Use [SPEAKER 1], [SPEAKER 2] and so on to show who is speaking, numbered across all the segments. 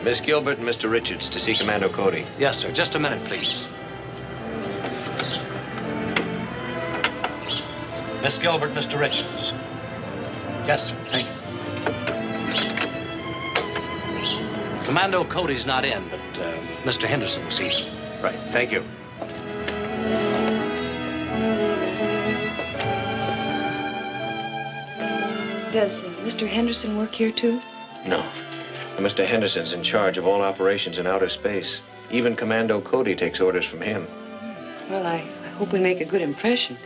[SPEAKER 1] Miss Gilbert and Mr. Richards to see Commando Cody.
[SPEAKER 2] Yes, sir. Just a minute, please. Miss Gilbert, Mr. Richards. Yes, sir. Thank you. Commando Cody's not in, but Mr. Henderson will see him.
[SPEAKER 1] Right. Thank you.
[SPEAKER 3] Does Mr. Henderson work here, too?
[SPEAKER 1] No. Mr. Henderson's in charge of all operations in outer space. Even Commando Cody takes orders from him.
[SPEAKER 3] Well, I hope we make a good impression.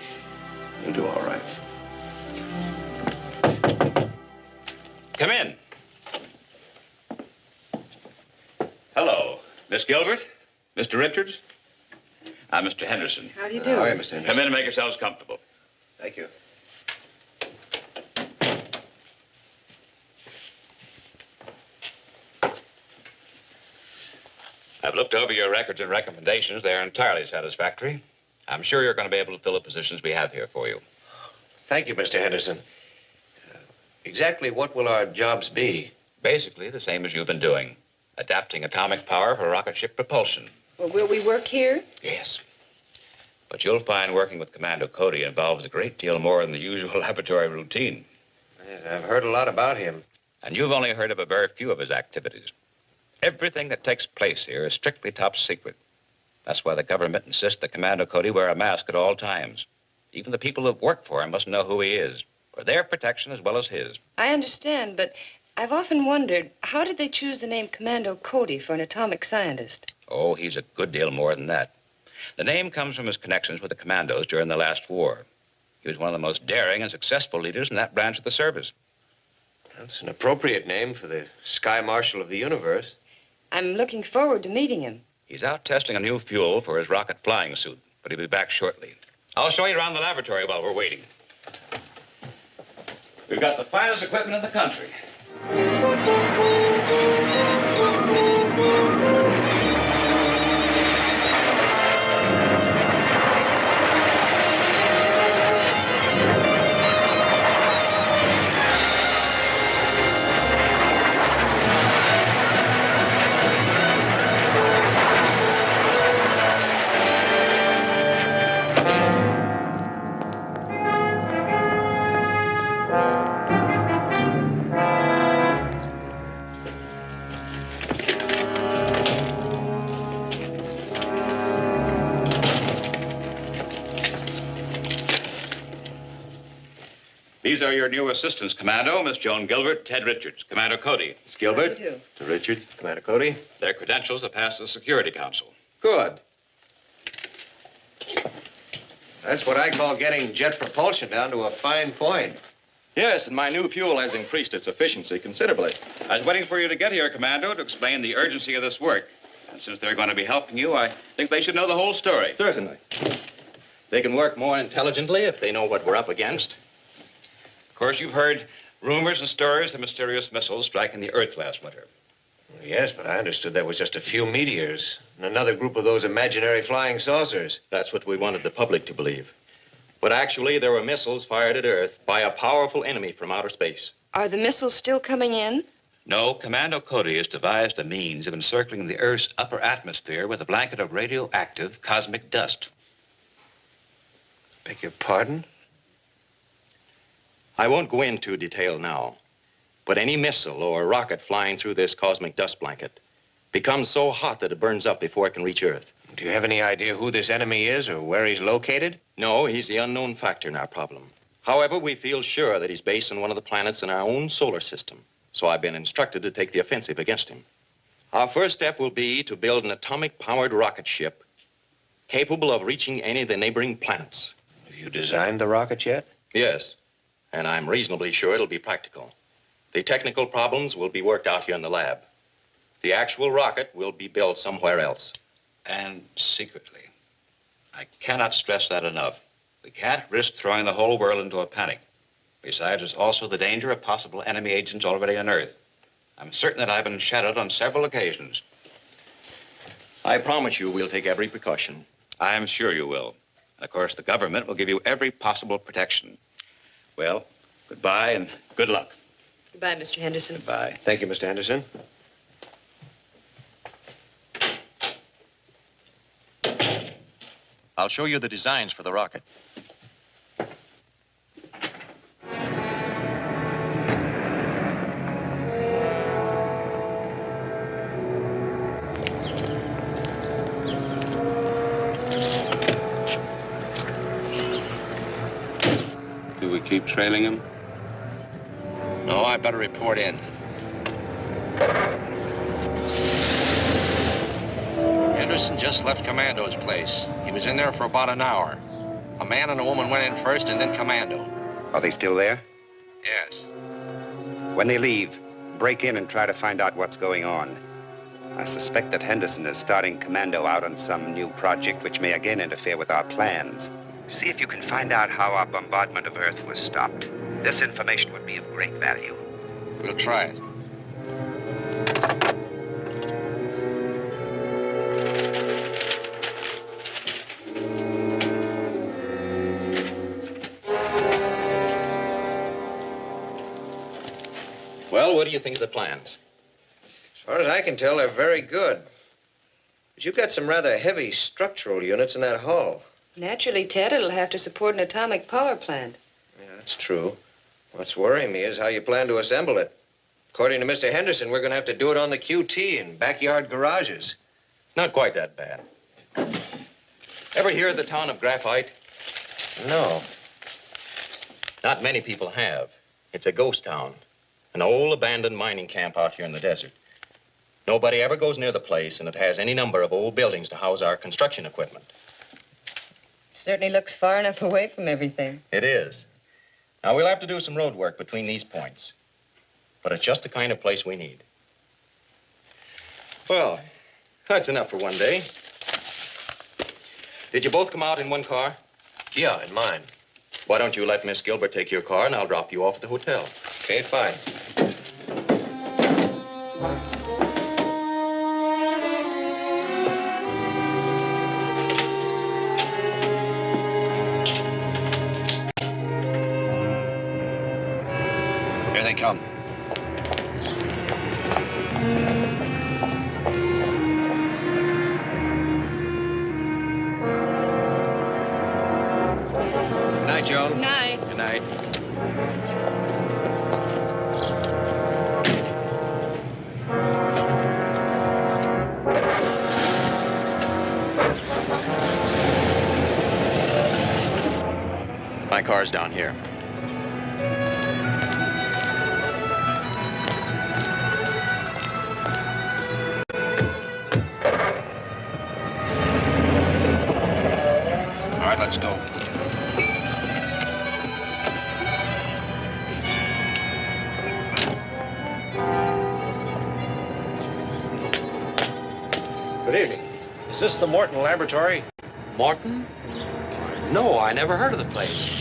[SPEAKER 1] You'll do all right.
[SPEAKER 4] Come in. Hello, Miss Gilbert, Mr. Richards. I'm Mr. Henderson.
[SPEAKER 3] How do you do?
[SPEAKER 1] How are you, Mr. Henderson?
[SPEAKER 4] Come in and make yourselves comfortable.
[SPEAKER 1] Thank you.
[SPEAKER 4] I've looked over your records and recommendations. They're entirely satisfactory. I'm sure you're going to be able to fill the positions we have here for you.
[SPEAKER 1] Thank you, Mr. Henderson. Exactly what will our jobs be?
[SPEAKER 4] Basically, the same as you've been doing. Adapting atomic power for rocket ship propulsion.
[SPEAKER 3] Well, will we work here?
[SPEAKER 4] Yes. But you'll find working with Commando Cody involves a great deal more than the usual laboratory routine.
[SPEAKER 1] Yes, I've heard a lot about him.
[SPEAKER 4] And you've only heard of a very few of his activities. Everything that takes place here is strictly top secret. That's why the government insists that Commando Cody wear a mask at all times. Even the people who work for him must know who he is, for their protection as well as his.
[SPEAKER 3] I understand, but I've often wondered, how did they choose the name Commando Cody for an atomic scientist?
[SPEAKER 4] Oh, he's a good deal more than that. The name comes from his connections with the commandos during the last war. He was one of the most daring and successful leaders in that branch of the service.
[SPEAKER 1] That's an appropriate name for the Sky Marshal of the universe.
[SPEAKER 3] I'm looking forward to meeting him.
[SPEAKER 4] He's out testing a new fuel for his rocket flying suit, but he'll be back shortly. I'll show you around the laboratory while we're waiting. We've got the finest equipment in the country. These are your new assistants, Commando, Miss Joan Gilbert, Ted Richards, Commander Cody.
[SPEAKER 1] Miss Gilbert.
[SPEAKER 3] How do you do?
[SPEAKER 1] Mr. Richards. Commander Cody.
[SPEAKER 4] Their credentials have passed the Security Council.
[SPEAKER 1] Good. That's what I call getting jet propulsion down to a fine point.
[SPEAKER 5] Yes, and my new fuel has increased its efficiency considerably.
[SPEAKER 4] I was waiting for you to get here, Commando, to explain the urgency of this work. And since they're going to be helping you, I think they should know the whole story.
[SPEAKER 5] Certainly. They can work more intelligently if they know what we're up against.
[SPEAKER 4] Of course, you've heard rumors and stories of mysterious missiles striking the Earth last winter.
[SPEAKER 1] Yes, but I understood that was just a few meteors and another group of those imaginary flying saucers.
[SPEAKER 5] That's what we wanted the public to believe. But actually, there were missiles fired at Earth by a powerful enemy from outer space.
[SPEAKER 3] Are the missiles still coming in?
[SPEAKER 4] No, Commando Cody has devised a means of encircling the Earth's upper atmosphere with a blanket of radioactive cosmic dust.
[SPEAKER 1] Beg your pardon?
[SPEAKER 5] I won't go into detail now, but any missile or rocket flying through this cosmic dust blanket becomes so hot that it burns up before it can reach Earth.
[SPEAKER 1] Do you have any idea who this enemy is or where he's located?
[SPEAKER 5] No, he's the unknown factor in our problem. However, we feel sure that he's based on one of the planets in our own solar system, so I've been instructed to take the offensive against him. Our first step will be to build an atomic-powered rocket ship capable of reaching any of the neighboring planets.
[SPEAKER 1] Have you designed the rocket yet?
[SPEAKER 5] Yes, and I'm reasonably sure it'll be practical. The technical problems will be worked out here in the lab. The actual rocket will be built somewhere else.
[SPEAKER 4] And secretly. I cannot stress that enough. We can't risk throwing the whole world into a panic. Besides, there's also the danger of possible enemy agents already on Earth. I'm certain that I've been shadowed on several occasions.
[SPEAKER 5] I promise you we'll take every precaution.
[SPEAKER 4] I'm sure you will. And of course, the government will give you every possible protection. Well, goodbye and good luck.
[SPEAKER 3] Goodbye, Mr. Henderson.
[SPEAKER 4] Goodbye.
[SPEAKER 1] Thank you, Mr. Henderson.
[SPEAKER 6] I'll show you the designs for the rocket.
[SPEAKER 7] Do we keep trailing him?
[SPEAKER 6] No, I better report in. Henderson just left Commando's place. He was in there for about an hour. A man and a woman went in first and then Commando.
[SPEAKER 8] Are they still there?
[SPEAKER 6] Yes.
[SPEAKER 8] When they leave, break in and try to find out what's going on. I suspect that Henderson is starting Commando out on some new project which may again interfere with our plans. See if you can find out how our bombardment of Earth was stopped. This information would be of great value.
[SPEAKER 6] We'll try it.
[SPEAKER 5] Well, what do you think of the plans?
[SPEAKER 1] As far as I can tell, they're very good. But you've got some rather heavy structural units in that hull.
[SPEAKER 3] Naturally, Ted, it'll have to support an atomic power plant.
[SPEAKER 1] Yeah, that's true. What's worrying me is how you plan to assemble it. According to Mr. Henderson, we're going to have to do it on the QT in backyard garages.
[SPEAKER 5] Not quite that bad. Ever hear of the town of Graphite?
[SPEAKER 1] No.
[SPEAKER 5] Not many people have. It's a ghost town. An old abandoned mining camp out here in the desert. Nobody ever goes near the place, and it has any number of old buildings to house our construction equipment.
[SPEAKER 3] Certainly looks far enough away from everything.
[SPEAKER 5] It is. Now, we'll have to do some road work between these points. But it's just the kind of place we need. Well, that's enough for one day. Did you both come out in one car?
[SPEAKER 1] Yeah, in mine.
[SPEAKER 5] Why don't you let Miss Gilbert take your car, and I'll drop you off at the hotel.
[SPEAKER 1] Okay, fine.
[SPEAKER 6] Here they come.
[SPEAKER 1] Good night, Joan.
[SPEAKER 3] Good night.
[SPEAKER 1] Good night.
[SPEAKER 6] My car's down here. All right, let's go.
[SPEAKER 1] Good evening. Is this the Morton Laboratory?
[SPEAKER 2] Morton? No, I never heard of the place.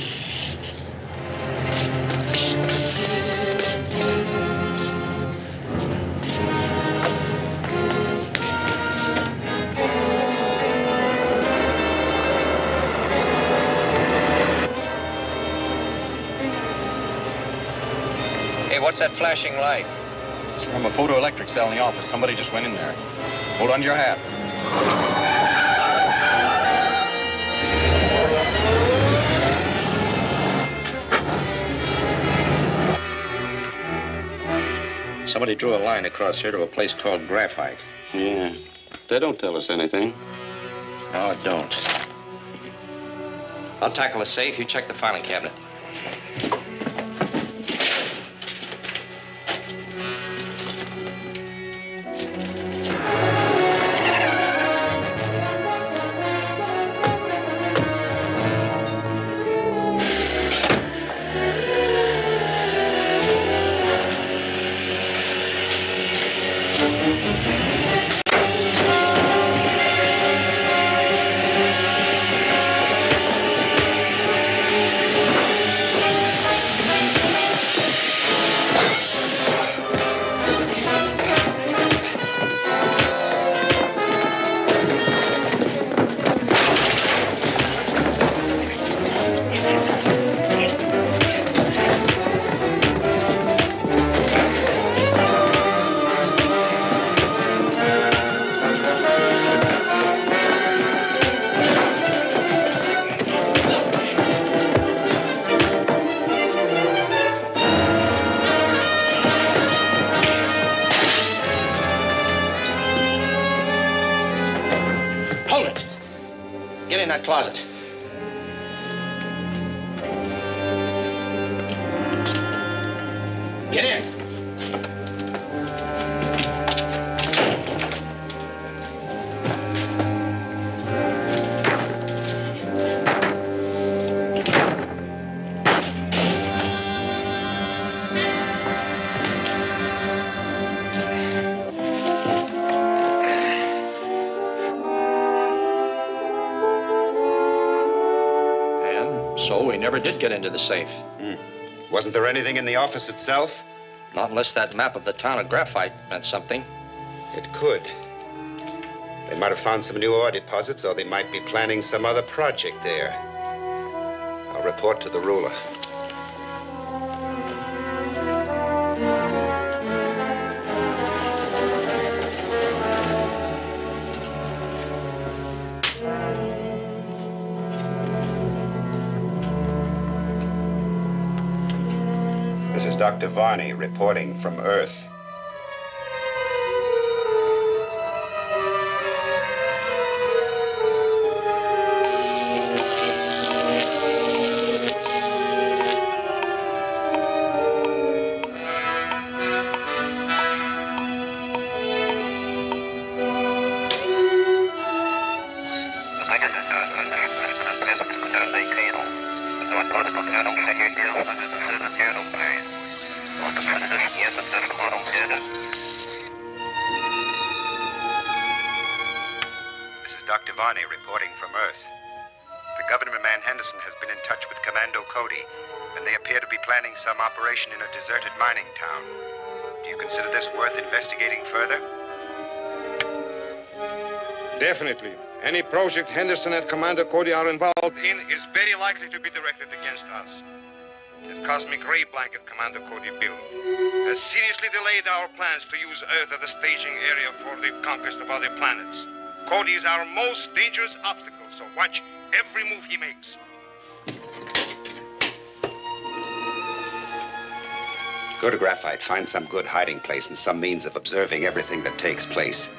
[SPEAKER 1] Hey, what's that flashing light?
[SPEAKER 6] It's from a photoelectric cell in the office. Somebody just went in there. Hold on to your hat.
[SPEAKER 7] Somebody drew a line across here to a place called Graphite. Yeah. They don't tell us anything.
[SPEAKER 1] No, it don't.
[SPEAKER 4] I'll tackle the safe. You check the filing cabinet.
[SPEAKER 6] that closet. Get in. So we never did get into the safe.
[SPEAKER 8] Wasn't there anything in the office itself?
[SPEAKER 6] Not unless that map of the town of Graphite meant something.
[SPEAKER 8] It could. They might have found some new ore deposits, or they might be planning some other project there. I'll report to the ruler. This is Dr. Varney reporting from Earth. This is Dr. Varney reporting from Earth. The government man Henderson has been in touch with Commando Cody, and they appear to be planning some operation in a deserted mining town. Do you consider this worth investigating further?
[SPEAKER 9] Definitely. Any project Henderson and Commander Cody are involved in is very likely to be directed against us. That cosmic ray blanket Commander Cody built has seriously delayed our plans to use Earth as a staging area for the conquest of other planets. Cody is our most dangerous obstacle, so watch every move he makes.
[SPEAKER 8] Go to Graphite, find some good hiding place and some means of observing everything that takes place.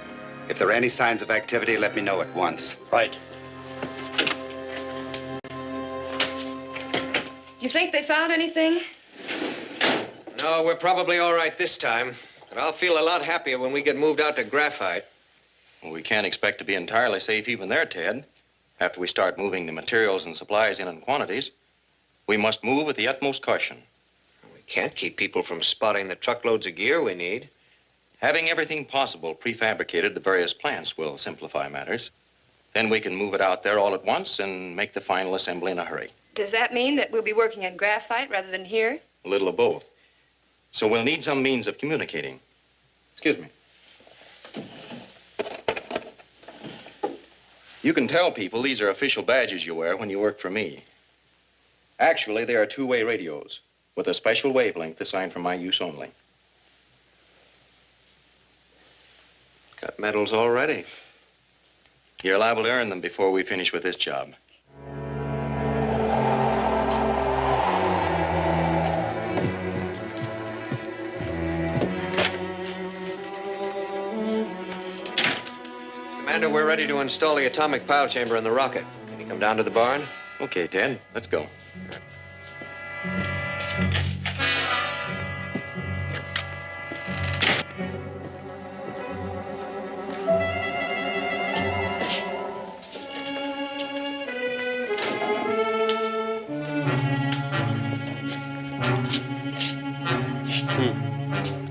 [SPEAKER 8] If there are any signs of activity, let me know at once.
[SPEAKER 6] Right.
[SPEAKER 3] You think they found anything?
[SPEAKER 1] No, we're probably all right this time. But I'll feel a lot happier when we get moved out to Graphite.
[SPEAKER 5] Well, we can't expect to be entirely safe even there, Ted. After we start moving the materials and supplies in quantities, we must move with the utmost caution.
[SPEAKER 1] We can't keep people from spotting the truckloads of gear we need.
[SPEAKER 5] Having everything possible prefabricated to various plants will simplify matters. Then we can move it out there all at once and make the final assembly in a hurry.
[SPEAKER 3] Does that mean that we'll be working at Graphite rather than here?
[SPEAKER 5] A little of both. So we'll need some means of communicating. Excuse me. You can tell people these are official badges you wear when you work for me. Actually, they are two-way radios with a special wavelength assigned for my use only.
[SPEAKER 1] Got medals already.
[SPEAKER 5] You're liable to earn them before we finish with this job.
[SPEAKER 1] Commander, we're ready to install the atomic pile chamber in the rocket. Can you come down to the barn?
[SPEAKER 5] Okay, Ted, let's go.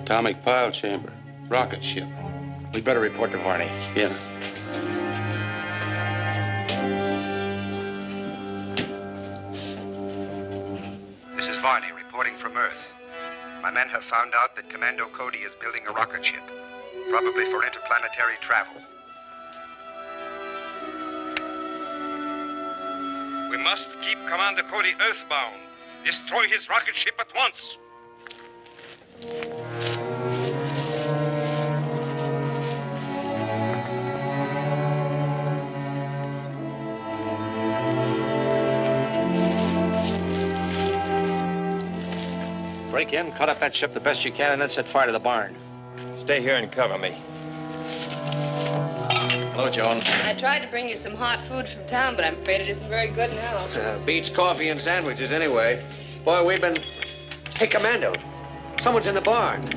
[SPEAKER 7] Atomic pile chamber. Rocket ship.
[SPEAKER 6] We better report to Varney.
[SPEAKER 7] Yeah.
[SPEAKER 8] This is Varney reporting from Earth. My men have found out that Commando Cody is building a rocket ship, probably for interplanetary travel.
[SPEAKER 9] We must keep Commander Cody earthbound. Destroy his rocket ship at once.
[SPEAKER 6] Break in, cut up that ship the best you can, and then set fire to the barn. Stay here and cover me. Hello, Joan.
[SPEAKER 3] I tried to bring you some hot food from town, but I'm afraid it isn't very good now.
[SPEAKER 1] Beats coffee and sandwiches anyway. Boy, we've been... Hey, Commando. Someone's in the barn.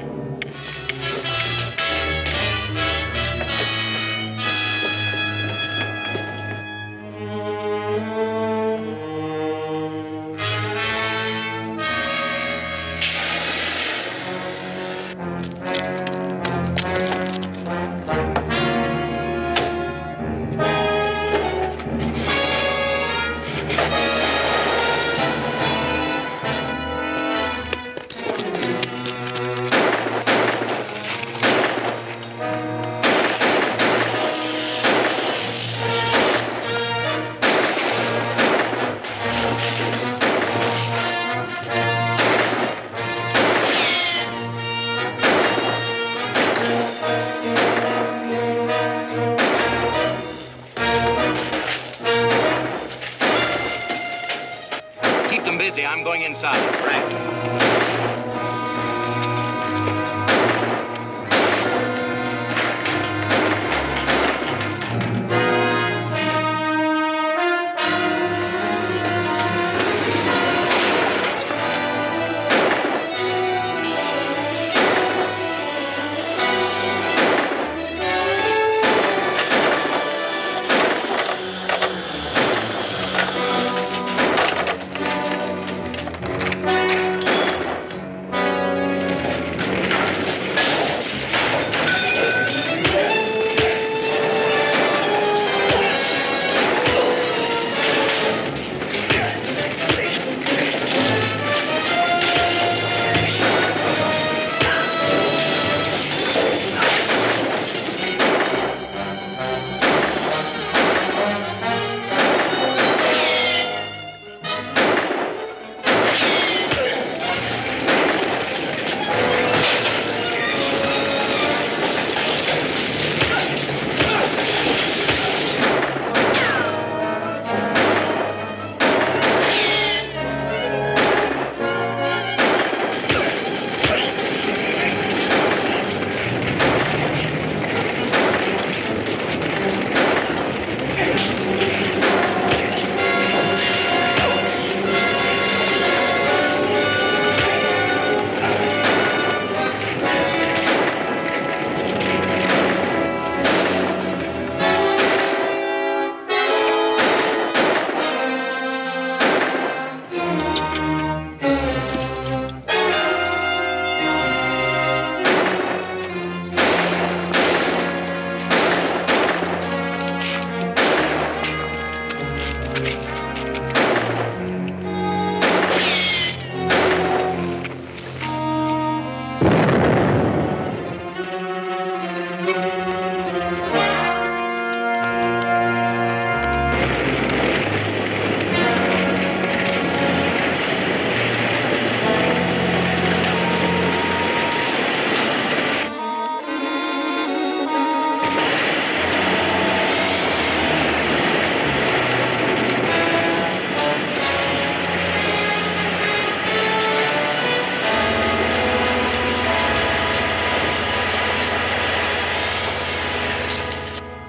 [SPEAKER 5] Keep them busy. I'm going inside. Right.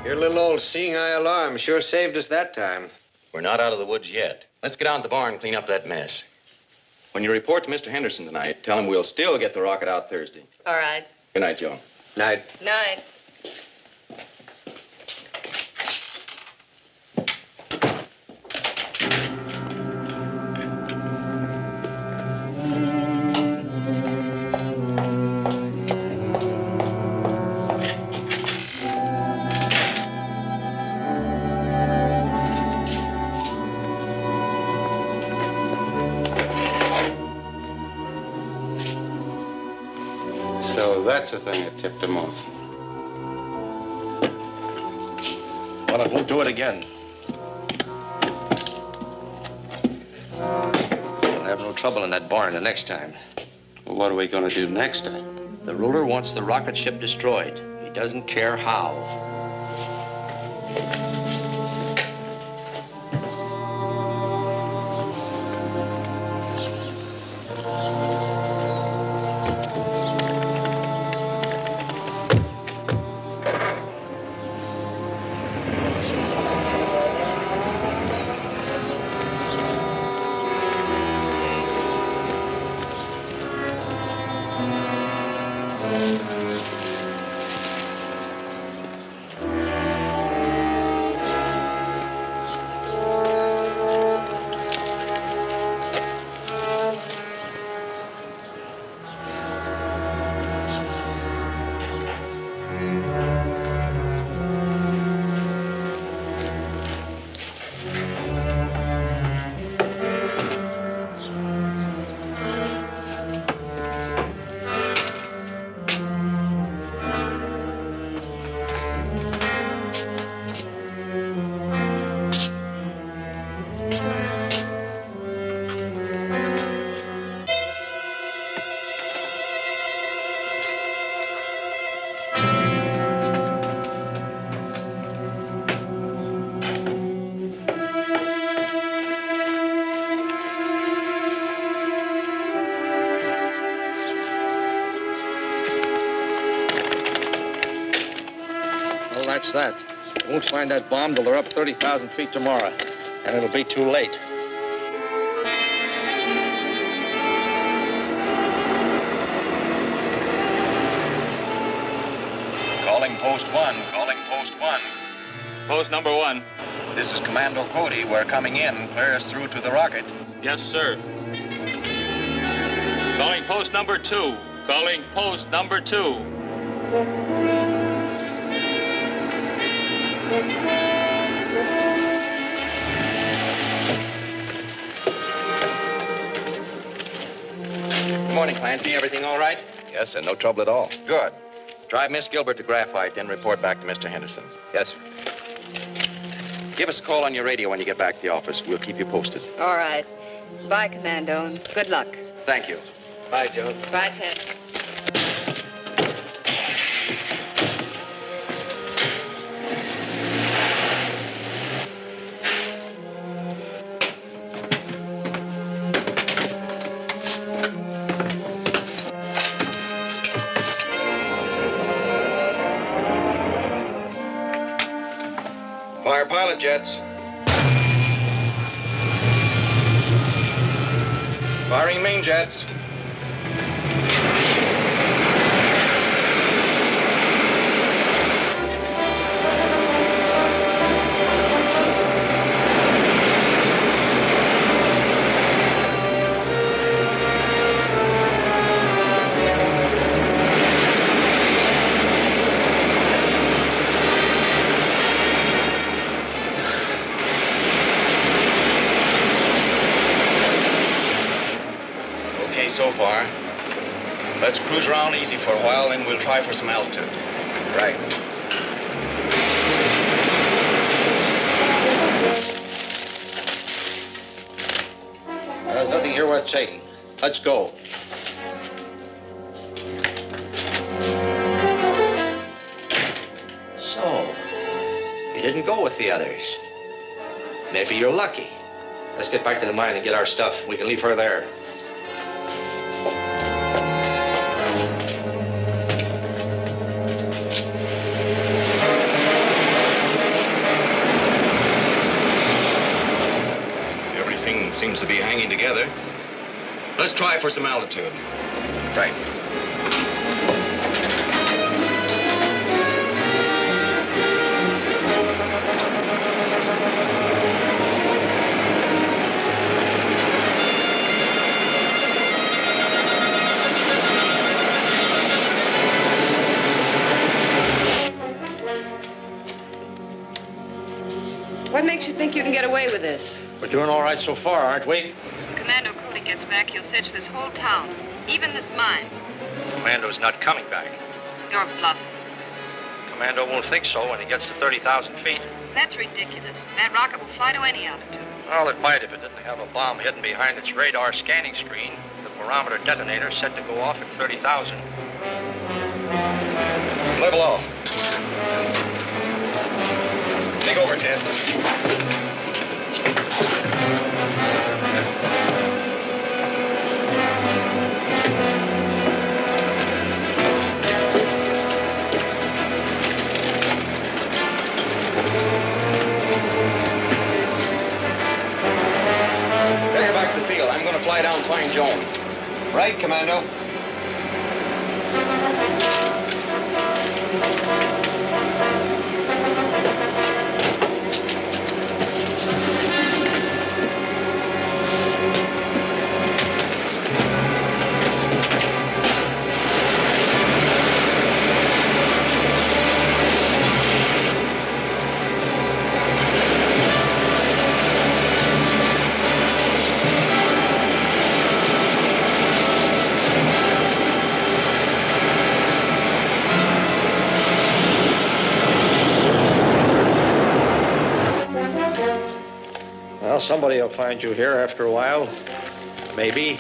[SPEAKER 1] Your little old seeing eye alarm sure saved us that time.
[SPEAKER 5] We're not out of the woods yet. Let's get out to the barn and clean up that mess. When you report to Mr. Henderson tonight, tell him we'll still get the rocket out Thursday.
[SPEAKER 3] All right.
[SPEAKER 5] Good night, Joan.
[SPEAKER 1] Night.
[SPEAKER 3] Night.
[SPEAKER 7] So that's the thing that tipped him off.
[SPEAKER 6] Well, it won't do it again.
[SPEAKER 1] We'll have no trouble in that barn the next time.
[SPEAKER 7] Well, what are we going to do next time?
[SPEAKER 1] The ruler wants the rocket ship destroyed. He doesn't care how.
[SPEAKER 6] that's that. We won't find that bomb till they're up 30,000 feet tomorrow. And it'll be too late.
[SPEAKER 5] Calling post 1. Calling post 1.
[SPEAKER 10] Post number 1.
[SPEAKER 5] This is Commando Cody. We're coming in. Clear us through to the rocket.
[SPEAKER 10] Yes, sir. Calling post number 2. Calling post number 2.
[SPEAKER 5] Good morning, Clancy. Everything all right?
[SPEAKER 1] Yes, sir. No trouble at all.
[SPEAKER 5] Good. Drive Miss Gilbert to Graphite, then report back to Mr. Henderson.
[SPEAKER 1] Yes, sir.
[SPEAKER 5] Give us a call on your radio when you get back to the office. We'll keep you posted.
[SPEAKER 3] All right. Bye, Commando, and good luck.
[SPEAKER 5] Thank you.
[SPEAKER 1] Bye, Joan.
[SPEAKER 3] Bye, Ted.
[SPEAKER 6] Fire pilot jets. Firing main jets.
[SPEAKER 5] So far. Let's cruise around easy for a while, then we'll try for some altitude.
[SPEAKER 1] Right.
[SPEAKER 6] There's nothing here worth taking. Let's go.
[SPEAKER 1] So, you didn't go with the others. Maybe you're lucky. Let's get back to the mine and get our stuff. We can leave her there.
[SPEAKER 5] Everything seems to be hanging together. Let's try for some altitude.
[SPEAKER 1] Right.
[SPEAKER 3] What makes you think you can get away with this?
[SPEAKER 6] We're doing all right so far, aren't we?
[SPEAKER 3] Commando Cody gets back, he'll search this whole town, even this mine.
[SPEAKER 6] Commando's not coming back.
[SPEAKER 3] You're bluffing.
[SPEAKER 6] Commando won't think so when he gets to 30,000 feet.
[SPEAKER 3] That's ridiculous. That rocket will fly to any altitude.
[SPEAKER 6] Well, it might if it didn't have a bomb hidden behind its radar scanning screen. The barometer detonator set to go off at 30,000. Level off. Take over, Ted.
[SPEAKER 5] Take her back to the field. I'm going to fly down and find Joan.
[SPEAKER 1] Right, Commando.
[SPEAKER 6] Well, somebody will find you here after a while. Maybe.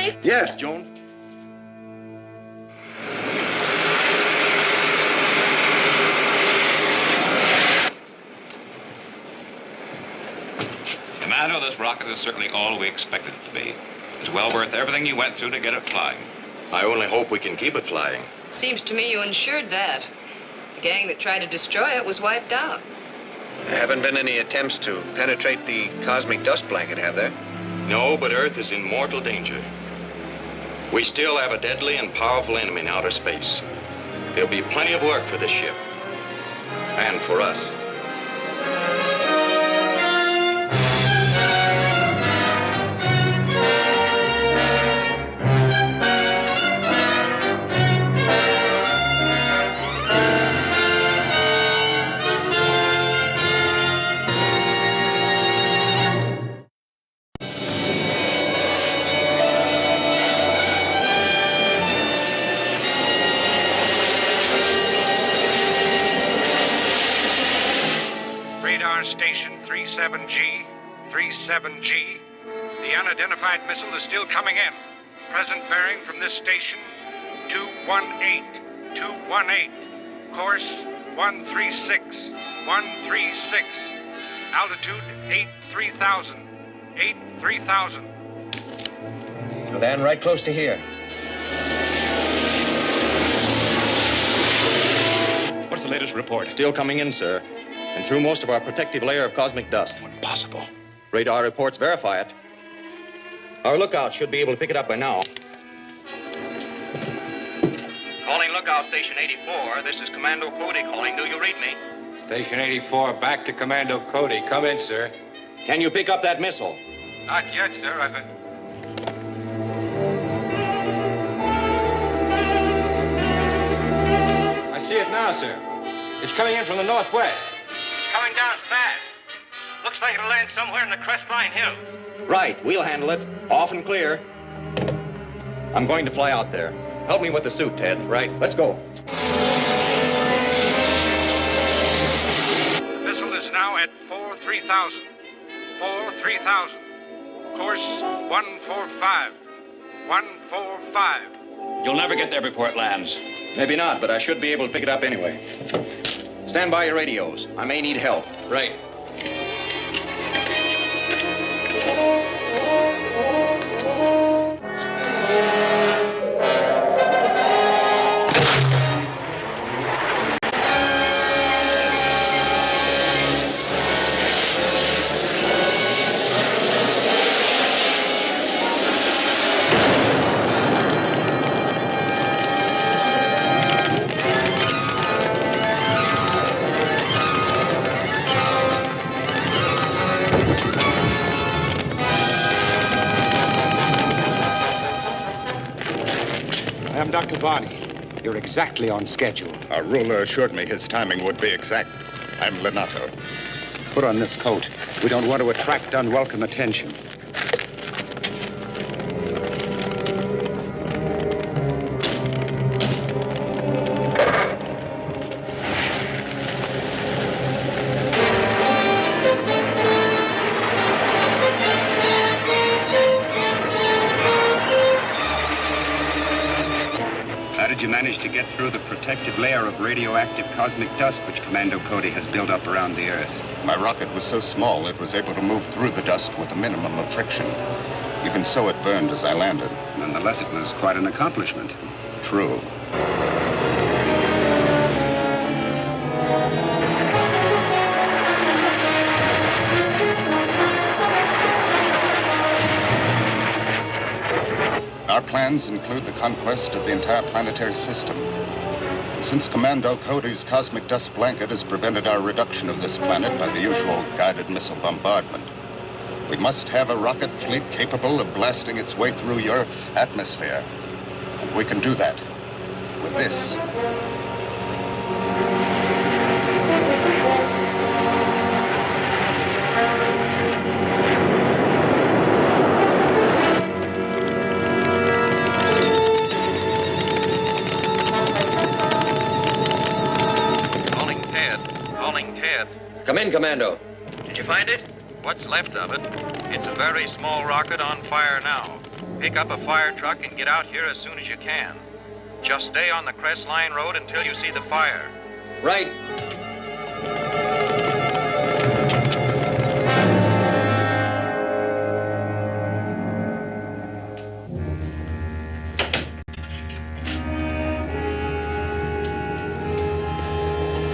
[SPEAKER 3] safe?
[SPEAKER 6] Yes, Joan.
[SPEAKER 4] Commando, this rocket is certainly all we expected it to be. It's well worth everything you went through to get it flying.
[SPEAKER 5] I only hope we can keep it flying.
[SPEAKER 3] Seems to me you ensured that. The gang that tried to destroy it was wiped out.
[SPEAKER 1] There haven't been any attempts to penetrate the cosmic dust blanket, have there?
[SPEAKER 5] No, but Earth is in mortal danger. We still have a deadly and powerful enemy in outer space. There'll be plenty of work for this ship. And for us.
[SPEAKER 9] Radar station 37G, 37G. The unidentified missile is still coming in. Present bearing from this station, 218, 218. Course 136, 136. Altitude 83,000, 83,000.
[SPEAKER 1] Land right close to here.
[SPEAKER 5] What's the latest report? Still coming in, sir. And through most of our protective layer of cosmic dust.
[SPEAKER 2] Impossible.
[SPEAKER 5] Radar reports verify it. Our lookout should be able to pick it up by now.
[SPEAKER 6] Calling lookout station 84. This is Commando Cody calling. Do you read me?
[SPEAKER 9] Station 84, back to Commando Cody. Come in, sir.
[SPEAKER 5] Can you pick up that missile?
[SPEAKER 9] Not yet, sir. I see it now, sir. It's coming in from the northwest. It's coming down fast. Looks like it'll land somewhere in the Crestline Hill.
[SPEAKER 5] Right, we'll handle it. Off and clear. I'm going to fly out there. Help me with the suit, Ted. Right, let's go.
[SPEAKER 9] The missile is now at 4-3000. 4-3000. Course 145. 145.
[SPEAKER 4] You'll never get there before it lands.
[SPEAKER 5] Maybe not, but I should be able to pick it up anyway. Stand by your radios. I may need help.
[SPEAKER 4] Right.
[SPEAKER 8] I'm Dr. Varney. You're exactly on schedule.
[SPEAKER 11] Our ruler assured me his timing would be exact. I'm Lenato.
[SPEAKER 8] Put on this coat. We don't want to attract unwelcome attention. How did you manage to get through the protective layer of radioactive cosmic dust which Commando Cody has built up around the Earth?
[SPEAKER 11] My rocket was so small it was able to move through the dust with a minimum of friction. Even so, it burned as I landed.
[SPEAKER 8] Nonetheless, it was quite an accomplishment.
[SPEAKER 11] True. Our plans include the conquest of the entire planetary system. Since Commando Cody's cosmic dust blanket has prevented our reduction of this planet by the usual guided missile bombardment, we must have a rocket fleet capable of blasting its way through your atmosphere. And we can do that with this.
[SPEAKER 1] Come in, Commando.
[SPEAKER 6] Did you find it? What's left of it? It's a very small rocket on fire now. pick up a fire truck and get out here as soon as you can. Just stay on the Crest Line Road until you see the fire.
[SPEAKER 2] Right.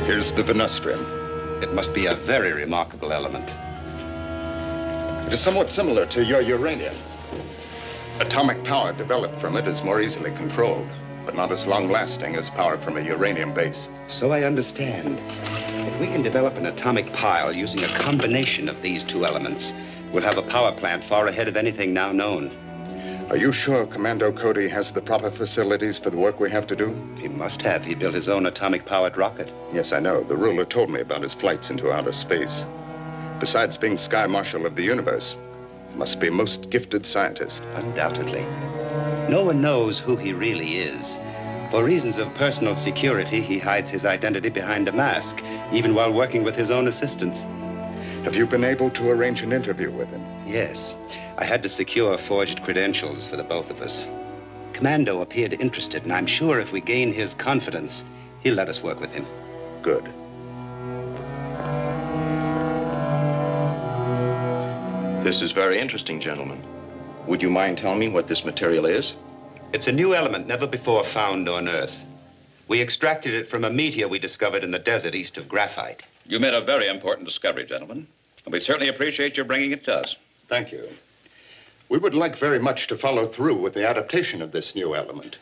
[SPEAKER 11] Here's the Venustrium.
[SPEAKER 8] It must be a very remarkable element.
[SPEAKER 11] It is somewhat similar to your uranium. Atomic power developed from it is more easily controlled, but not as long-lasting as power from a uranium base.
[SPEAKER 8] So I understand. If we can develop an atomic pile using a combination of these two elements, we'll have a power plant far ahead of anything now known.
[SPEAKER 11] Are you sure Commando Cody has the proper facilities for the work we have to do?
[SPEAKER 8] He must have. He built his own atomic-powered rocket.
[SPEAKER 11] Yes, I know. The ruler told me about his flights into outer space. Besides being Sky Marshal of the universe, he must be a most gifted scientist.
[SPEAKER 8] Undoubtedly. No one knows who he really is. For reasons of personal security, he hides his identity behind a mask, even while working with his own assistants.
[SPEAKER 11] Have you been able to arrange an interview with him?
[SPEAKER 8] Yes. I had to secure forged credentials for the both of us. Commando appeared interested, and I'm sure if we gain his confidence, he'll let us work with him.
[SPEAKER 11] Good.
[SPEAKER 5] This is very interesting, gentlemen. Would you mind telling me what this material is?
[SPEAKER 8] It's a new element never before found on Earth. We extracted it from a meteor we discovered in the desert east of graphite.
[SPEAKER 4] You made a very important discovery, gentlemen. And we certainly appreciate your bringing it to us.
[SPEAKER 11] Thank you. We would like very much to follow through with the adaptation of this new element.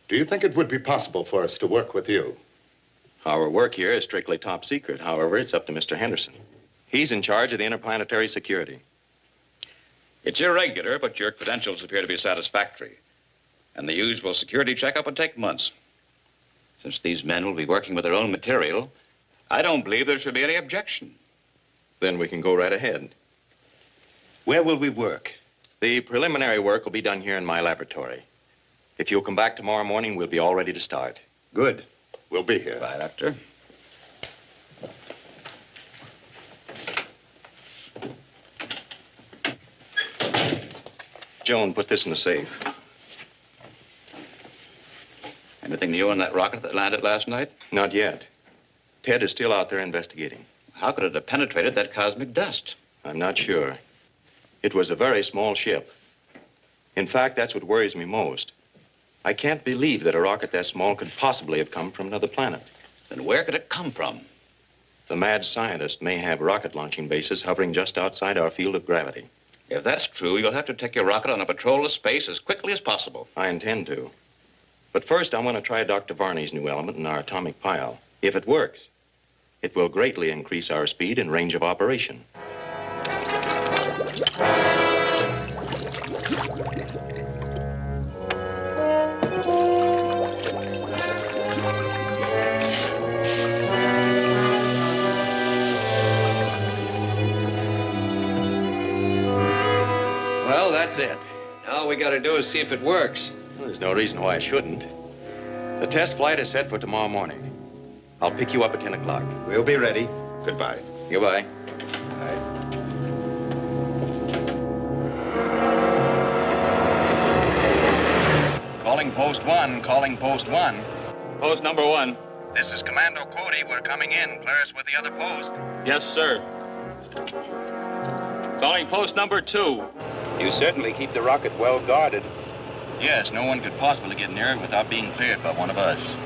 [SPEAKER 11] Do you think it would be possible for us to work with you?
[SPEAKER 5] Our work here is strictly top secret. However, it's up to Mr. Henderson. He's in charge of the interplanetary security.
[SPEAKER 4] It's irregular, but your credentials appear to be satisfactory. And the usual security checkup would take months. Since these men will be working with their own material, I don't believe there should be any objection.
[SPEAKER 5] Then we can go right ahead.
[SPEAKER 8] Where will we work?
[SPEAKER 5] The preliminary work will be done here in my laboratory. If you'll come back tomorrow morning, we'll be all ready to start.
[SPEAKER 11] Good. We'll be here.
[SPEAKER 4] Bye, Doctor.
[SPEAKER 5] Joan, put this in the safe.
[SPEAKER 4] Anything new on that rocket that landed last night?
[SPEAKER 5] Not yet. Ted is still out there investigating.
[SPEAKER 4] How could it have penetrated that cosmic dust?
[SPEAKER 5] I'm not sure. It was a very small ship. In fact, that's what worries me most. I can't believe that a rocket that small could possibly have come from another planet.
[SPEAKER 4] Then where could it come from?
[SPEAKER 5] The mad scientist may have rocket launching bases hovering just outside our field of gravity.
[SPEAKER 4] If that's true, you'll have to take your rocket on a patrol of space as quickly as possible.
[SPEAKER 5] I intend to. But first, I want to try Dr. Varney's new element in our atomic pile. If it works, it will greatly increase our speed and range of operation.
[SPEAKER 1] Well, that's it. Now all we got to do is see if it works.
[SPEAKER 5] Well, there's no reason why I shouldn't. The test flight is set for tomorrow morning. I'll pick you up at 10 o'clock.
[SPEAKER 8] We'll be ready. Goodbye.
[SPEAKER 5] Goodbye.
[SPEAKER 6] Calling post 1, calling post 1.
[SPEAKER 10] Post number 1.
[SPEAKER 6] This is Commando Cody. We're coming in. Clear us with the other post.
[SPEAKER 10] Yes, sir. Calling post number 2.
[SPEAKER 8] You certainly keep the rocket well guarded.
[SPEAKER 6] Yes, no one could possibly get near it without being cleared by one of us.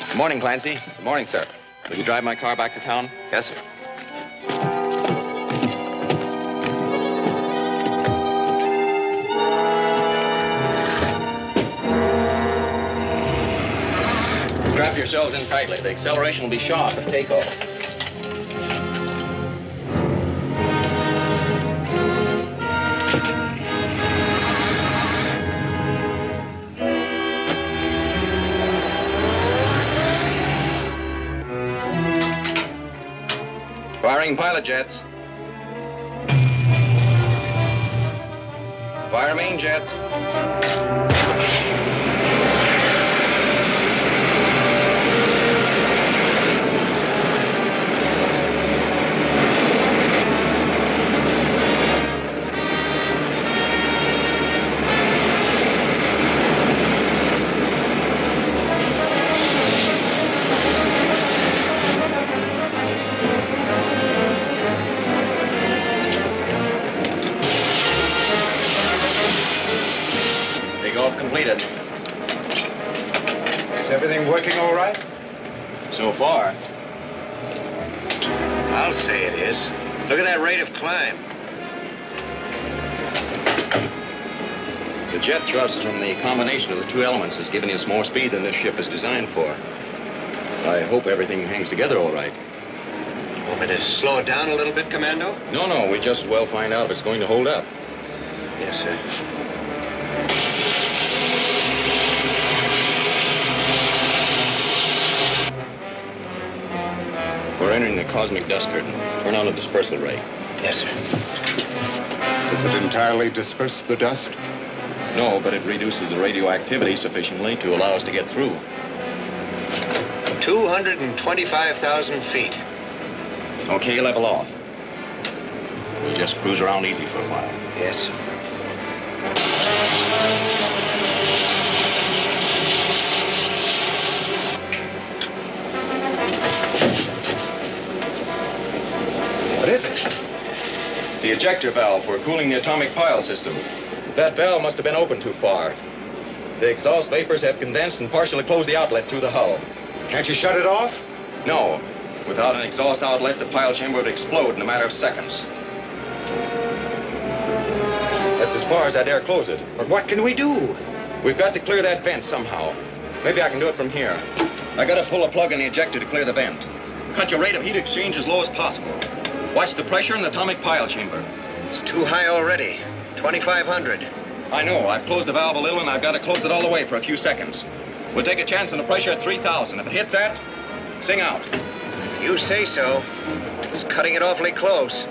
[SPEAKER 5] Good morning, Clancy.
[SPEAKER 7] Good morning, sir.
[SPEAKER 5] Will you drive my car back to town?
[SPEAKER 7] Yes, sir.
[SPEAKER 5] Strap yourselves in tightly. The acceleration will be sharp at takeoff. Firing pilot jets. Fire main jets.
[SPEAKER 8] Is everything working all right?
[SPEAKER 5] So far.
[SPEAKER 1] I'll say it is. Look at that rate of climb.
[SPEAKER 5] The jet thrust from the combination of the two elements is giving us more speed than this ship is designed for. I hope everything hangs together all right.
[SPEAKER 1] Want me to slow it down a little bit, Commando?
[SPEAKER 5] No, we just as well find out if it's going to hold up.
[SPEAKER 1] Yes, sir.
[SPEAKER 5] We're entering the cosmic dust curtain. Turn on the dispersal ray.
[SPEAKER 1] Yes, sir.
[SPEAKER 11] Does it entirely disperse the dust?
[SPEAKER 5] No, but it reduces the radioactivity sufficiently to allow us to get through.
[SPEAKER 1] 225,000 feet.
[SPEAKER 5] Okay, level off. We'll just cruise around easy for a while.
[SPEAKER 1] Yes, sir.
[SPEAKER 8] What is it?
[SPEAKER 5] It's the ejector valve for cooling the atomic pile system. That valve must have been opened too far. The exhaust vapors have condensed and partially closed the outlet through the hull.
[SPEAKER 8] Can't you shut it off?
[SPEAKER 5] No. Without an exhaust outlet, the pile chamber would explode in a matter of seconds. That's as far as that air close it.
[SPEAKER 8] But what can we do?
[SPEAKER 5] We've got to clear that vent somehow. Maybe I can do it from here. I gotta pull a plug in the ejector to clear the vent. Cut your rate of heat exchange as low as possible. Watch the pressure in the atomic pile chamber.
[SPEAKER 1] It's too high already. 2,500.
[SPEAKER 5] I know. I've closed the valve a little, and I've got to close it all the way for a few seconds. We'll take a chance on the pressure at 3,000. If it hits that, sing out.
[SPEAKER 1] You say so. It's cutting it awfully close.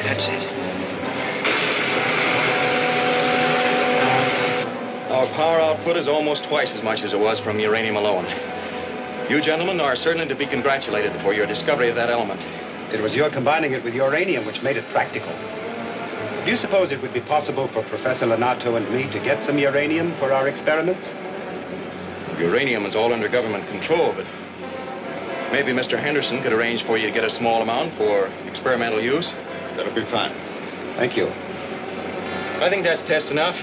[SPEAKER 1] That's it.
[SPEAKER 5] Our power output is almost twice as much as it was from uranium alone. You gentlemen are certainly to be congratulated for your discovery of that element.
[SPEAKER 8] It was your combining it with uranium which made it practical. Do you suppose it would be possible for Professor Lenato and me to get some uranium for our experiments?
[SPEAKER 5] Uranium is all under government control, but maybe Mr. Henderson could arrange for you to get a small amount for experimental use.
[SPEAKER 11] That'll be fine.
[SPEAKER 8] Thank you.
[SPEAKER 5] I think that's test enough.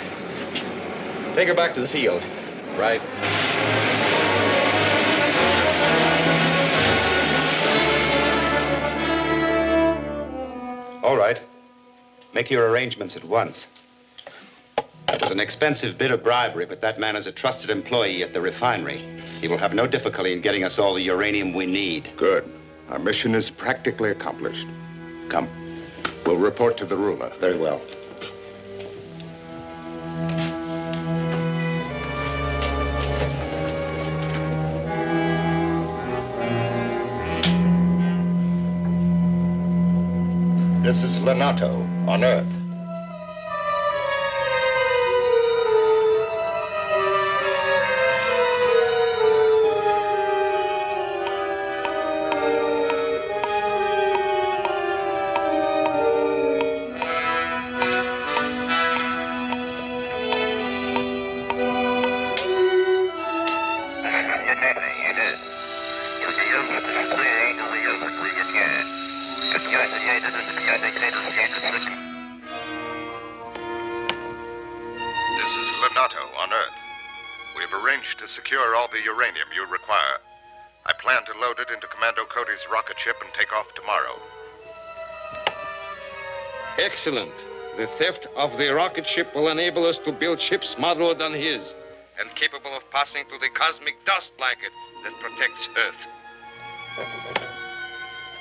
[SPEAKER 5] Take her back to the field. Right.
[SPEAKER 8] All right. Make your arrangements at once. It was an expensive bit of bribery, but that man is a trusted employee at the refinery. He will have no difficulty in getting us all the uranium we need.
[SPEAKER 11] Good. Our mission is practically accomplished. Come. We'll report to the ruler.
[SPEAKER 8] Very well.
[SPEAKER 11] This is Lenato on Earth.
[SPEAKER 12] This is Lenato on Earth. We've arranged to secure all the uranium you require. I plan to load it into Commando Cody's rocket ship and take off tomorrow.
[SPEAKER 9] Excellent. The theft of the rocket ship will enable us to build ships smaller than his and capable of passing through the cosmic dust blanket that protects Earth.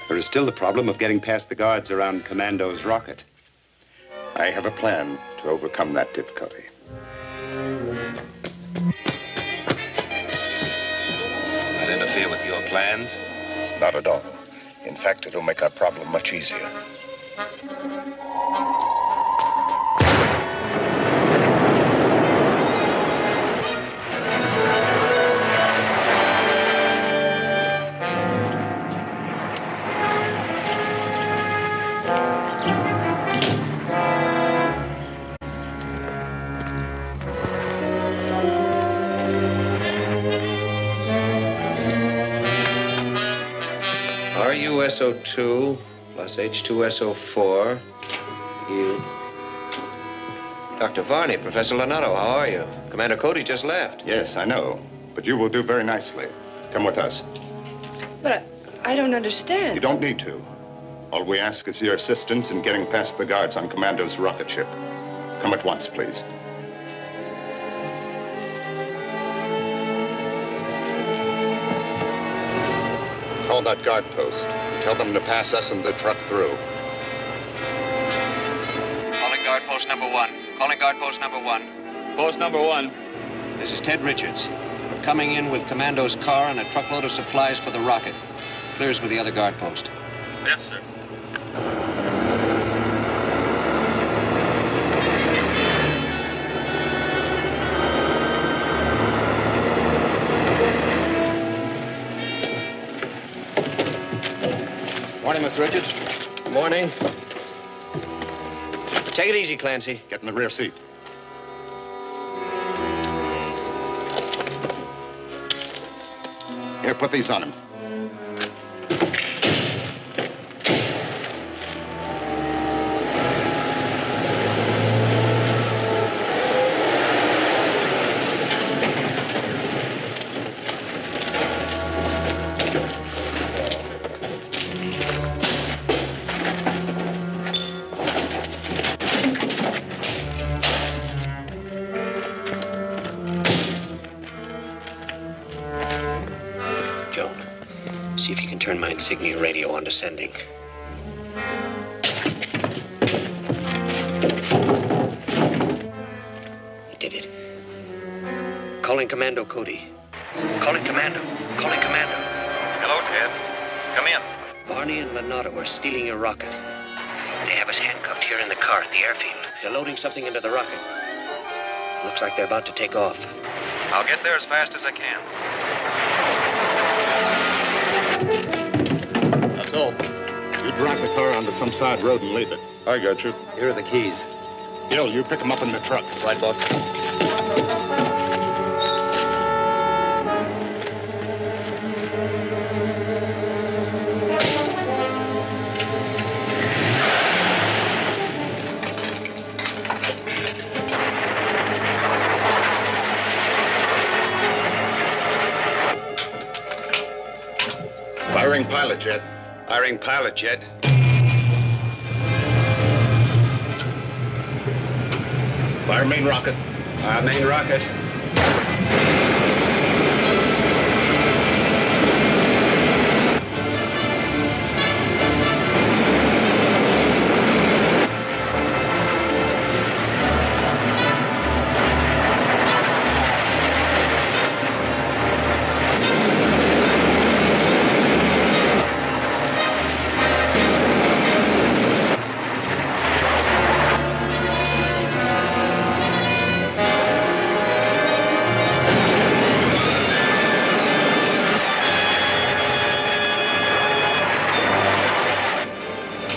[SPEAKER 8] There is still the problem of getting past the guards around Commando's rocket.
[SPEAKER 11] I have a plan to overcome that difficulty.
[SPEAKER 6] Not interfere with your plans?
[SPEAKER 12] Not at all. In fact, it'll make our problem much easier.
[SPEAKER 1] RuSO2 plus H2SO4. You. Dr. Varney, Professor Lenato, how are you? Commander Cody just left.
[SPEAKER 11] Yes, I know. But you will do very nicely. Come with us.
[SPEAKER 3] But I don't understand.
[SPEAKER 11] You don't need to. All we ask is your assistance in getting past the guards on Commando's rocket ship. Come at once, please. Call that guard post. Tell them to pass us and the truck through.
[SPEAKER 1] Calling guard post number 1. Calling guard post number 1.
[SPEAKER 10] Post number 1.
[SPEAKER 1] This is Ted Richards. We're coming in with Commando's car and a truckload of supplies for the rocket. Clears with the other guard post.
[SPEAKER 10] Yes, sir.
[SPEAKER 1] Morning, Mr. Richards. Morning. Take it easy, Clancy.
[SPEAKER 11] Get in the rear seat. Here, put these on him.
[SPEAKER 1] See if you can turn my insignia radio on to sending. You did it. Calling Commando Cody. Calling Commando. Calling Commando.
[SPEAKER 6] Hello, Ted. Come in.
[SPEAKER 1] Varney and Lenato are stealing your rocket. They have us handcuffed here in the car at the airfield. They're loading something into the rocket. Looks like they're about to take off.
[SPEAKER 6] I'll get there as fast as I can.
[SPEAKER 11] That's all. You drive the car onto some side road and leave it.
[SPEAKER 9] I got you.
[SPEAKER 1] Here are the keys.
[SPEAKER 11] Gil, you pick him up in the truck.
[SPEAKER 1] Right, boss.
[SPEAKER 11] Firing pilot jet.
[SPEAKER 8] Firing pilot jet.
[SPEAKER 11] Fire main rocket.
[SPEAKER 8] Fire main rocket.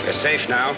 [SPEAKER 8] You're safe now.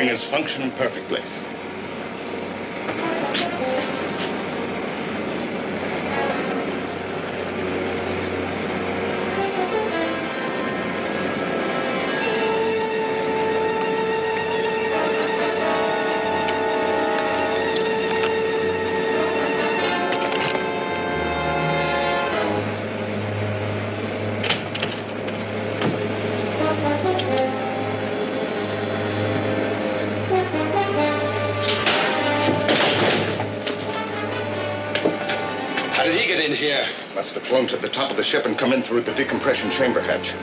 [SPEAKER 11] thing is functioning perfectly. Must have flown to the top of the ship and come in through the decompression chamber hatch.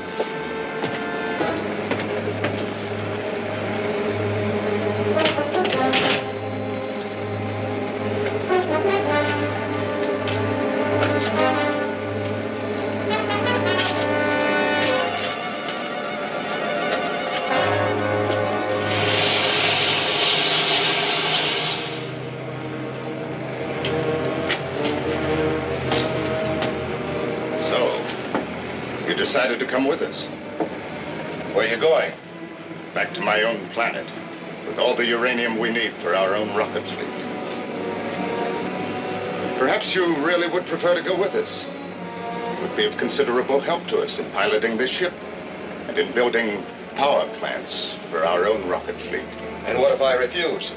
[SPEAKER 11] Decided to come with us.
[SPEAKER 12] Where are you going?
[SPEAKER 11] Back to my own planet, with all the uranium we need for our own rocket fleet. Perhaps you really would prefer to go with us. It would be of considerable help to us in piloting this ship and in building power plants for our own rocket fleet.
[SPEAKER 12] And what if I refuse?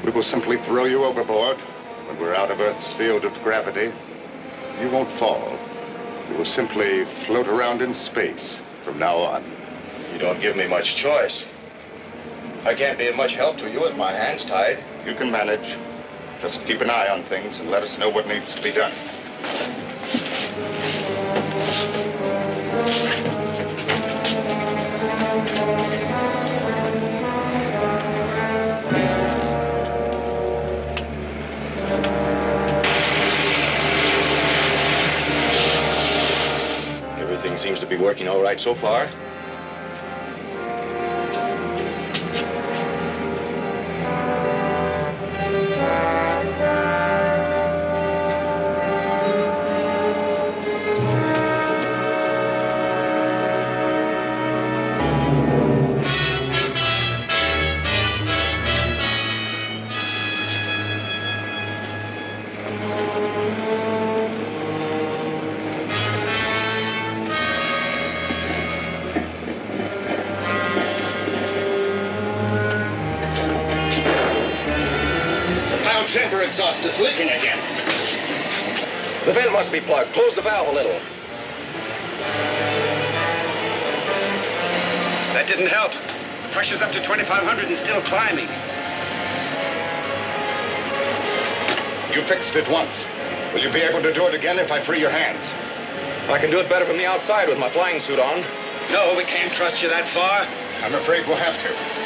[SPEAKER 11] We will simply throw you overboard when we're out of Earth's field of gravity. You won't fall. You will simply float around in space from now on.
[SPEAKER 12] You don't give me much choice. I can't be of much help to you with my hands tied.
[SPEAKER 11] You can manage. Just keep an eye on things and let us know what needs to be done.
[SPEAKER 5] Seems to be working all right so far.
[SPEAKER 11] Chamber exhaust is leaking again.
[SPEAKER 5] The vent must be plugged. Close the valve a little.
[SPEAKER 8] That didn't help. Pressure's up to 2,500 and still climbing.
[SPEAKER 11] You fixed it once. Will you be able to do it again if I free your hands?
[SPEAKER 5] I can do it better from the outside with my flying suit on.
[SPEAKER 8] No, we can't trust you that far.
[SPEAKER 11] I'm afraid we'll have to.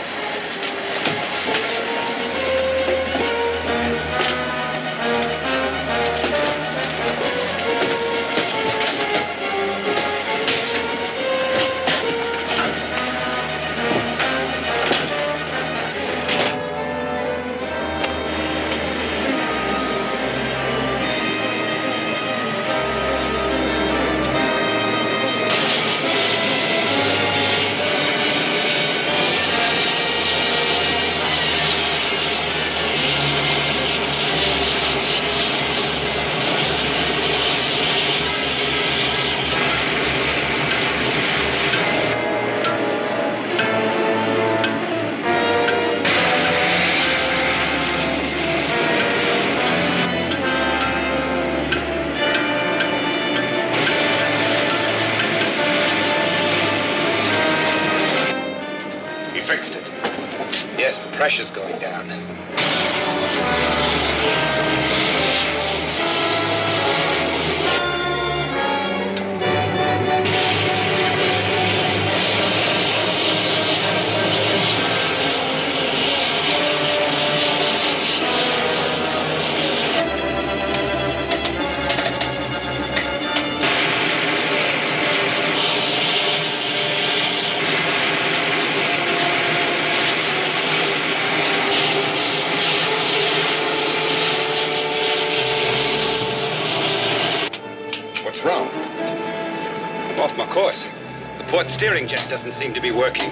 [SPEAKER 8] Yes, the pressure's going down.
[SPEAKER 11] What's wrong?
[SPEAKER 8] I'm off my course. The port steering jet doesn't seem to be working.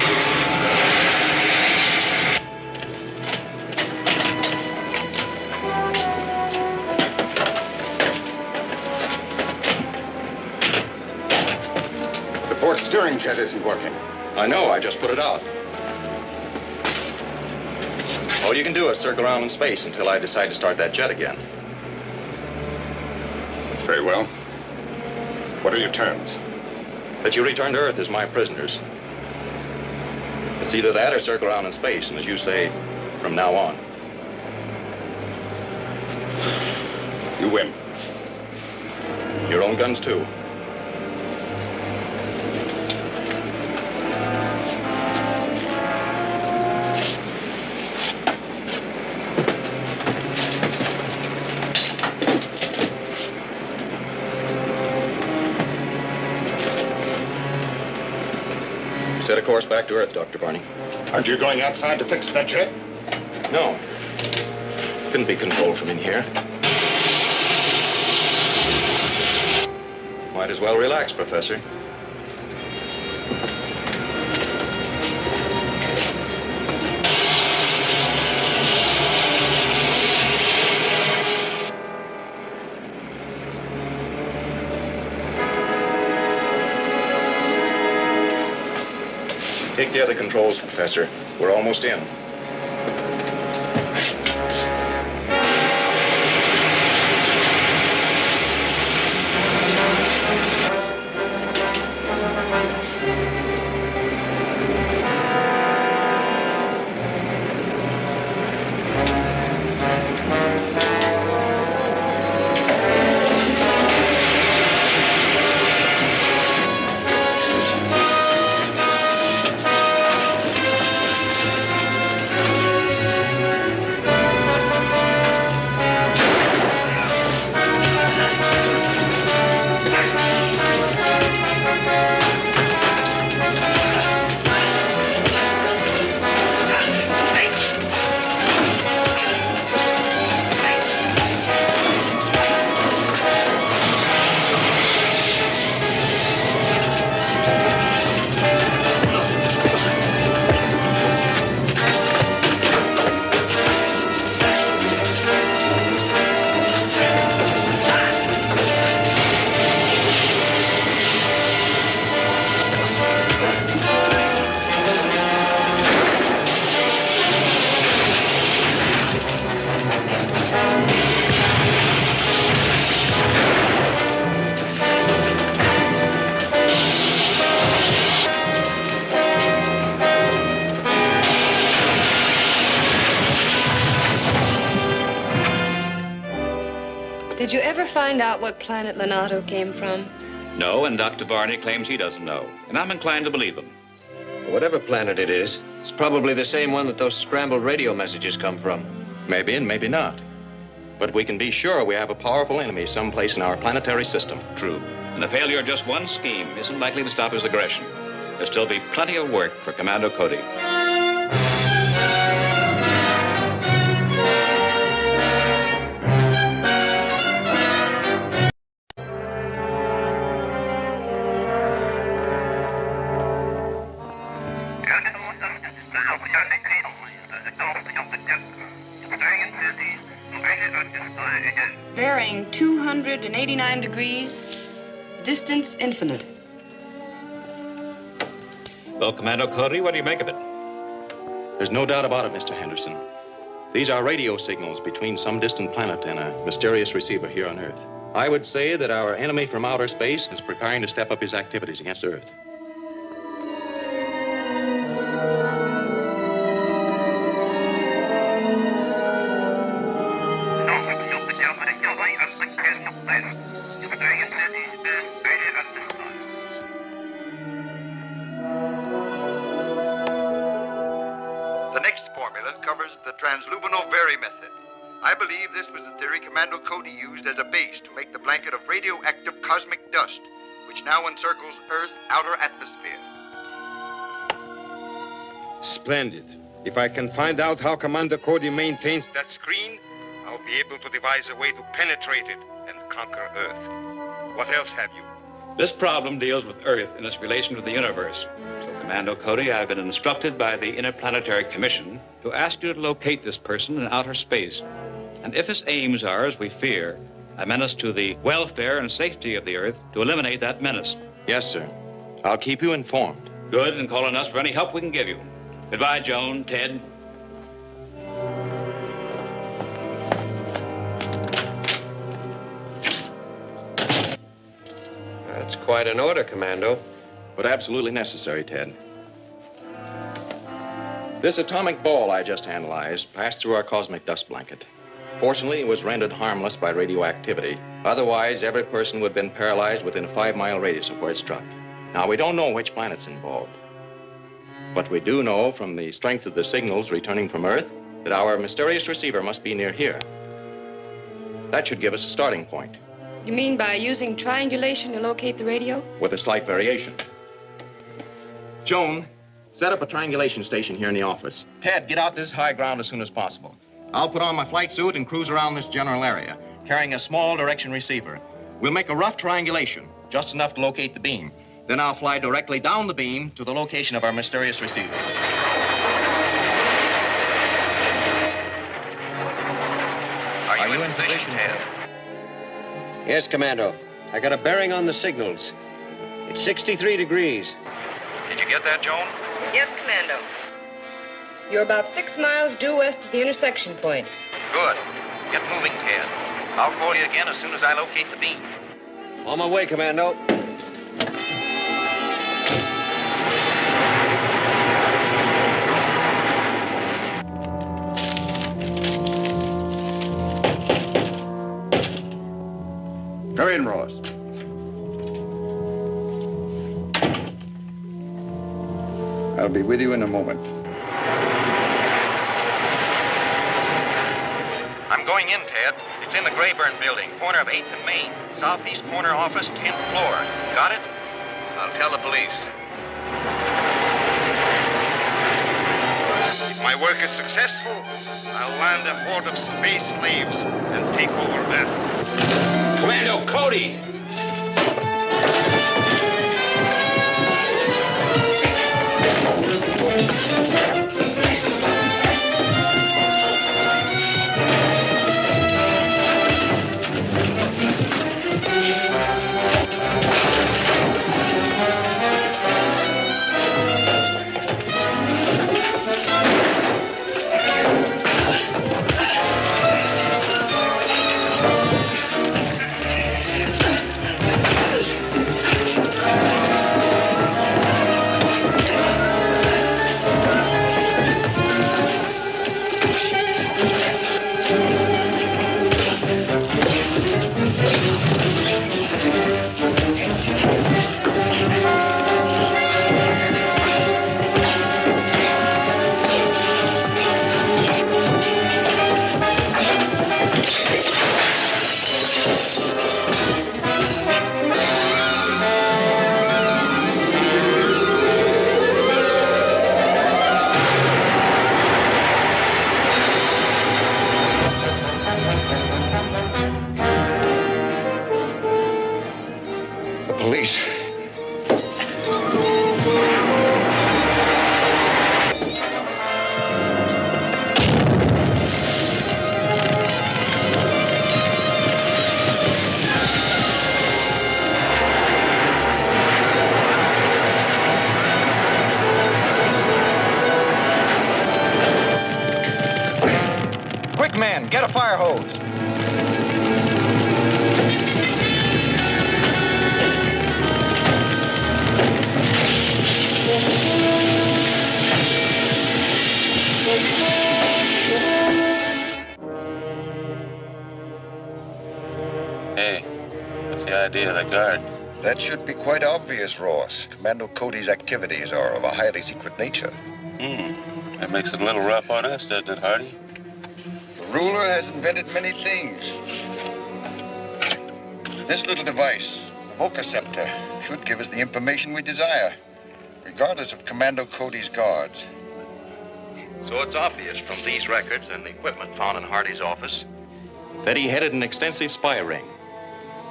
[SPEAKER 11] steering jet isn't working.
[SPEAKER 5] I know, I just put it out. All you can do is circle around in space until I decide to start that jet again.
[SPEAKER 11] Very well. What are your terms?
[SPEAKER 5] That you return to Earth as my prisoners. It's either that or circle around in space, and as you say, from now on.
[SPEAKER 11] You win.
[SPEAKER 5] Your own guns, too. Set a course back to Earth, Dr. Barney.
[SPEAKER 11] Aren't you going outside to fix that jet?
[SPEAKER 5] No. Couldn't be controlled from in here. Might as well relax, Professor. Take the other controls, Professor. We're almost in.
[SPEAKER 3] Did you ever find out what planet Leonardo came from?
[SPEAKER 4] No, and Dr. Varney claims he doesn't know. And I'm inclined to believe him.
[SPEAKER 1] Whatever planet it is, it's probably the same one that those scrambled radio messages come from.
[SPEAKER 5] Maybe and maybe not. But we can be sure we have a powerful enemy someplace in our planetary system.
[SPEAKER 4] True. And the failure of just one scheme isn't likely to stop his aggression. There'll still be plenty of work for Commando Cody.
[SPEAKER 3] Bearing 289 degrees, distance infinite.
[SPEAKER 4] Well, Commando Cody, what do you make of it?
[SPEAKER 5] There's no doubt about it, Mr. Henderson. These are radio signals between some distant planet and a mysterious receiver here on Earth. I would say that our enemy from outer space is preparing to step up his activities against Earth.
[SPEAKER 9] The next formula covers the transluminal vary method. I believe this was the theory Commando Cody used as a base to make the blanket of radioactive cosmic dust, which now encircles Earth's outer atmosphere. Splendid. If I can find out how Commander Cody maintains that screen, I'll be able to devise a way to penetrate it and conquer Earth. What else have you?
[SPEAKER 4] This problem deals with Earth in its relation to the universe. So, Commando Cody, I've been instructed by the Interplanetary Commission to ask you to locate this person in outer space. And if his aims are, as we fear, a menace to the welfare and safety of the Earth, to eliminate that menace.
[SPEAKER 5] Yes, sir. I'll keep you informed.
[SPEAKER 4] Good, and call on us for any help we can give you. Goodbye, Joan, Ted.
[SPEAKER 1] That's quite an order, Commando.
[SPEAKER 5] But absolutely necessary, Ted. This atomic ball I just analyzed passed through our cosmic dust blanket. Fortunately, it was rendered harmless by radioactivity. Otherwise, every person would have been paralyzed within a 5-mile radius of where it struck. Now, we don't know which planet's involved. But we do know from the strength of the signals returning from Earth that our mysterious receiver must be near here. That should give us a starting point.
[SPEAKER 3] You mean by using triangulation to locate the radio?
[SPEAKER 5] With a slight variation. Joan, set up a triangulation station here in the office. Ted, get out this high ground as soon as possible. I'll put on my flight suit and cruise around this general area, carrying a small direction receiver. We'll make a rough triangulation, just enough to locate the beam. Then I'll fly directly down the beam to the location of our mysterious receiver.
[SPEAKER 6] Are you in position, Ted?
[SPEAKER 1] Yes, Commando. I got a bearing on the signals. It's 63 degrees.
[SPEAKER 6] Did you get that, Joan?
[SPEAKER 3] Yes, Commando. You're about 6 miles due west of the intersection point.
[SPEAKER 6] Good. Get moving, Ted. I'll call you again as soon as I locate the beam.
[SPEAKER 1] On my way, Commando.
[SPEAKER 11] Come in, Ross. I'll be with you in a moment.
[SPEAKER 6] I'm going in, Ted. It's in the Grayburn building, corner of 8th and Main. Southeast corner office, 10th floor. Got it? I'll tell the police.
[SPEAKER 9] If my work is successful, I'll land a horde of space slaves and take over Earth.
[SPEAKER 4] Commando Cody!
[SPEAKER 11] Police.
[SPEAKER 6] Quick, man, get a fire hose.
[SPEAKER 7] Hey, what's the idea of the guard?
[SPEAKER 12] That should be quite obvious, Ross. Commando Cody's activities are of a highly secret nature.
[SPEAKER 7] That makes it a little rough on us, doesn't it, Hardy?
[SPEAKER 12] The ruler has invented many things. This little device, the vococeptor, should give us the information we desire, regardless of Commando Cody's guards.
[SPEAKER 5] So it's obvious from these records and the equipment found in Hardy's office that he headed an extensive spy ring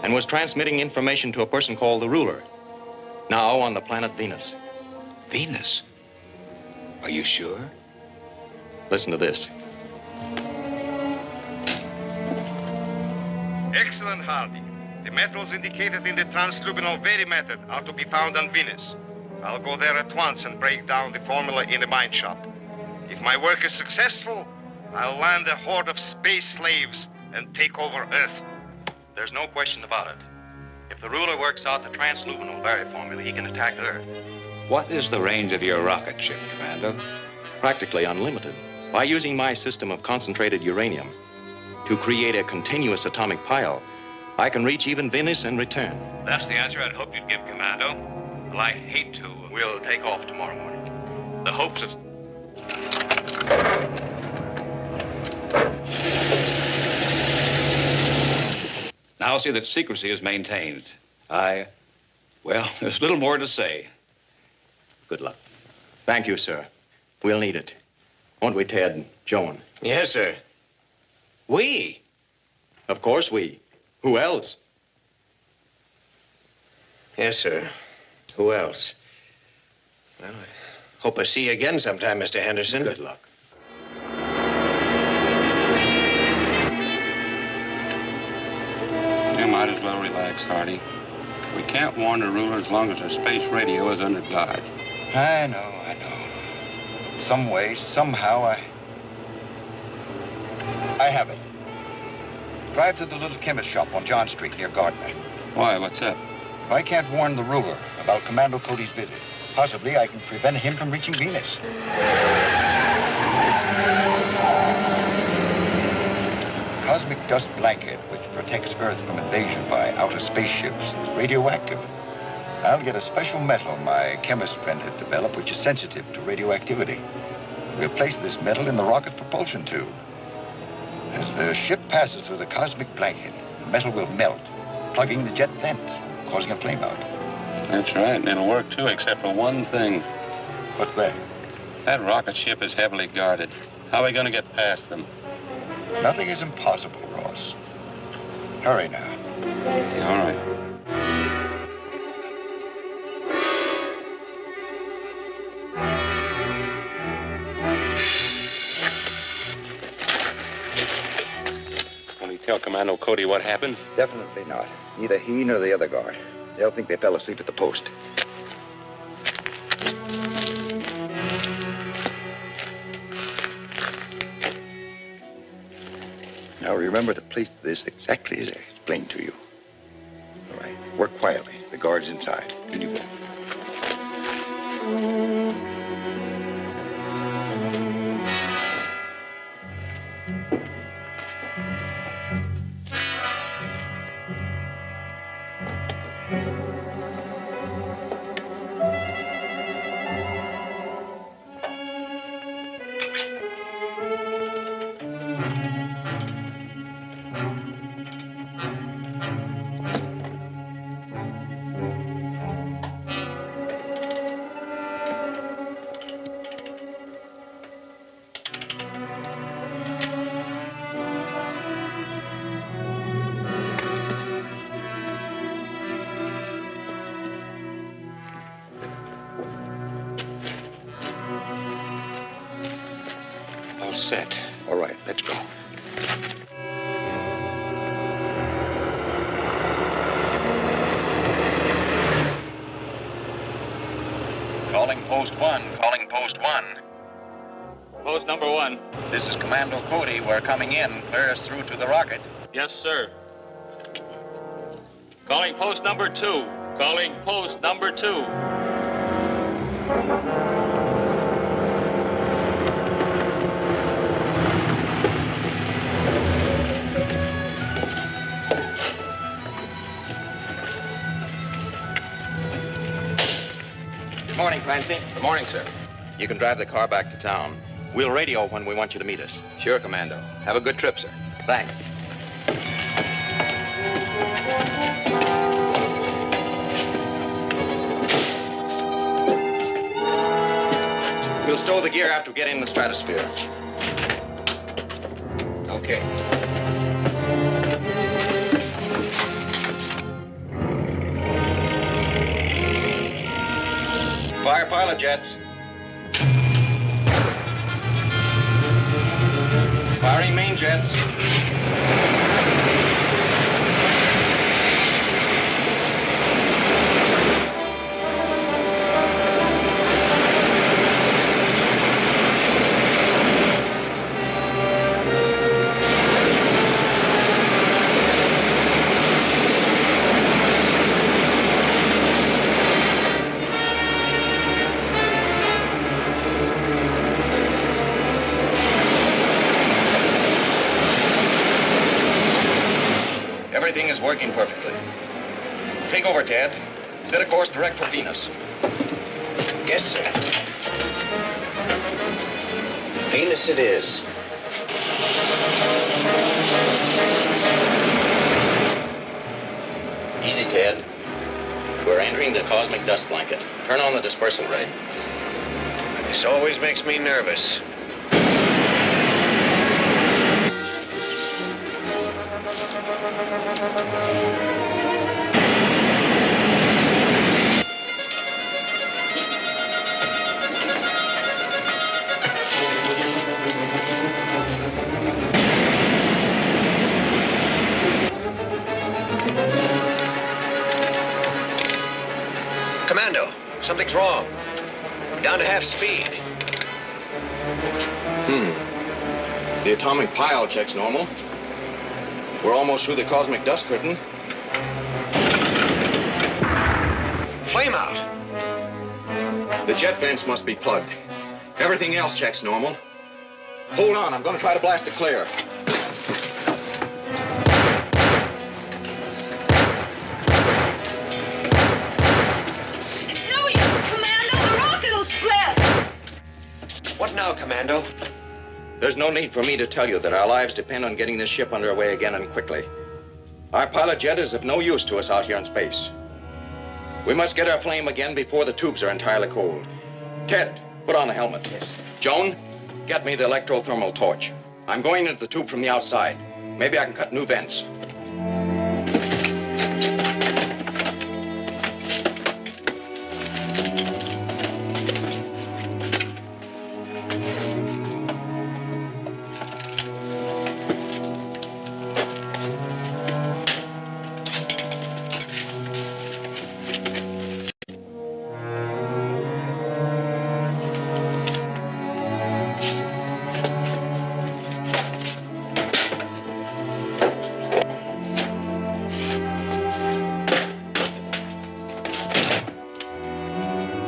[SPEAKER 5] and was transmitting information to a person called the Ruler, now on the planet Venus.
[SPEAKER 4] Venus? Are you sure?
[SPEAKER 5] Listen to this.
[SPEAKER 9] Excellent, Hardy. The metals indicated in the transluminal Veri method are to be found on Venus. I'll go there at once and break down the formula in the mine shop. If my work is successful, I'll land a horde of space slaves and take over Earth.
[SPEAKER 5] There's no question about it. If the ruler works out the transluminal Veri formula, he can attack Earth.
[SPEAKER 4] What is the range of your rocket ship, Commando?
[SPEAKER 5] Practically unlimited. By using my system of concentrated uranium to create a continuous atomic pile, I can reach even Venus and return.
[SPEAKER 4] That's the answer I'd hoped you'd give, Commando. Well, I hate to.
[SPEAKER 5] We'll take off tomorrow morning.
[SPEAKER 4] The hopes of... Now I'll see that secrecy is maintained. Well, there's little more to say. Good luck.
[SPEAKER 5] Thank you, sir. We'll need it. Won't we, Ted and Joan?
[SPEAKER 1] Yes, sir. We?
[SPEAKER 5] Of course we. Who else?
[SPEAKER 1] Yes, sir. Who else? Well, I hope I see you again sometime, Mr. Henderson.
[SPEAKER 4] Good luck.
[SPEAKER 7] You might as well relax, Hardy. We can't warn the ruler as long as our space radio is under guard.
[SPEAKER 13] I know. Some way, somehow, I have it. Drive to the little chemist shop on John Street near Gardner.
[SPEAKER 7] Why, what's up?
[SPEAKER 13] If I can't warn the ruler about Commando Cody's visit, possibly I can prevent him from reaching Venus. The cosmic dust blanket, which protects Earth from invasion by outer spaceships, is radioactive. I'll get a special metal my chemist friend has developed, which is sensitive to radioactivity. We'll place this metal in the rocket's propulsion tube. As the ship passes through the cosmic blanket, the metal will melt, plugging the jet vents, causing a flameout.
[SPEAKER 7] That's right, and it'll work too, except for one thing.
[SPEAKER 13] What's that?
[SPEAKER 7] That rocket ship is heavily guarded. How are we going to get past them?
[SPEAKER 13] Nothing is impossible, Ross. Hurry now.
[SPEAKER 7] All right.
[SPEAKER 5] Tell Commando Cody what happened?
[SPEAKER 13] Definitely not. Neither he nor the other guard. They'll think they fell asleep at the post. Now remember to place this exactly as I explained to you. All right. Work quietly. The guard's inside. In you go.
[SPEAKER 5] Set.
[SPEAKER 13] All right, let's go.
[SPEAKER 6] Calling post 1, calling post 1.
[SPEAKER 10] Post number 1.
[SPEAKER 6] This is Commando Cody. We're coming in. Clear us through to the rocket.
[SPEAKER 10] Yes, sir. Calling post number 2. Calling post number 2.
[SPEAKER 5] Good morning, Clancy.
[SPEAKER 1] Good morning, sir.
[SPEAKER 5] You can drive the car back to town. We'll radio when we want you to meet us.
[SPEAKER 1] Sure, Commando. Have a good trip, sir.
[SPEAKER 5] Thanks. We'll stow the gear after we get in the stratosphere.
[SPEAKER 1] Okay.
[SPEAKER 5] Fire pilot jets. Firing main jets. Everything is working perfectly. Take over, Ted. Set a course direct for Venus.
[SPEAKER 1] Yes, sir. Venus it is.
[SPEAKER 5] Easy, Ted. We're entering the cosmic dust blanket. Turn on the dispersal ray.
[SPEAKER 1] This always makes me nervous. Commando, something's wrong. We're down to half speed.
[SPEAKER 5] The atomic pile checks normal. We're almost through the cosmic dust curtain.
[SPEAKER 1] Flame out.
[SPEAKER 5] The jet vents must be plugged. Everything else checks normal. Hold on, I'm going to try to blast it clear.
[SPEAKER 14] It's no use, Commando. The rocket will split.
[SPEAKER 1] What now, Commando?
[SPEAKER 5] There's no need for me to tell you that our lives depend on getting this ship underway again and quickly. Our pilot jet is of no use to us out here in space. We must get our flame again before the tubes are entirely cold. Ted, put on the helmet.
[SPEAKER 1] Yes.
[SPEAKER 5] Joan, get me the electrothermal torch. I'm going into the tube from the outside. Maybe I can cut new vents.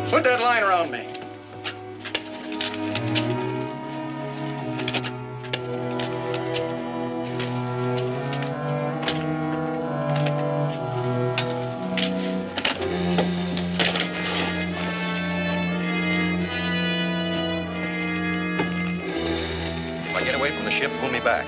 [SPEAKER 5] Put that line around me. If I get away from the ship, pull me back.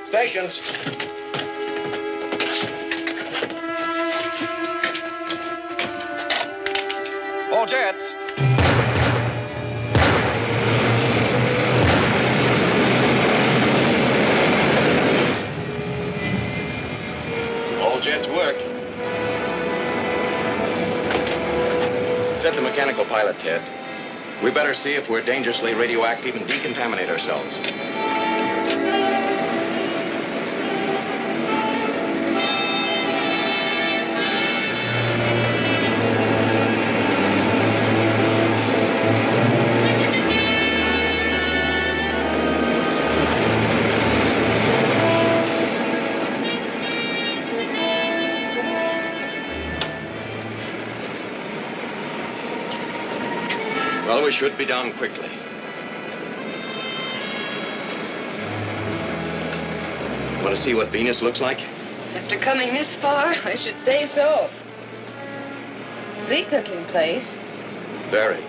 [SPEAKER 5] Stations. All jets. said the mechanical pilot, Ted. We better see if we're dangerously radioactive and decontaminate ourselves. Well, we should be down quickly. Want to see what Venus looks like?
[SPEAKER 3] After coming this far, I should say so. Bleak looking place.
[SPEAKER 5] Very.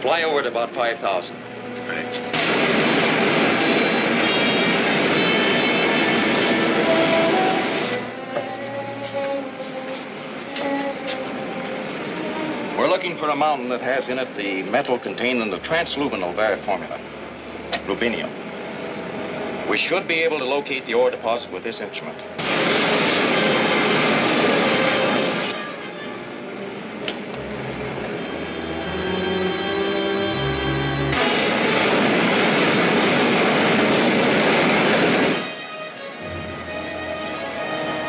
[SPEAKER 5] Fly over at about 5,000. We're looking for a mountain that has in it the metal contained in the transluminal Var formula, rubidium. We should be able to locate the ore deposit with this instrument.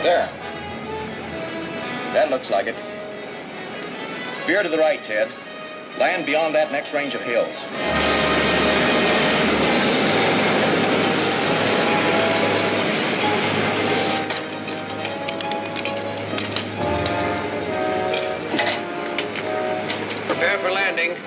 [SPEAKER 5] There. That looks like it. Veer to the right, Ted. Land beyond that next range of hills.
[SPEAKER 1] Prepare for landing.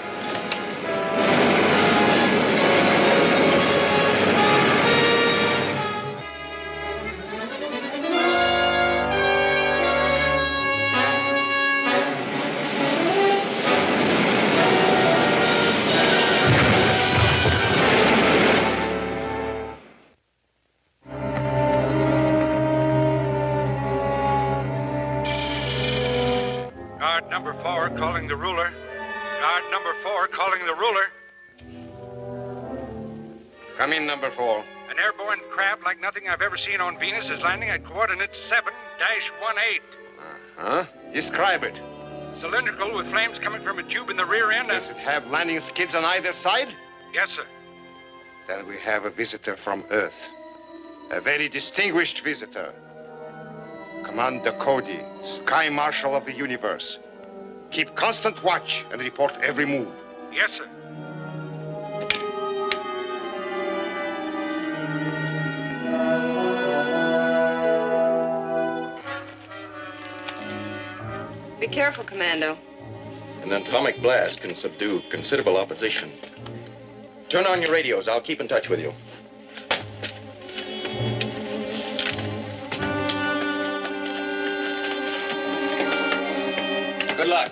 [SPEAKER 9] Guard number 4 calling the ruler. Guard number 4 calling the ruler. Come in, number 4. An airborne craft like nothing I've ever seen on Venus is landing at coordinates 7-18. Huh? Describe it. Cylindrical with flames coming from a tube in the rear end. Does it have landing skids on either side? Yes, sir. Then we have a visitor from Earth. A very distinguished visitor. Commander Cody, Sky Marshal of the universe. Keep constant watch and report every move. Yes, sir.
[SPEAKER 3] Be careful, Commando.
[SPEAKER 5] An atomic blast can subdue considerable opposition. Turn on your radios. I'll keep in touch with you. Good luck.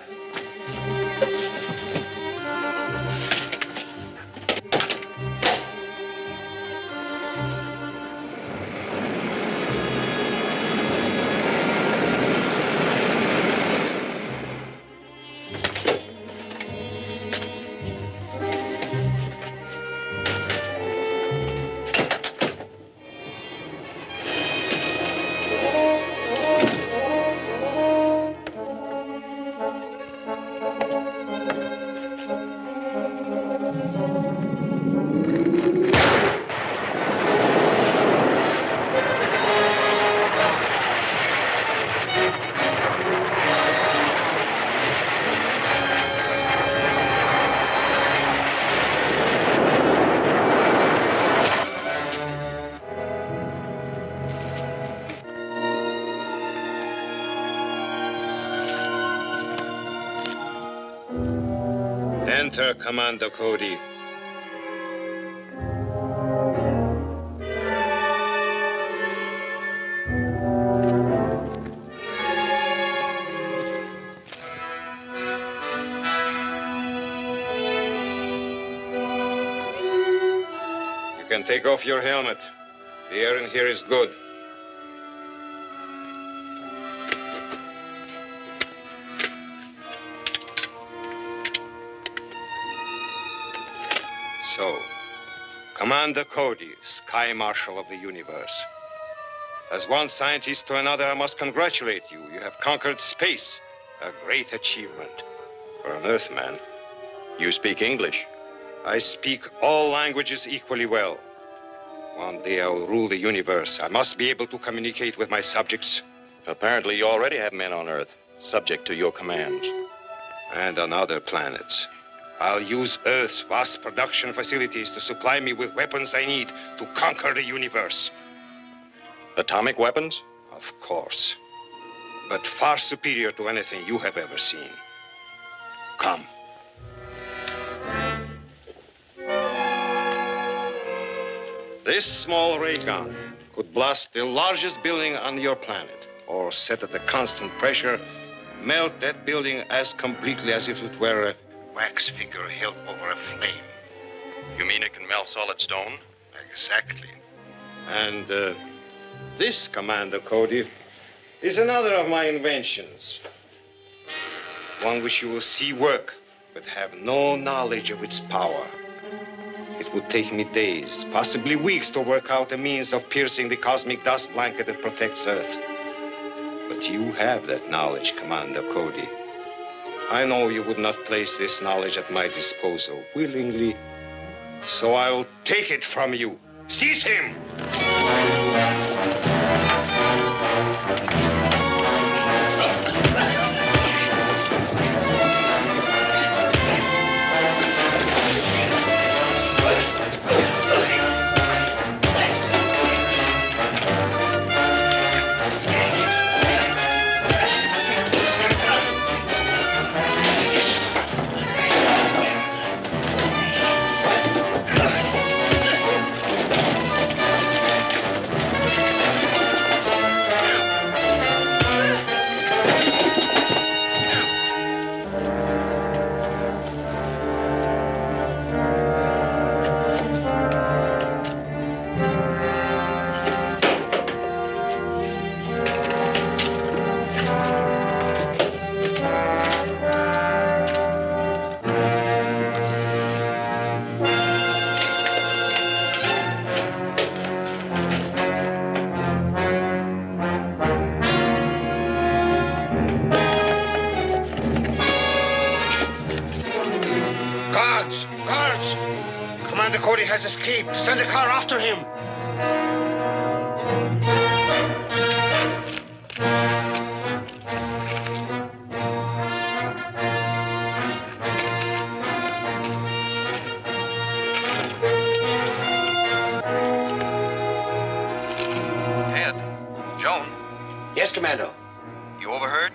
[SPEAKER 9] Enter, Commando Cody. You can take off your helmet. The air in here is good. So, Commander Cody, Sky Marshal of the universe. As one scientist to another, I must congratulate you. You have conquered space, a great achievement. For an Earthman.
[SPEAKER 5] You speak English.
[SPEAKER 9] I speak all languages equally well. One day I'll rule the universe. I must be able to communicate with my subjects.
[SPEAKER 5] Apparently, you already have men on Earth, subject to your commands.
[SPEAKER 9] And on other planets. I'll use Earth's vast production facilities to supply me with weapons I need to conquer the universe.
[SPEAKER 5] Atomic weapons?
[SPEAKER 9] Of course. But far superior to anything you have ever seen. Come. This small ray gun could blast the largest building on your planet, or set at a constant pressure, melt that building as completely as if it were a wax figure held over a flame.
[SPEAKER 5] You mean it can melt solid stone?
[SPEAKER 9] Exactly. And this, Commander Cody, is another of my inventions. One which you will see work, but have no knowledge of its power. It would take me days, possibly weeks, to work out a means of piercing the cosmic dust blanket that protects Earth. But you have that knowledge, Commander Cody. I know you would not place this knowledge at my disposal willingly, so I will take it from you. Seize him! Commander Cody has escaped. Send a car after him.
[SPEAKER 6] Ted, Joan.
[SPEAKER 1] Yes, Commando.
[SPEAKER 6] You overheard?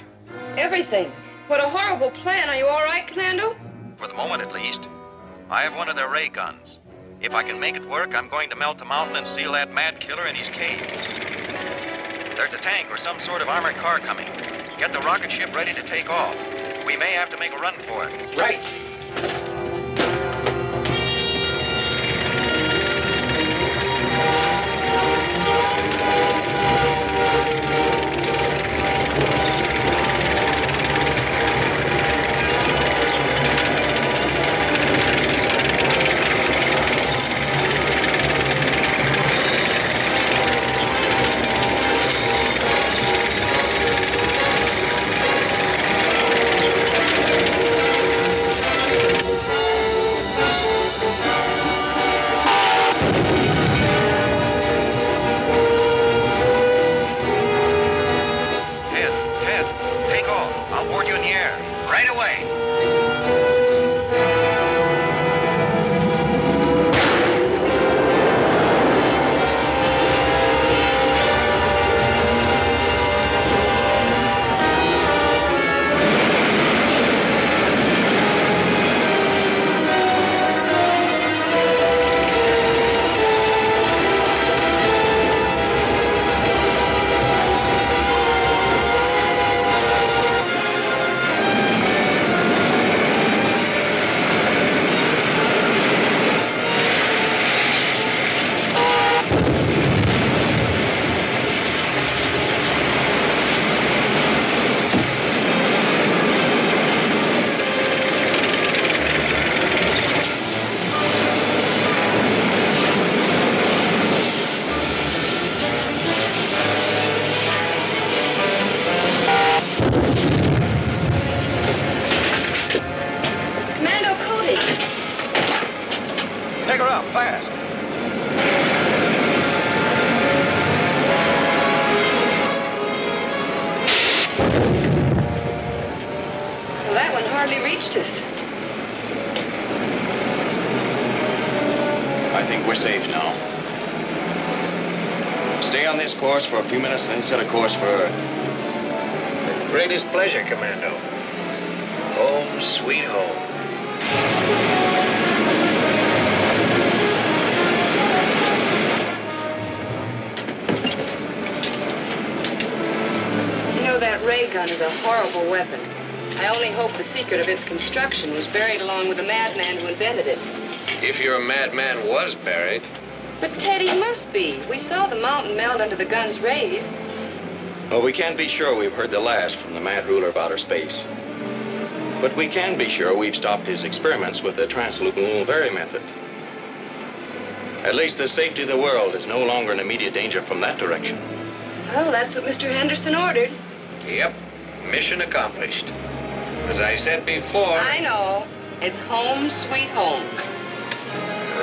[SPEAKER 3] Everything. What a horrible plan. Are you all right, Commando?
[SPEAKER 6] For the moment, at least. I have one of their ray guns. If I can make it work, I'm going to melt the mountain and seal that mad killer in his cave. There's a tank or some sort of armored car coming. Get the rocket ship ready to take off. We may have to make a run for it.
[SPEAKER 1] Right.
[SPEAKER 3] hardly reached us.
[SPEAKER 5] I think we're safe now. Stay on this course for a few minutes, then set a course for Earth.
[SPEAKER 1] With greatest pleasure, Commando. Home, sweet home.
[SPEAKER 3] You know, that ray gun is a horrible weapon. I only hope the secret of its construction was buried along with the madman who invented it.
[SPEAKER 1] If your madman was buried.
[SPEAKER 3] But Ted, he must be. We saw the mountain melt under the gun's rays.
[SPEAKER 5] Well, we can't be sure we've heard the last from the mad ruler of outer space. But we can be sure we've stopped his experiments with the transluminal Vary method. At least the safety of the world is no longer in immediate danger from that direction.
[SPEAKER 3] Well, that's what Mr. Henderson ordered.
[SPEAKER 1] Yep. Mission accomplished. As I said before.
[SPEAKER 3] I know. It's home, sweet home.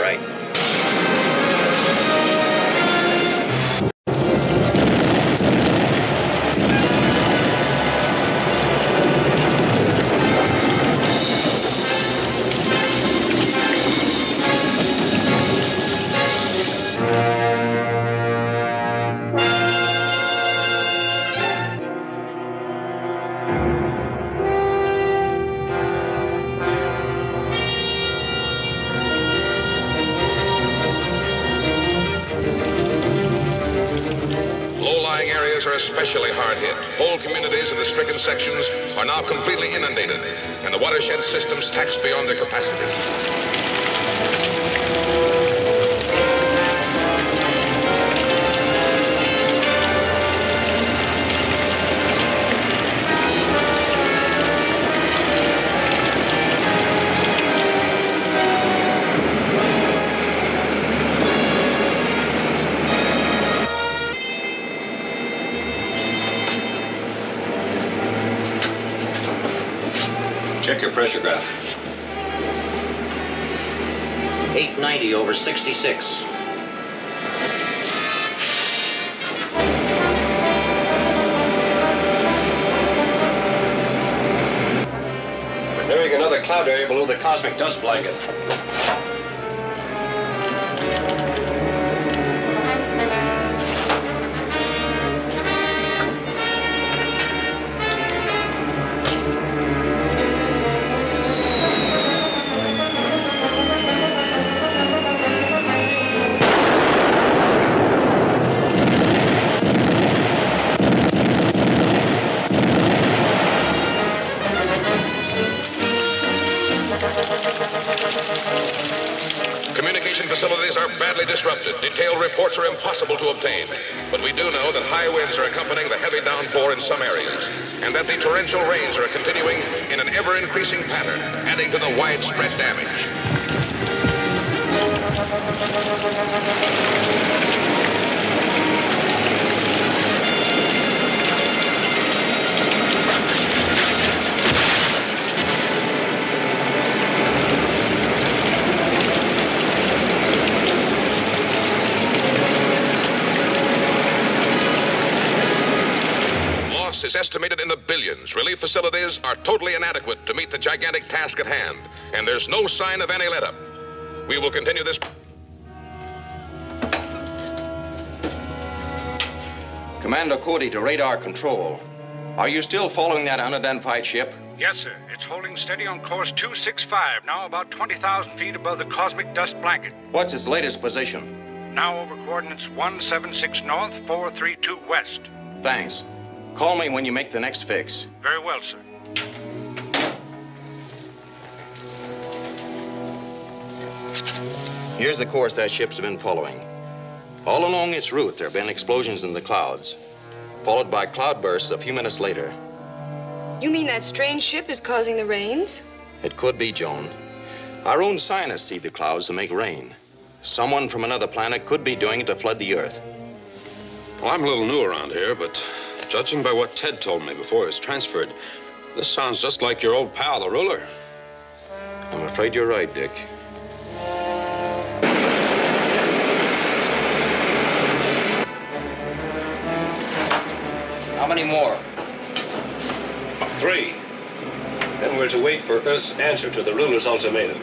[SPEAKER 1] Right.
[SPEAKER 12] Especially hard hit. Whole communities in the stricken sections are now completely inundated, and the watershed systems taxed beyond their capacity.
[SPEAKER 5] Check your pressure graph.
[SPEAKER 2] 890 over 66.
[SPEAKER 5] We're nearing another cloud area below the cosmic dust blanket.
[SPEAKER 12] Disrupted. Detailed reports are impossible to obtain. But we do know that high winds are accompanying the heavy downpour in some areas, and that the torrential rains are continuing in an ever-increasing pattern, adding to the widespread damage. Is estimated in the billions. Relief facilities are totally inadequate to meet the gigantic task at hand, and there's no sign of any let-up. We will continue this.
[SPEAKER 5] Commando Cody to radar control. Are you still following that unidentified ship?
[SPEAKER 15] Yes, sir. It's holding steady on course 265, now about 20,000 feet above the cosmic dust blanket.
[SPEAKER 5] What's its latest position?
[SPEAKER 15] Now over coordinates 176 north, 432 west.
[SPEAKER 5] Thanks. Call me when you make the next fix.
[SPEAKER 15] Very well, sir.
[SPEAKER 5] Here's the course that ship's been following. All along its route, there have been explosions in the clouds, followed by cloudbursts a few minutes later.
[SPEAKER 3] You mean that strange ship is causing the rains?
[SPEAKER 5] It could be, Joan. Our own scientists see the clouds to make rain. Someone from another planet could be doing it to flood the Earth.
[SPEAKER 16] Well, I'm a little new around here, but judging by what Ted told me before he was transferred, this sounds just like your old pal, the ruler.
[SPEAKER 5] I'm afraid you're right, Dick.
[SPEAKER 2] How many more?
[SPEAKER 16] 3. Then we're to wait for Earth's answer to the ruler's ultimatum.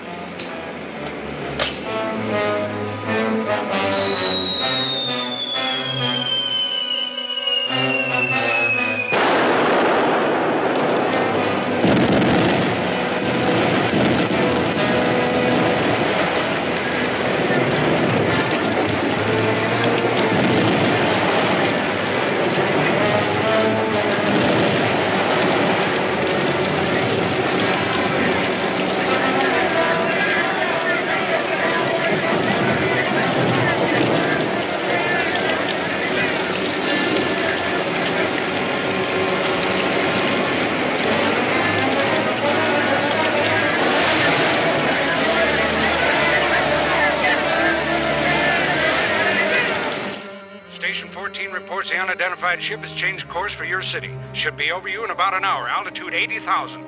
[SPEAKER 15] Station 14 reports the unidentified ship has changed course for your city. Should be over you in about an hour. Altitude 80,000.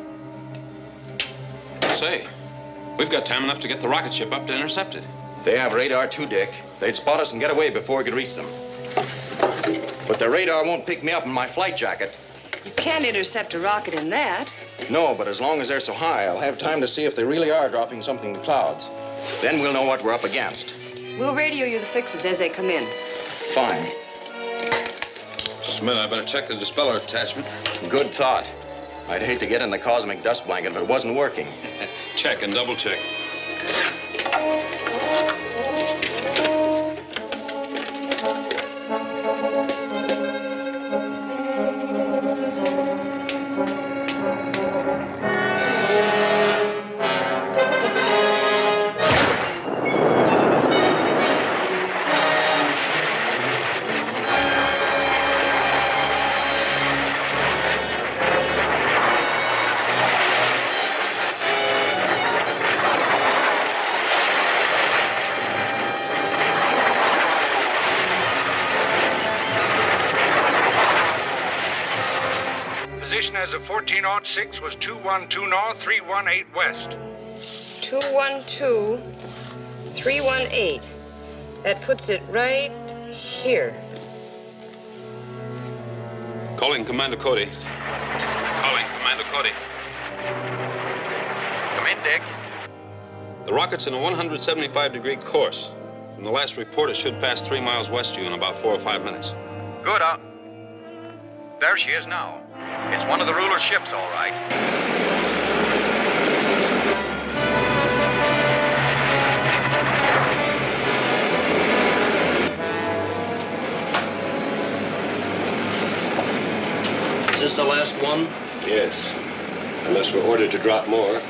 [SPEAKER 16] Say, we've got time enough to get the rocket ship up to intercept it.
[SPEAKER 5] They have radar too, Dick. They'd spot us and get away before we could reach them. But their radar won't pick me up in my flight jacket.
[SPEAKER 3] You can't intercept a rocket in that.
[SPEAKER 5] No, but as long as they're so high, I'll have time to see if they really are dropping something in the clouds. Then we'll know what we're up against.
[SPEAKER 3] We'll radio you the fixes as they come in.
[SPEAKER 5] Fine.
[SPEAKER 16] Just a minute, I better check the dispeller attachment.
[SPEAKER 5] Good thought. I'd hate to get in the cosmic dust blanket if it wasn't working.
[SPEAKER 16] Check and double check.
[SPEAKER 15] Position as of 1406 was 212 north, 318 west.
[SPEAKER 3] 212, 318. That puts it right here.
[SPEAKER 16] Calling Commando Cody. Calling Commando Cody.
[SPEAKER 6] Come in, Dick.
[SPEAKER 16] The rocket's in a 175-degree course. From the last report, it should pass 3 miles west of you in about 4 or 5 minutes.
[SPEAKER 6] Good. There she is now. It's one of the ruler's ships, all right.
[SPEAKER 2] Is this the last one?
[SPEAKER 16] Yes. Unless we're ordered to drop more.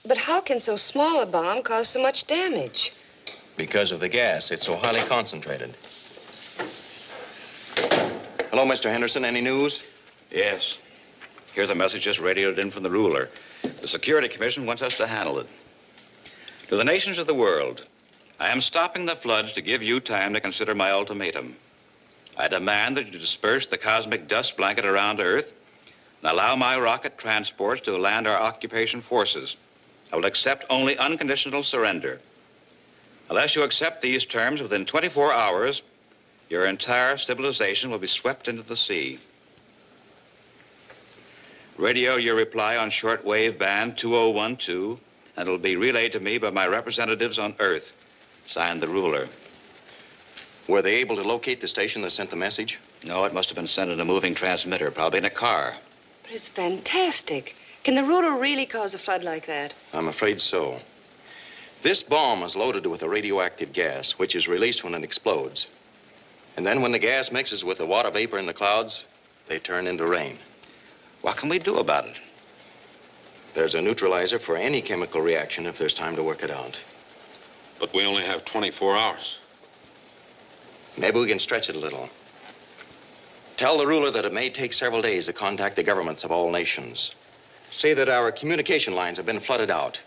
[SPEAKER 3] But how can so small a bomb cause so much damage?
[SPEAKER 5] Because of the gas. It's so highly concentrated. Hello, Mr. Henderson. Any news?
[SPEAKER 4] Yes. Here's a message just radioed in from the ruler. The Security Commission wants us to handle it. To the nations of the world, I am stopping the floods to give you time to consider my ultimatum. I demand that you disperse the cosmic dust blanket around Earth and allow my rocket transports to land our occupation forces. I will accept only unconditional surrender. Unless you accept these terms within 24 hours, your entire civilization will be swept into the sea. Radio your reply on shortwave band 2012, and it will be relayed to me by my representatives on Earth. Signed, the ruler.
[SPEAKER 5] Were they able to locate the station that sent the message?
[SPEAKER 4] No, it must have been sent in a moving transmitter, probably in a car.
[SPEAKER 3] But it's fantastic. Can the ruler really cause a flood like that?
[SPEAKER 5] I'm afraid so. This bomb is loaded with a radioactive gas, which is released when it explodes. And then when the gas mixes with the water vapor in the clouds, they turn into rain.
[SPEAKER 7] What can we do about it?
[SPEAKER 5] There's a neutralizer for any chemical reaction if there's time to work it out.
[SPEAKER 16] But we only have 24 hours.
[SPEAKER 5] Maybe we can stretch it a little. Tell the ruler that it may take several days to contact the governments of all nations. Say that our communication lines have been flooded out.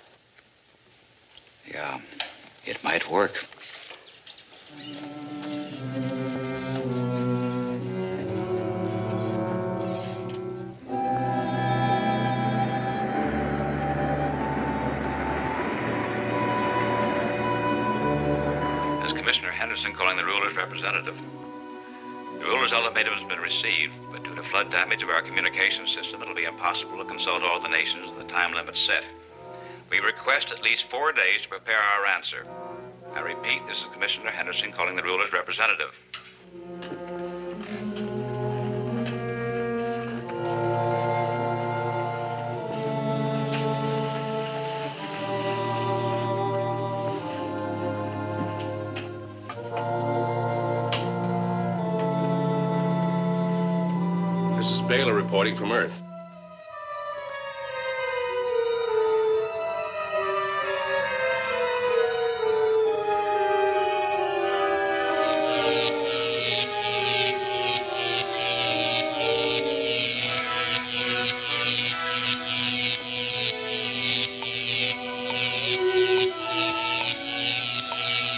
[SPEAKER 7] Yeah, it might work.
[SPEAKER 4] This is Commissioner Henderson calling the ruler's representative. The ruler's ultimatum has been received, but due to flood damage of our communication system, it'll be impossible to consult all the nations in the time limit set. We request at least 4 days to prepare our answer. I repeat, this is Commissioner Henderson calling the ruler's representative.
[SPEAKER 12] This is Baylor reporting from Earth.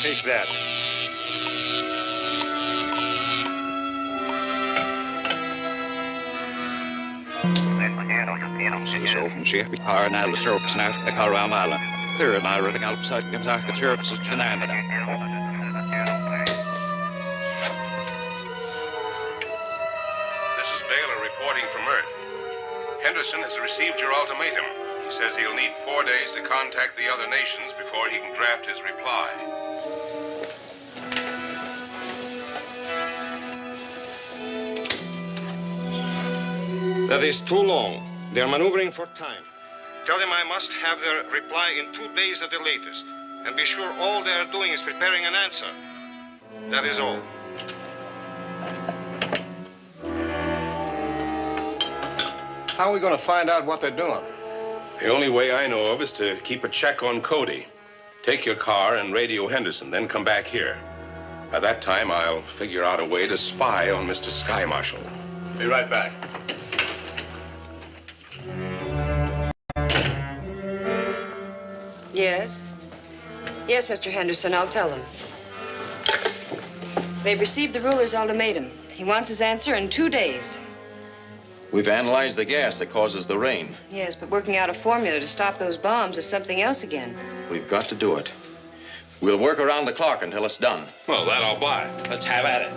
[SPEAKER 9] Take that.
[SPEAKER 4] So from Sheffield, and I'll serve snack the Colorado Island. There and I running outside Kentucky Church is Jananda.
[SPEAKER 12] This is Baylor reporting from Earth. Henderson has received your ultimatum. He says he'll need 4 days to contact the other nations before he can draft his reply.
[SPEAKER 9] That is too long. They're maneuvering for time. Tell them I must have their reply in 2 days at the latest. And be sure all they are doing is preparing an answer. That is all.
[SPEAKER 12] How are we going to find out what they're doing? The only way I know of is to keep a check on Cody. Take your car and radio Henderson, then come back here. By that time, I'll figure out a way to spy on Mr. Sky Marshal. Be right back.
[SPEAKER 3] Yes? Yes, Mr. Henderson, I'll tell them. They've received the ruler's ultimatum. He wants his answer in 2 days.
[SPEAKER 5] We've analyzed the gas that causes the rain.
[SPEAKER 3] Yes, but working out a formula to stop those bombs is something else again.
[SPEAKER 5] We've got to do it. We'll work around the clock until it's done.
[SPEAKER 16] Well, that I'll buy.
[SPEAKER 2] Let's have at it.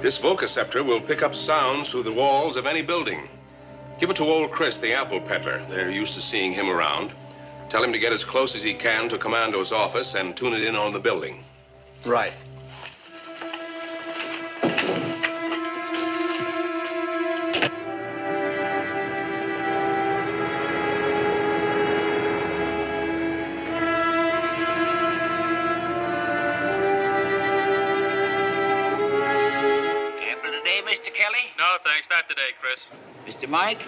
[SPEAKER 12] This vococeptor will pick up sounds through the walls of any building. Give it to old Chris, the apple peddler. They're used to seeing him around. Tell him to get as close as he can to Commando's office and tune it in on the building.
[SPEAKER 9] Right.
[SPEAKER 10] No, thanks. Not today, Chris.
[SPEAKER 7] Mr. Mike?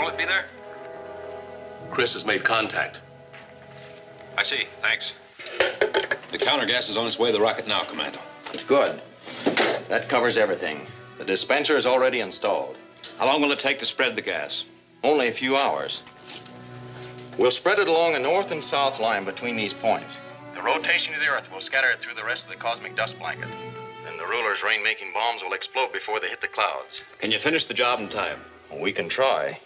[SPEAKER 6] pilot be there?
[SPEAKER 16] Chris has made contact.
[SPEAKER 6] I see. Thanks.
[SPEAKER 16] The countergas is on its way to the rocket now, Commando.
[SPEAKER 5] Good. That covers everything. The dispenser is already installed.
[SPEAKER 4] How long will it take to spread the gas?
[SPEAKER 5] Only a few hours. We'll spread it along a north and south line between these points. The rotation of the Earth will scatter it through the rest of the cosmic dust blanket. Then the ruler's rain-making bombs will explode before they hit the clouds.
[SPEAKER 4] Can you finish the job in time?
[SPEAKER 5] Well, we can try.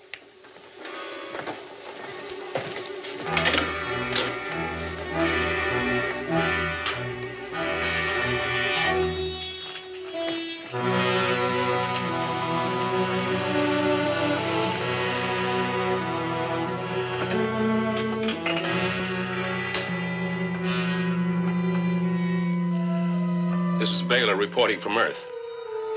[SPEAKER 16] This is Baylor reporting from Earth.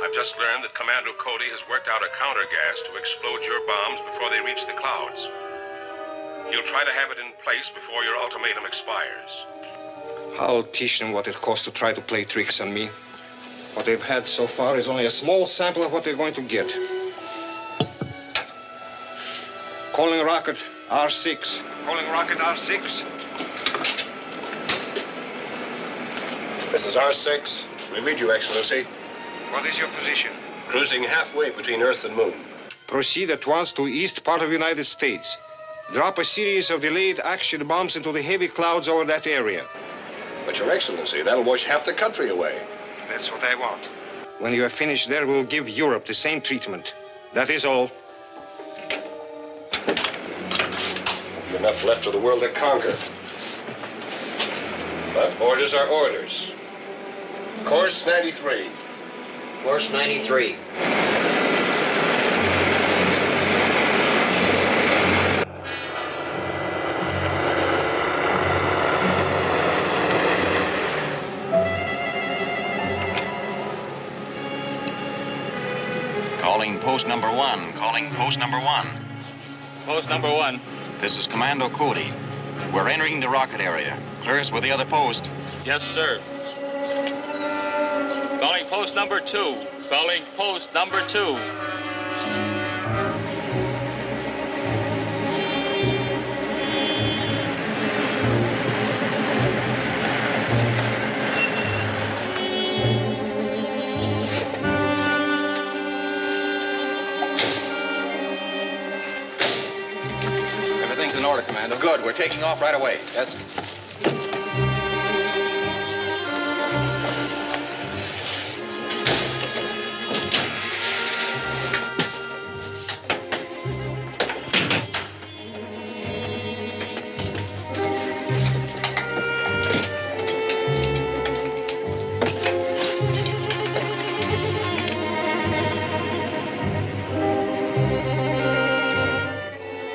[SPEAKER 12] I've just learned that Commando Cody has worked out a counter-gas to explode your bombs before they reach the clouds. He'll try to have it in place before your ultimatum expires.
[SPEAKER 9] I'll teach them what it costs to try to play tricks on me. What they've had so far is only a small sample of what they're going to get. Calling rocket R6. Calling rocket R6.
[SPEAKER 16] This is R6. We read you, Excellency.
[SPEAKER 9] What is your position?
[SPEAKER 16] Cruising halfway between Earth and Moon.
[SPEAKER 9] Proceed at once to east part of United States. Drop a series of delayed action bombs into the heavy clouds over that area.
[SPEAKER 16] But, Your Excellency, that'll wash half the country away.
[SPEAKER 9] That's what I want. When you are finished there, we'll give Europe the same treatment. That is all.
[SPEAKER 16] Enough left for the world to conquer. But orders are orders. Course 93.
[SPEAKER 5] Course 93. Calling post number 1. Calling post number 1.
[SPEAKER 10] Post number 1.
[SPEAKER 5] This is Commando Cody. We're entering the rocket area. Clear us with the other post.
[SPEAKER 10] Yes, sir. Calling post number 2. Calling post number 2.
[SPEAKER 5] Everything's in order, Commando. Good. We're taking off right away. Yes.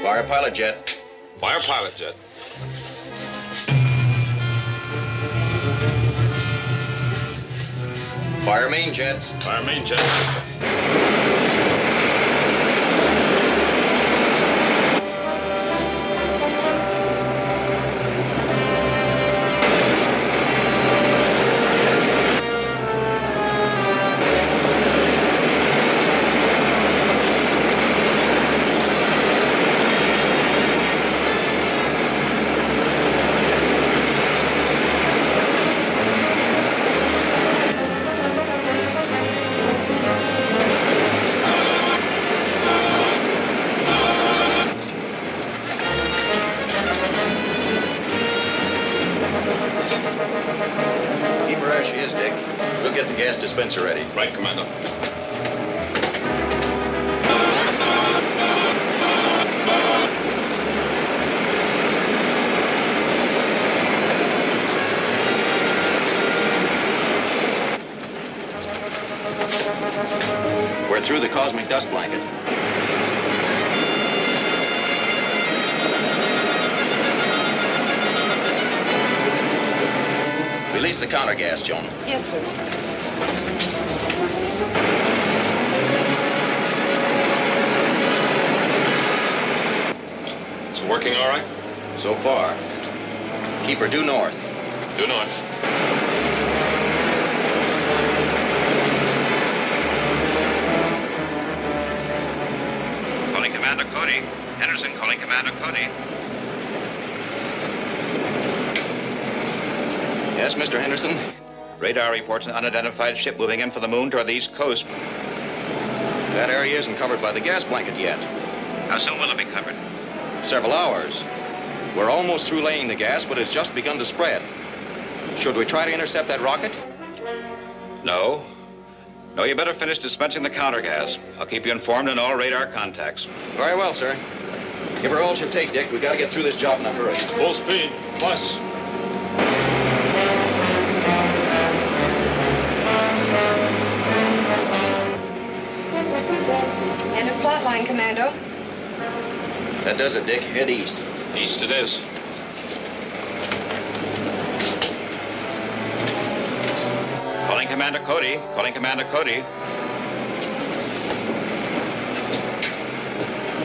[SPEAKER 5] Fire pilot jet.
[SPEAKER 16] Fire pilot jet.
[SPEAKER 5] Fire main jets.
[SPEAKER 16] Fire main jet.
[SPEAKER 5] Keep her as she is, Dick. We'll get the gas dispenser ready.
[SPEAKER 16] Right, Commando.
[SPEAKER 5] We're through the cosmic dust blanket. Release the counter gas, Joan.
[SPEAKER 3] Yes, sir.
[SPEAKER 16] It's working all right?
[SPEAKER 5] So far. Keep her due north.
[SPEAKER 16] Due north.
[SPEAKER 6] Calling Commando
[SPEAKER 4] Commando Cody. Henderson calling Commando Cody.
[SPEAKER 5] Yes, Mr. Henderson?
[SPEAKER 4] Radar reports an unidentified ship moving in from the moon toward the east coast.
[SPEAKER 5] That area isn't covered by the gas blanket yet.
[SPEAKER 4] How soon will it be covered?
[SPEAKER 5] Several hours. We're almost through laying the gas, but it's just begun to spread. Should we try to intercept that rocket?
[SPEAKER 4] No. No, you better finish dispensing the counter gas. I'll keep you informed on all radar contacts.
[SPEAKER 5] Very well, sir. Give her all she'll take, Dick. We gotta get through this job in a hurry.
[SPEAKER 16] Full speed. Plus.
[SPEAKER 3] End of plot line, Commando.
[SPEAKER 5] That does it, Dick. Head east.
[SPEAKER 16] East it is.
[SPEAKER 4] Calling Commander Cody. Calling Commander Cody.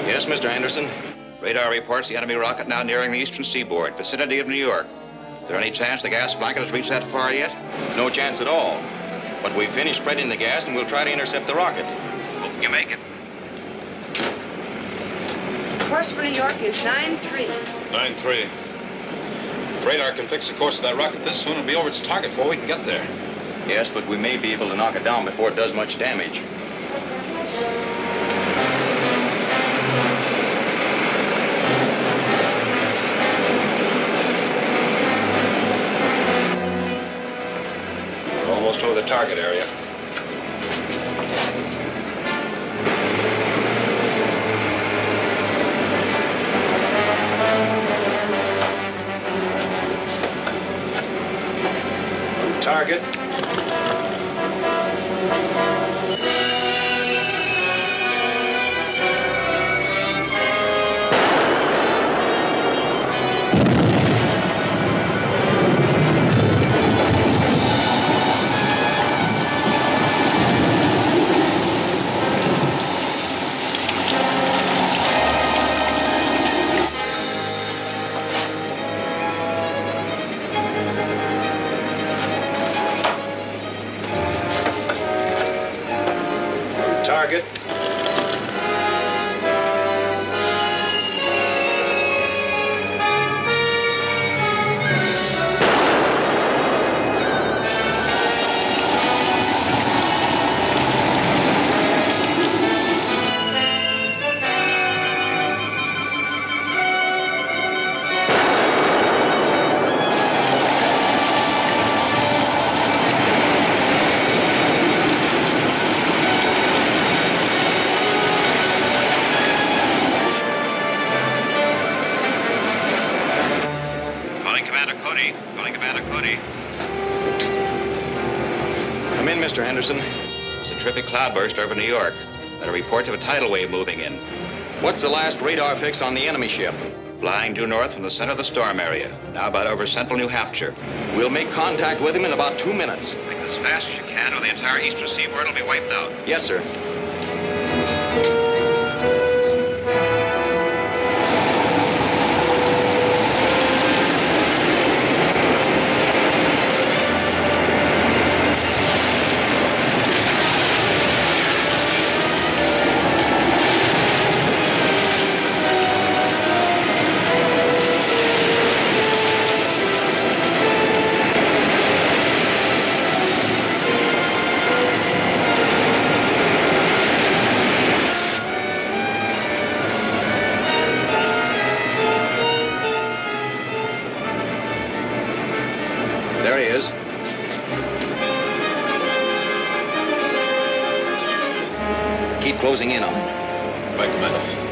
[SPEAKER 5] Yes, Mr. Henderson?
[SPEAKER 4] Radar reports the enemy rocket now nearing the eastern seaboard, vicinity of New York. Is there any chance the gas blanket has reached that far yet?
[SPEAKER 5] No chance at all. But we've finished spreading the gas, and we'll try to intercept the rocket.
[SPEAKER 4] Hope you make it.
[SPEAKER 3] Course for New York is 9-3.
[SPEAKER 16] 9-3. If radar can fix the course of that rocket this soon, it'll be over its target before we can get there.
[SPEAKER 5] Yes, but we may be able to knock it down before it does much damage.
[SPEAKER 16] We're almost over the target area.
[SPEAKER 5] Target. Target. Come in, Mr. Henderson.
[SPEAKER 4] It's a terrific cloudburst over New York. There are reports of a tidal wave moving in.
[SPEAKER 5] What's the last radar fix on the enemy ship?
[SPEAKER 4] Flying due north from the center of the storm area, now about over central New Hampshire.
[SPEAKER 5] We'll make contact with him in about 2 minutes.
[SPEAKER 4] Make it as fast as you can, or the entire eastern seaboard will be wiped out.
[SPEAKER 5] Yes, sir. There he is. Keep closing in on him.
[SPEAKER 16] Right, Commander.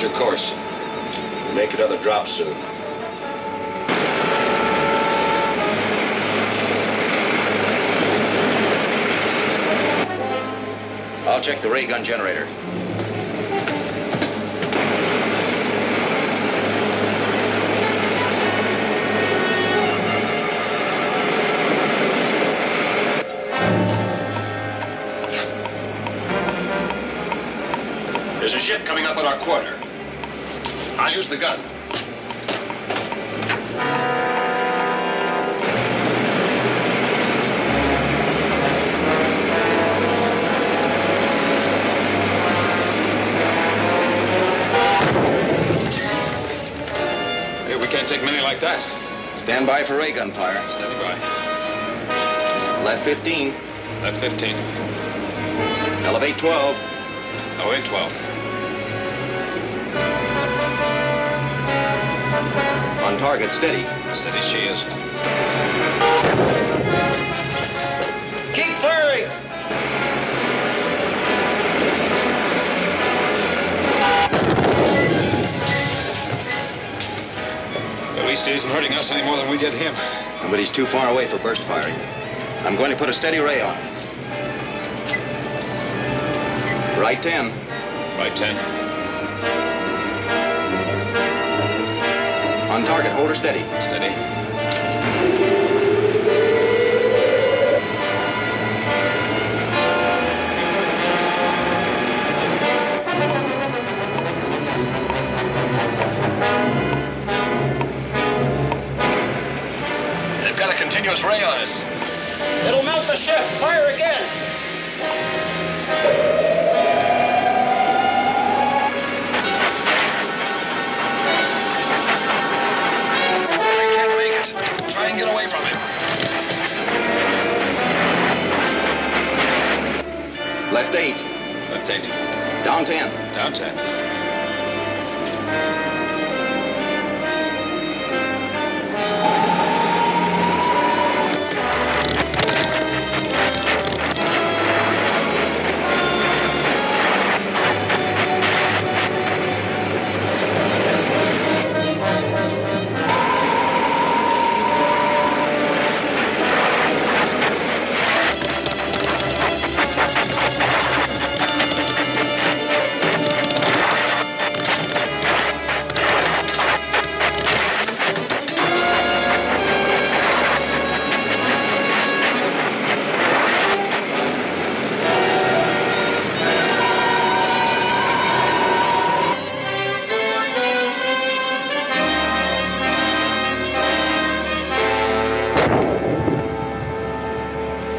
[SPEAKER 16] How's your course?
[SPEAKER 7] Make another drop soon.
[SPEAKER 5] I'll check the ray gun generator.
[SPEAKER 16] There's a ship coming up on our quarter. I'll use the gun. Hey, we can't take many like that.
[SPEAKER 5] Stand by for ray gun fire.
[SPEAKER 16] Standing by.
[SPEAKER 5] Left 15.
[SPEAKER 16] Left 15.
[SPEAKER 5] Elevate 12.
[SPEAKER 16] Elevate 12.
[SPEAKER 5] On target, steady.
[SPEAKER 16] Steady she is.
[SPEAKER 5] Keep firing!
[SPEAKER 16] At least he isn't hurting us any more than we did him.
[SPEAKER 5] But he's too far away for burst firing. I'm going to put a steady ray on. Right 10.
[SPEAKER 16] Right 10.
[SPEAKER 5] On target, hold her steady.
[SPEAKER 16] Steady.
[SPEAKER 5] They've got a continuous ray on us.
[SPEAKER 2] It'll melt the ship. Fire again.
[SPEAKER 5] Get away from him. Left 8.
[SPEAKER 16] Left 8.
[SPEAKER 5] Down 10.
[SPEAKER 16] Down 10.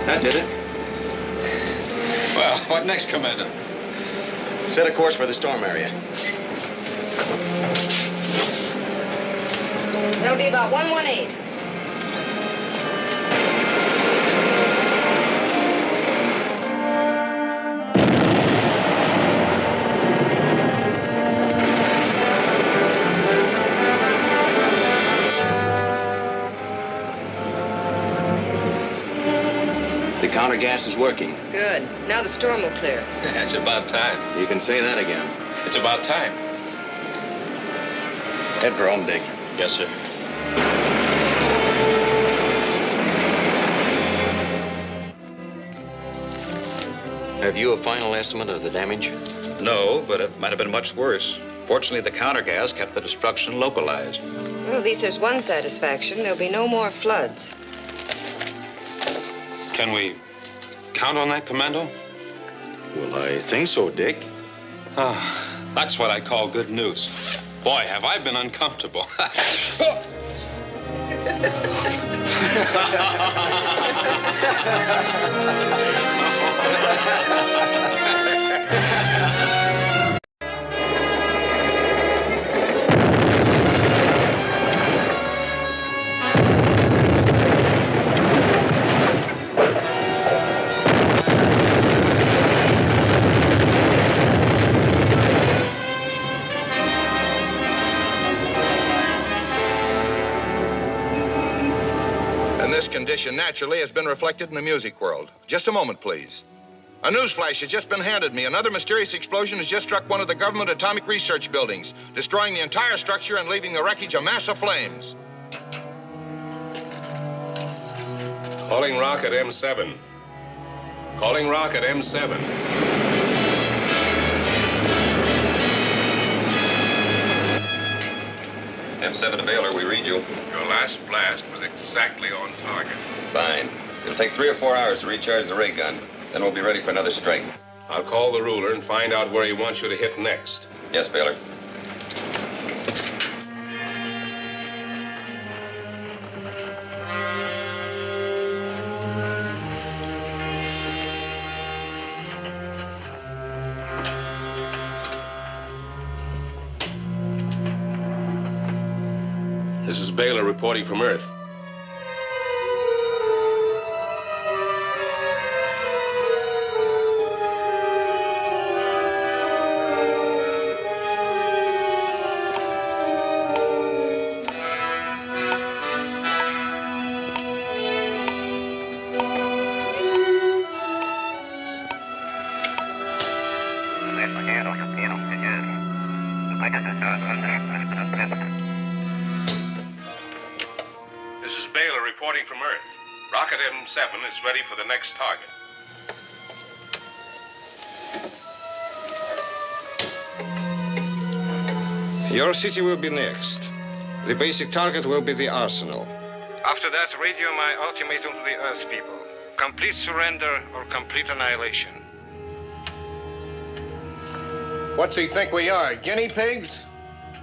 [SPEAKER 5] That did it.
[SPEAKER 16] Well, what next, Commander?
[SPEAKER 5] Set a course for the storm area.
[SPEAKER 3] That'll be about 118.
[SPEAKER 5] The counter gas is working.
[SPEAKER 3] Good. Now the storm will clear.
[SPEAKER 16] It's about time.
[SPEAKER 5] You can say that again.
[SPEAKER 16] It's about time.
[SPEAKER 5] Head for home, Dick.
[SPEAKER 16] Yes, sir.
[SPEAKER 5] Have you a final estimate of the damage?
[SPEAKER 4] No, but it might have been much worse. Fortunately, the countergas kept the destruction localized.
[SPEAKER 3] Well, at least there's one satisfaction. There'll be no more floods.
[SPEAKER 16] Can we count on that, Commando?
[SPEAKER 5] Well, I think so, Dick.
[SPEAKER 16] Ah, that's what I call good news. Boy, have I been uncomfortable.
[SPEAKER 12] And this condition naturally has been reflected in the music world. Just a moment, please. A newsflash has just been handed me. Another mysterious explosion has just struck one of the government atomic research buildings, destroying the entire structure and leaving the wreckage a mass of flames.
[SPEAKER 16] Calling rocket M7. Calling rocket M7.
[SPEAKER 17] M7 to Baylor, we read you.
[SPEAKER 16] Your last blast was exactly on target.
[SPEAKER 17] Fine. It'll take 3 or 4 hours to recharge the ray gun. Then we'll be ready for another strike.
[SPEAKER 16] I'll call the ruler and find out where he wants you to hit next.
[SPEAKER 17] Yes, Baylor.
[SPEAKER 16] This is Baylor reporting from Earth. This is Baylor reporting from Earth. Rocket M7 is ready for the next target.
[SPEAKER 9] Your city will be next. The basic target will be the arsenal.
[SPEAKER 15] After that, radio my ultimatum to the Earth people. Complete surrender or complete annihilation.
[SPEAKER 18] What's he think we are, guinea pigs?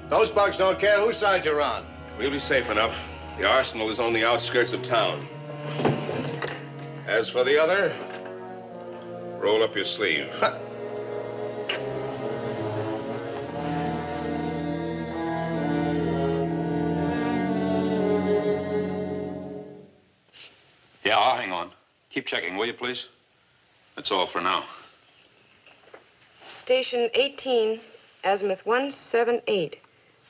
[SPEAKER 18] Those bugs don't care whose side you're on.
[SPEAKER 16] We'll be safe enough. The arsenal is on the outskirts of town. As for the other, roll up your sleeve.
[SPEAKER 19] Yeah, I'll hang on. Keep checking, will you, please? That's all for now.
[SPEAKER 3] Station 18, azimuth 178,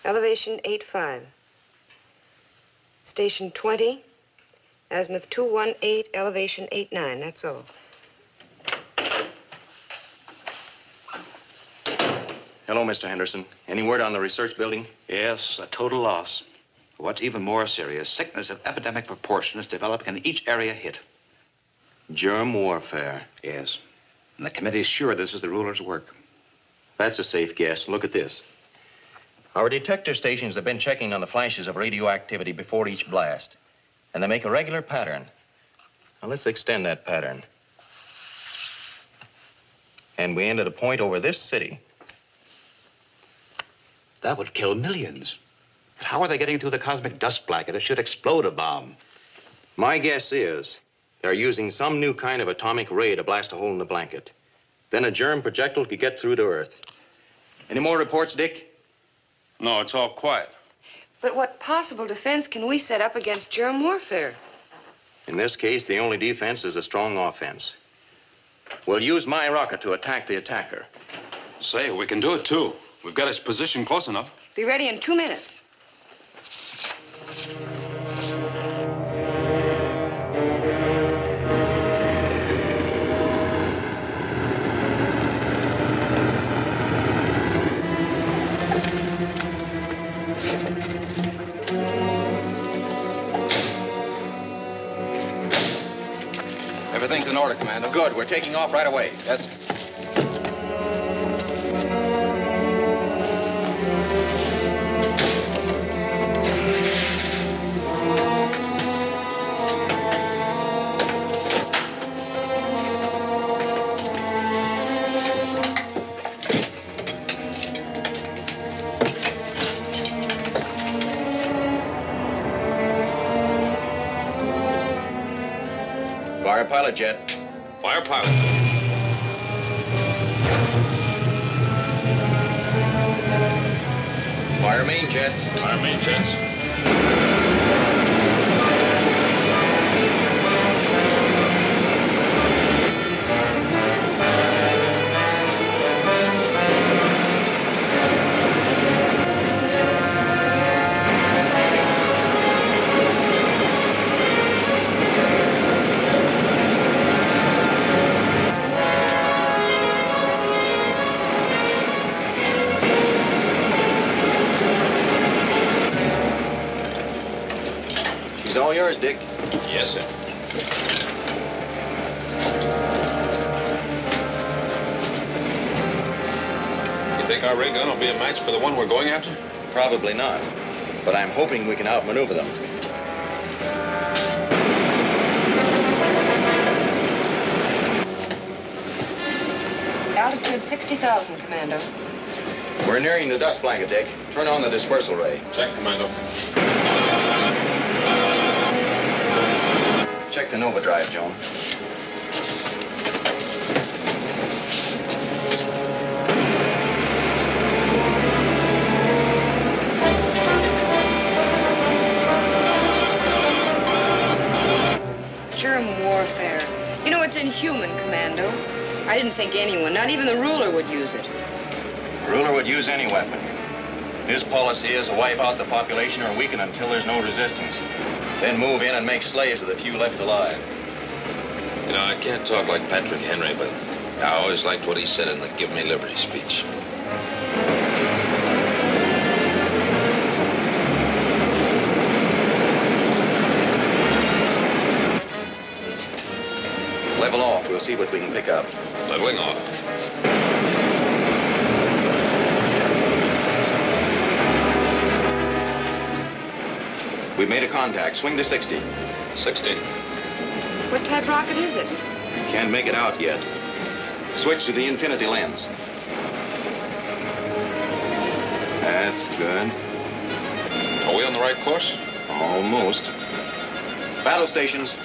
[SPEAKER 3] elevation 85. Station 20, azimuth 218, elevation 89. That's all.
[SPEAKER 5] Hello, Mr. Henderson. Any word on the research building?
[SPEAKER 2] Yes, a total loss. What's even more serious, sickness of epidemic proportion is developing in each area hit.
[SPEAKER 5] Germ warfare.
[SPEAKER 2] Yes. And the committee's sure this is the ruler's work.
[SPEAKER 5] That's a safe guess. Look at this. Our detector stations have been checking on the flashes of radioactivity before each blast, and they make a regular pattern. Now, let's extend that pattern. And we end at a point over this city.
[SPEAKER 2] That would kill millions. But how are they getting through the cosmic dust blanket? It should explode a bomb.
[SPEAKER 5] My guess is they're using some new kind of atomic ray to blast a hole in the blanket. Then a germ projectile could get through to Earth. Any more reports, Dick?
[SPEAKER 16] No, it's all quiet.
[SPEAKER 3] But what possible defense can we set up against germ warfare?
[SPEAKER 5] In this case, the only defense is a strong offense. We'll use my rocket to attack the attacker.
[SPEAKER 19] Say, we can do it, too. We've got his position close enough.
[SPEAKER 3] Be ready in 2 minutes.
[SPEAKER 5] Everything's in order, Commando. Good. We're taking off right away. Yes. Fire pilot jet.
[SPEAKER 16] Fire pilot.
[SPEAKER 5] Fire main jets.
[SPEAKER 16] Fire main jets.
[SPEAKER 5] yours, Dick.
[SPEAKER 16] Yes, sir. You think our ray gun will be a match for the one we're going after?
[SPEAKER 5] Probably not. But I'm hoping we can outmaneuver them.
[SPEAKER 3] Altitude 60,000, Commando.
[SPEAKER 5] We're nearing the dust blanket, Dick. Turn on the dispersal ray.
[SPEAKER 16] Check, Commando.
[SPEAKER 5] Check the Nova drive, Joan.
[SPEAKER 3] Germ warfare. You know, it's inhuman, Commando. I didn't think anyone, not even the ruler, would use it.
[SPEAKER 5] Ruler would use any weapon. His policy is to wipe out the population or weaken until there's no resistance. Then move in and make slaves of the few left alive.
[SPEAKER 16] You know, I can't talk like Patrick Henry, but I always liked what he said in the Give Me Liberty speech.
[SPEAKER 5] Level off. We'll see what we can pick up.
[SPEAKER 16] Leveling off.
[SPEAKER 5] We've made a contact. Swing to 60.
[SPEAKER 16] 60.
[SPEAKER 3] What type rocket is it?
[SPEAKER 5] Can't make it out yet. Switch to the infinity lens. That's good.
[SPEAKER 16] Are we on the right course?
[SPEAKER 5] Almost. Battle stations.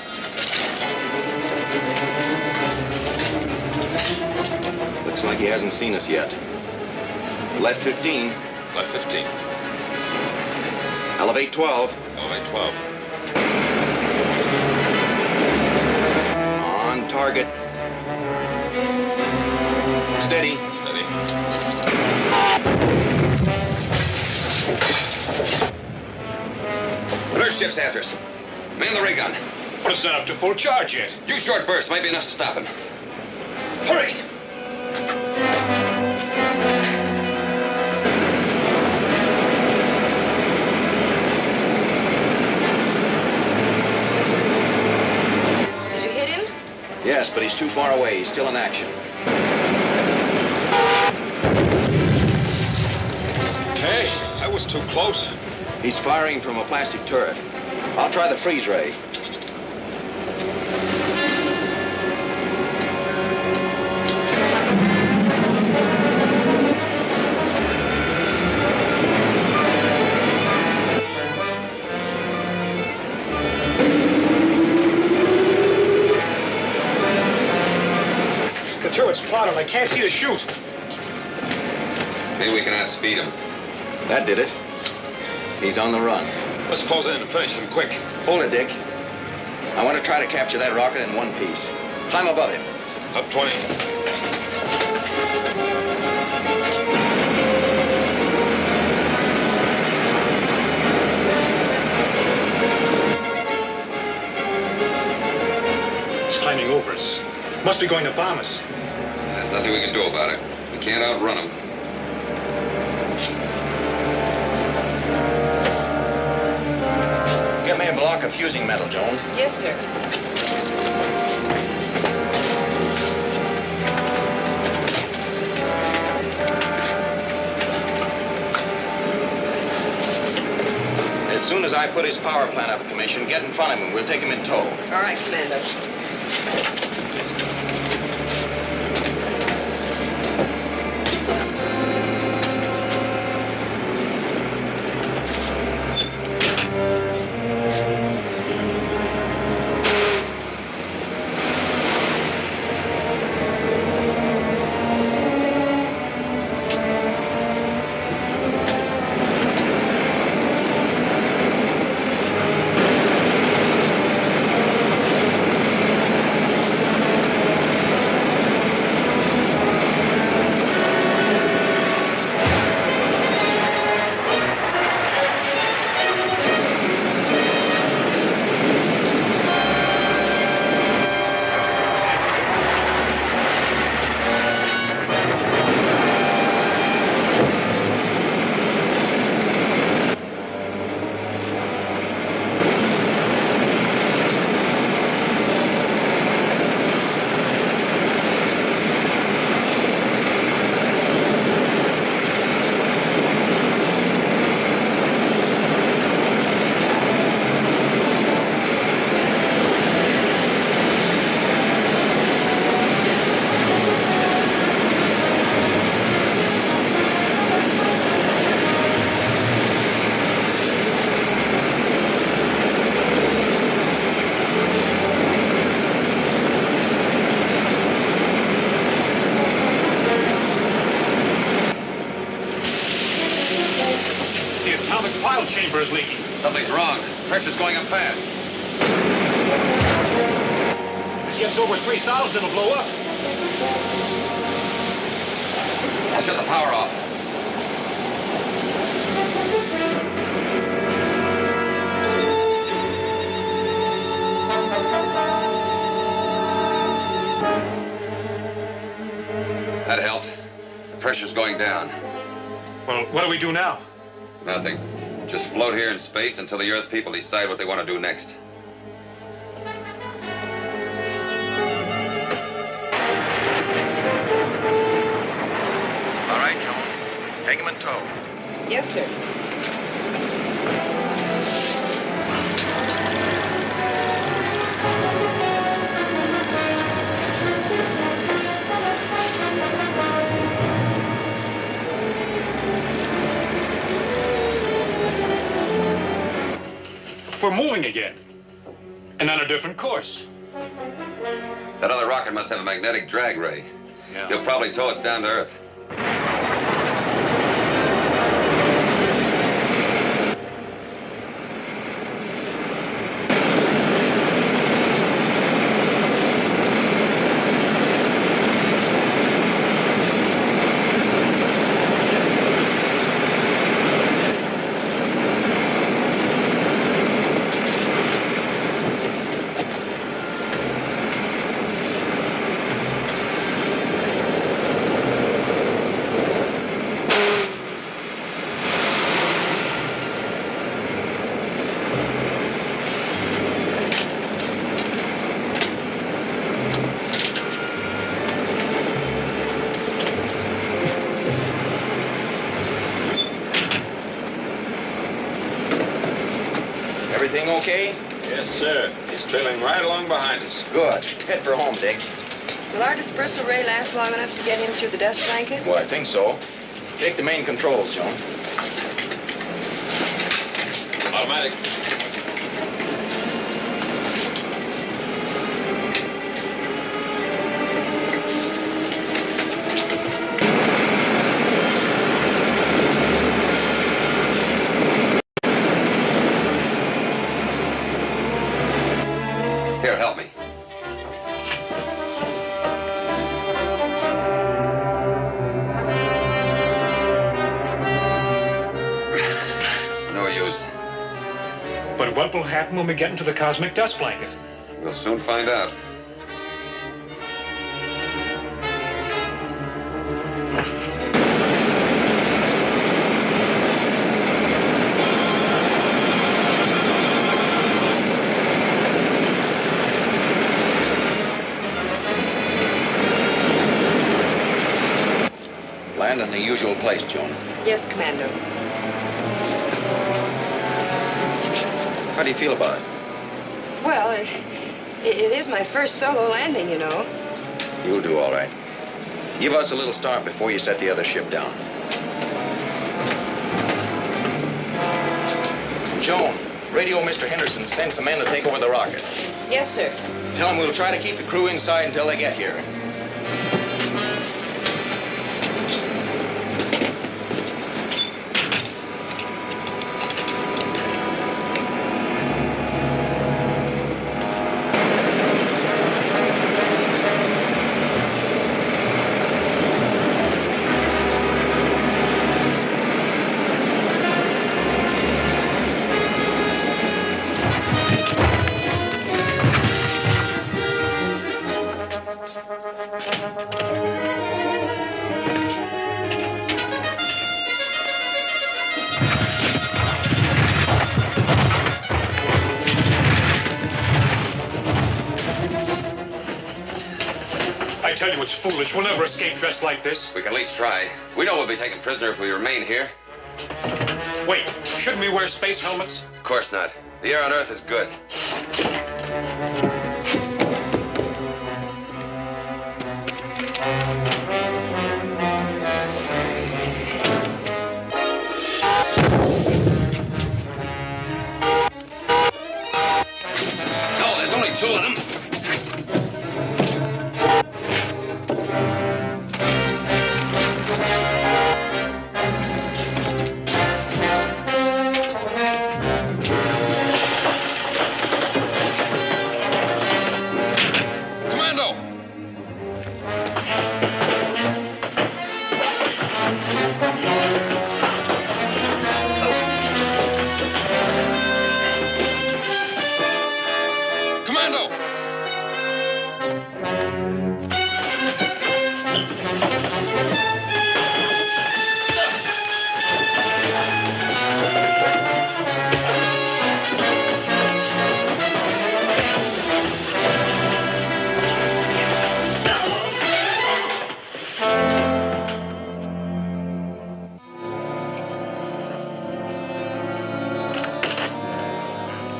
[SPEAKER 5] Looks like he hasn't seen us yet. Left 15.
[SPEAKER 16] Left 15.
[SPEAKER 5] Elevate 12.
[SPEAKER 16] Elevate 12.
[SPEAKER 5] On target. Steady.
[SPEAKER 16] Steady.
[SPEAKER 17] Another ship's after us. Man the ray gun.
[SPEAKER 15] But it's not up to full charge yet.
[SPEAKER 17] Use short bursts. Might be enough to stop him. Hurry!
[SPEAKER 3] Did you hit him?
[SPEAKER 5] Yes, but he's too far away. He's still in action.
[SPEAKER 16] Hey, that was too close.
[SPEAKER 5] He's firing from a plastic turret. I'll try the freeze ray.
[SPEAKER 15] The turret's plotted. I can't see the chute.
[SPEAKER 17] Maybe we can outspeed him.
[SPEAKER 5] That did it. He's on the run.
[SPEAKER 16] Let's close in and finish him quick.
[SPEAKER 5] Hold it, Dick. I want to try to capture that rocket in one piece. Climb above him.
[SPEAKER 16] Up 20.
[SPEAKER 15] He's climbing over us. Must be going to bomb us.
[SPEAKER 17] There's nothing we can do about it. We can't outrun him.
[SPEAKER 5] Get me a block of fusing metal, Joan.
[SPEAKER 3] Yes, sir.
[SPEAKER 5] As soon as I put his power plant out of commission, get in front of him. We'll take him in tow.
[SPEAKER 3] All right, Commando.
[SPEAKER 15] atomic pile chamber is leaking.
[SPEAKER 2] Something's wrong. Pressure's going up fast.
[SPEAKER 15] If it gets over 3,000, it'll blow up.
[SPEAKER 2] I'll shut the power off. That helped. The pressure's going down.
[SPEAKER 15] Well, what do we do now?
[SPEAKER 17] Nothing. Just float here in space until the Earth people decide what they want to do next.
[SPEAKER 6] All right, Joan. Take him in tow.
[SPEAKER 3] Yes, sir.
[SPEAKER 15] We're moving again. And on a different course.
[SPEAKER 17] That other rocket must have a magnetic drag ray.
[SPEAKER 15] Yeah.
[SPEAKER 17] He'll probably tow us down to Earth.
[SPEAKER 6] Everything okay?
[SPEAKER 16] Yes, sir. He's trailing right along behind us.
[SPEAKER 6] Good. Head for home, Dick.
[SPEAKER 3] Will our dispersal ray last long enough to get him through the dust blanket?
[SPEAKER 6] Well, I think so. Take the main controls, Joan.
[SPEAKER 16] Automatic.
[SPEAKER 17] Here, help me. It's no use.
[SPEAKER 15] But what will happen when we get into the cosmic dust blanket?
[SPEAKER 17] We'll soon find out.
[SPEAKER 6] Land in the usual place, Joan.
[SPEAKER 3] Yes, Commando.
[SPEAKER 6] How do you feel about it?
[SPEAKER 3] Well, it is my first solo landing, you know.
[SPEAKER 6] You'll do all right. Give us a little start before you set the other ship down. Joan, radio Mr. Henderson. Send some men to take over the rocket.
[SPEAKER 3] Yes, sir.
[SPEAKER 6] Tell them we'll try to keep the crew inside until they get here.
[SPEAKER 15] I tell you, it's foolish. We'll never escape dressed like this.
[SPEAKER 17] We can at least try. We know we'll be taken prisoner if we remain here.
[SPEAKER 15] Wait, shouldn't we wear space helmets?
[SPEAKER 17] Of course not. The air on Earth is good.
[SPEAKER 2] No, there's only two of them.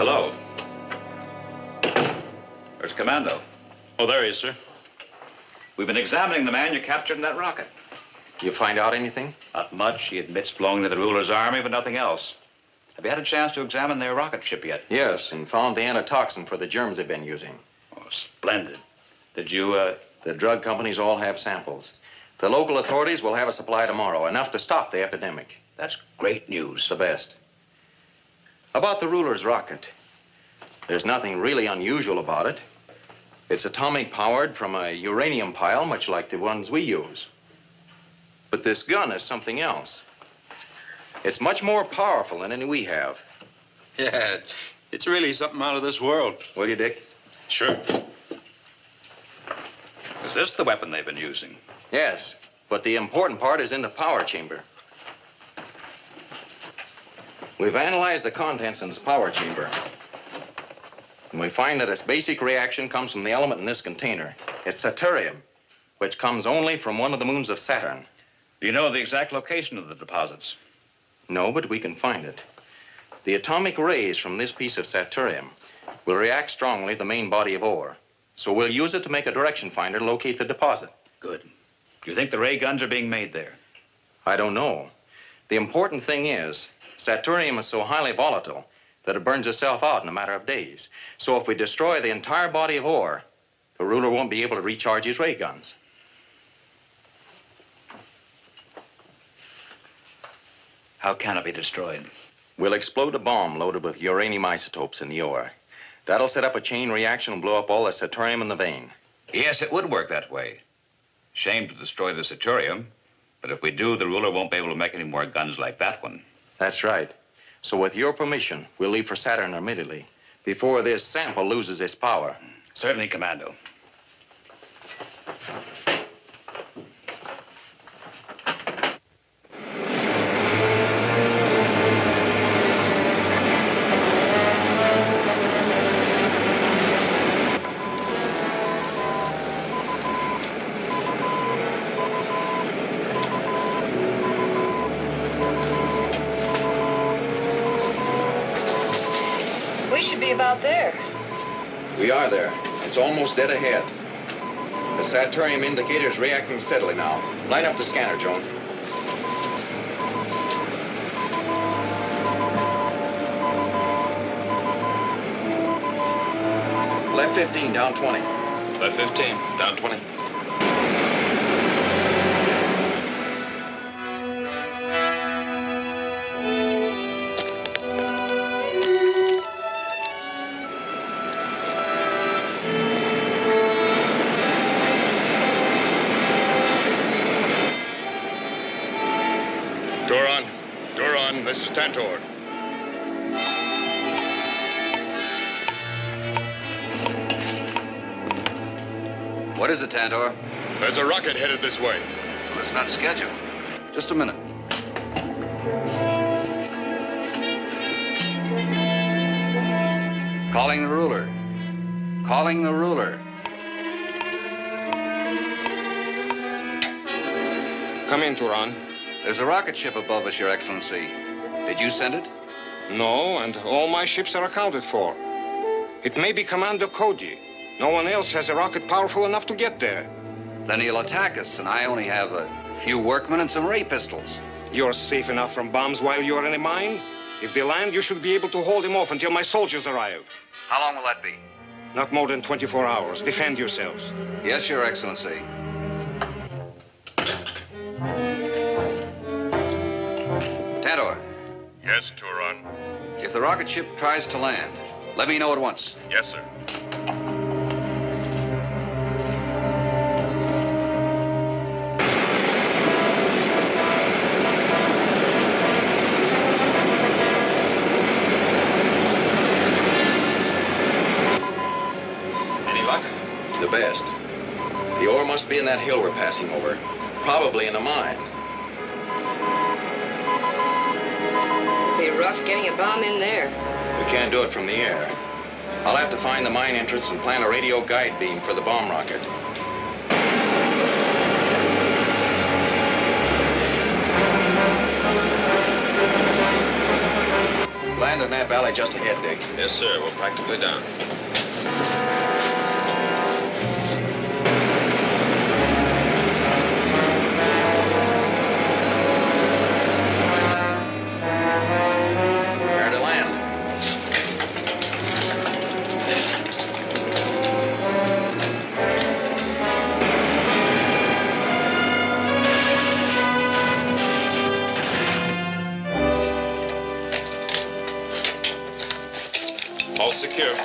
[SPEAKER 4] Hello. There's Commando.
[SPEAKER 19] Oh, there he is, sir.
[SPEAKER 4] We've been examining the man you captured in that rocket.
[SPEAKER 5] You find out anything?
[SPEAKER 4] Not much. He admits belonging to the ruler's army, but nothing else. Have you had a chance to examine their rocket ship yet?
[SPEAKER 5] Yes, and found the antitoxin for the germs they've been using.
[SPEAKER 4] Oh, splendid. Did you,
[SPEAKER 5] The drug companies all have samples. The local authorities will have a supply tomorrow, enough to stop the epidemic.
[SPEAKER 4] That's great news.
[SPEAKER 5] The best. About the ruler's rocket. There's nothing really unusual about it. It's atomic powered from a uranium pile, much like the ones we use. But this gun is something else. It's much more powerful than any we have.
[SPEAKER 19] Yeah, it's really something out of this world.
[SPEAKER 5] Will you, Dick?
[SPEAKER 19] Sure.
[SPEAKER 4] Is this the weapon they've been using?
[SPEAKER 5] Yes, but the important part is in the power chamber. We've analyzed the contents in this power chamber. And we find that its basic reaction comes from the element in this container. It's Saturnium, which comes only from one of the moons of Saturn.
[SPEAKER 4] Do you know the exact location of the deposits?
[SPEAKER 5] No, but we can find it. The atomic rays from this piece of Saturnium will react strongly to the main body of ore. So we'll use it to make a direction finder to locate the deposit.
[SPEAKER 4] Good. Do you think the ray guns are being made there?
[SPEAKER 5] I don't know. The important thing is, Saturnium is so highly volatile that it burns itself out in a matter of days. So if we destroy the entire body of ore, the ruler won't be able to recharge his ray guns.
[SPEAKER 4] How can it be destroyed?
[SPEAKER 5] We'll explode a bomb loaded with uranium isotopes in the ore. That'll set up a chain reaction and blow up all the Saturnium in the vein.
[SPEAKER 4] Yes, it would work that way. Shame to destroy the Saturnium, but if we do, the ruler won't be able to make any more guns like that one.
[SPEAKER 5] That's right. So with your permission, we'll leave for Saturn immediately, before this sample loses its power.
[SPEAKER 4] Certainly, Commando.
[SPEAKER 3] We should be about there.
[SPEAKER 5] We are there. It's almost dead ahead. The Saturnium indicator's reacting steadily now. Line up the scanner, Joan. Left 15, down 20.
[SPEAKER 19] Left 15, down 20.
[SPEAKER 9] Duran, this is Tantor.
[SPEAKER 2] What is it, Tantor?
[SPEAKER 9] There's a rocket headed this way.
[SPEAKER 2] Well, it's not scheduled. Just a minute. Calling the ruler. Calling the ruler.
[SPEAKER 9] Come in, Turan.
[SPEAKER 2] There's a rocket ship above us, Your Excellency. Did you send it?
[SPEAKER 9] No, and all my ships are accounted for. It may be Commando Cody. No one else has a rocket powerful enough to get there.
[SPEAKER 2] Then he'll attack us, and I only have a few workmen and some ray pistols.
[SPEAKER 9] You're safe enough from bombs while you're in the mine? If they land, you should be able to hold him off until my soldiers arrive.
[SPEAKER 2] How long will that be?
[SPEAKER 9] Not more than 24 hours. Defend yourselves.
[SPEAKER 2] Yes, Your Excellency. Tantor,
[SPEAKER 9] Yes, Turan.
[SPEAKER 2] if the rocket ship tries to land, let me know at once.
[SPEAKER 9] Yes, sir.
[SPEAKER 2] Any luck?
[SPEAKER 5] The best. The ore must be in that hill we're passing over. Probably in a mine.
[SPEAKER 3] It'd be rough getting a bomb in there.
[SPEAKER 5] We can't do it from the air. I'll have to find the mine entrance and plant a radio guide beam for the bomb rocket.
[SPEAKER 2] landed in that valley just ahead, Dick.
[SPEAKER 16] Yes, sir. We're practically down.
[SPEAKER 2] Where to land?
[SPEAKER 16] All secure.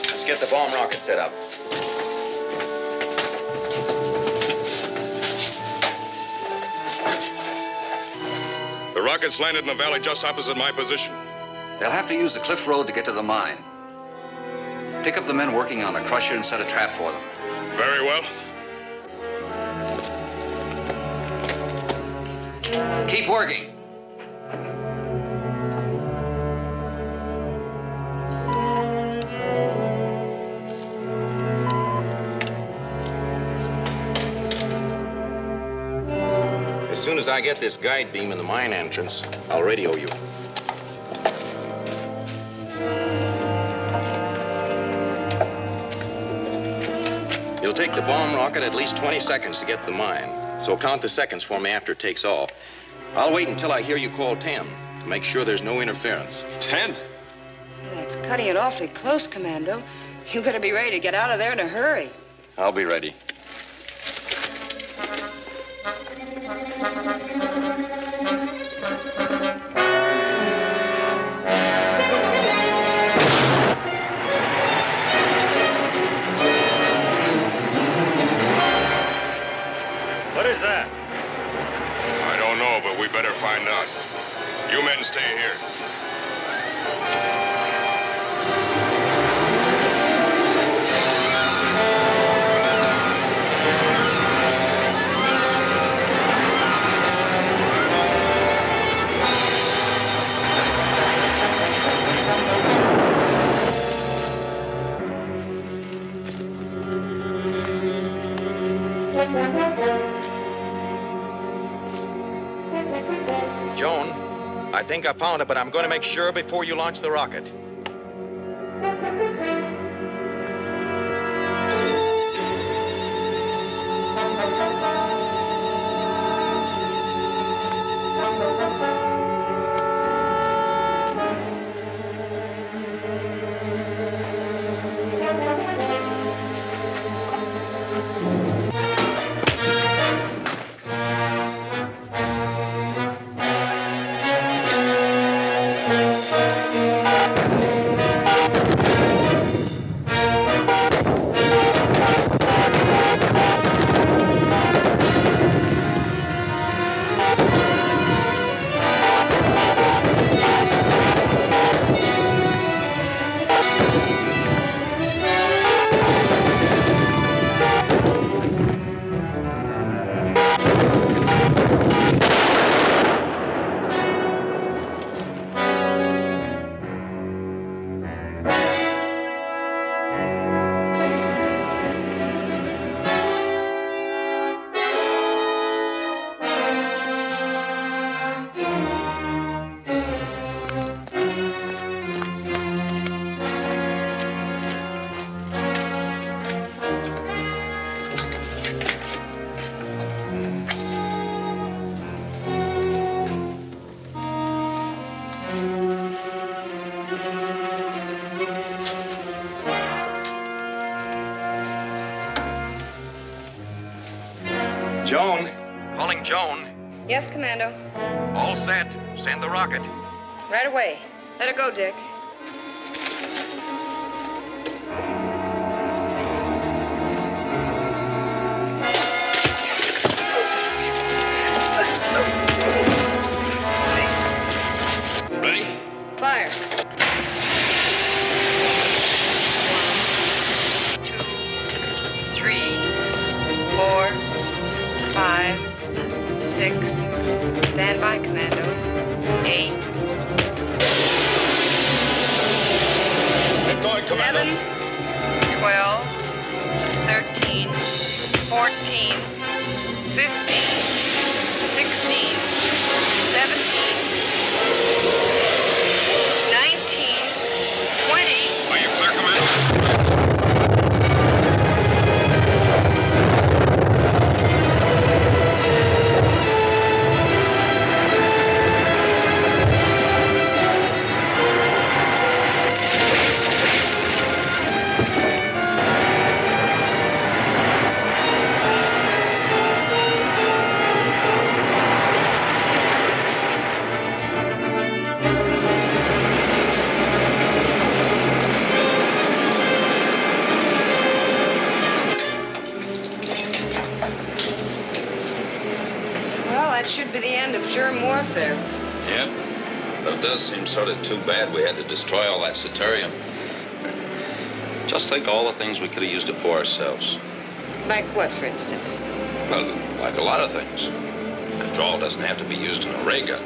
[SPEAKER 2] Let's get the bomb rocket set up.
[SPEAKER 12] The rockets landed in the valley just opposite my position.
[SPEAKER 2] They'll have to use the cliff road to get to the mine. Pick up the men working on the crusher and set a trap for them.
[SPEAKER 12] Very well.
[SPEAKER 2] Keep working.
[SPEAKER 5] As soon as I get this guide beam in the mine entrance, I'll radio you. It'll take the bomb rocket at least 20 seconds to get to the mine, so count the seconds for me after it takes off. I'll wait until I hear you call 10 to make sure there's no interference.
[SPEAKER 16] 10?
[SPEAKER 3] That's cutting it awfully close, Commando. You better be ready to get out of there in a hurry.
[SPEAKER 5] I'll be ready.
[SPEAKER 6] What is that?
[SPEAKER 12] I don't know, but we better find out. You men stay here.
[SPEAKER 5] Joan, I think I found it, but I'm going to make sure before you launch the rocket. Joan. Calling Joan.
[SPEAKER 3] Yes, Commando.
[SPEAKER 5] All set. Send the rocket.
[SPEAKER 3] Right away. Let her go, Dick.
[SPEAKER 16] Ready?
[SPEAKER 3] Fire. 1, 2, 3, 4, 5, 6. Stand by, Commando. 8. welfare.
[SPEAKER 16] Yep. But it does seem sort of too bad we had to destroy all that Saturnium. Just think all the things we could have used it for ourselves.
[SPEAKER 3] Like what, for instance?
[SPEAKER 16] Well, like a lot of things. After all, it doesn't have to be used in a ray gun.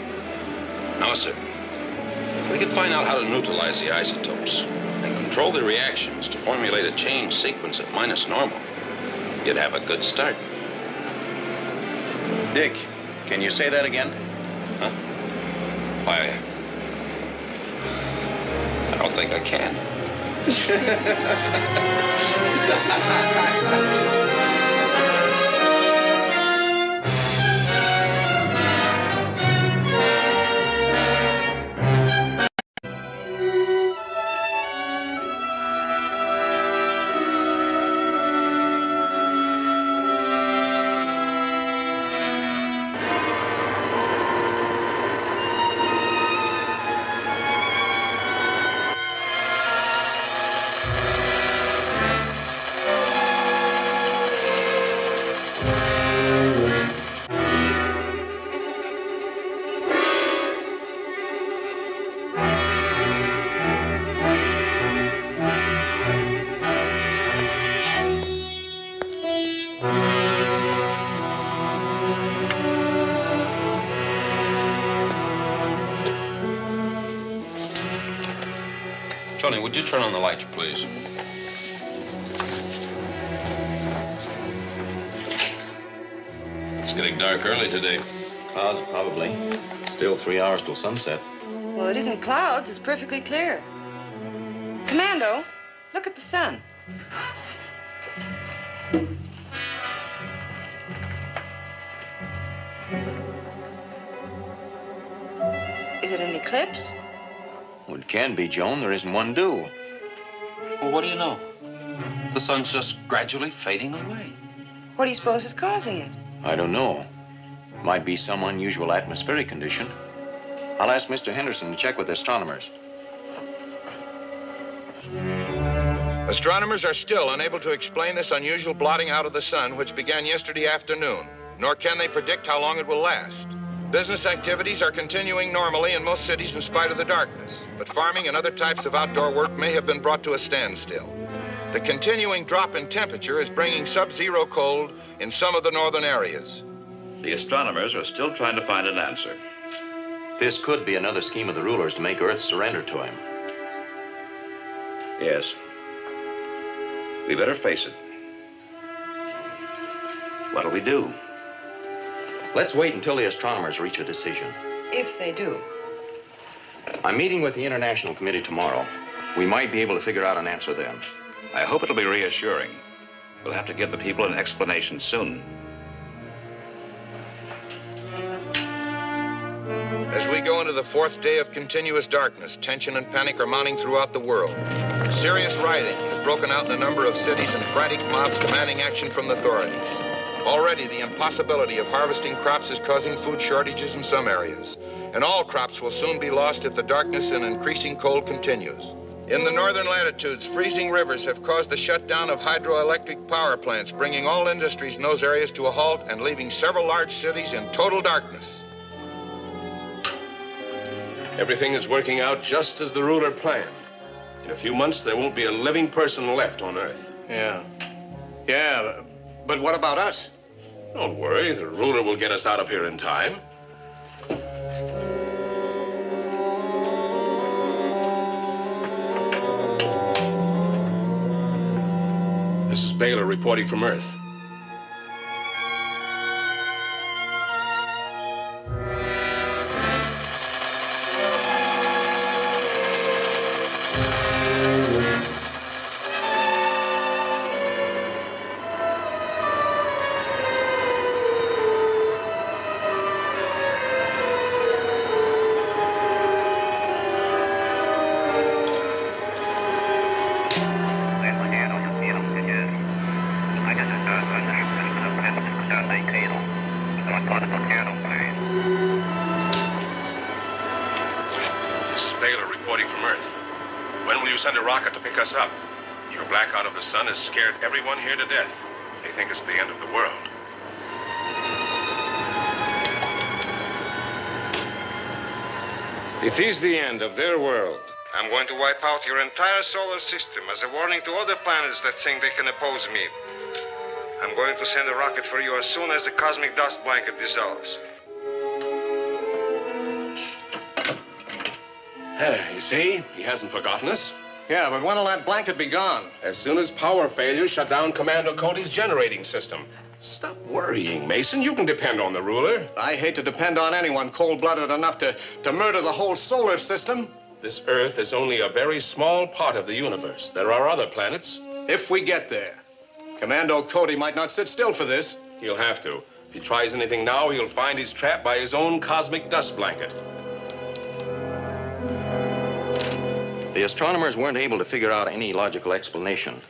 [SPEAKER 16] No, sir. If we could find out how to neutralize the isotopes and control the reactions to formulate a change sequence at minus normal, you'd have a good start.
[SPEAKER 6] Dick, can you say that again?
[SPEAKER 16] Huh? Why, I don't think I can. Johnny, would you turn on the lights, please? It's getting dark early today.
[SPEAKER 5] Clouds, probably. Still 3 hours till sunset.
[SPEAKER 3] Well, it isn't clouds. It's perfectly clear. Commando, look at the sun. Is it an eclipse?
[SPEAKER 5] Well, it can be, Joan. There isn't one due.
[SPEAKER 16] Well, what do you know? The sun's just gradually fading away.
[SPEAKER 3] What do you suppose is causing it?
[SPEAKER 5] I don't know. Might be some unusual atmospheric condition. I'll ask Mr. Henderson to check with astronomers.
[SPEAKER 9] Astronomers are still unable to explain this unusual blotting out of the sun, which began yesterday afternoon, nor can they predict how long it will last. Business activities are continuing normally in most cities in spite of the darkness, but farming and other types of outdoor work may have been brought to a standstill. The continuing drop in temperature is bringing sub-zero cold in some of the northern areas.
[SPEAKER 4] The astronomers are still trying to find an answer.
[SPEAKER 5] This could be another scheme of the rulers to make Earth surrender to him.
[SPEAKER 4] Yes. We better face it. What'll we do?
[SPEAKER 5] Let's wait until the astronomers reach a decision.
[SPEAKER 3] If they do.
[SPEAKER 5] I'm meeting with the International Committee tomorrow. We might be able to figure out an answer then.
[SPEAKER 4] I hope it'll be reassuring. We'll have to give the people an explanation soon.
[SPEAKER 9] As we go into the fourth day of continuous darkness, tension and panic are mounting throughout the world. Serious rioting has broken out in a number of cities and frantic mobs demanding action from the authorities. Already, the impossibility of harvesting crops is causing food shortages in some areas, and all crops will soon be lost if the darkness and increasing cold continues. In the northern latitudes, freezing rivers have caused the shutdown of hydroelectric power plants, bringing all industries in those areas to a halt and leaving several large cities in total darkness.
[SPEAKER 16] Everything is working out just as the ruler planned. In a few months, there won't be a living person left on Earth.
[SPEAKER 18] Yeah, but what about us?
[SPEAKER 16] Don't worry, the ruler will get us out of here in time. This is Baylor reporting from Earth. Send a rocket to pick us up. Your blackout of the sun has scared everyone here to death. They think it's the end of the world.
[SPEAKER 9] It is the end of their world. I'm going to wipe out your entire solar system as a warning to other planets that think they can oppose me. I'm going to send a rocket for you as soon as the cosmic dust blanket dissolves.
[SPEAKER 18] You see? He hasn't forgotten us.
[SPEAKER 20] Yeah, but when'll that blanket be gone?
[SPEAKER 18] As soon as power failures shut down Commando Cody's generating system. Stop worrying, Mason. You can depend on the ruler.
[SPEAKER 20] I hate to depend on anyone cold-blooded enough to murder the whole solar system.
[SPEAKER 18] This Earth is only a very small part of the universe. There are other planets.
[SPEAKER 20] If we get there, Commando Cody might not sit still for this.
[SPEAKER 18] He'll have to. If he tries anything now, he'll find he's trapped by his own cosmic dust blanket.
[SPEAKER 5] The astronomers weren't able to figure out any logical explanation.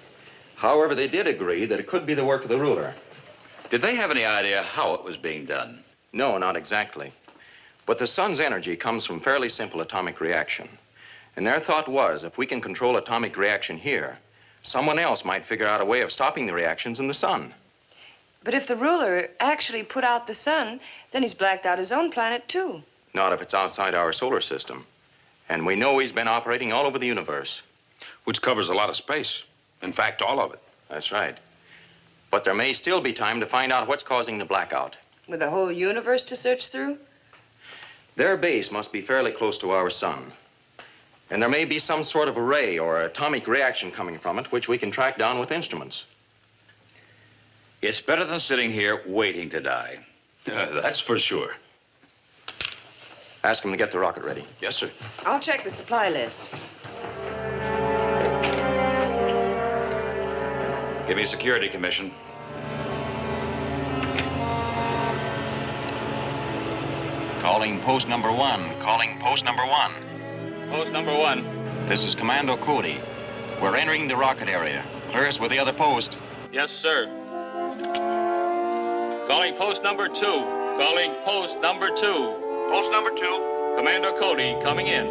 [SPEAKER 5] However, they did agree that it could be the work of the ruler.
[SPEAKER 2] Did they have any idea how it was being done?
[SPEAKER 5] No, not exactly. But the sun's energy comes from fairly simple atomic reaction. And their thought was, if we can control atomic reaction here, someone else might figure out a way of stopping the reactions in the sun.
[SPEAKER 3] But if the ruler actually put out the sun, then he's blacked out his own planet, too.
[SPEAKER 5] Not if it's outside our solar system. And we know he's been operating all over the universe.
[SPEAKER 16] Which covers a lot of space. In fact, all of it.
[SPEAKER 5] That's right. But there may still be time to find out what's causing the blackout.
[SPEAKER 3] With the whole universe to search through?
[SPEAKER 5] Their base must be fairly close to our sun. And there may be some sort of a ray or atomic reaction coming from it, which we can track down with instruments.
[SPEAKER 4] It's better than sitting here waiting to die.
[SPEAKER 16] That's for sure.
[SPEAKER 5] Ask him to get the rocket ready.
[SPEAKER 16] Yes, sir.
[SPEAKER 3] I'll check the supply list.
[SPEAKER 4] Give me a security commission.
[SPEAKER 6] Calling post number 1. Calling post number 1.
[SPEAKER 10] Post number 1.
[SPEAKER 6] This is Commando Cody. We're entering the rocket area. Clear us with the other post.
[SPEAKER 10] Yes, sir. Calling post number 2. Calling post number 2.
[SPEAKER 6] Post number 2.
[SPEAKER 10] Commando Cody coming in.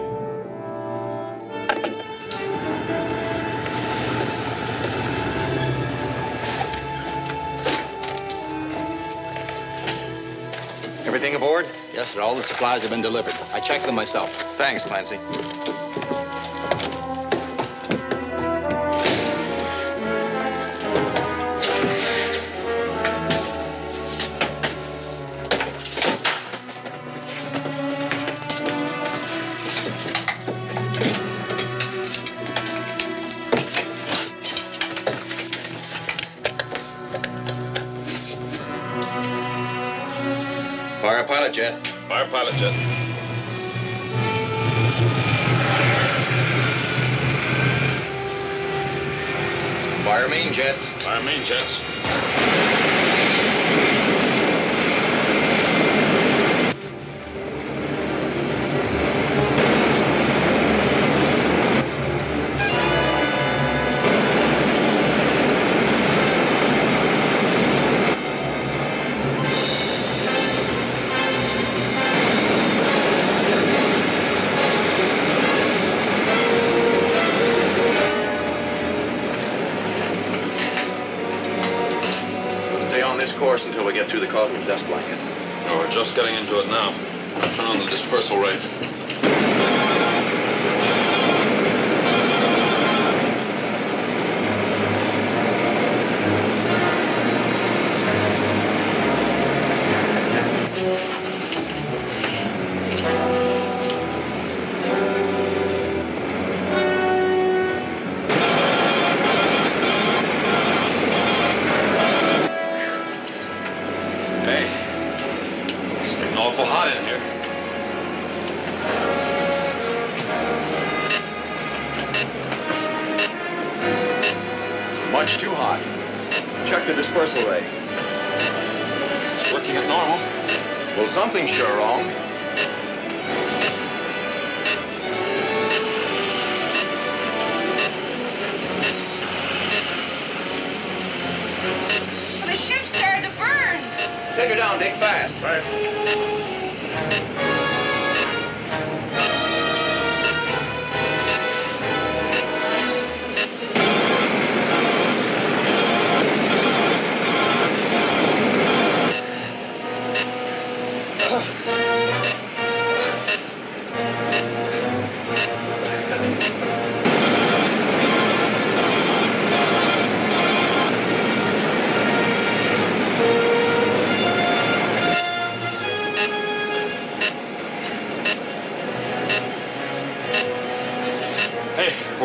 [SPEAKER 5] Everything aboard?
[SPEAKER 2] Yes, sir. All the supplies have been delivered. I checked them myself.
[SPEAKER 5] Thanks, Clancy.
[SPEAKER 1] Fire pilot jet.
[SPEAKER 16] Fire pilot jet.
[SPEAKER 1] Fire main jets.
[SPEAKER 16] Fire main jets.
[SPEAKER 5] Course until we get through the cosmic dust blanket.
[SPEAKER 16] Oh, we're just getting into it now. Turn on the dispersal ray. Awful hot in here.
[SPEAKER 20] Much too hot. Check the dispersal ray.
[SPEAKER 16] It's working at normal.
[SPEAKER 20] Well, something's sure wrong.
[SPEAKER 14] Well, the ship started to burn.
[SPEAKER 1] Take her down, Dick, fast.
[SPEAKER 16] Right.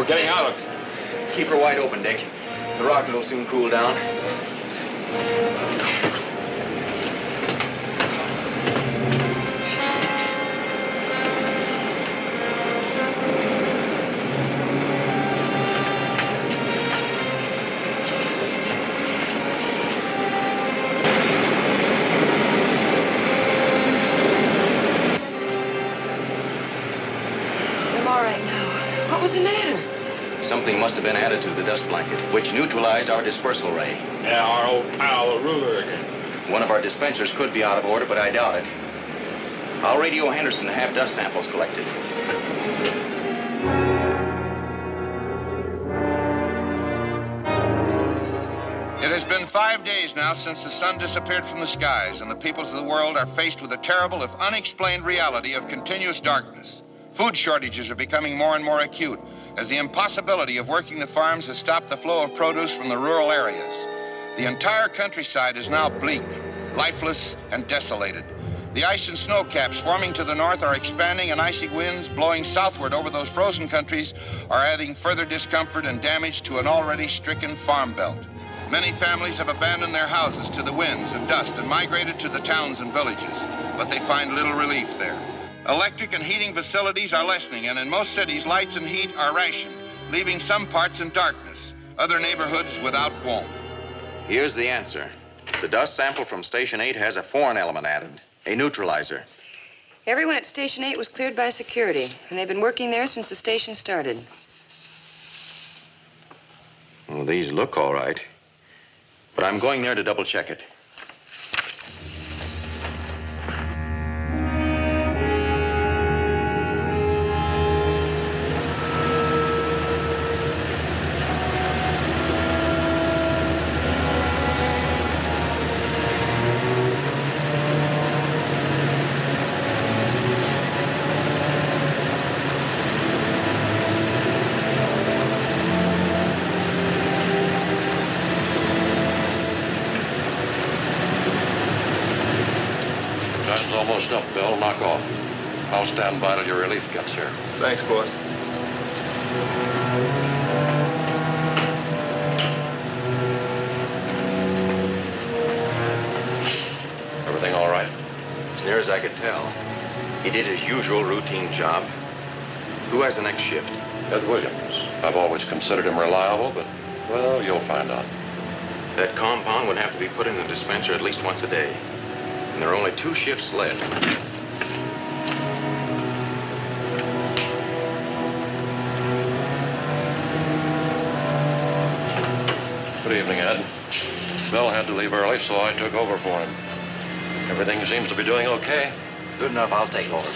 [SPEAKER 18] We're getting out of...
[SPEAKER 6] Keep her wide open, Dick. The rocket will soon cool down.
[SPEAKER 3] I'm all right now. What was the matter?
[SPEAKER 6] Something must have been added to the dust blanket, which neutralized our dispersal ray.
[SPEAKER 10] Yeah, our old pal, the ruler again.
[SPEAKER 6] One of our dispensers could be out of order, but I doubt it. I'll radio Henderson to have dust samples collected.
[SPEAKER 9] It has been 5 days now since the sun disappeared from the skies, and the peoples of the world are faced with the terrible, if unexplained, reality of continuous darkness. Food shortages are becoming more and more acute, as the impossibility of working the farms has stopped the flow of produce from the rural areas. The entire countryside is now bleak, lifeless, and desolated. The ice and snow caps forming to the north are expanding, and icy winds blowing southward over those frozen countries are adding further discomfort and damage to an already stricken farm belt. Many families have abandoned their houses to the winds and dust and migrated to the towns and villages, but they find little relief there. Electric and heating facilities are lessening, and in most cities, lights and heat are rationed, leaving some parts in darkness, other neighborhoods without warmth.
[SPEAKER 2] Here's the answer. The dust sample from Station 8 has a foreign element added, a neutralizer.
[SPEAKER 3] Everyone at Station 8 was cleared by security, and they've been working there since the station started.
[SPEAKER 2] Well, these look all right. But I'm going there to double check it.
[SPEAKER 16] Time's almost up, Bill. Knock off. I'll stand by till your relief gets here.
[SPEAKER 17] Thanks, boss.
[SPEAKER 16] Everything all right?
[SPEAKER 2] As near as I could tell. He did his usual routine job. Who has the next shift?
[SPEAKER 16] Ed Williams. I've always considered him reliable, but, well, you'll find out.
[SPEAKER 2] That compound would have to be put in the dispenser at least once a day. And there are only 2 shifts left.
[SPEAKER 16] Good evening, Ed. Bill had to leave early, so I took over for him. Everything seems to be doing okay.
[SPEAKER 2] Good enough, I'll take over.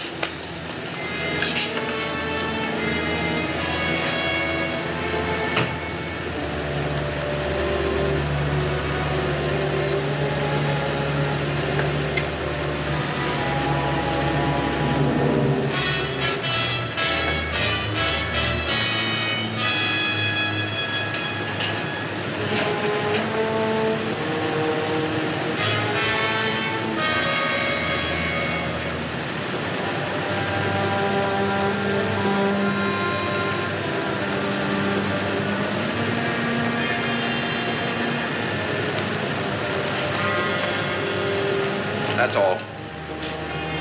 [SPEAKER 2] That's all.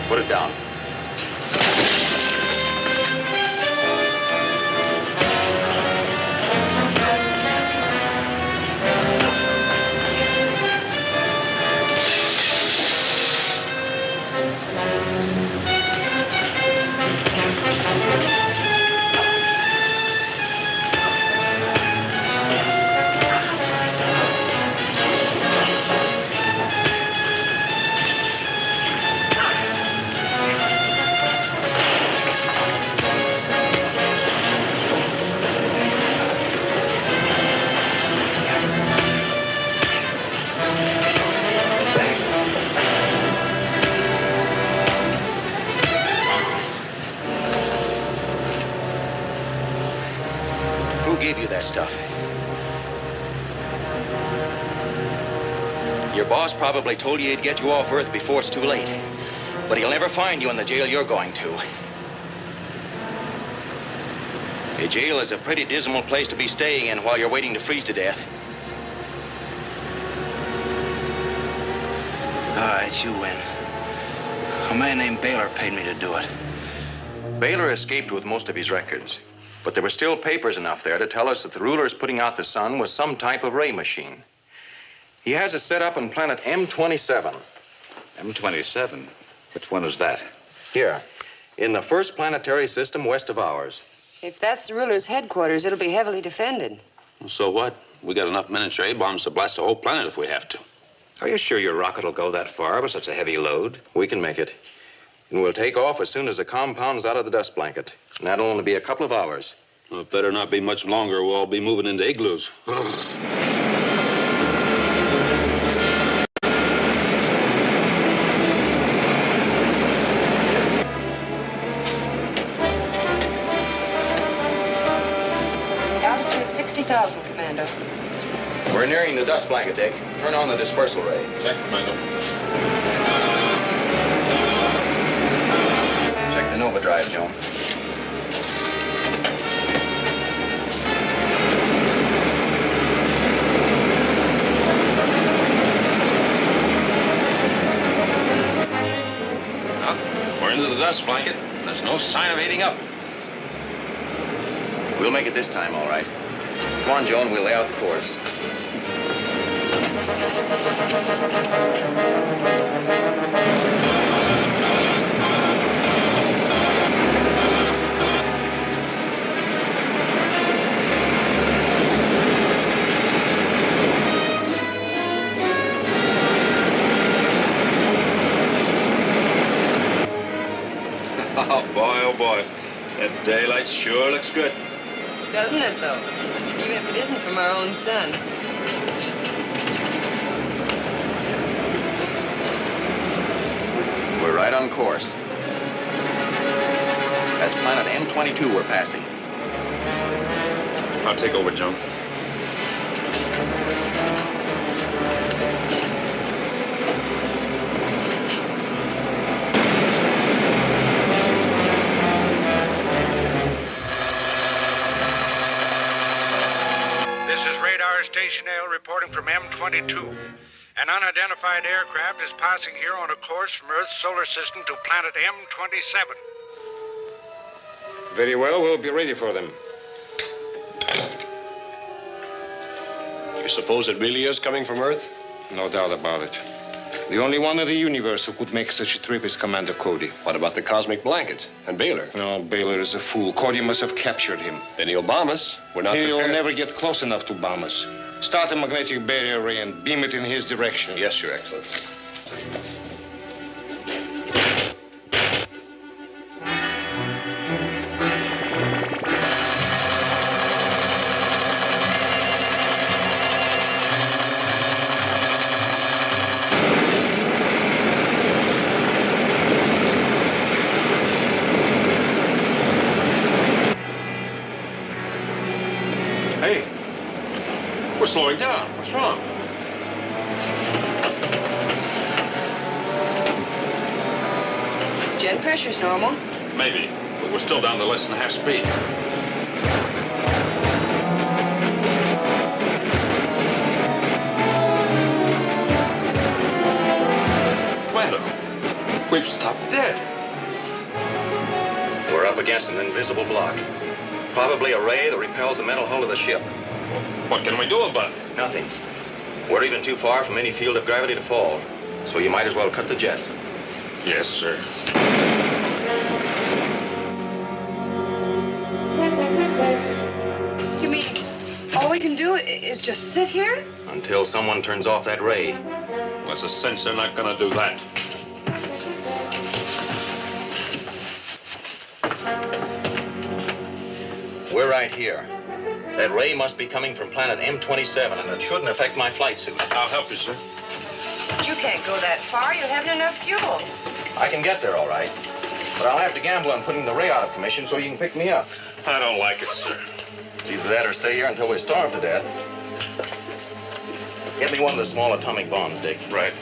[SPEAKER 2] Put it down. Who gave you that stuff? Your boss probably told you he'd get you off Earth before it's too late. But he'll never find you in the jail you're going to.
[SPEAKER 5] A jail is a pretty dismal place to be staying in while you're waiting to freeze to death.
[SPEAKER 21] All right, you win. A man named Baylor paid me to do it.
[SPEAKER 5] Baylor escaped with most of his records, but there were still papers enough there to tell us that the ruler's putting out the sun was some type of ray machine. He has it set up on planet M27.
[SPEAKER 2] M27? Which one is that?
[SPEAKER 5] Here, in the first planetary system west of ours.
[SPEAKER 3] If that's the ruler's headquarters, it'll be heavily defended.
[SPEAKER 19] So what? We got enough miniature A-bombs to blast the whole planet if we have to.
[SPEAKER 1] Are you sure your rocket will go that far with such a heavy load?
[SPEAKER 5] We can make it. And we'll take off as soon as the compound's out of the dust blanket. And that'll only be a couple of hours.
[SPEAKER 19] Well, it better not be much longer. We'll all be moving into igloos.
[SPEAKER 3] Altitude 60,000, Commando.
[SPEAKER 5] We're nearing the dust blanket, Dick. Turn on the dispersal ray.
[SPEAKER 19] Check, Commando.
[SPEAKER 5] Check the Nova drive, Joe.
[SPEAKER 19] Well, we're into the dust blanket. There's no sign of heating up.
[SPEAKER 5] We'll make it this time, all right. Come on, Joe, and we'll lay out the course.
[SPEAKER 19] Oh, boy. That daylight sure looks good.
[SPEAKER 3] Doesn't it, though? Even if it isn't from our own sun.
[SPEAKER 5] We're right on course. That's planet M22 we're passing.
[SPEAKER 19] I'll take over, Joe.
[SPEAKER 15] This is Radar Station L reporting from M22. An unidentified aircraft is passing here on a course from Earth's solar system to planet M27.
[SPEAKER 9] Very well, we'll be ready for them.
[SPEAKER 18] You suppose it really is coming from Earth?
[SPEAKER 9] No doubt about it. The only one in the universe who could make such a trip is Commando Cody.
[SPEAKER 18] What about the cosmic blanket and Baylor?
[SPEAKER 9] No, Baylor is a fool. Cody must have captured him.
[SPEAKER 18] Then he'll bomb us. We're not
[SPEAKER 9] He'll
[SPEAKER 18] prepared.
[SPEAKER 9] never get close enough to bomb us. Start a magnetic barrier ray and beam it in his direction.
[SPEAKER 18] Yes, Your Excellency.
[SPEAKER 19] Hey, we're slowing down. What's wrong?
[SPEAKER 3] Jet pressure's normal.
[SPEAKER 19] Maybe, but we're still down to less than half speed. Commando, we've stopped dead.
[SPEAKER 5] We're up against an invisible block. Probably a ray that repels the metal hull of the ship.
[SPEAKER 19] What can we do about it?
[SPEAKER 5] Nothing. We're even too far from any field of gravity to fall. So you might as well cut the jets.
[SPEAKER 19] Yes, sir.
[SPEAKER 3] You mean all we can do is just sit here?
[SPEAKER 5] Until someone turns off that ray.
[SPEAKER 19] What's the sense they're not gonna do that?
[SPEAKER 5] We're right here. That ray must be coming from planet M27, and it shouldn't affect my flight suit.
[SPEAKER 19] I'll help you, sir.
[SPEAKER 3] But you can't go that far. You haven't enough fuel.
[SPEAKER 5] I can get there, all right. But I'll have to gamble on putting the ray out of commission so you can pick me up.
[SPEAKER 19] I don't like it, sir.
[SPEAKER 5] It's either that or stay here until we starve to death. Get me one of the small atomic bombs, Dick.
[SPEAKER 19] Right.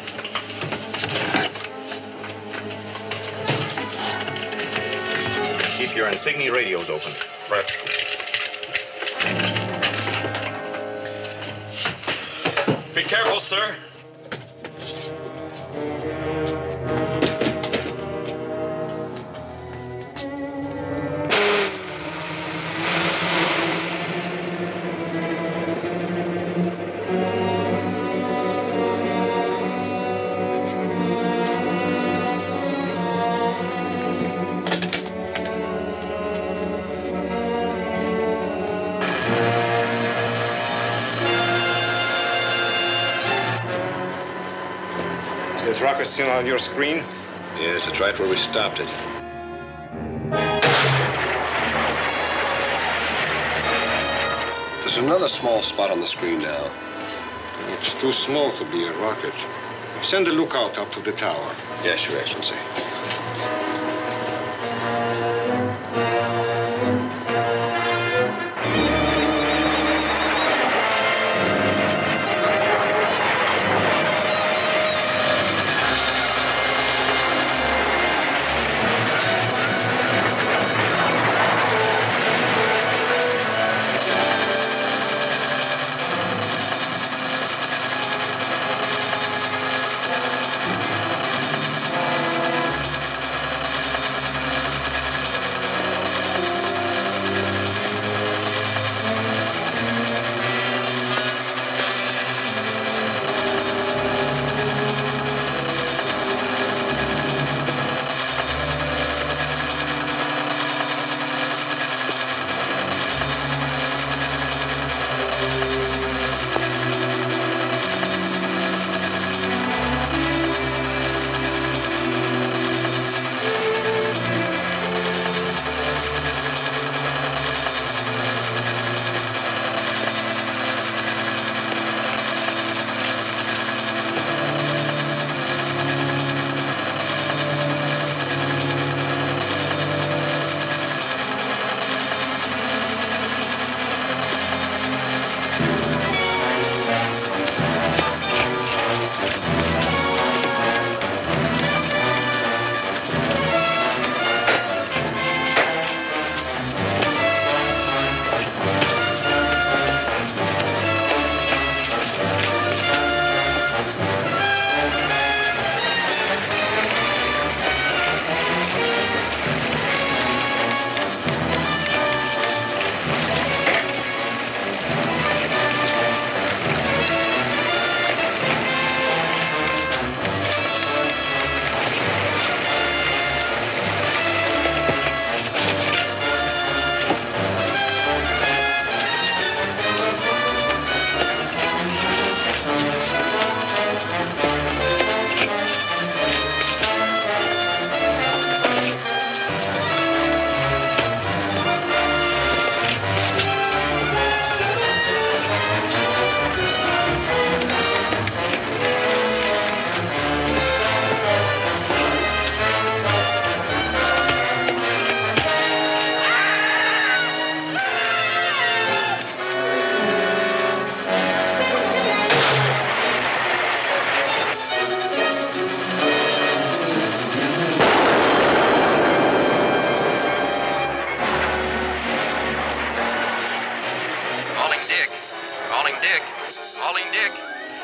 [SPEAKER 5] Keep your insignia radios open.
[SPEAKER 19] Right. Be careful, sir.
[SPEAKER 9] Is that rocket still on your screen?
[SPEAKER 19] Yes, it's right where we stopped it. There's another small spot on the screen now.
[SPEAKER 18] It's too small to be a rocket. Send a lookout up to the tower.
[SPEAKER 19] Yes, Your Excellency.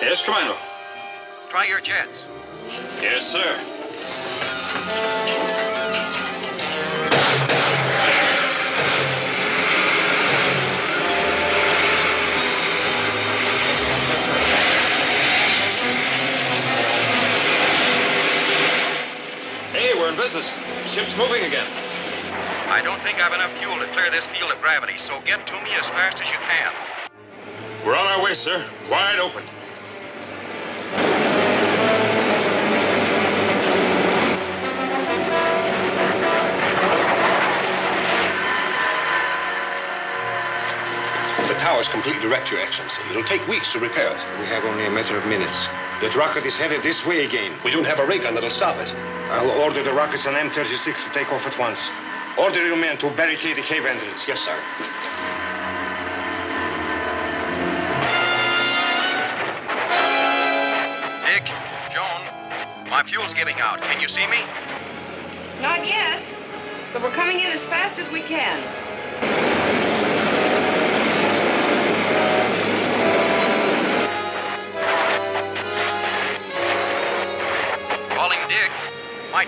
[SPEAKER 16] Yes, Commando.
[SPEAKER 6] Try your jets.
[SPEAKER 16] Yes, sir.
[SPEAKER 19] Hey, we're in business. Ship's moving again.
[SPEAKER 6] I don't think I've enough fuel to clear this field of gravity, so get to me as fast as you can.
[SPEAKER 19] We're on our way, sir. Wide open.
[SPEAKER 18] The tower's completely wrecked, Your Excellency. It'll take weeks to repair it.
[SPEAKER 9] We have only a matter of minutes. That rocket is headed this way again.
[SPEAKER 18] We don't have a ray gun that'll stop it.
[SPEAKER 9] I'll order the rockets on M36 to take off at once. Order your men to barricade the cave entrance.
[SPEAKER 18] Yes, sir.
[SPEAKER 6] Dick, Joan, my fuel's giving out. Can you see me?
[SPEAKER 3] Not yet, but we're coming in as fast as we can.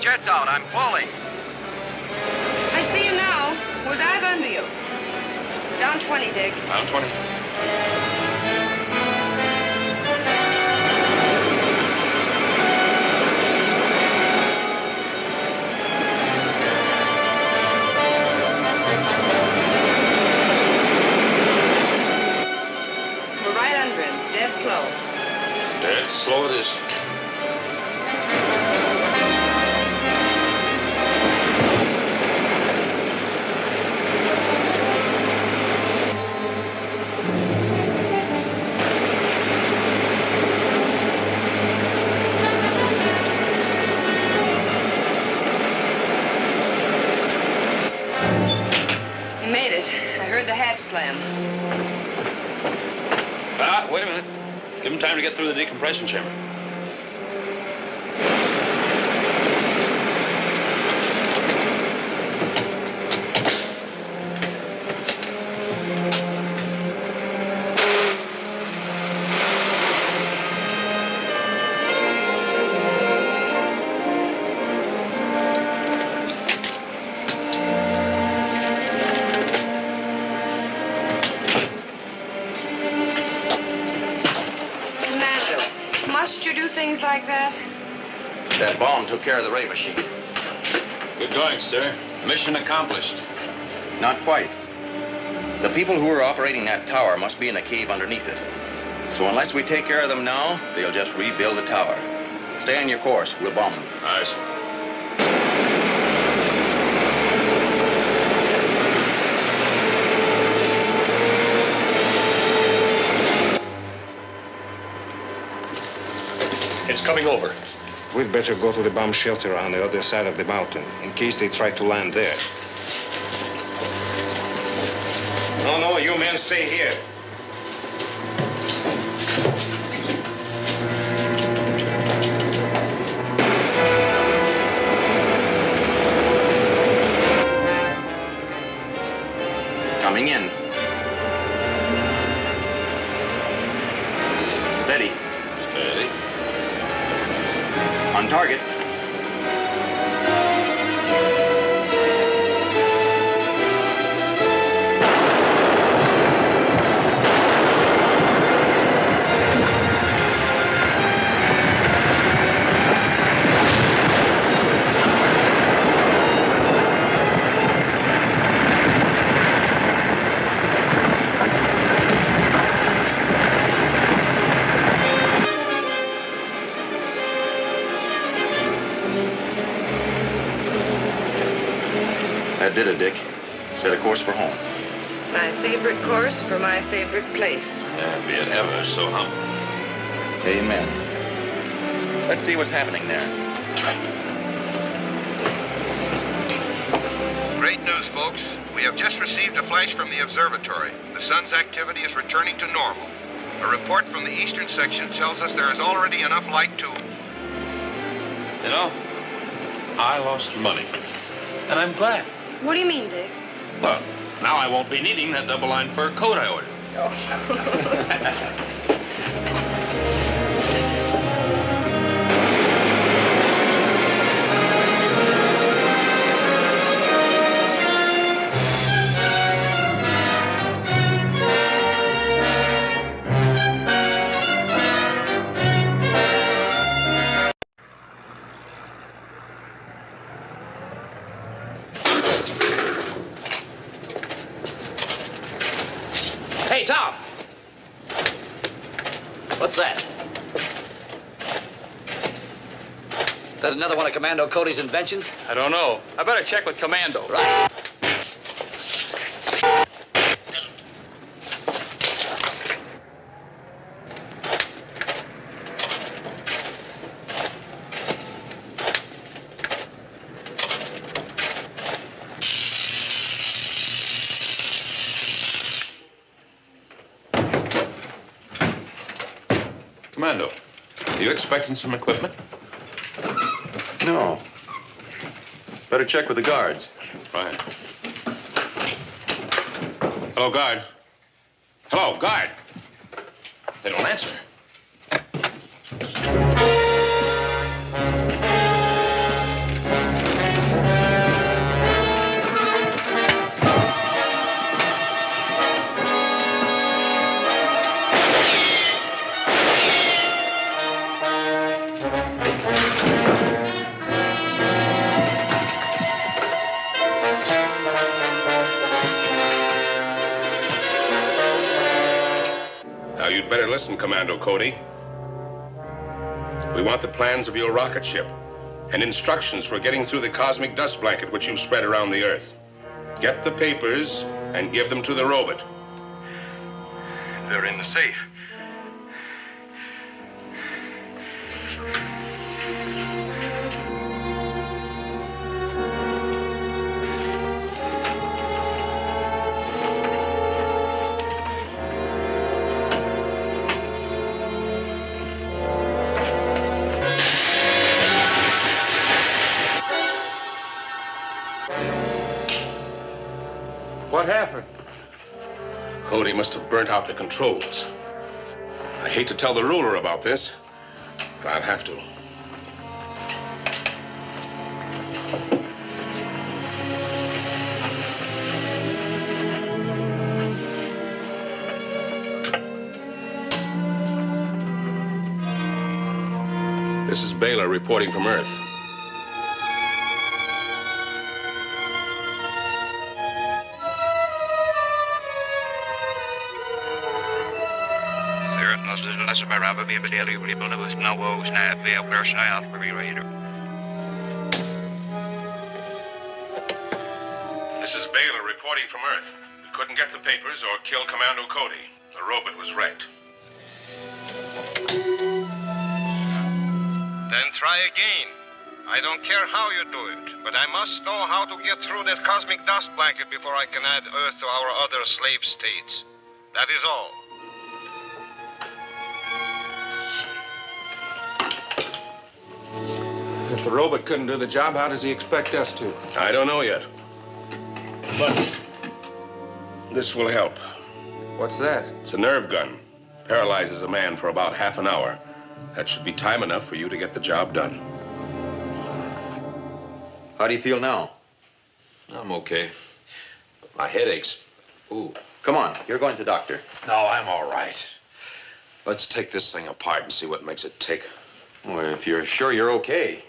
[SPEAKER 6] jet's out. I'm falling.
[SPEAKER 3] I see you now. We'll dive under you. Down 20, Dick.
[SPEAKER 19] Down 20.
[SPEAKER 3] We're right under him. Dead slow.
[SPEAKER 19] Dead slow it is.
[SPEAKER 3] You made it. I heard the hatch slam.
[SPEAKER 19] Ah, wait a minute. Give him time to get through the decompression chamber.
[SPEAKER 3] Commando, must you do things like that?
[SPEAKER 2] That bomb took care of the ray machine.
[SPEAKER 19] Good going, sir. Mission accomplished.
[SPEAKER 2] Not quite. The people who are operating that tower must be in a cave underneath it. So unless we take care of them now, they'll just rebuild the tower. Stay on your course. We'll bomb them.
[SPEAKER 19] Aye, sir.
[SPEAKER 20] It's coming over.
[SPEAKER 9] We'd better go to the bomb shelter on the other side of the mountain, in case they try to land there. No, you men stay here.
[SPEAKER 2] Coming in. Steady.
[SPEAKER 19] Steady.
[SPEAKER 2] On target. That did it, Dick. Set a course for home.
[SPEAKER 3] My favorite course for my favorite place.
[SPEAKER 19] Be it ever so humble.
[SPEAKER 2] Amen. Let's see what's happening there.
[SPEAKER 6] Great news, folks. We have just received a flash from the observatory. The sun's activity is returning to normal. A report from the eastern section tells us there is already enough light to...
[SPEAKER 19] You know, I lost money. And I'm glad.
[SPEAKER 3] What do you mean, Dick?
[SPEAKER 19] Well, now I won't be needing that double-line fur coat I ordered.
[SPEAKER 2] Hey, Tom! What's that? That another one of Commando Cody's inventions?
[SPEAKER 10] I don't know. I better check with Commando.
[SPEAKER 2] Right.
[SPEAKER 19] Commando, are you expecting some equipment?
[SPEAKER 5] No. Better check with the guards.
[SPEAKER 19] Right. Hello, guard. Hello, guard. They don't answer.
[SPEAKER 18] you'd better listen, Commando Cody. We want the plans of your rocket ship and instructions for getting through the cosmic dust blanket which you've spread around the Earth. Get the papers and give them to the robot.
[SPEAKER 6] They're in the safe.
[SPEAKER 18] What happened? Cody must have burnt out the controls. I hate to tell the ruler about this, but I'll have to. This is Baylor reporting from Earth. This is Baylor reporting from Earth. We couldn't get the papers or kill Commando Cody. The robot was wrecked.
[SPEAKER 9] Then try again. I don't care how you do it, but I must know how to get through that cosmic dust blanket before I can add Earth to our other slave states. That is all.
[SPEAKER 18] If the robot couldn't do the job, how does he expect us to? I don't know yet. But this will help.
[SPEAKER 20] What's that?
[SPEAKER 18] It's a nerve gun. Paralyzes a man for about half an hour. That should be time enough for you to get the job done.
[SPEAKER 2] How do you feel now?
[SPEAKER 5] I'm okay. But my head aches. Ooh.
[SPEAKER 2] Come on, you're going to the doctor.
[SPEAKER 5] No, I'm all right. Let's take this thing apart and see what makes it tick.
[SPEAKER 2] Well, if you're sure you're okay.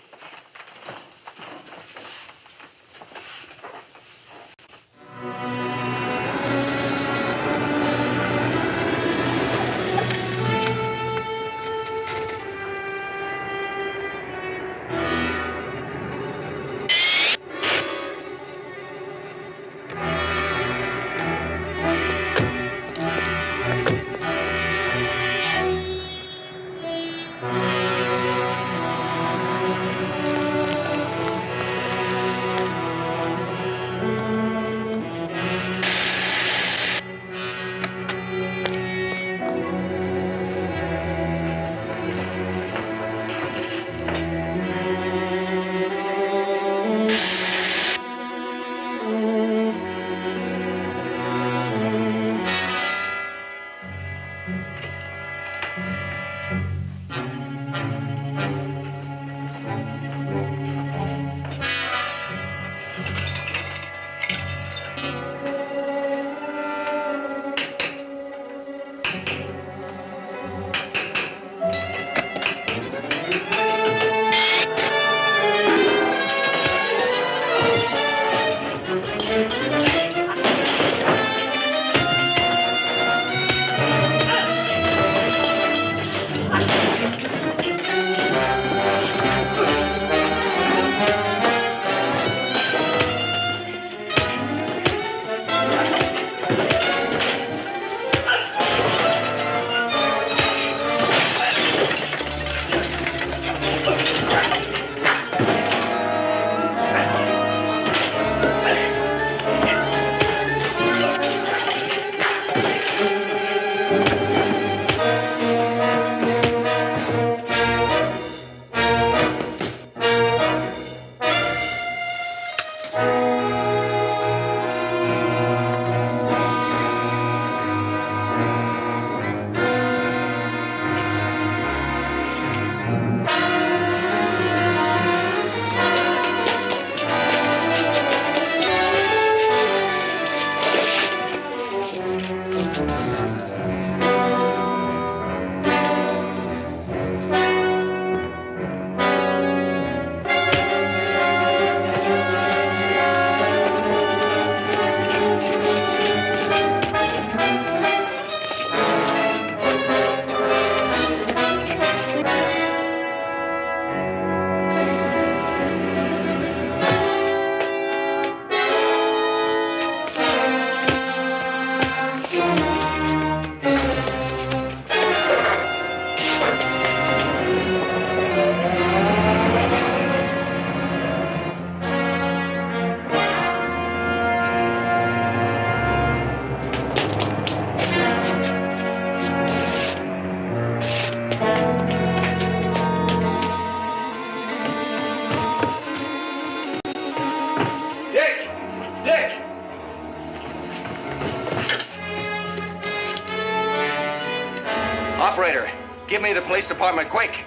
[SPEAKER 2] Operator, give me the police department quick.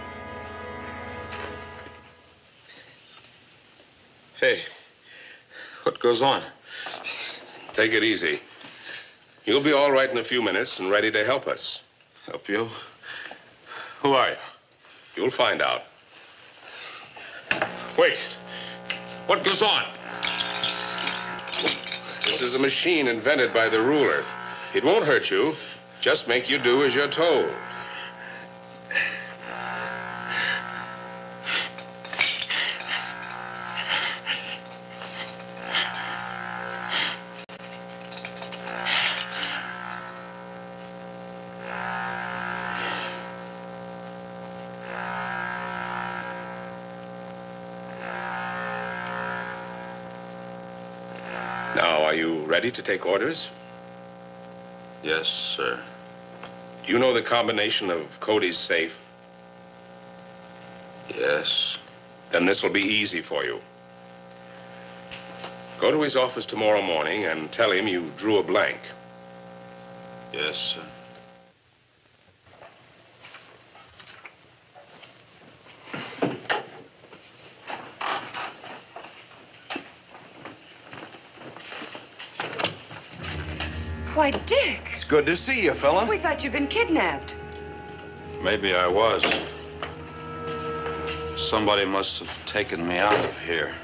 [SPEAKER 18] Hey, what goes on? Take it easy. You'll be all right in a few minutes and ready to help us. Help you? Who are you? You'll find out. Wait. What goes on? This is a machine invented by the ruler. It won't hurt you. Just make you do as you're told. Now, are you ready to take orders?
[SPEAKER 16] Yes, sir.
[SPEAKER 18] Do you know the combination of Cody's safe?
[SPEAKER 16] Yes.
[SPEAKER 18] Then this will be easy for you. Go to his office tomorrow morning and tell him you drew a blank.
[SPEAKER 16] Yes, sir.
[SPEAKER 3] Why, Dick.
[SPEAKER 2] It's good to see you, fella.
[SPEAKER 3] We thought you'd been kidnapped.
[SPEAKER 16] Maybe I was. Somebody must have taken me out of here.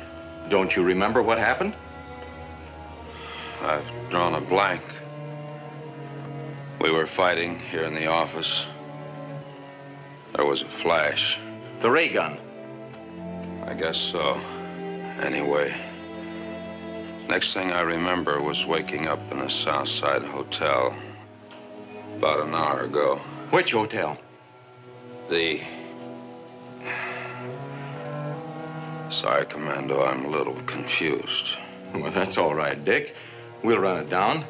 [SPEAKER 2] Don't you remember what happened?
[SPEAKER 16] I've drawn a blank. We were fighting here in the office. There was a flash.
[SPEAKER 2] The ray gun.
[SPEAKER 16] I guess so. Anyway, next thing I remember was waking up in a South Side hotel about an hour ago.
[SPEAKER 2] Which hotel?
[SPEAKER 16] Sorry, Commando, I'm a little confused.
[SPEAKER 2] Well, that's all right, Dick. We'll run it down.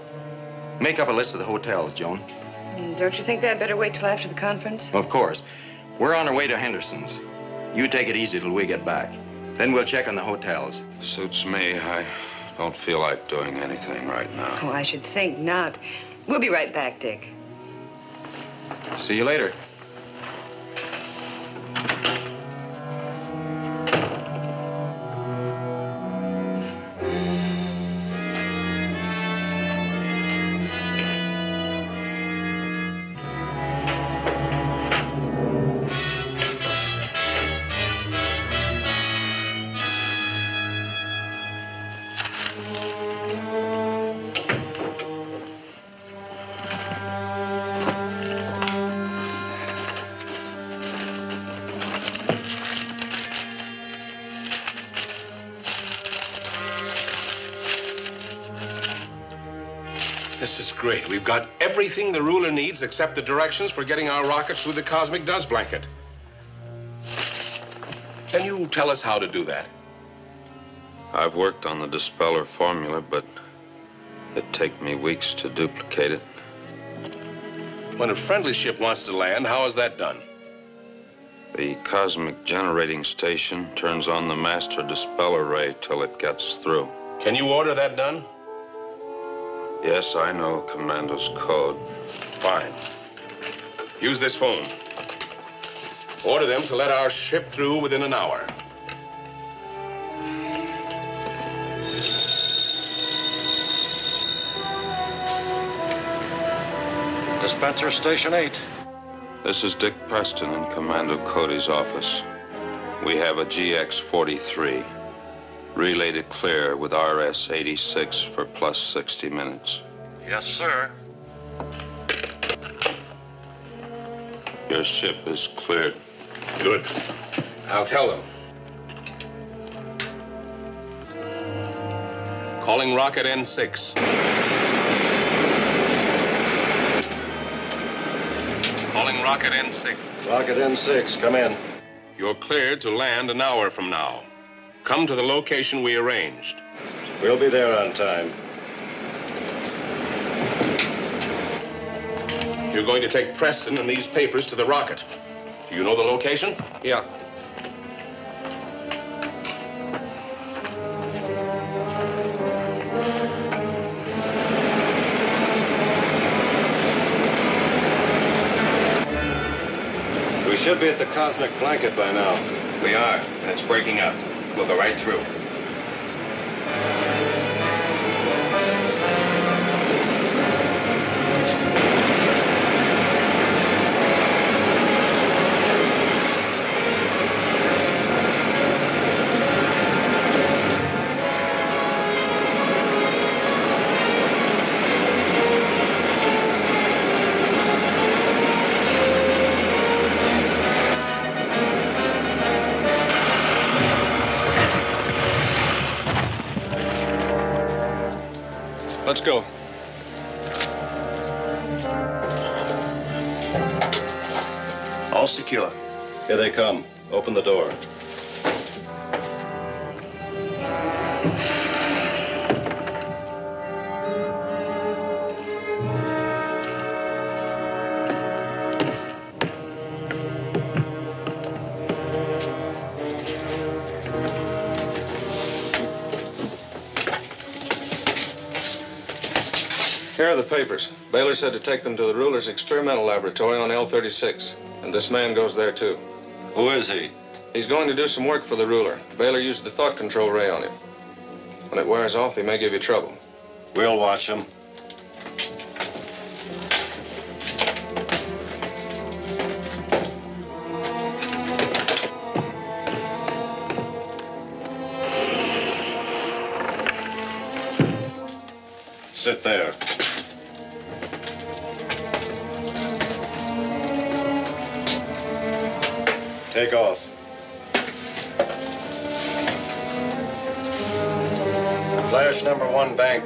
[SPEAKER 2] Make up a list of the hotels, Joan.
[SPEAKER 3] Don't you think I'd better wait till after the conference?
[SPEAKER 2] Of course. We're on our way to Henderson's. You take it easy till we get back. Then we'll check on the hotels.
[SPEAKER 16] Suits me. I don't feel like doing anything right now.
[SPEAKER 3] Oh, I should think not. We'll be right back, Dick.
[SPEAKER 2] See you later.
[SPEAKER 18] This is great. We've got everything the ruler needs except the directions for getting our rockets through the cosmic dust blanket. Can you tell us how to do that?
[SPEAKER 16] I've worked on the dispeller formula, but it'd take me weeks to duplicate it.
[SPEAKER 18] When a friendly ship wants to land, how is that done?
[SPEAKER 16] The cosmic generating station turns on the master dispeller ray till it gets through.
[SPEAKER 18] Can you order that done?
[SPEAKER 16] Yes, I know Commando's code.
[SPEAKER 18] Fine. Use this phone. Order them to let our ship through within an hour.
[SPEAKER 20] Dispenser Station 8.
[SPEAKER 16] This is Dick Preston in Commando Cody's office. We have a GX-43. Relay to clear with RS-86 for plus 60 minutes.
[SPEAKER 20] Yes, sir.
[SPEAKER 16] Your ship is cleared.
[SPEAKER 18] Good. I'll tell them. Calling rocket N6. Calling rocket N6.
[SPEAKER 20] Rocket N6, come in.
[SPEAKER 18] You're cleared to land an hour from now. Come to the location we arranged.
[SPEAKER 20] We'll be there on time.
[SPEAKER 18] You're going to take Preston and these papers to the rocket. Do you know the location?
[SPEAKER 1] Yeah.
[SPEAKER 9] should be at the cosmic blanket by now.
[SPEAKER 2] We are, and it's breaking up. We'll go right through.
[SPEAKER 20] Let's go.
[SPEAKER 13] All secure. Here they come. Open the door.
[SPEAKER 19] Here are the papers. Baylor said to take them to the ruler's experimental laboratory on L36. And this man goes there, too.
[SPEAKER 13] Who is he?
[SPEAKER 19] He's going to do some work for the ruler. Baylor used the thought control ray on him. When it wears off, he may give you trouble.
[SPEAKER 13] We'll watch him. Sit there. Take off. Flash number 1 bank.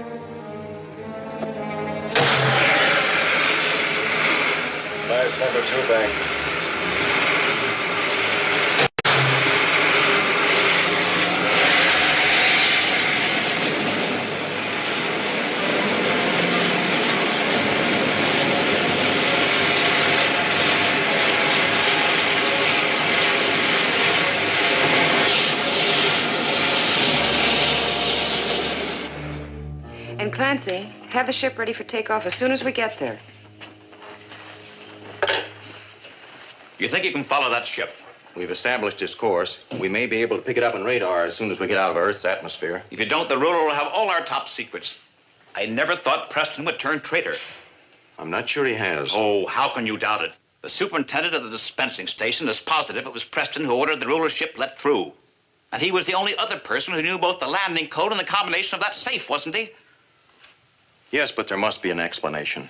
[SPEAKER 13] Flash number 2 bank.
[SPEAKER 3] And Clancy, have the ship ready for takeoff as soon as we get there.
[SPEAKER 2] You think you can follow that ship? We've established its course. We may be able to pick it up on radar as soon as we get out of Earth's atmosphere.
[SPEAKER 4] If you don't, the ruler will have all our top secrets. I never thought Preston would turn traitor.
[SPEAKER 2] I'm not sure he has.
[SPEAKER 4] Oh, how can you doubt it? The superintendent of the dispensing station is positive it was Preston who ordered the ruler ship let through. And he was the only other person who knew both the landing code and the combination of that safe, wasn't he?
[SPEAKER 2] Yes, but there must be an explanation.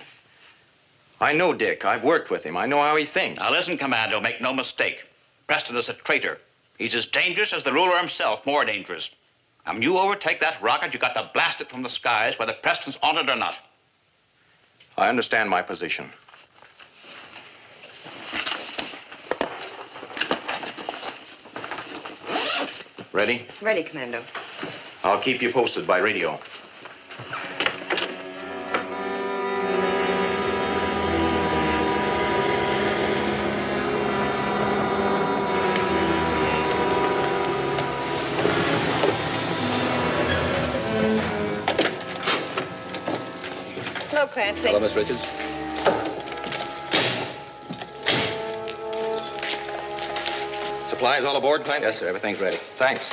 [SPEAKER 2] I know Dick. I've worked with him. I know how he thinks.
[SPEAKER 4] Now listen, Commando, make no mistake. Preston is a traitor. He's as dangerous as the ruler himself, more dangerous. And when you overtake that rocket, you got to blast it from the skies, whether Preston's on it or not.
[SPEAKER 2] I understand my position. Ready?
[SPEAKER 3] Ready, Commando.
[SPEAKER 2] I'll keep you posted by radio.
[SPEAKER 3] Hello, Clancy.
[SPEAKER 4] Hello, Miss Richards.
[SPEAKER 2] Supplies all aboard, Clancy?
[SPEAKER 4] Yes, sir. Everything's ready. Thanks.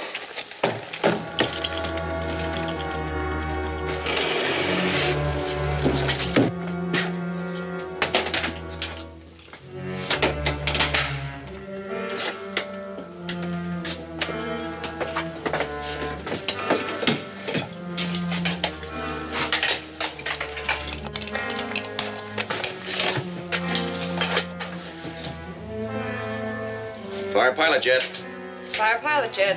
[SPEAKER 2] Fire pilot jet.
[SPEAKER 3] Fire pilot jet.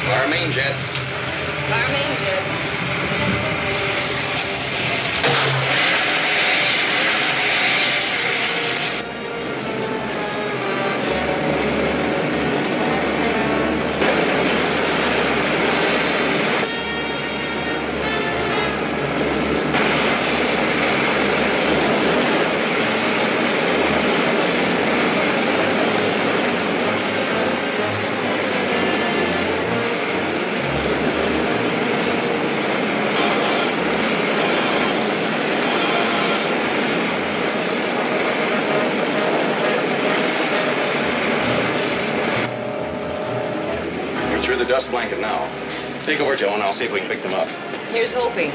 [SPEAKER 2] Fire main jets.
[SPEAKER 3] Fire main jets.
[SPEAKER 2] dust blanket now. Take over, Joe, and I'll see if we can pick them up.
[SPEAKER 3] Here's hoping.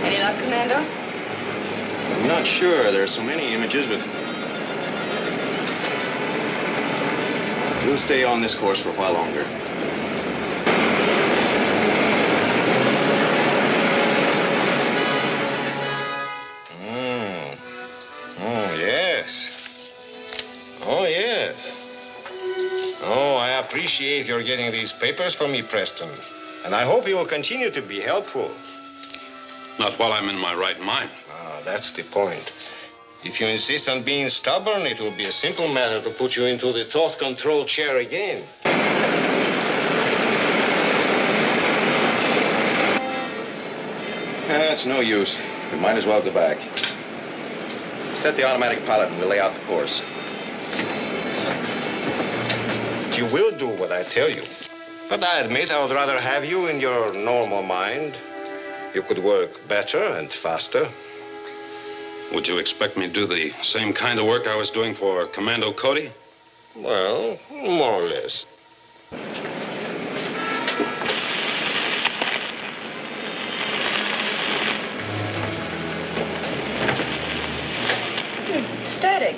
[SPEAKER 3] Any luck, Commando?
[SPEAKER 2] I'm not sure. There are so many images, but we'll stay on this course for a while longer.
[SPEAKER 20] Oh, yes. Oh, yes. Oh, I appreciate your getting these papers for me, Preston. And I hope you will continue to be helpful.
[SPEAKER 16] Not while I'm in my right mind.
[SPEAKER 20] Ah, that's the point. If you insist on being stubborn, it will be a simple matter to put you into the thought control chair again.
[SPEAKER 2] It's no use. We might as well go back. Set the automatic pilot and we'll lay out the course.
[SPEAKER 20] You will do what I tell you. But I admit I would rather have you in your normal mind. You could work better and faster.
[SPEAKER 16] Would you expect me to do the same kind of work I was doing for Commando Cody?
[SPEAKER 20] Well, more or less.
[SPEAKER 3] Static.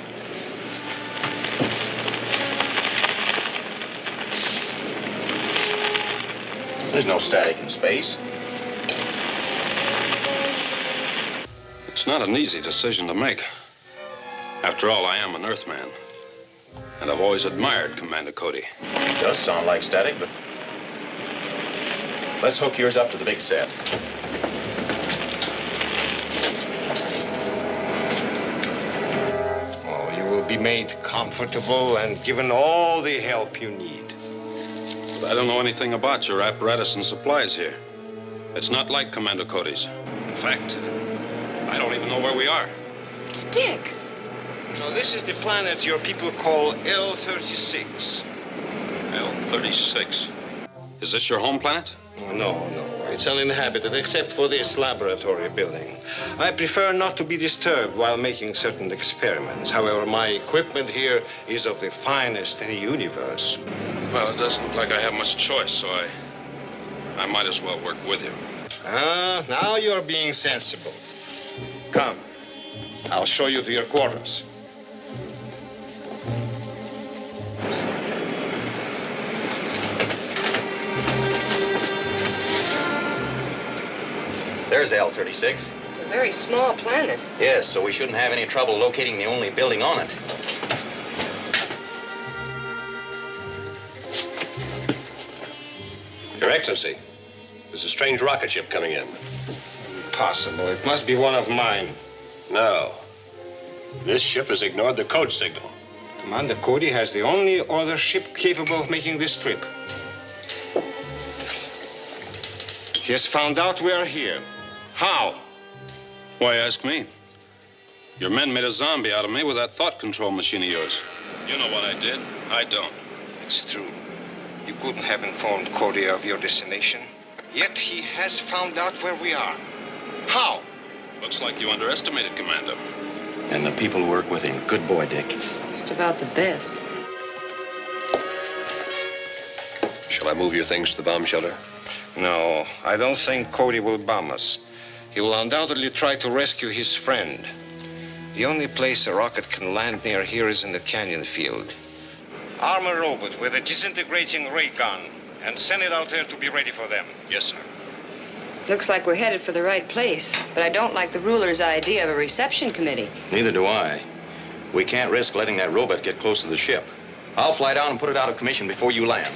[SPEAKER 2] There's no static in space.
[SPEAKER 16] It's not an easy decision to make. After all, I am an Earthman. And I've always admired Commando Cody.
[SPEAKER 2] It does sound like static, but let's hook yours up to the big set.
[SPEAKER 20] Oh, you will be made comfortable and given all the help you need.
[SPEAKER 16] But I don't know anything about your apparatus and supplies here. It's not like Commando Cody's. In fact, I don't even know where we are.
[SPEAKER 3] It's Dick.
[SPEAKER 20] So this is the planet your people call L36.
[SPEAKER 16] L36. Is this your home planet?
[SPEAKER 20] Oh, no. It's uninhabited except for this laboratory building. I prefer not to be disturbed while making certain experiments. However, my equipment here is of the finest in the universe.
[SPEAKER 16] Well, it doesn't look like I have much choice, so I might as well work with you.
[SPEAKER 20] Ah, now you're being sensible. Come, I'll show you to your quarters.
[SPEAKER 2] There's L36.
[SPEAKER 3] It's a very small planet.
[SPEAKER 2] Yes, so we shouldn't have any trouble locating the only building on it.
[SPEAKER 18] Your Excellency, there's a strange rocket ship coming in.
[SPEAKER 20] Impossible. It must be one of mine.
[SPEAKER 18] No. This ship has ignored the code signal.
[SPEAKER 20] Commander Cody has the only other ship capable of making this trip. He has found out we are here. How?
[SPEAKER 16] Why ask me? Your men made a zombie out of me with that thought control machine of yours. You know what I did. I don't.
[SPEAKER 20] It's true. You couldn't have informed Cody of your destination. Yet he has found out where we are. How?
[SPEAKER 16] Looks like you underestimated Commando.
[SPEAKER 2] And the people who work with him. Good boy, Dick.
[SPEAKER 3] Just about the best.
[SPEAKER 18] Shall I move your things to the bomb shelter?
[SPEAKER 20] No, I don't think Cody will bomb us. He will undoubtedly try to rescue his friend. The only place a rocket can land near here is in the canyon field. Arm a robot with a disintegrating ray gun and send it out there to be ready for them.
[SPEAKER 18] Yes, sir.
[SPEAKER 3] Looks like we're headed for the right place, but I don't like the ruler's idea of a reception committee.
[SPEAKER 2] Neither do I. We can't risk letting that robot get close to the ship. I'll fly down and put it out of commission before you land.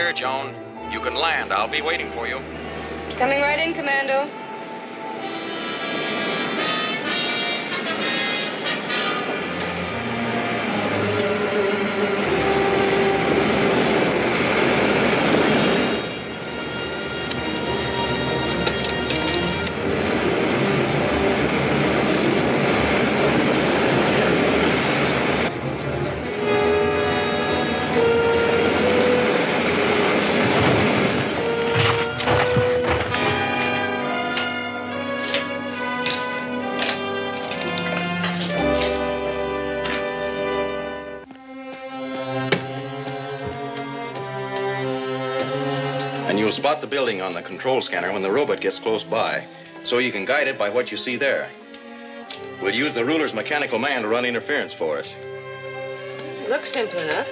[SPEAKER 2] clear, Joan. You can land. I'll be waiting for you.
[SPEAKER 3] Coming right in, Commando.
[SPEAKER 2] And you'll spot the building on the control scanner when the robot gets close by, so you can guide it by what you see there. We'll use the ruler's mechanical man to run interference for us.
[SPEAKER 3] Looks simple enough.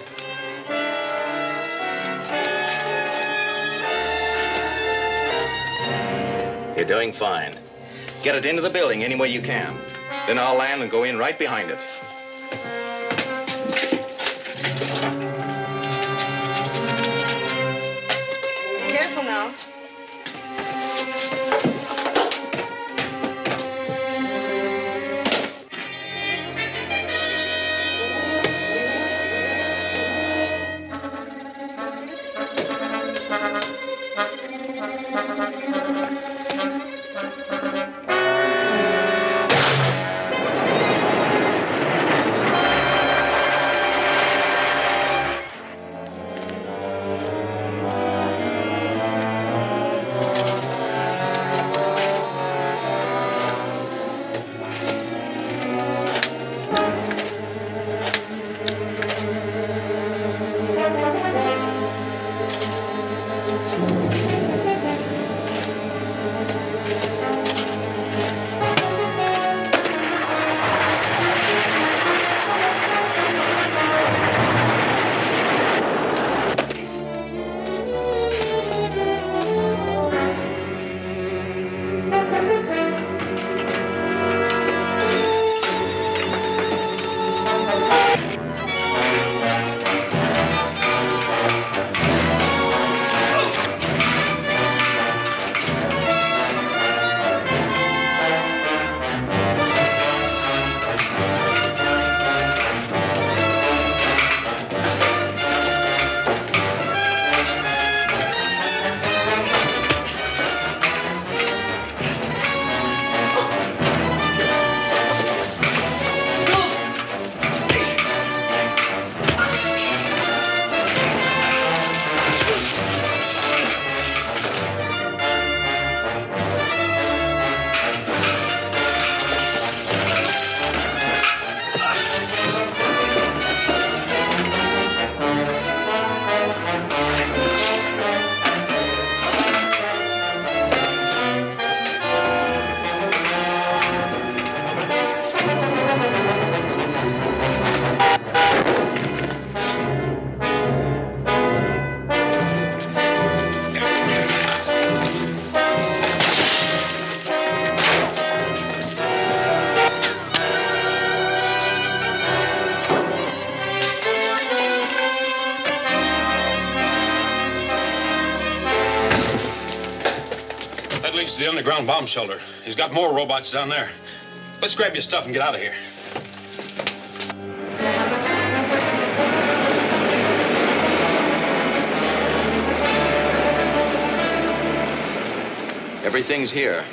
[SPEAKER 2] You're doing fine. Get it into the building any way you can. Then I'll land and go in right behind it.
[SPEAKER 3] Careful now.
[SPEAKER 16] To the underground bomb shelter. He's got more robots down there. Let's grab your stuff and get out of here.
[SPEAKER 2] Everything's here.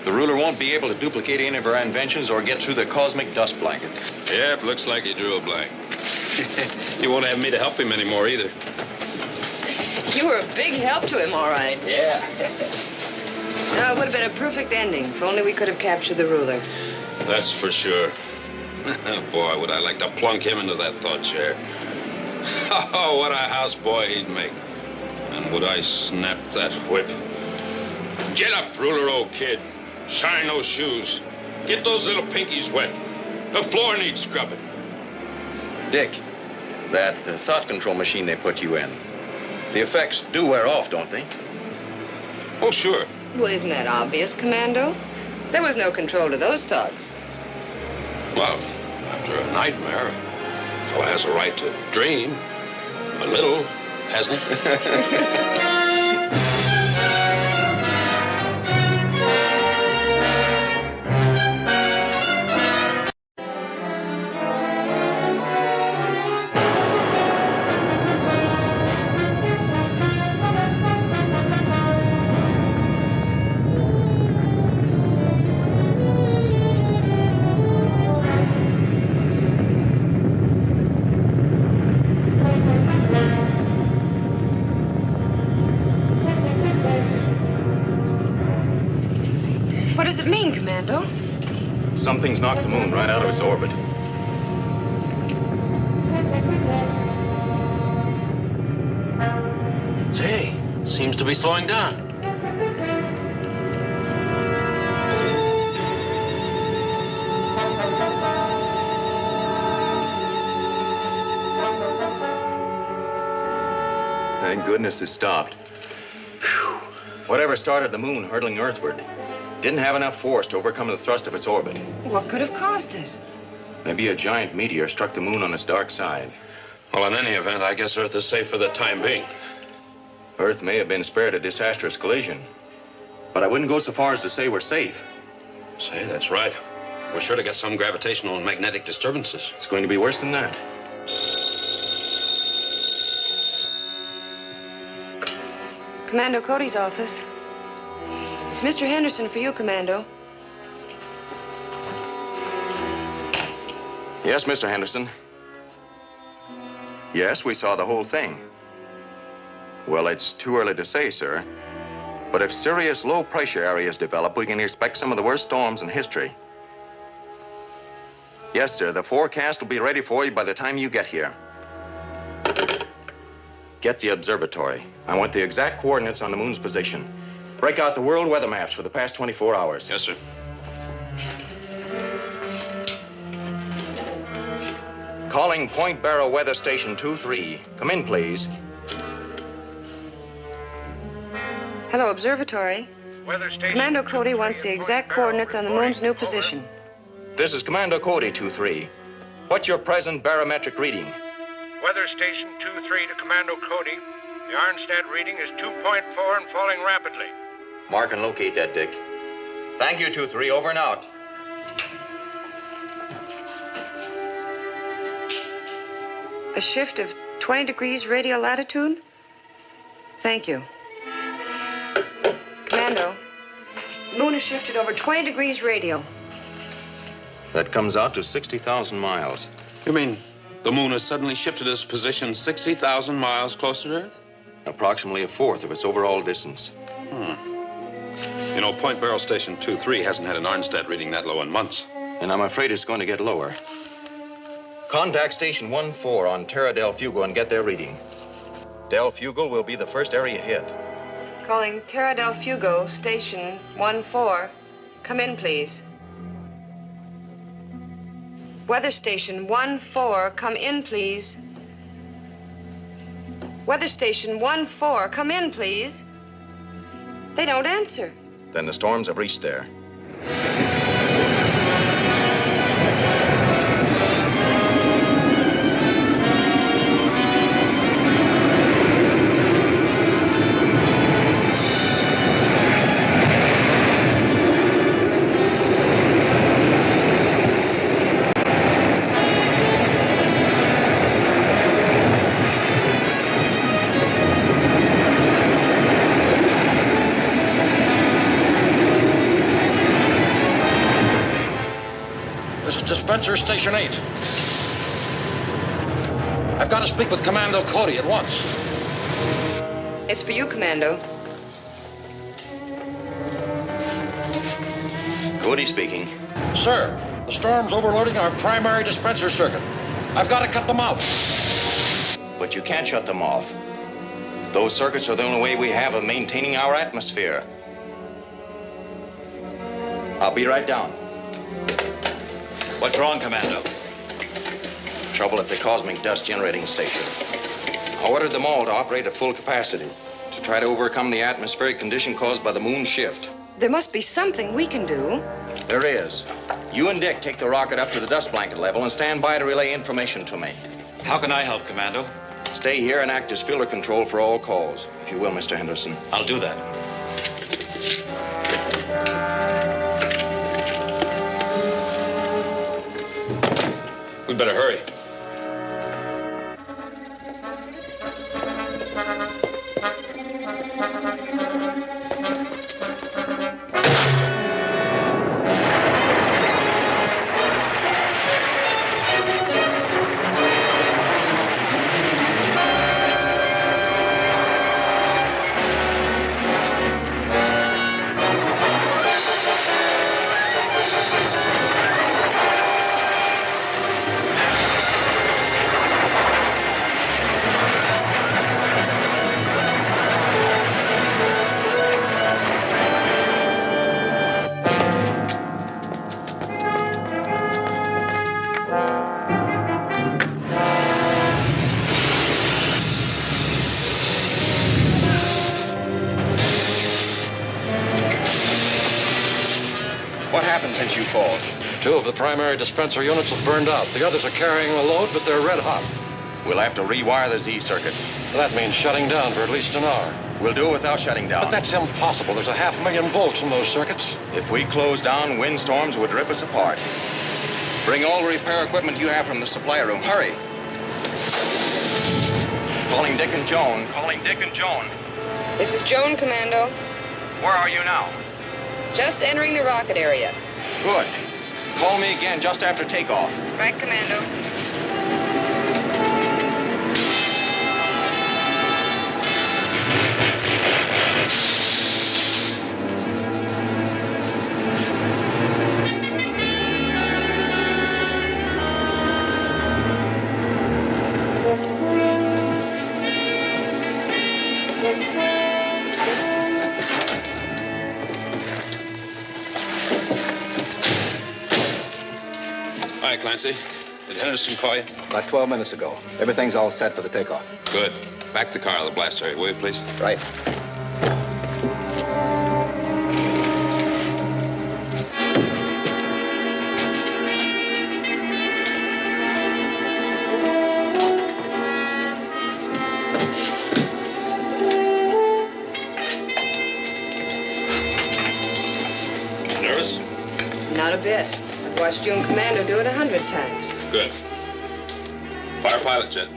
[SPEAKER 2] The ruler won't be able to duplicate any of our inventions or get through the cosmic dust blanket.
[SPEAKER 16] Yep, looks like he drew a blank. He won't have me to help him anymore either.
[SPEAKER 3] You were a big help to him, all right.
[SPEAKER 2] Yeah.
[SPEAKER 3] No, it would have been a perfect ending if only we could have captured the ruler.
[SPEAKER 16] That's for sure. Boy, would I like to plunk him into that thought chair. Oh, what a houseboy he'd make. And would I snap that whip. Get up, ruler, old kid. Shine those shoes. Get those little pinkies wet. The floor needs scrubbing.
[SPEAKER 2] Dick, that thought control machine they put you in, the effects do wear off, don't they?
[SPEAKER 16] Oh, sure.
[SPEAKER 3] Well, isn't that obvious, Commando? There was no control to those thoughts.
[SPEAKER 16] Well, after a nightmare, a fellow has a right to dream. A little. hasn't he?
[SPEAKER 3] What does it mean, Commando?
[SPEAKER 2] Something's knocked the moon right out of its orbit.
[SPEAKER 5] Say, seems to be slowing down.
[SPEAKER 2] Thank goodness it stopped. Phew. Whatever started the moon hurtling earthward didn't have enough force to overcome the thrust of its orbit.
[SPEAKER 3] What could have caused it?
[SPEAKER 2] Maybe a giant meteor struck the moon on its dark side.
[SPEAKER 16] Well, in any event, I guess Earth is safe for the time being.
[SPEAKER 2] Earth may have been spared a disastrous collision, but I wouldn't go so far as to say we're safe.
[SPEAKER 16] Say, that's right. We're sure to get some gravitational and magnetic disturbances.
[SPEAKER 2] It's going to be worse than that.
[SPEAKER 3] Commando Cody's office. It's Mr. Henderson for you, Commando.
[SPEAKER 2] Yes, Mr. Henderson. Yes, we saw the whole thing. Well, it's too early to say, sir. But if serious low-pressure areas develop, we can expect some of the worst storms in history. Yes, sir, the forecast will be ready for you by the time you get here. Get the observatory. I want the exact coordinates on the moon's position. Break out the world weather maps for the past 24 hours.
[SPEAKER 16] Yes, sir.
[SPEAKER 2] Calling Point Barrow Weather Station 2-3. Come in, please.
[SPEAKER 3] Hello, observatory.
[SPEAKER 15] Weather station.
[SPEAKER 3] Commando Cody wants the exact coordinates on the moon's new position.
[SPEAKER 2] This is Commando Cody 2-3. What's your present barometric reading?
[SPEAKER 15] Weather station 2-3 to Commando Cody. The Arnstadt reading is 2.4 and falling rapidly.
[SPEAKER 2] Mark and locate that, Dick. Thank you, 2-3. Over and out.
[SPEAKER 3] A shift of 20 degrees radial latitude? Thank you. Commando, the moon has shifted over 20 degrees radial.
[SPEAKER 2] That comes out to 60,000 miles.
[SPEAKER 16] You mean the moon has suddenly shifted its position 60,000 miles closer to Earth?
[SPEAKER 2] Approximately a fourth of its overall distance.
[SPEAKER 16] You know, Point Barrow Station 2-3 hasn't had an Arnstadt reading that low in months.
[SPEAKER 2] And I'm afraid it's going to get lower. Contact Station 1-4 on Terra del Fuego and get their reading. Del Fuego will be the first area hit.
[SPEAKER 3] Calling Terra del Fuego, Station 1-4. Come in, please. Weather Station 1-4, come in, please. Weather Station 1-4, come in, please. They don't answer.
[SPEAKER 2] Then the storms have reached there.
[SPEAKER 8] Dispenser Station 8. I've got to speak with Commando Cody at once.
[SPEAKER 3] It's for you, Commando.
[SPEAKER 2] Cody speaking.
[SPEAKER 8] Sir, the storm's overloading our primary dispenser circuit. I've got to cut them out.
[SPEAKER 2] But you can't shut them off. Those circuits are the only way we have of maintaining our atmosphere. I'll be right down.
[SPEAKER 4] What's wrong, Commando?
[SPEAKER 2] Trouble at the cosmic dust generating station. I ordered them all to operate at full capacity to try to overcome the atmospheric condition caused by the moon shift.
[SPEAKER 3] There must be something we can do.
[SPEAKER 2] There is. You and Dick take the rocket up to the dust blanket level and stand by to relay information to me.
[SPEAKER 4] How can I help, Commando?
[SPEAKER 2] Stay here and act as filter control for all calls, if you will, Mr. Henderson.
[SPEAKER 5] I'll do that. We'd better hurry.
[SPEAKER 2] What happened since you called?
[SPEAKER 8] 2 of the primary dispenser units have burned out. The others are carrying the load, but they're red hot.
[SPEAKER 2] We'll have to rewire the Z circuit.
[SPEAKER 8] That means shutting down for at least an hour.
[SPEAKER 2] We'll do it without shutting down.
[SPEAKER 8] But that's impossible. There's a 500,000 volts in those circuits.
[SPEAKER 2] If we close down, windstorms would rip us apart. Bring all the repair equipment you have from the supply room. Hurry. Calling Dick and Joan. Calling Dick and Joan.
[SPEAKER 3] This is Joan, Commando.
[SPEAKER 2] Where are you now?
[SPEAKER 3] Just entering the rocket area.
[SPEAKER 2] Good. Call me again just after takeoff.
[SPEAKER 3] Right, Commando.
[SPEAKER 5] Hi, Clancy. Did Henderson call you?
[SPEAKER 2] About 12 minutes ago. Everything's all set for the takeoff.
[SPEAKER 5] Good. Back the car to the blast area, will you, please?
[SPEAKER 2] Right.
[SPEAKER 5] Nervous?
[SPEAKER 3] Not a bit. I've watched you and Commando do it 100 times.
[SPEAKER 5] Good. Fire pilot jet.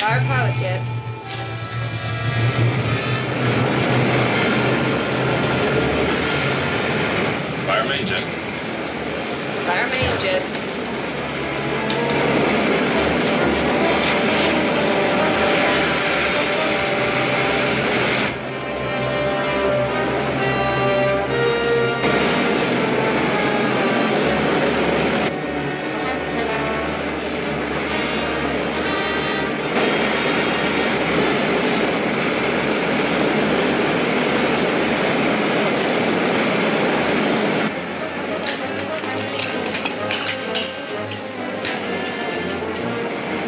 [SPEAKER 3] Fire pilot jet.
[SPEAKER 5] Fire main jet.
[SPEAKER 3] Fire main jets.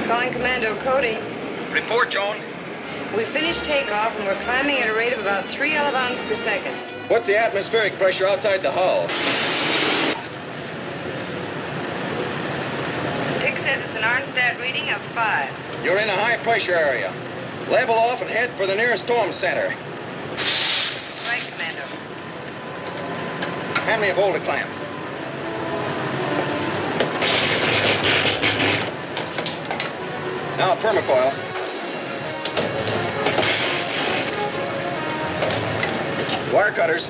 [SPEAKER 3] Calling Commando Cody.
[SPEAKER 2] Report, Joan.
[SPEAKER 3] We finished takeoff and we're climbing at a rate of about 3 elevons per second.
[SPEAKER 2] What's the atmospheric pressure outside the hull?
[SPEAKER 3] Dick says it's an Arnstadt reading of 5.
[SPEAKER 2] You're in a high pressure area. Level off and head for the nearest storm center.
[SPEAKER 3] Right, Commando.
[SPEAKER 2] Hand me a boulder clamp. Now, permacoil. Wire cutters.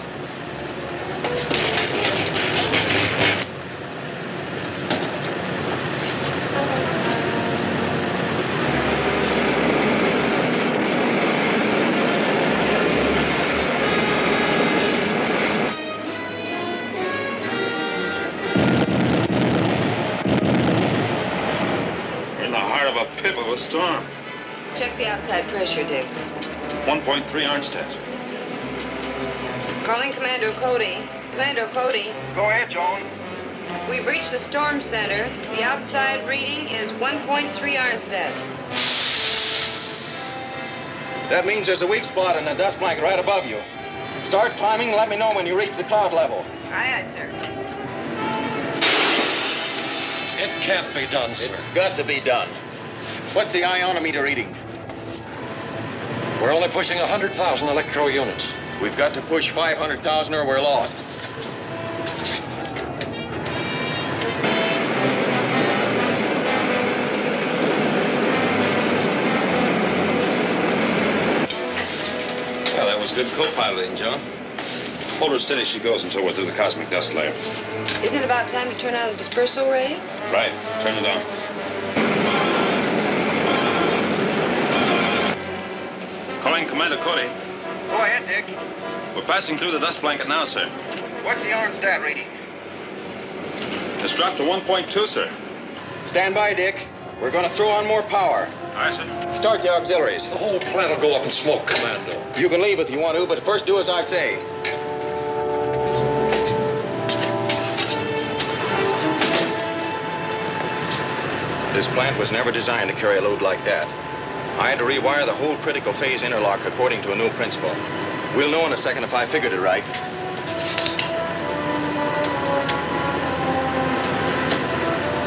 [SPEAKER 5] Pip of a storm.
[SPEAKER 3] Check the outside pressure, Dick.
[SPEAKER 5] 1.3 Arnstadt.
[SPEAKER 3] Calling Commando Cody. Commando Cody.
[SPEAKER 2] Go ahead, Joan.
[SPEAKER 3] We've reached the storm center. The outside reading is 1.3 Arnstats.
[SPEAKER 2] That means there's a weak spot in the dust blanket right above you. Start climbing and let me know when you reach the cloud level.
[SPEAKER 3] Aye, aye, sir.
[SPEAKER 8] It can't be done, sir.
[SPEAKER 2] It's got to be done. What's the ionometer reading?
[SPEAKER 8] We're only pushing 100,000 electro units.
[SPEAKER 2] We've got to push 500,000 or we're lost.
[SPEAKER 16] Well, that was good co-piloting, John. Hold her steady as she goes until we're through the cosmic dust layer.
[SPEAKER 3] Isn't it about time to turn on the dispersal ray?
[SPEAKER 16] Right. Turn it on. Calling Commander Cody.
[SPEAKER 2] Go ahead, Dick.
[SPEAKER 16] We're passing through the dust blanket now, sir.
[SPEAKER 2] What's the arm stat reading?
[SPEAKER 16] It's dropped to 1.2, sir.
[SPEAKER 2] Stand by, Dick. We're going to throw on more power.
[SPEAKER 16] Aye, sir.
[SPEAKER 2] Start the auxiliaries.
[SPEAKER 8] The whole plant will go up in smoke, Commando.
[SPEAKER 2] You can leave if you want to, but first do as I say. This plant was never designed to carry a load like that. I had to rewire the whole critical phase interlock according to a new principle. We'll know in a second if I figured it right.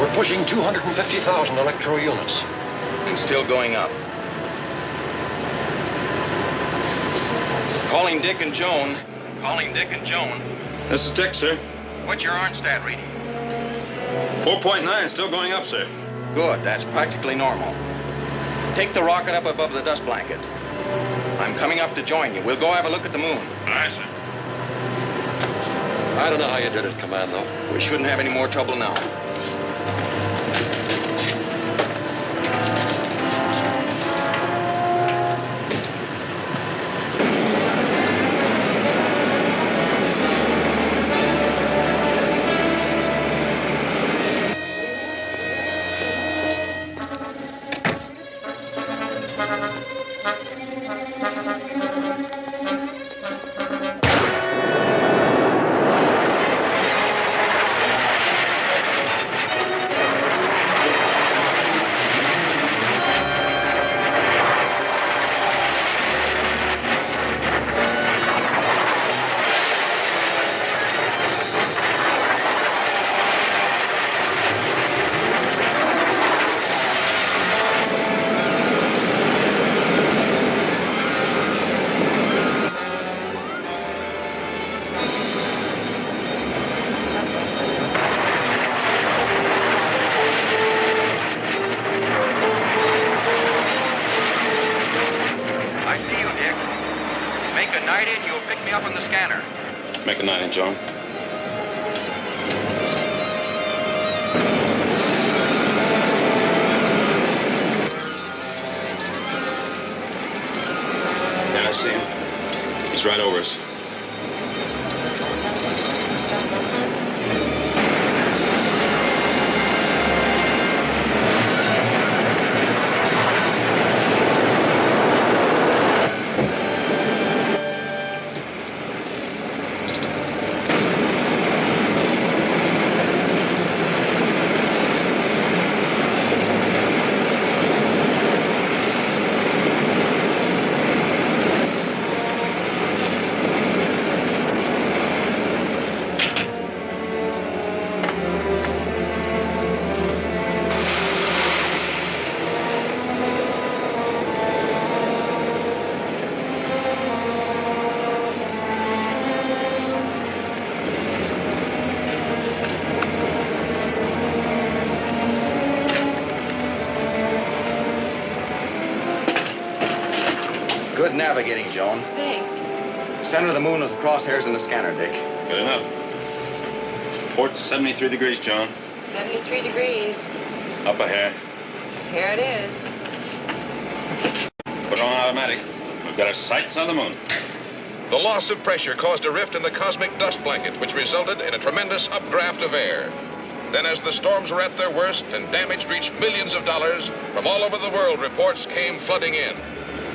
[SPEAKER 8] We're pushing 250,000 electro units.
[SPEAKER 2] And still going up. Calling Dick and Joan. Calling Dick and Joan.
[SPEAKER 16] This is Dick, sir.
[SPEAKER 2] What's your arm stat reading?
[SPEAKER 16] 4.9, still going up, sir.
[SPEAKER 2] Good, that's practically normal. Take the rocket up above the dust blanket. I'm coming up to join you. We'll go have a look at the moon.
[SPEAKER 16] Aye, sir.
[SPEAKER 8] I don't know how you did it, Commando.
[SPEAKER 2] We shouldn't have any more trouble now.
[SPEAKER 16] Make a 9, John. Yeah, I see him. He's right over us. Good navigating, Joan.
[SPEAKER 3] Thanks.
[SPEAKER 2] Center of the moon with the crosshairs in the scanner, Dick.
[SPEAKER 16] Good enough. Port 73 degrees, John.
[SPEAKER 3] 73 degrees.
[SPEAKER 16] Up a hair.
[SPEAKER 3] Here it is.
[SPEAKER 16] Put on automatic. We've got our sights on the moon.
[SPEAKER 12] The loss of pressure caused a rift in the cosmic dust blanket, which resulted in a tremendous updraft of air. Then, as the storms were at their worst and damage reached millions of dollars, from all over the world, reports came flooding in.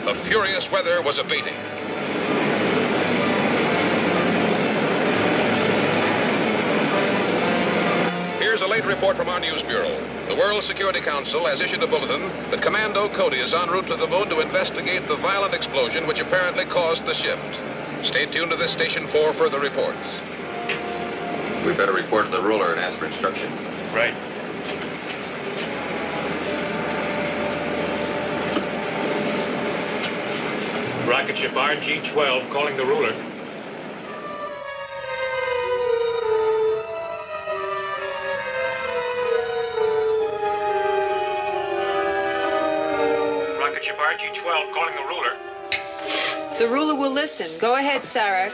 [SPEAKER 12] The furious weather was abating. Here's a late report from our news bureau. The World Security Council has issued a bulletin that Commando Cody is en route to the moon to investigate the violent explosion which apparently caused the shift. Stay tuned to this station for further reports.
[SPEAKER 17] We better report to the ruler and ask for instructions.
[SPEAKER 16] Right.
[SPEAKER 15] Rocket ship RG-12 calling the ruler. Rocket ship RG-12 calling the ruler.
[SPEAKER 3] The ruler will listen. Go ahead, Sarek.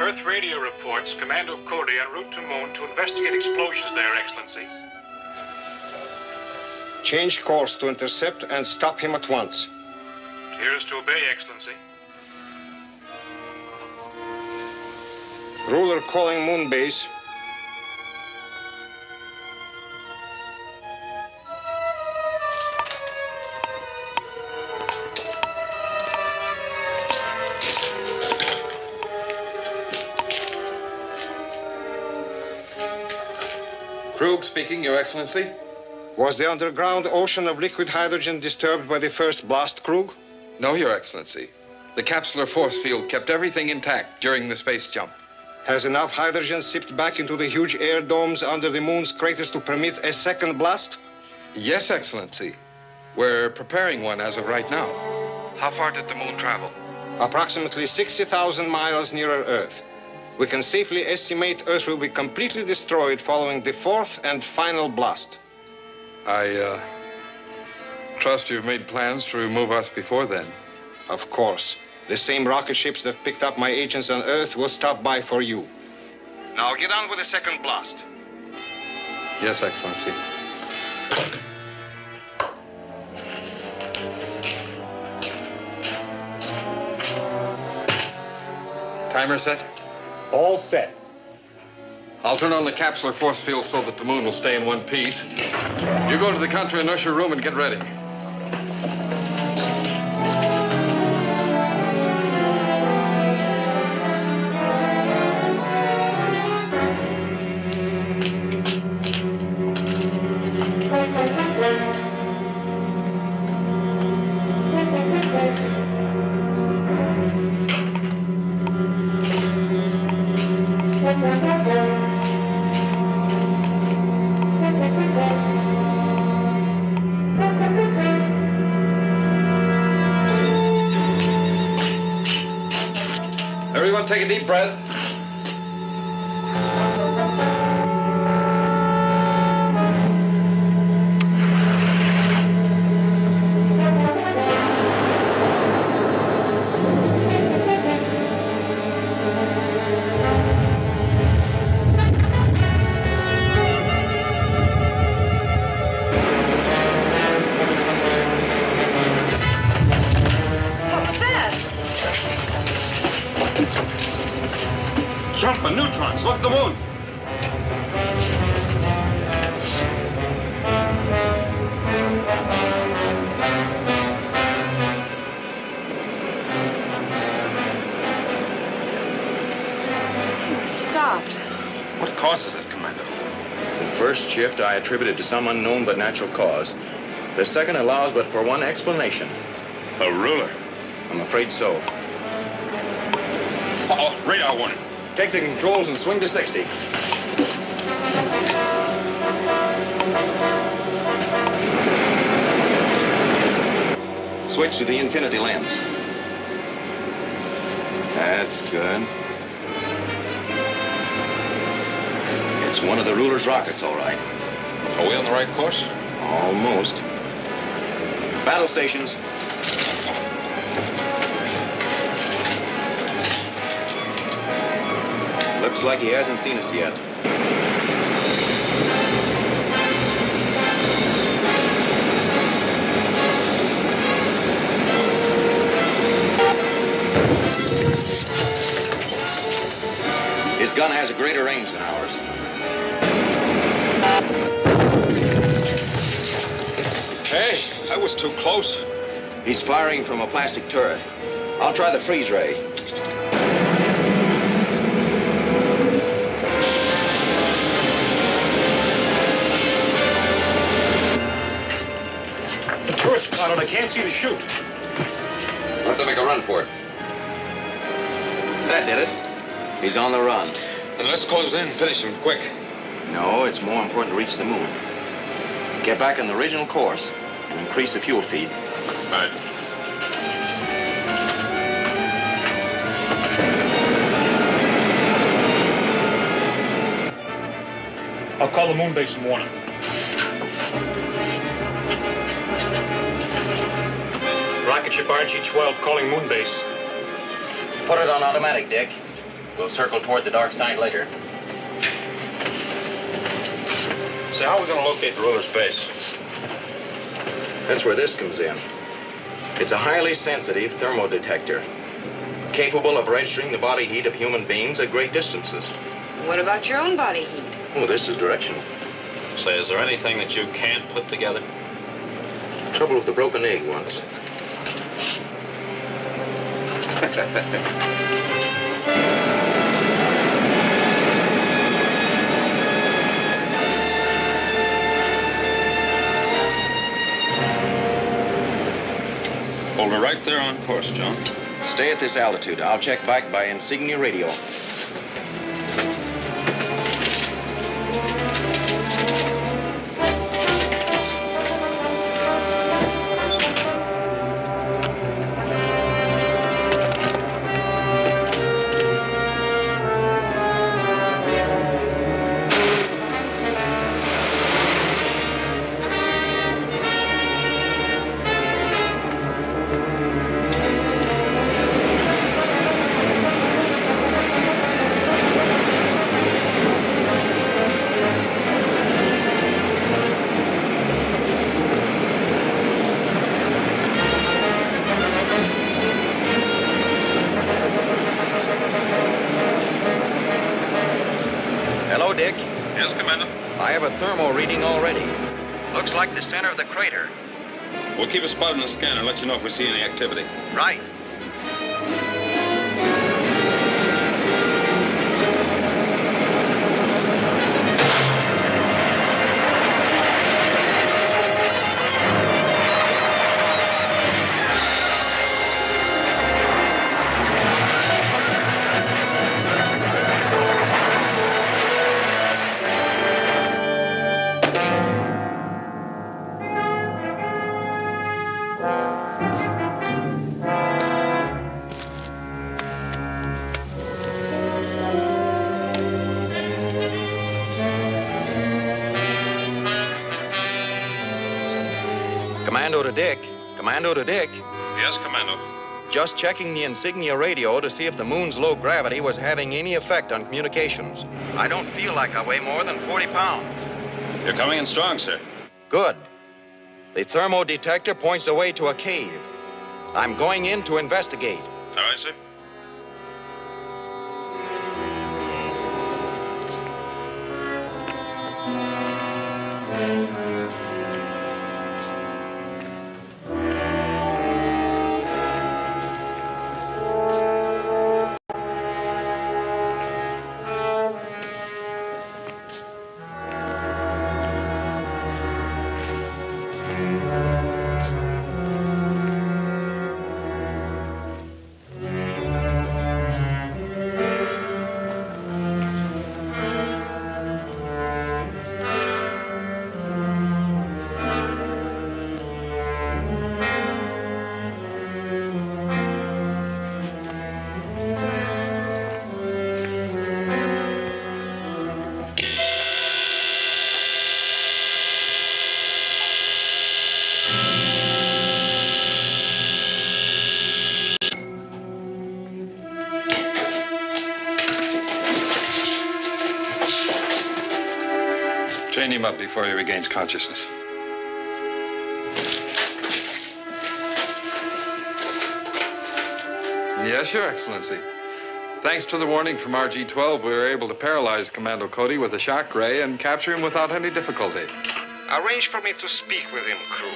[SPEAKER 15] Earth radio reports Commando Cody en route to Moon to investigate explosions there, Excellency.
[SPEAKER 20] Change course to intercept and stop him at once.
[SPEAKER 15] Here's to obey, Excellency.
[SPEAKER 20] Ruler calling Moon base.
[SPEAKER 19] Krug speaking, Your Excellency.
[SPEAKER 20] Was the underground ocean of liquid hydrogen disturbed by the first blast, Krug?
[SPEAKER 19] No, Your Excellency. The capsular force field kept everything intact during the space jump.
[SPEAKER 20] Has enough hydrogen sipped back into the huge air domes under the moon's craters to permit a second blast?
[SPEAKER 19] Yes, Excellency. We're preparing one as of right now. How far did the moon travel?
[SPEAKER 20] Approximately 60,000 miles nearer Earth. We can safely estimate Earth will be completely destroyed following the fourth and final blast.
[SPEAKER 19] I trust you've made plans to remove us before then.
[SPEAKER 20] Of course. The same rocket ships that picked up my agents on Earth will stop by for you. Now get on with the second blast.
[SPEAKER 19] Yes, Excellency. Timer set?
[SPEAKER 15] All set.
[SPEAKER 19] I'll turn on the capsular force field so that the moon will stay in one piece. You go to the contra inertia room and get ready. Everyone take a deep breath.
[SPEAKER 3] What was that?
[SPEAKER 8] Jumping neutrons. Look at the moon.
[SPEAKER 3] It stopped.
[SPEAKER 18] What causes it, Commander?
[SPEAKER 2] The first shift I attributed to some unknown but natural cause. The second allows but for one explanation.
[SPEAKER 18] A ruler?
[SPEAKER 2] I'm afraid so.
[SPEAKER 18] Uh-oh, radar warning.
[SPEAKER 2] Take the controls and swing to 60. Switch to the infinity lens. That's good. It's one of the ruler's rockets, all right.
[SPEAKER 19] Are we on the right course?
[SPEAKER 2] Almost. Battle stations. Looks like he hasn't seen us yet. His gun has a greater range than ours.
[SPEAKER 19] Hey, that was too close.
[SPEAKER 2] He's firing from a plastic turret. I'll try the freeze ray.
[SPEAKER 8] The turret's clouded. I can't see the chute.
[SPEAKER 5] We'll have to make a run for it.
[SPEAKER 2] That did it. He's on the run.
[SPEAKER 19] Then let's close in and finish him quick.
[SPEAKER 2] No, it's more important to reach the moon. Get back on the original course and increase the fuel feed.
[SPEAKER 19] Right.
[SPEAKER 10] I'll call the moon base and warn them. Rocket ship RG-12 calling moon base.
[SPEAKER 2] Put it on automatic, Dick. We'll circle toward the dark side later.
[SPEAKER 19] So how are we going to locate the ruler's base?
[SPEAKER 2] That's where this comes in. It's a highly sensitive thermodetector, capable of registering the body heat of human beings at great distances.
[SPEAKER 3] What about your own body heat?
[SPEAKER 2] Oh, this is directional.
[SPEAKER 19] Say, is there anything that you can't put together?
[SPEAKER 2] Trouble with the broken egg once.
[SPEAKER 19] Hold her right there on course, John.
[SPEAKER 2] Stay at this altitude. I'll check back by insignia radio. Hello, Dick.
[SPEAKER 19] Yes, Commander?
[SPEAKER 2] I have a thermo reading already. Looks like the center of the crater.
[SPEAKER 19] We'll keep a spot on the scanner and let you know if we see any activity.
[SPEAKER 2] Right. Commando to Dick. Commando to Dick.
[SPEAKER 19] Yes, Commando.
[SPEAKER 2] Just checking the insignia radio to see if the moon's low gravity was having any effect on communications. I don't feel like I weigh more than 40 pounds.
[SPEAKER 19] You're coming in strong, sir.
[SPEAKER 2] Good. The thermodetector points the way to a cave. I'm going in to investigate.
[SPEAKER 19] All right, sir. Chain him up before he regains consciousness.
[SPEAKER 11] Yes, Your Excellency. Thanks to the warning from RG-12, we were able to paralyze Commando Cody with a shock ray and capture him without any difficulty.
[SPEAKER 9] Arrange for me to speak with him, Krug.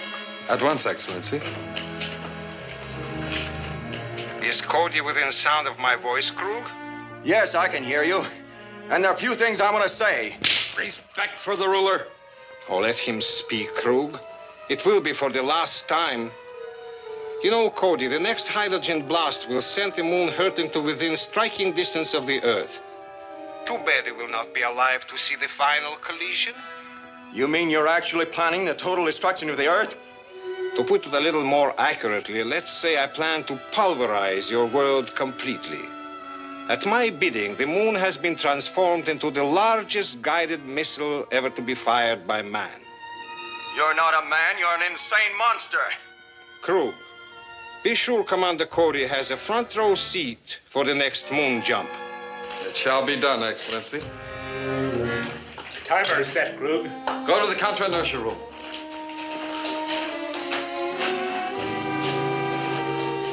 [SPEAKER 11] At once, Excellency.
[SPEAKER 9] Is Cody within sound of my voice, Krug?
[SPEAKER 2] Yes, I can hear you. And there are a few things I want to say.
[SPEAKER 20] Respect for the ruler. Oh, let him speak, Krug. It will be for the last time. You know, Cody, the next hydrogen blast will send the moon hurtling to within striking distance of the Earth.
[SPEAKER 9] Too bad he will not be alive to see the final collision.
[SPEAKER 2] You mean you're actually planning the total destruction of the Earth?
[SPEAKER 20] To put it a little more accurately, let's say I plan to pulverize your world completely. At my bidding, the moon has been transformed into the largest guided missile ever to be fired by man.
[SPEAKER 2] You're not a man, you're an insane monster.
[SPEAKER 20] Crew, be sure Commander Cody has a front row seat for the next moon jump.
[SPEAKER 11] It shall be done, Excellency.
[SPEAKER 15] Timer is set, Krug.
[SPEAKER 11] Go to the counter-inertia room.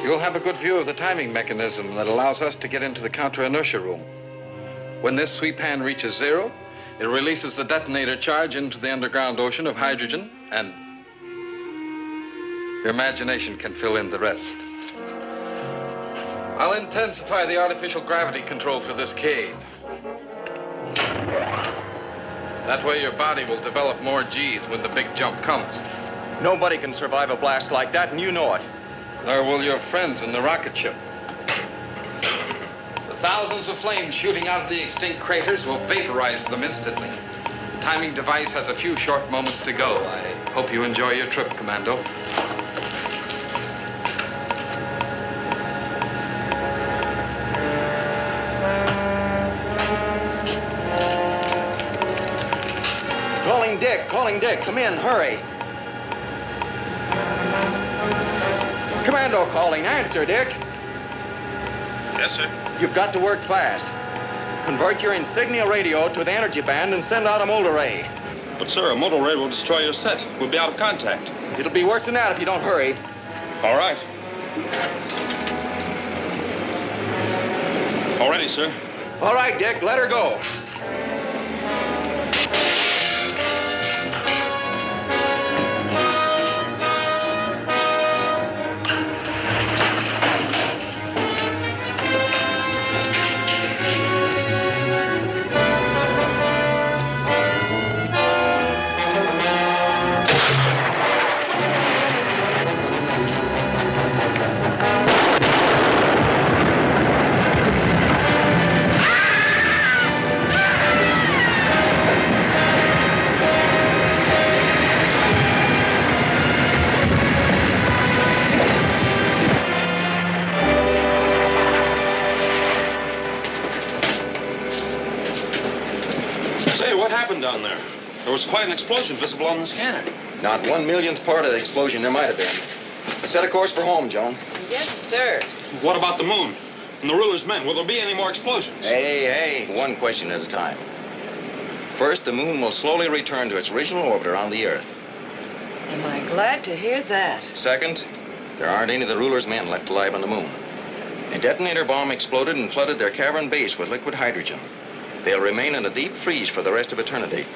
[SPEAKER 11] You'll have a good view of the timing mechanism that allows us to get into the counter-inertia room. When this sweep hand reaches zero, it releases the detonator charge into the underground ocean of hydrogen, and your imagination can fill in the rest. I'll intensify the artificial gravity control for this cave. That way your body will develop more G's when the big jump comes.
[SPEAKER 2] Nobody can survive a blast like that, and you know it.
[SPEAKER 11] Nor will your friends in the rocket ship. The thousands of flames shooting out of the extinct craters will vaporize them instantly. The timing device has a few short moments to go. I hope you enjoy your trip, Commando.
[SPEAKER 2] Calling Dick. Come in, hurry. Commando calling. Answer, Dick.
[SPEAKER 6] Yes, sir.
[SPEAKER 2] You've got to work fast. Convert your insignia radio to the energy band and send out a mold array.
[SPEAKER 19] But, sir, a model ray will destroy your set. We'll be out of contact.
[SPEAKER 2] It'll be worse than that if you don't hurry.
[SPEAKER 19] All right. All ready, sir.
[SPEAKER 2] All right, Dick, let her go.
[SPEAKER 19] Down there. There was quite an explosion visible on the scanner.
[SPEAKER 2] Not 1/1,000,000th part of the explosion there might have been. Set a course for home, Joan.
[SPEAKER 3] Yes, sir.
[SPEAKER 19] What about the moon? And the ruler's men? Will there be any more explosions?
[SPEAKER 2] Hey, one question at a time. First, the moon will slowly return to its original orbit around the Earth.
[SPEAKER 3] Am I glad to hear that?
[SPEAKER 2] Second, there aren't any of the ruler's men left alive on the moon. A detonator bomb exploded and flooded their cavern base with liquid hydrogen. They'll remain in a deep freeze for the rest of eternity.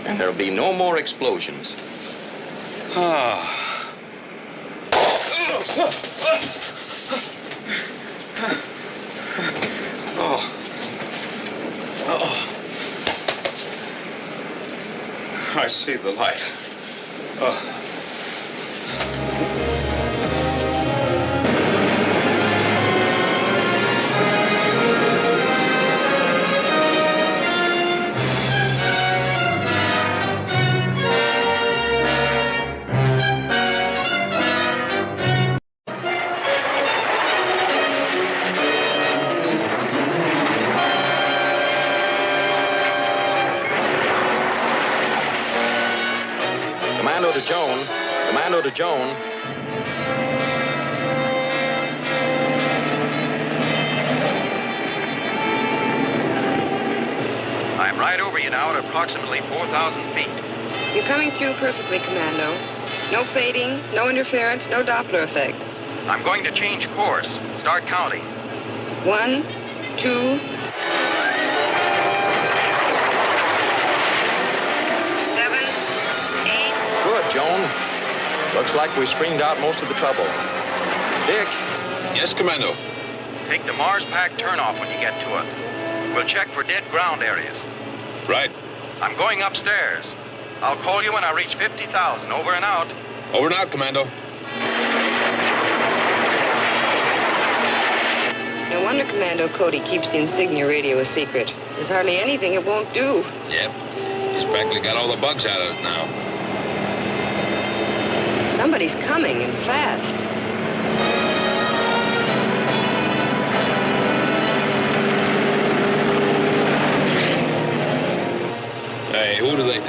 [SPEAKER 2] And there'll be no more explosions.
[SPEAKER 19] Ah. Oh. I see the light.
[SPEAKER 2] Commando to Joan. I'm right over you now at approximately 4,000 feet.
[SPEAKER 3] You're coming through perfectly, Commando. No fading, no interference, no Doppler effect.
[SPEAKER 2] I'm going to change course. Start counting.
[SPEAKER 3] 1, 2... 7, 8...
[SPEAKER 2] Good, Joan. Looks like we screened out most of the trouble. Dick?
[SPEAKER 18] Yes, Commando.
[SPEAKER 2] Take the Mars pack turnoff when you get to it. We'll check for dead ground areas.
[SPEAKER 18] Right.
[SPEAKER 2] I'm going upstairs. I'll call you when I reach 50,000. Over and out.
[SPEAKER 18] Over and out, Commando.
[SPEAKER 3] No wonder Commando Cody keeps the insignia radio a secret. There's hardly anything it won't do.
[SPEAKER 18] Yep. He's practically got all the bugs out of it now.
[SPEAKER 3] Somebody's coming, and fast.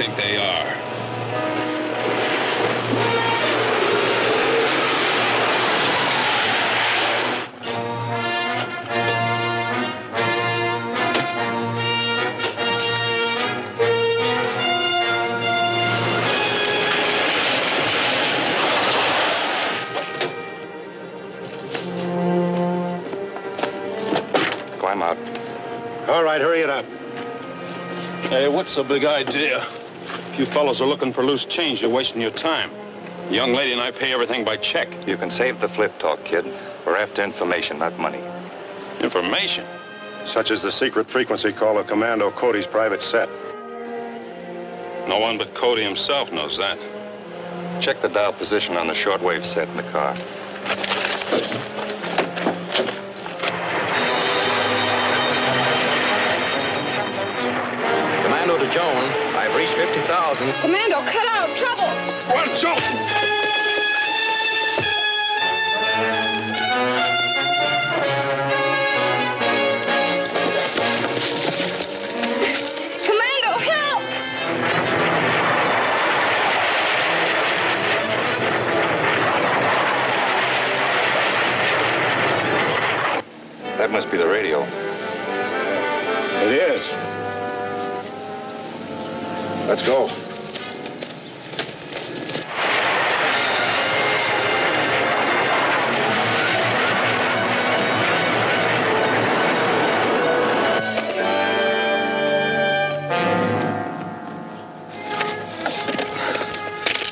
[SPEAKER 16] think they are.
[SPEAKER 9] Climb out. All right, hurry it up.
[SPEAKER 19] Hey, what's the big idea? If you fellows are looking for loose change, you're wasting your time. The young lady and I pay everything by check.
[SPEAKER 9] You can save the flip talk, kid. We're after information, not money.
[SPEAKER 19] Information?
[SPEAKER 9] Such as the secret frequency call of Commando Cody's private set.
[SPEAKER 19] No one but Cody himself knows that.
[SPEAKER 9] Check the dial position on the shortwave set in the car.
[SPEAKER 2] Commando to Joan. I've reached 50,000.
[SPEAKER 14] Commando, cut out! Trouble!
[SPEAKER 19] What, Joan?
[SPEAKER 14] Commando, help!
[SPEAKER 9] That must be the radio. It is. Let's go.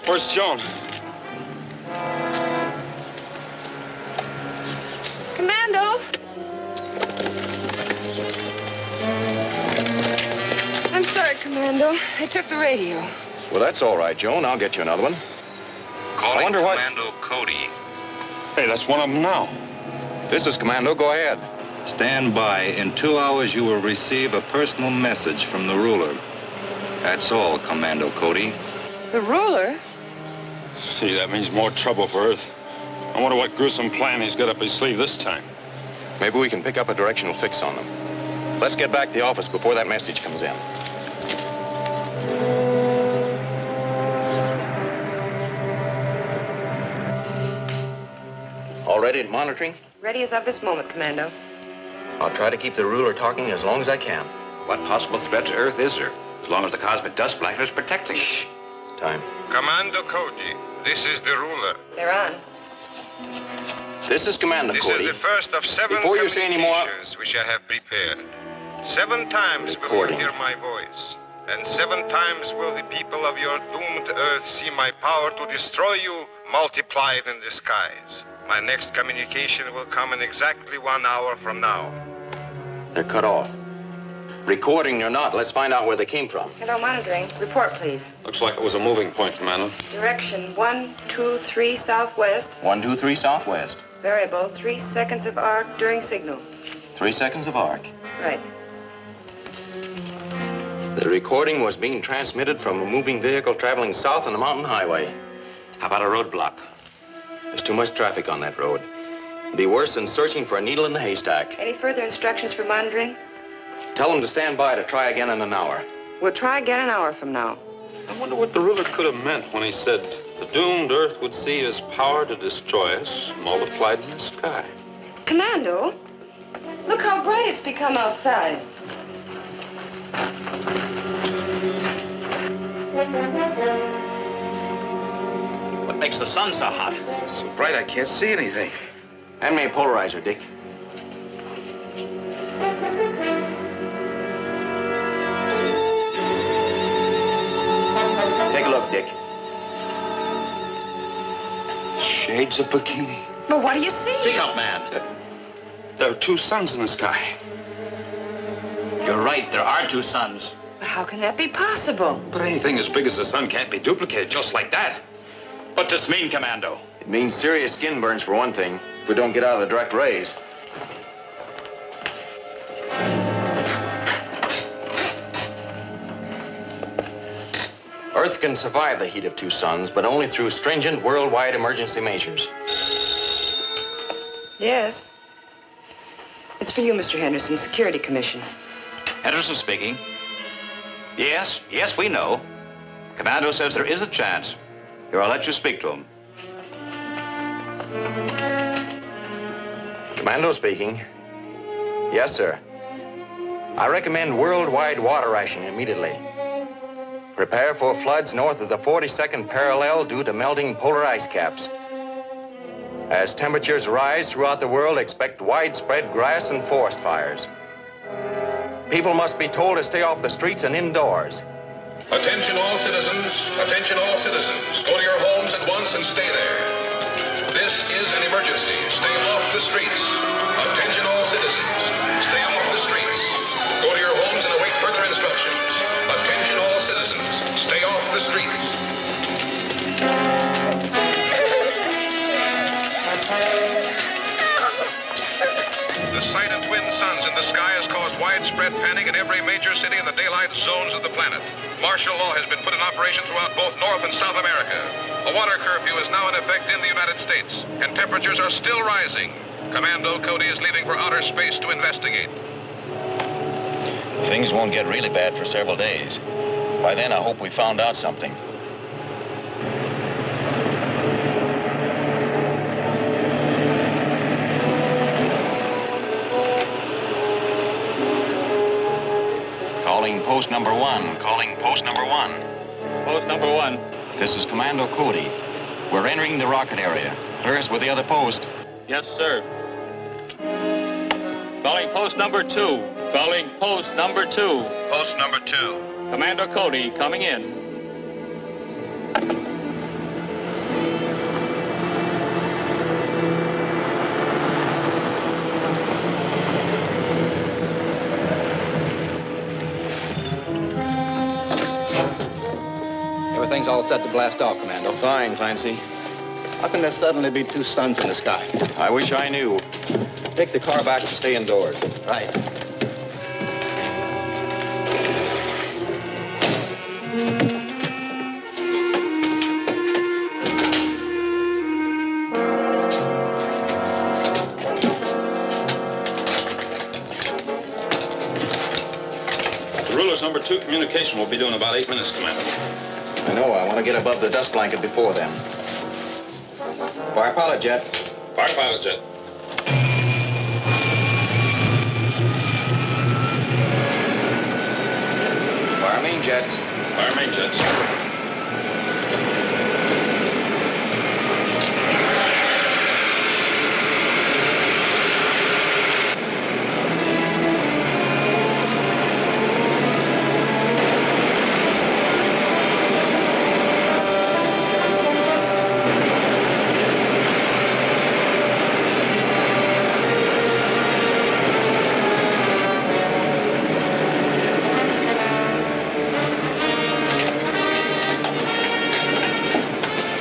[SPEAKER 19] Where's Joan?
[SPEAKER 3] Commando! I'm sorry, Commando. They took the radio.
[SPEAKER 2] Well, that's all right, Joan. I'll get you another one.
[SPEAKER 6] Calling
[SPEAKER 2] I wonder what...
[SPEAKER 6] Commando Cody.
[SPEAKER 19] Hey, that's one of them now.
[SPEAKER 2] This is Commando. Go ahead.
[SPEAKER 13] Stand by. In 2 hours, you will receive a personal message from the ruler. That's all, Commando Cody.
[SPEAKER 3] The ruler?
[SPEAKER 19] See, that means more trouble for Earth. I wonder what gruesome plan he's got up his sleeve this time.
[SPEAKER 2] Maybe we can pick up a directional fix on them. Let's get back to the office before that message comes in. All ready at monitoring?
[SPEAKER 3] Ready as of this moment, Commando.
[SPEAKER 2] I'll try to keep the ruler talking as long as I can.
[SPEAKER 4] What possible threat to Earth is there? As long as the cosmic dust blanket is protecting it.
[SPEAKER 2] Shh. Time.
[SPEAKER 9] Commando Cody, this is the ruler.
[SPEAKER 3] They're on.
[SPEAKER 2] This is Commando Cody.
[SPEAKER 9] This is the first of 7
[SPEAKER 2] Before you say any more,
[SPEAKER 9] communications which I have prepared. 7 times will you hear my voice. And 7 times will the people of your doomed Earth see my power to destroy you multiplied in the skies. My next communication will come in exactly 1 hour from now.
[SPEAKER 2] they're cut off. Recording or not, let's find out where they came from.
[SPEAKER 3] Hello, monitoring. Report, please.
[SPEAKER 19] Looks like it was a moving point, Commando.
[SPEAKER 3] Direction 123 southwest.
[SPEAKER 2] 123 southwest.
[SPEAKER 3] Variable 3 seconds of arc during signal.
[SPEAKER 2] 3 seconds of arc.
[SPEAKER 3] Right.
[SPEAKER 2] The recording was being transmitted from a moving vehicle traveling south on the mountain highway.
[SPEAKER 4] How about a roadblock?
[SPEAKER 2] There's too much traffic on that road. It'd be worse than searching for a needle in the haystack.
[SPEAKER 3] Any further instructions for monitoring?
[SPEAKER 2] Tell them to stand by to try again in an hour.
[SPEAKER 3] We'll try again an hour from now.
[SPEAKER 19] I wonder what the ruler could have meant when he said the doomed Earth would see his power to destroy us multiplied in the sky.
[SPEAKER 3] Commando, look how bright it's become outside.
[SPEAKER 4] What makes the sun so hot?
[SPEAKER 2] So bright I can't see anything. Hand me a polarizer, Dick. Take a look, Dick.
[SPEAKER 19] Shades of bikini.
[SPEAKER 3] But what do you see?
[SPEAKER 4] Speak up, man.
[SPEAKER 19] There are 2 suns in the sky.
[SPEAKER 4] You're right, there are 2 suns.
[SPEAKER 3] But how can that be possible?
[SPEAKER 19] But anything as big as the sun can't be duplicated just like that.
[SPEAKER 4] What does this mean, Commando?
[SPEAKER 2] It means serious skin burns for one thing, if we don't get out of the direct rays. Earth can survive the heat of 2 suns, but only through stringent worldwide emergency measures.
[SPEAKER 3] Yes. It's for you, Mr. Henderson, Security Commission.
[SPEAKER 4] Henderson speaking. Yes, we know. Commando says there is a chance. Here, I'll let you speak to him.
[SPEAKER 2] Commando speaking. Yes, sir. I recommend worldwide water rationing immediately. Prepare for floods north of the 42nd parallel due to melting polar ice caps. As temperatures rise throughout the world, expect widespread grass and forest fires. People must be told to stay off the streets and indoors.
[SPEAKER 12] Attention all citizens. Attention all citizens. Go to your homes at once and stay there. This is an emergency. Stay off the streets. Attention all citizens. Stay off the streets. Go to your homes and await further instructions. Attention all citizens. Stay off the streets.
[SPEAKER 9] The sight of twin suns in the sky has caused widespread panic in every major city in the daylight zones of the planet. Martial law has been put in operation throughout both North and South America. A water curfew is now in effect in the United States, and temperatures are still rising. Commando Cody is leaving for outer space to investigate.
[SPEAKER 5] Things won't get really bad for several days. By then, I hope we found out something. Calling post number one. Calling post number one.
[SPEAKER 10] Post number one.
[SPEAKER 2] This is Commando Cody. We're entering the rocket area. Clear us with the other post.
[SPEAKER 10] Yes, sir. Calling post number two. Calling post number two.
[SPEAKER 6] Post number two.
[SPEAKER 10] Commando Cody coming in.
[SPEAKER 2] Everything's all set to blast off, Commando. Fine, Clancy. How can there suddenly be two suns in the sky? I wish I knew. Take the car back and stay indoors. Right.
[SPEAKER 19] The ruler's number 2 communication will be due in about 8 minutes, Commander.
[SPEAKER 2] I know. I want to get above the dust blanket before then. Fire pilot jet.
[SPEAKER 19] Fire pilot jet.
[SPEAKER 2] Fire main jets.
[SPEAKER 19] Fire main jets.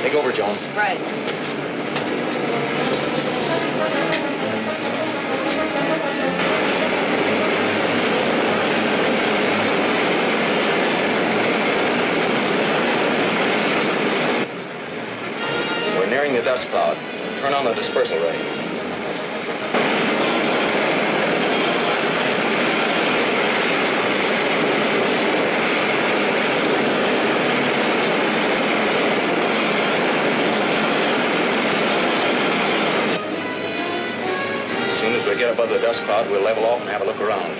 [SPEAKER 2] Take over, Joan.
[SPEAKER 3] Right.
[SPEAKER 2] We're nearing the dust cloud. Turn on the dispersal ray. As soon as we get above the dust cloud, we'll level off and have a look around.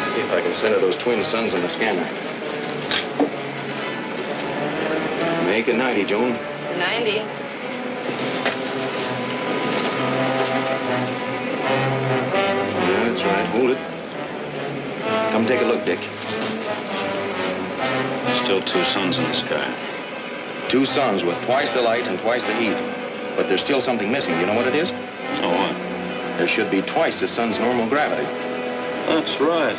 [SPEAKER 2] See if I can center those twin suns in the scanner. Make it 90, Joan.
[SPEAKER 3] 90.
[SPEAKER 2] That's right. Hold it. Come take a look, Dick.
[SPEAKER 19] Still two suns in the sky.
[SPEAKER 2] Two suns with twice the light and twice the heat. But there's still something missing. You know what it is?
[SPEAKER 19] Oh, what?
[SPEAKER 2] There should be twice the sun's normal gravity.
[SPEAKER 19] That's right.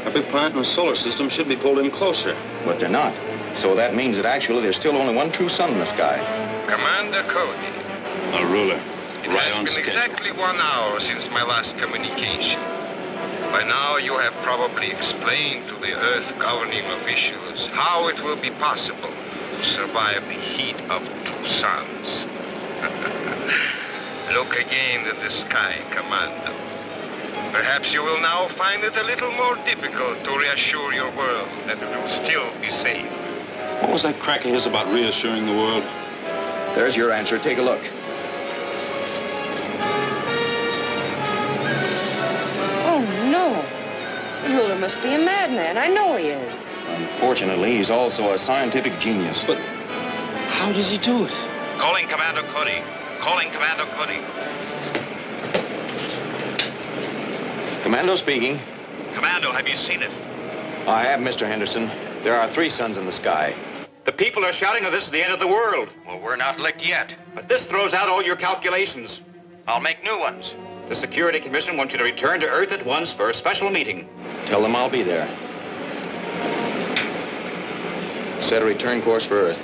[SPEAKER 19] A big planet in the solar system should be pulled in closer.
[SPEAKER 2] But they're not. So that means that actually there's still only one true sun in the sky.
[SPEAKER 9] Commander Cody,
[SPEAKER 19] A ruler.
[SPEAKER 9] it
[SPEAKER 19] Right
[SPEAKER 9] has
[SPEAKER 19] on
[SPEAKER 9] been
[SPEAKER 19] schedule.
[SPEAKER 9] exactly 1 hour since my last communication. By now, you have probably explained to the Earth governing officials how it will be possible to survive the heat of 2 suns. Look again at the sky, Commando. Perhaps you will now find it a little more difficult to reassure your world that it will still be safe.
[SPEAKER 19] What was that crack of his about reassuring the world?
[SPEAKER 2] There's your answer. Take a look.
[SPEAKER 3] Oh, no. The ruler must be a madman. I know he is.
[SPEAKER 2] Unfortunately, he's also a scientific genius. But
[SPEAKER 19] how does he do it?
[SPEAKER 6] Calling Commando Cody. Calling Commando Cody.
[SPEAKER 2] Commando speaking.
[SPEAKER 6] Commando, have you seen it?
[SPEAKER 2] I have, Mr. Henderson. There are 3 suns in the sky.
[SPEAKER 5] The people are shouting that this is the end of the world.
[SPEAKER 6] Well, we're not licked yet.
[SPEAKER 5] But this throws out all your calculations.
[SPEAKER 6] I'll make new ones.
[SPEAKER 5] The Security Commission wants you to return to Earth at once for a special meeting.
[SPEAKER 2] Tell them I'll be there. Set a return course for Earth.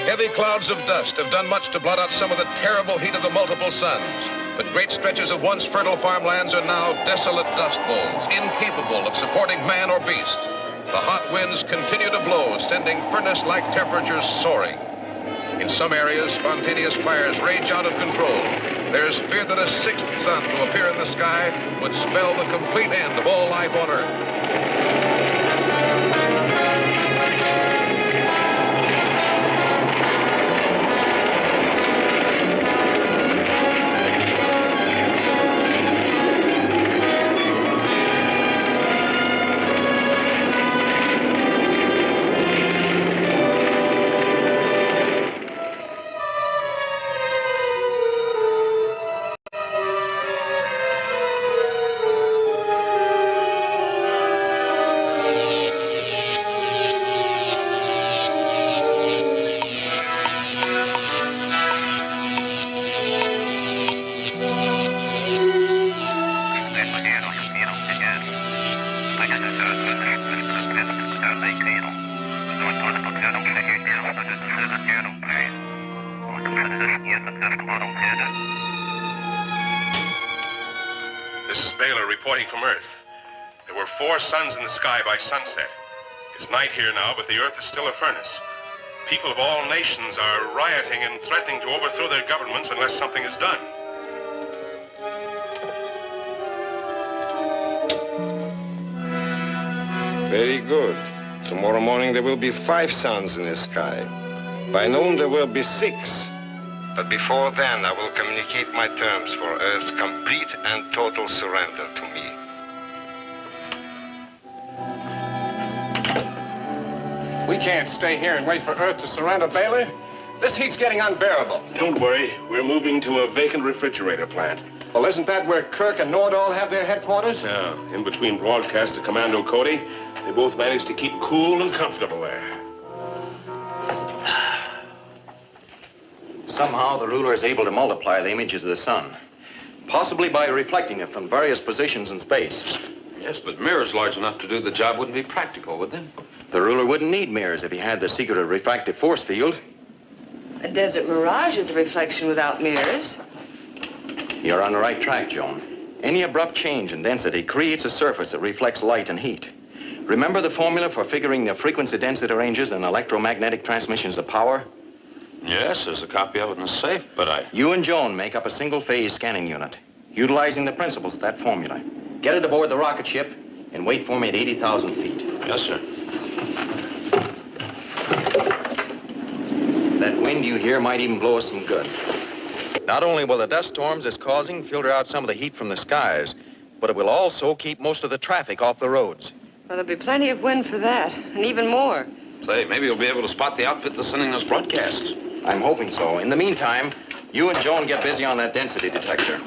[SPEAKER 12] Heavy clouds of dust have done much to blot out some of the terrible heat of the multiple suns. But great stretches of once fertile farmlands are now desolate dust bowls, incapable of supporting man or beast. The hot winds continue to blow, sending furnace-like temperatures soaring. In some areas, spontaneous fires rage out of control. There's fear that a 6th sun to appear in the sky would spell the complete end of all life on Earth.
[SPEAKER 18] This is Baylor reporting from Earth. There were 4 suns in the sky by sunset. It's night here now, but the Earth is still a furnace. People of all nations are rioting and threatening to overthrow their governments unless something is done.
[SPEAKER 20] Very good. Tomorrow morning there will be 5 suns in the sky. By noon there will be 6. But before then, I will communicate my terms for Earth's complete and total surrender to me.
[SPEAKER 8] We can't stay here and wait for Earth to surrender, Baylor. This heat's getting unbearable.
[SPEAKER 18] Don't worry. We're moving to a vacant refrigerator plant.
[SPEAKER 8] Well, isn't that where Kirk and Nordahl have their headquarters?
[SPEAKER 18] Yeah. In between broadcasts to Commando Cody, they both managed to keep cool and comfortable there.
[SPEAKER 2] Somehow the ruler is able to multiply the images of the sun, possibly by reflecting it from various positions in space.
[SPEAKER 11] Yes, but mirrors large enough to do the job wouldn't be practical, would they?
[SPEAKER 2] The ruler wouldn't need mirrors if he had the secret refractive force field.
[SPEAKER 3] A desert mirage is a reflection without mirrors.
[SPEAKER 2] You're on the right track, Joan. Any abrupt change in density creates a surface that reflects light and heat. Remember the formula for figuring the frequency density ranges in electromagnetic transmissions of power?
[SPEAKER 11] Yes, there's a copy of it in the safe, but
[SPEAKER 2] You and Joan make up a single-phase scanning unit, utilizing the principles of that formula. Get it aboard the rocket ship and wait for me at 80,000 feet.
[SPEAKER 11] Yes, sir.
[SPEAKER 2] That wind you hear might even blow us some good. Not only will the dust storms it's causing filter out some of the heat from the skies, but it will also keep most of the traffic off the roads.
[SPEAKER 3] Well, there'll be plenty of wind for that, and even more.
[SPEAKER 11] Say, maybe you'll be able to spot the outfit that's sending those broadcasts.
[SPEAKER 2] I'm hoping so. In the meantime, you and Joan get busy on that density detector.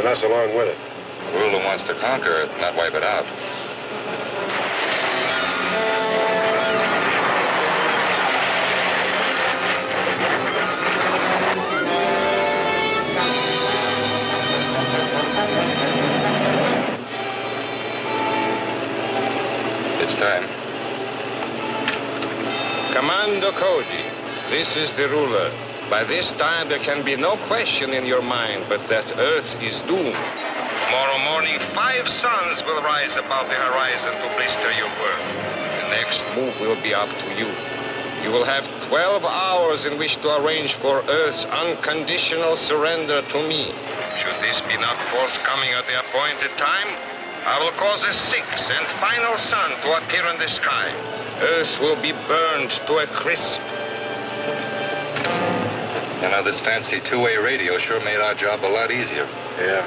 [SPEAKER 20] and us along with it.
[SPEAKER 17] The ruler wants to conquer Earth, not wipe it out. It's time.
[SPEAKER 7] Commando Cody, this is the ruler. By this time, there can be no question in your mind but that Earth is doomed. Tomorrow morning, 5 suns will rise above the horizon to blister your world. The next move will be up to you. You will have 12 hours in which to arrange for Earth's unconditional surrender to me. Should this be not forthcoming at the appointed time, I will cause a 6th and final sun to appear in the sky. Earth will be burned to a crisp.
[SPEAKER 17] You know, this fancy two-way radio sure made our job a lot easier.
[SPEAKER 20] Yeah.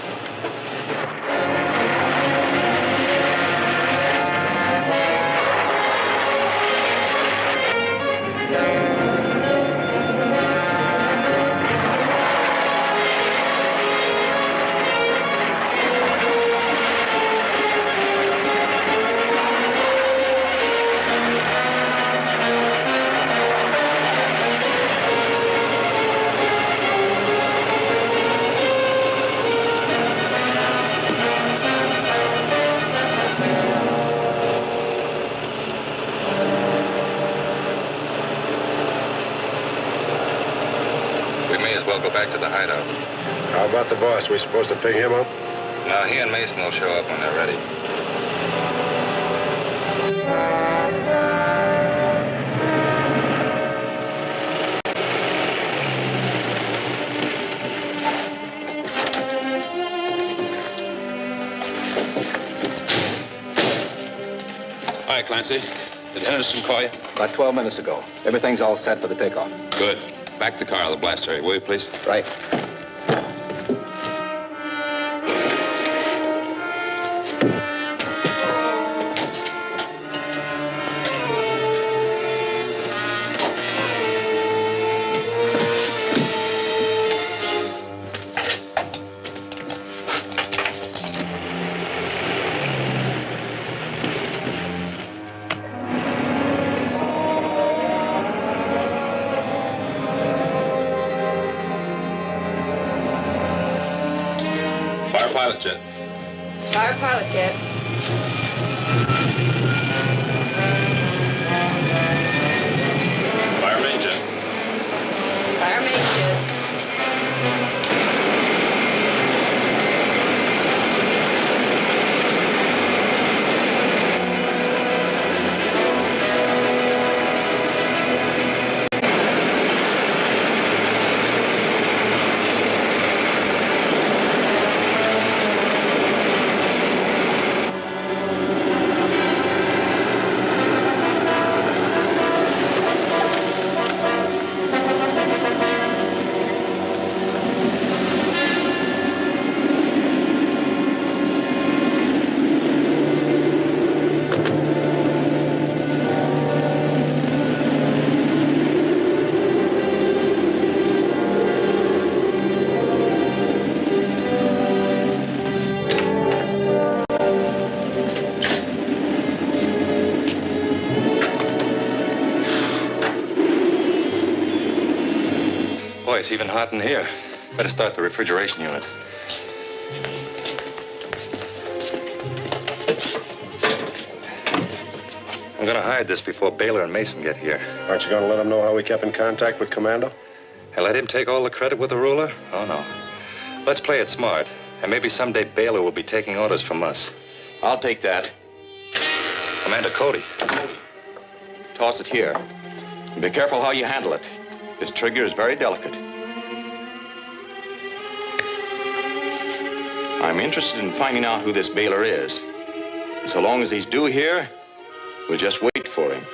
[SPEAKER 17] Go back to the hideout.
[SPEAKER 20] How about the boss? We supposed to pick him up?
[SPEAKER 17] No, he and Mason will show up when they're ready.
[SPEAKER 19] Hi, Clancy. Did Henderson call you?
[SPEAKER 22] About 12 minutes ago. Everything's all set for the takeoff.
[SPEAKER 19] Good. Back the car to the blast area, will you, please?
[SPEAKER 22] Right.
[SPEAKER 19] Pilot jet.
[SPEAKER 3] Fire pilot jet.
[SPEAKER 19] Fire main jet.
[SPEAKER 3] Fire main jets.
[SPEAKER 17] Boy, it's even hot in here. Better start the refrigeration unit. I'm gonna hide this before Baylor and Mason get here.
[SPEAKER 20] Aren't you gonna let him know how we kept in contact with Commando?
[SPEAKER 17] And let him take all the credit with the ruler? Oh, no. Let's play it smart. And maybe someday Baylor will be taking orders from us.
[SPEAKER 2] I'll take that.
[SPEAKER 17] Commander Cody.
[SPEAKER 2] Toss it here. And be careful how you handle it. This trigger is very delicate. I'm interested in finding out who this Baylor is. And so long as he's due here, we'll just wait for him.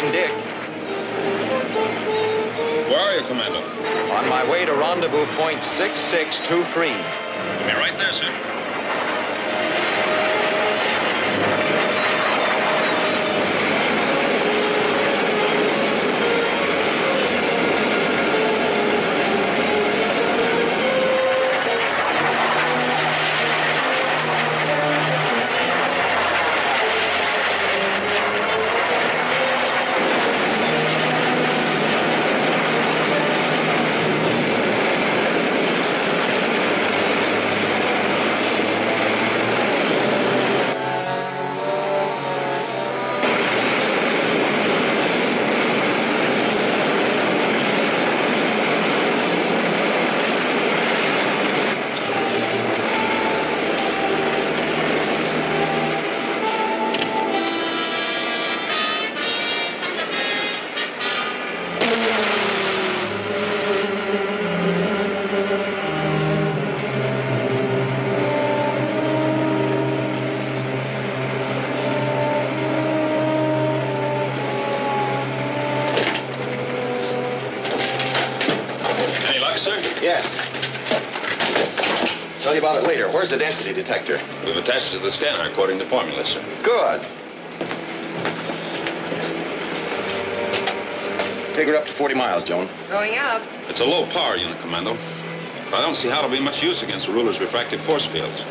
[SPEAKER 2] Calling Dick.
[SPEAKER 19] Where are you, Commando?
[SPEAKER 2] On my way to rendezvous point 6623.
[SPEAKER 19] I'll be right there, sir.
[SPEAKER 2] Yes. Tell you about it later. Where's the density detector?
[SPEAKER 19] We've attached it to the scanner according to formula, sir.
[SPEAKER 2] Good. Take her up to 40 miles, Joan.
[SPEAKER 3] Going up.
[SPEAKER 19] It's a low power unit, Commando. I don't see how it'll be much use against the ruler's refractive force fields.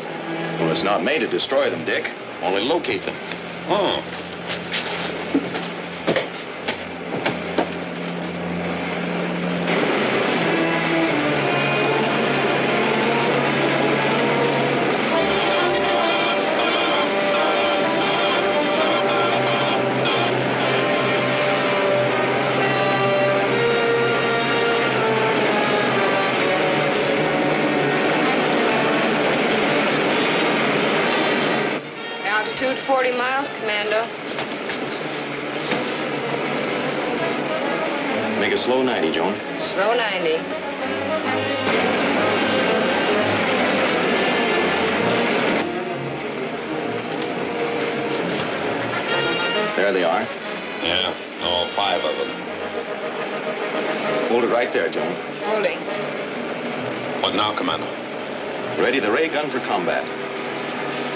[SPEAKER 2] Well, it's not made to destroy them, Dick. Only locate them.
[SPEAKER 19] Oh.
[SPEAKER 3] Altitude 40 miles, Commando.
[SPEAKER 2] Make a slow 90, Joan.
[SPEAKER 3] Slow 90.
[SPEAKER 2] There they are.
[SPEAKER 19] Yeah, all 5 of them.
[SPEAKER 2] Hold it right there, Joan.
[SPEAKER 3] Holding.
[SPEAKER 19] What now, Commando?
[SPEAKER 2] Ready the ray gun for combat.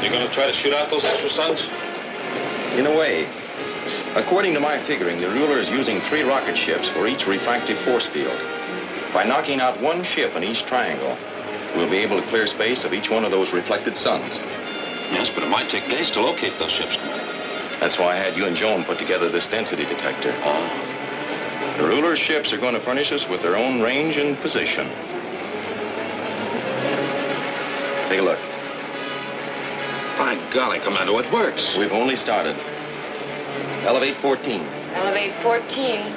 [SPEAKER 19] You gonna try to shoot out those extra suns?
[SPEAKER 2] In a way. According to my figuring, the ruler is using 3 rocket ships for each refractive force field. By knocking out 1 ship in each triangle, we'll be able to clear space of each one of those reflected suns.
[SPEAKER 19] Yes, but it might take days to locate those ships, Commander.
[SPEAKER 2] That's why I had you and Joan put together this density detector.
[SPEAKER 19] Oh.
[SPEAKER 2] The ruler's ships are going to furnish us with their own range and position. Take a look.
[SPEAKER 19] By golly, Commando, it works.
[SPEAKER 2] We've only started. Elevate 14.
[SPEAKER 3] Elevate 14.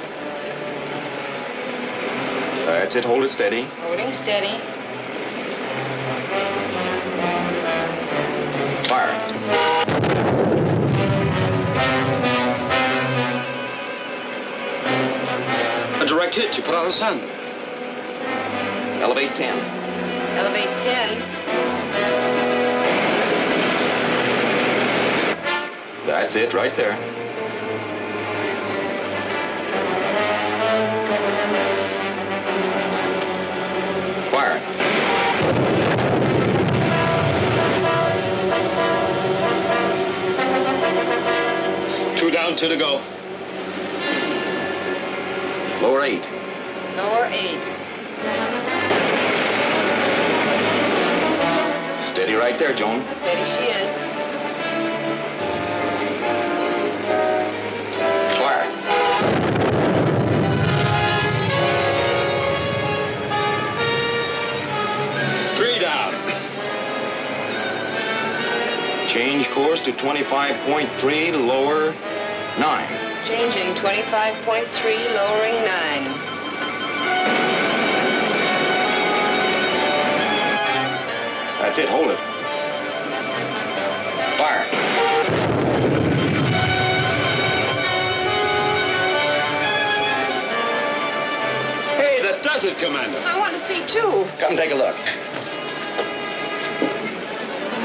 [SPEAKER 2] That's it. Hold it steady.
[SPEAKER 3] Holding steady.
[SPEAKER 2] Fire.
[SPEAKER 19] A direct hit. You put out a sun.
[SPEAKER 2] Elevate 10.
[SPEAKER 3] Elevate 10.
[SPEAKER 2] That's it right there. Fire.
[SPEAKER 19] Two down, 2 to go.
[SPEAKER 2] Lower 8.
[SPEAKER 3] Lower 8.
[SPEAKER 2] Steady right there, Joan.
[SPEAKER 3] Steady she is.
[SPEAKER 2] Fire. Change course to 25.3, lower 9.
[SPEAKER 3] Changing 25.3, lowering 9.
[SPEAKER 2] That's it, hold it. Fire.
[SPEAKER 19] Hey, that does it, Commander.
[SPEAKER 3] I want to see too.
[SPEAKER 2] Come take a look.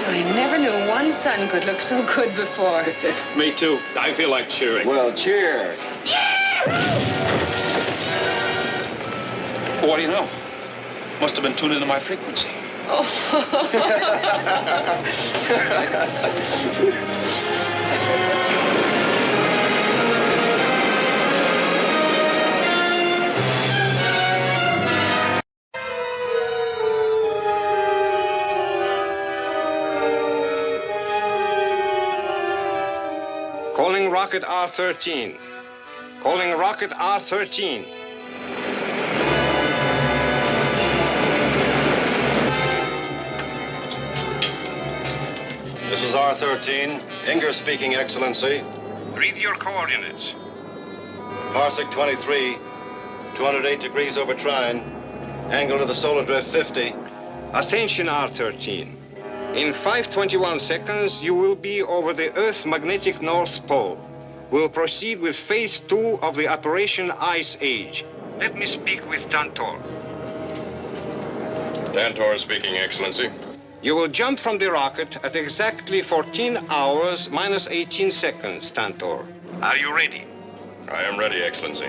[SPEAKER 3] I never knew one son could look so good before.
[SPEAKER 19] Me too. I feel like cheering.
[SPEAKER 11] Well, cheer.
[SPEAKER 19] What do you know? Must have been tuned into my frequency.
[SPEAKER 20] Calling rocket R13. Calling rocket R13.
[SPEAKER 1] This is R13. Inger speaking, Excellency.
[SPEAKER 15] Read your coordinates.
[SPEAKER 1] Parsec 23, 208 degrees over trine. Angle to the solar drift 50.
[SPEAKER 20] Attention, R13. In 5:21 seconds, you will be over the Earth's magnetic North Pole. We'll proceed with phase 2 of the Operation Ice Age. Let me speak with Tantor.
[SPEAKER 12] Tantor speaking, Excellency.
[SPEAKER 20] You will jump from the rocket at exactly 14 hours minus 18 seconds, Tantor. Are you ready?
[SPEAKER 12] I am ready, Excellency.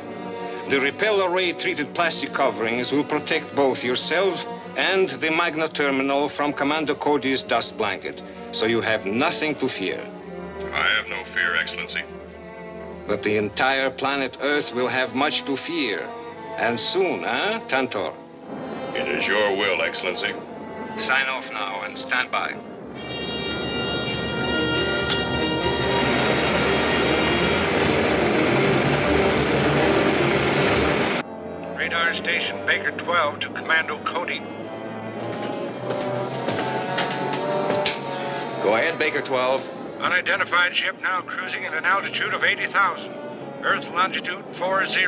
[SPEAKER 20] The repel array-treated plastic coverings will protect both yourself and the Magna terminal from Commando Cody's dust blanket, so you have nothing to fear.
[SPEAKER 12] I have no fear, Excellency.
[SPEAKER 20] But the entire planet Earth will have much to fear. And soon, huh, Tantor?
[SPEAKER 12] It is your will, Excellency.
[SPEAKER 20] Sign off now and stand by.
[SPEAKER 15] Radar station Baker 12 to Commando Cody.
[SPEAKER 2] Go ahead, Baker 12.
[SPEAKER 15] Unidentified ship now cruising at an altitude of 80,000. Earth longitude 40.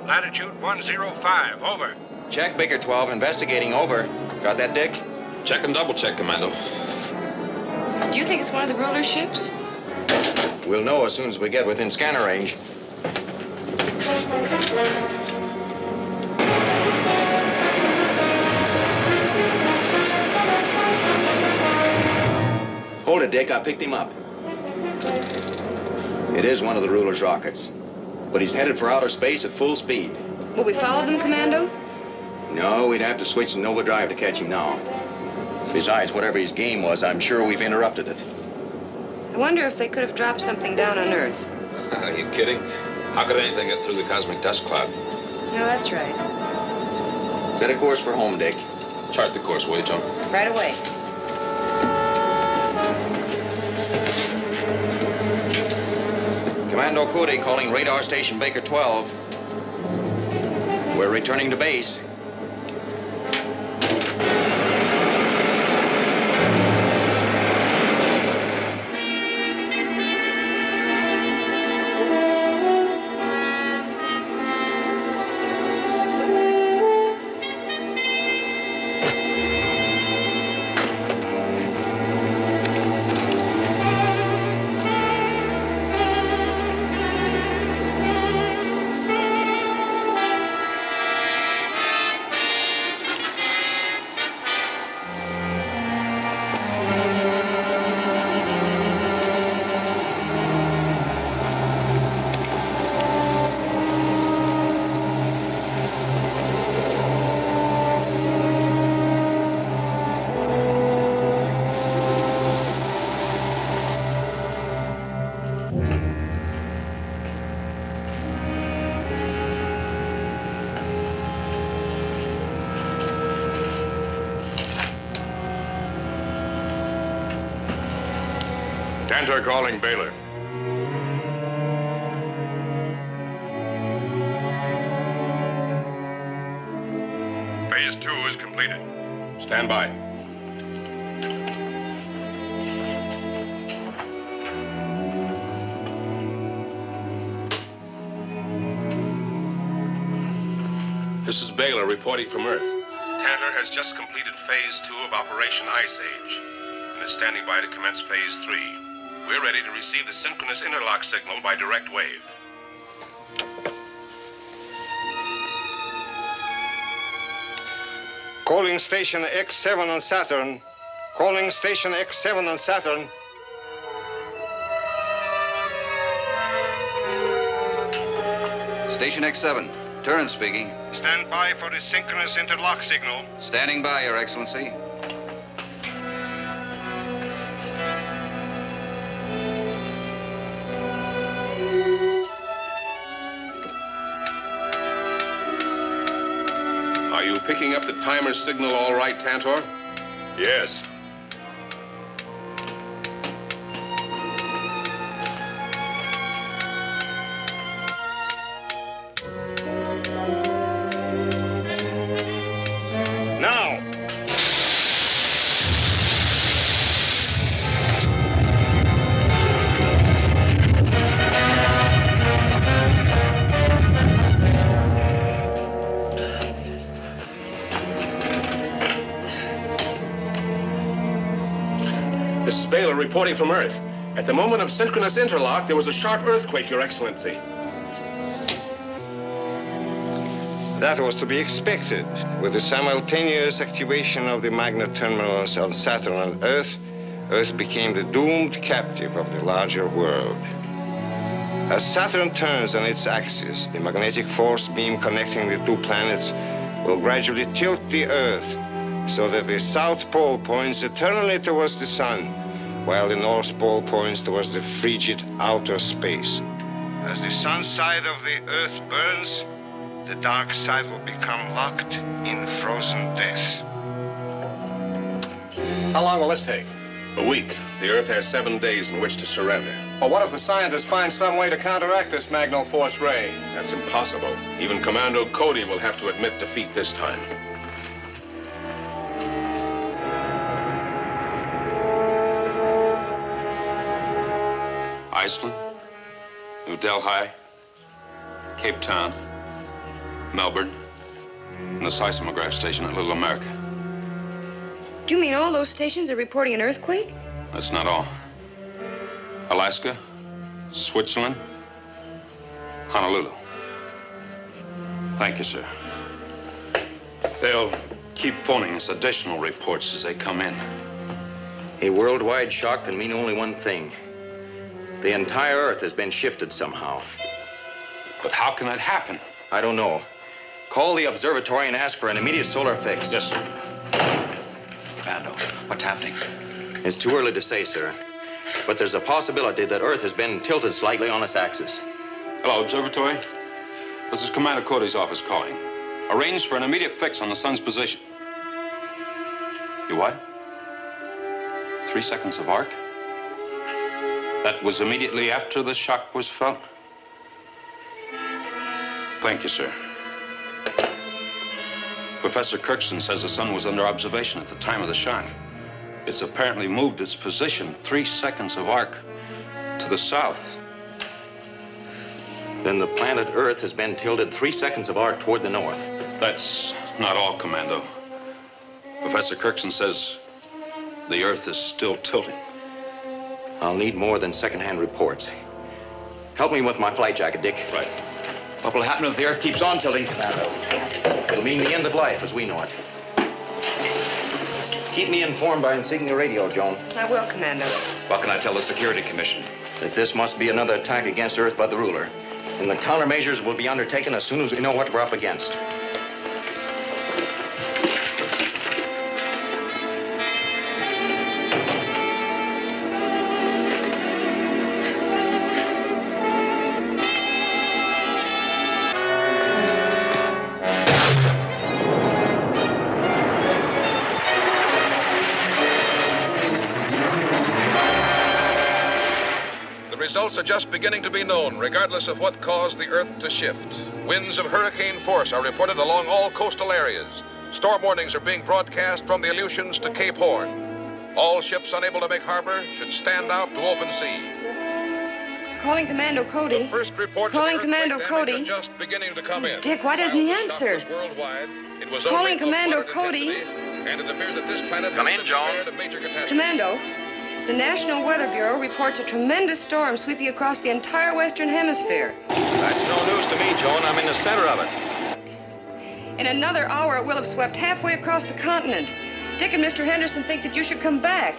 [SPEAKER 15] Latitude 105. Over.
[SPEAKER 2] Check, Baker 12. Investigating. Over. Got that, Dick?
[SPEAKER 16] Check and double check, Commando.
[SPEAKER 3] Do you think it's one of the ruler ships?
[SPEAKER 2] We'll know as soon as we get within scanner range. Hold it, Dick. I picked him up. It is one of the ruler's rockets. But he's headed for outer space at full speed.
[SPEAKER 3] Will we follow them, Commando?
[SPEAKER 2] No, we'd have to switch to Nova Drive to catch him now. Besides, whatever his game was, I'm sure we've interrupted it.
[SPEAKER 3] I wonder if they could have dropped something down on Earth.
[SPEAKER 16] Are you kidding? How could anything get through the cosmic dust cloud?
[SPEAKER 3] No, that's right.
[SPEAKER 2] Set a course for home, Dick.
[SPEAKER 16] Chart the course, will you, Joe?
[SPEAKER 3] Right away.
[SPEAKER 2] Commando Cody calling radar station Baker 12. We're returning to base.
[SPEAKER 12] Tantor calling Baylor. Phase 2 is completed. Stand by. This is Baylor reporting from Earth. Tantor has just completed Phase 2 of Operation Ice Age and is standing by to commence Phase 3. We're ready to receive the synchronous interlock signal by direct wave.
[SPEAKER 20] Calling station X7 on Saturn.
[SPEAKER 9] Calling Station X7 on Saturn.
[SPEAKER 11] Station X7, Turin speaking.
[SPEAKER 9] Stand by for the synchronous interlock signal.
[SPEAKER 11] Standing by, Your Excellency.
[SPEAKER 18] Are you picking up the timer signal all right, Tantor?
[SPEAKER 9] Yes. Now.
[SPEAKER 18] This is Baylor reporting from Earth. At the moment of synchronous interlock, there was a sharp earthquake, Your Excellency.
[SPEAKER 9] That was to be expected. With the simultaneous activation of the magnet terminals on Saturn and Earth, Earth became the doomed captive of the larger world. As Saturn turns on its axis, the magnetic force beam connecting the two planets will gradually tilt the Earth so that the South Pole points eternally towards the sun, while the North Pole points towards the frigid outer space. As the sun side of the Earth burns, the dark side will become locked in frozen death.
[SPEAKER 11] How long will this take?
[SPEAKER 18] A week. The Earth has 7 days in which to surrender.
[SPEAKER 9] Well, what if the scientists find some way to counteract this magno force ray?
[SPEAKER 18] That's impossible. Even Commando Cody will have to admit defeat this time.
[SPEAKER 19] Iceland, New Delhi, Cape Town, Melbourne, and the seismograph station at Little America.
[SPEAKER 3] Do you mean all those stations are reporting an earthquake?
[SPEAKER 19] That's not all. Alaska, Switzerland, Honolulu. Thank you, sir. They'll keep phoning us additional reports as they come in.
[SPEAKER 2] A worldwide shock can mean only one thing. The entire Earth has been shifted somehow.
[SPEAKER 19] But how can that happen?
[SPEAKER 2] I don't know. Call the observatory and ask for an immediate solar fix.
[SPEAKER 19] Yes, sir.
[SPEAKER 2] Commando, what's happening? It's too early to say, sir. But there's a possibility that Earth has been tilted slightly on its axis.
[SPEAKER 19] Hello, observatory. This is Commander Cody's office calling. Arrange for an immediate fix on the sun's position. You what? 3 seconds of arc? That was immediately after the shock was felt? Thank you, sir. Professor Kirkston says the sun was under observation at the time of the shock. It's apparently moved its position 3 seconds of arc to the south.
[SPEAKER 2] Then the planet Earth has been tilted 3 seconds of arc toward the north.
[SPEAKER 19] That's not all, Commando. Professor Kirkston says the Earth is still tilting.
[SPEAKER 2] I'll need more than secondhand reports. Help me with my flight jacket, Dick.
[SPEAKER 19] Right.
[SPEAKER 2] What will happen if the Earth keeps on tilting, Commando? It'll mean the end of life as we know it. Keep me informed by Insignia Radio, Joan.
[SPEAKER 3] I will, Commando.
[SPEAKER 4] What can I tell the Security Commission?
[SPEAKER 2] That this must be another attack against Earth by the ruler. And the countermeasures will be undertaken as soon as we know what we're up against.
[SPEAKER 12] Results are just beginning to be known, regardless of what caused the Earth to shift. Winds of hurricane force are reported along all coastal areas. Storm warnings are being broadcast from the Aleutians to Cape Horn. All ships unable to make harbor should stand out to open sea.
[SPEAKER 3] Calling Commando Cody.
[SPEAKER 12] The first reports
[SPEAKER 3] Calling
[SPEAKER 12] of
[SPEAKER 3] Commando Cody.
[SPEAKER 12] are just beginning to come in.
[SPEAKER 3] Dick, why doesn't he answer?
[SPEAKER 12] Worldwide, it was
[SPEAKER 3] Calling Commando Cody.
[SPEAKER 12] And it appears that this planet
[SPEAKER 6] Come in,
[SPEAKER 12] has
[SPEAKER 6] Joan.
[SPEAKER 12] spared a major catastrophe.
[SPEAKER 3] Commando, the National Weather Bureau reports a tremendous storm sweeping across the entire Western Hemisphere.
[SPEAKER 4] That's no news to me, Joan. I'm in the center of it.
[SPEAKER 3] In another hour, it will have swept halfway across the continent. Dick and Mr. Henderson think that you should come back.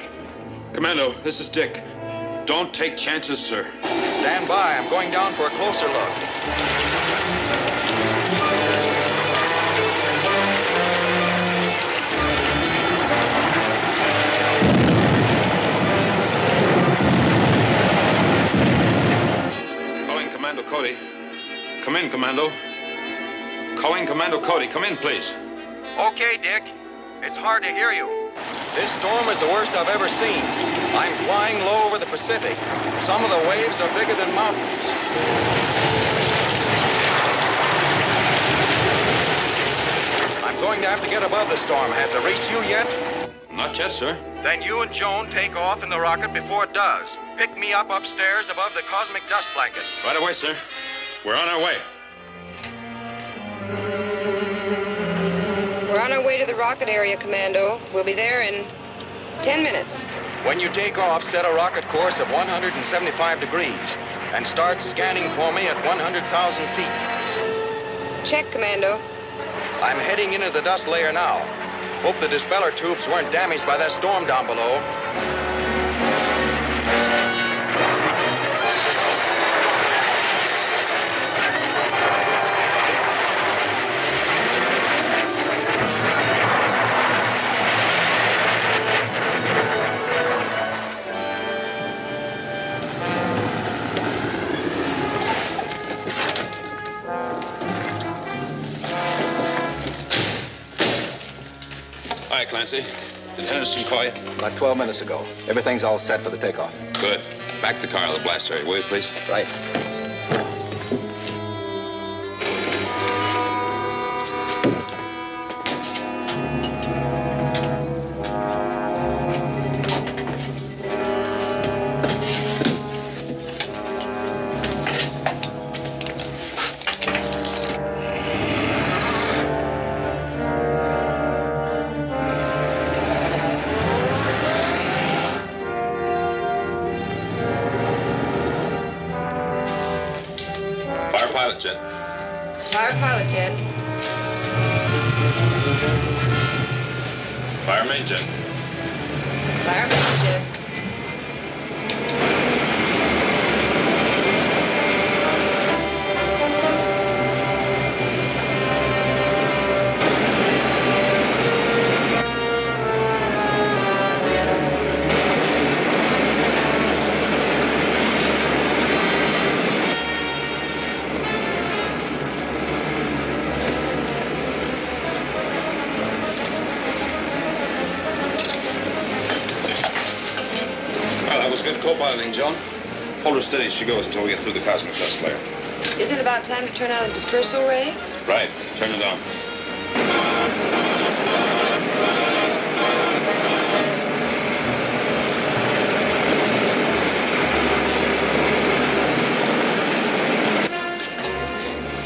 [SPEAKER 19] Commando, this is Dick. Don't take chances, sir.
[SPEAKER 2] Stand by. I'm going down for a closer look.
[SPEAKER 19] Calling Commando Cody. Come in, Commando. Calling Commando Cody. Come in, please.
[SPEAKER 2] Okay, Dick. It's hard to hear you. This storm is the worst I've ever seen. I'm flying low over the Pacific. Some of the waves are bigger than mountains. I'm going to have to get above the storm. Has it reached you yet?
[SPEAKER 19] Not yet, sir.
[SPEAKER 2] Then you and Joan take off in the rocket before it does. Pick me up upstairs above the cosmic dust blanket.
[SPEAKER 19] Right away, sir. We're on our way.
[SPEAKER 3] We're on our way to the rocket area, Commando. We'll be there in 10 minutes.
[SPEAKER 2] When you take off, set a rocket course of 175 degrees and start scanning for me at 100,000 feet.
[SPEAKER 3] Check, Commando.
[SPEAKER 2] I'm heading into the dust layer now. Hope the dispeller tubes weren't damaged by that storm down below.
[SPEAKER 19] Hi, Clancy. Did Henderson call you?
[SPEAKER 22] About 12 minutes ago. Everything's all set for the takeoff.
[SPEAKER 19] Good. Back the car to the blast area, will you, please?
[SPEAKER 22] Right.
[SPEAKER 19] Pilot jet.
[SPEAKER 3] Fire pilot jet.
[SPEAKER 19] Fire main jet.
[SPEAKER 3] Fire main jets.
[SPEAKER 19] Good co-piloting, Joan. Hold her steady as she goes until we get through the cosmic dust layer.
[SPEAKER 3] Isn't it about time to turn on the dispersal ray?
[SPEAKER 19] Right. Turn it on.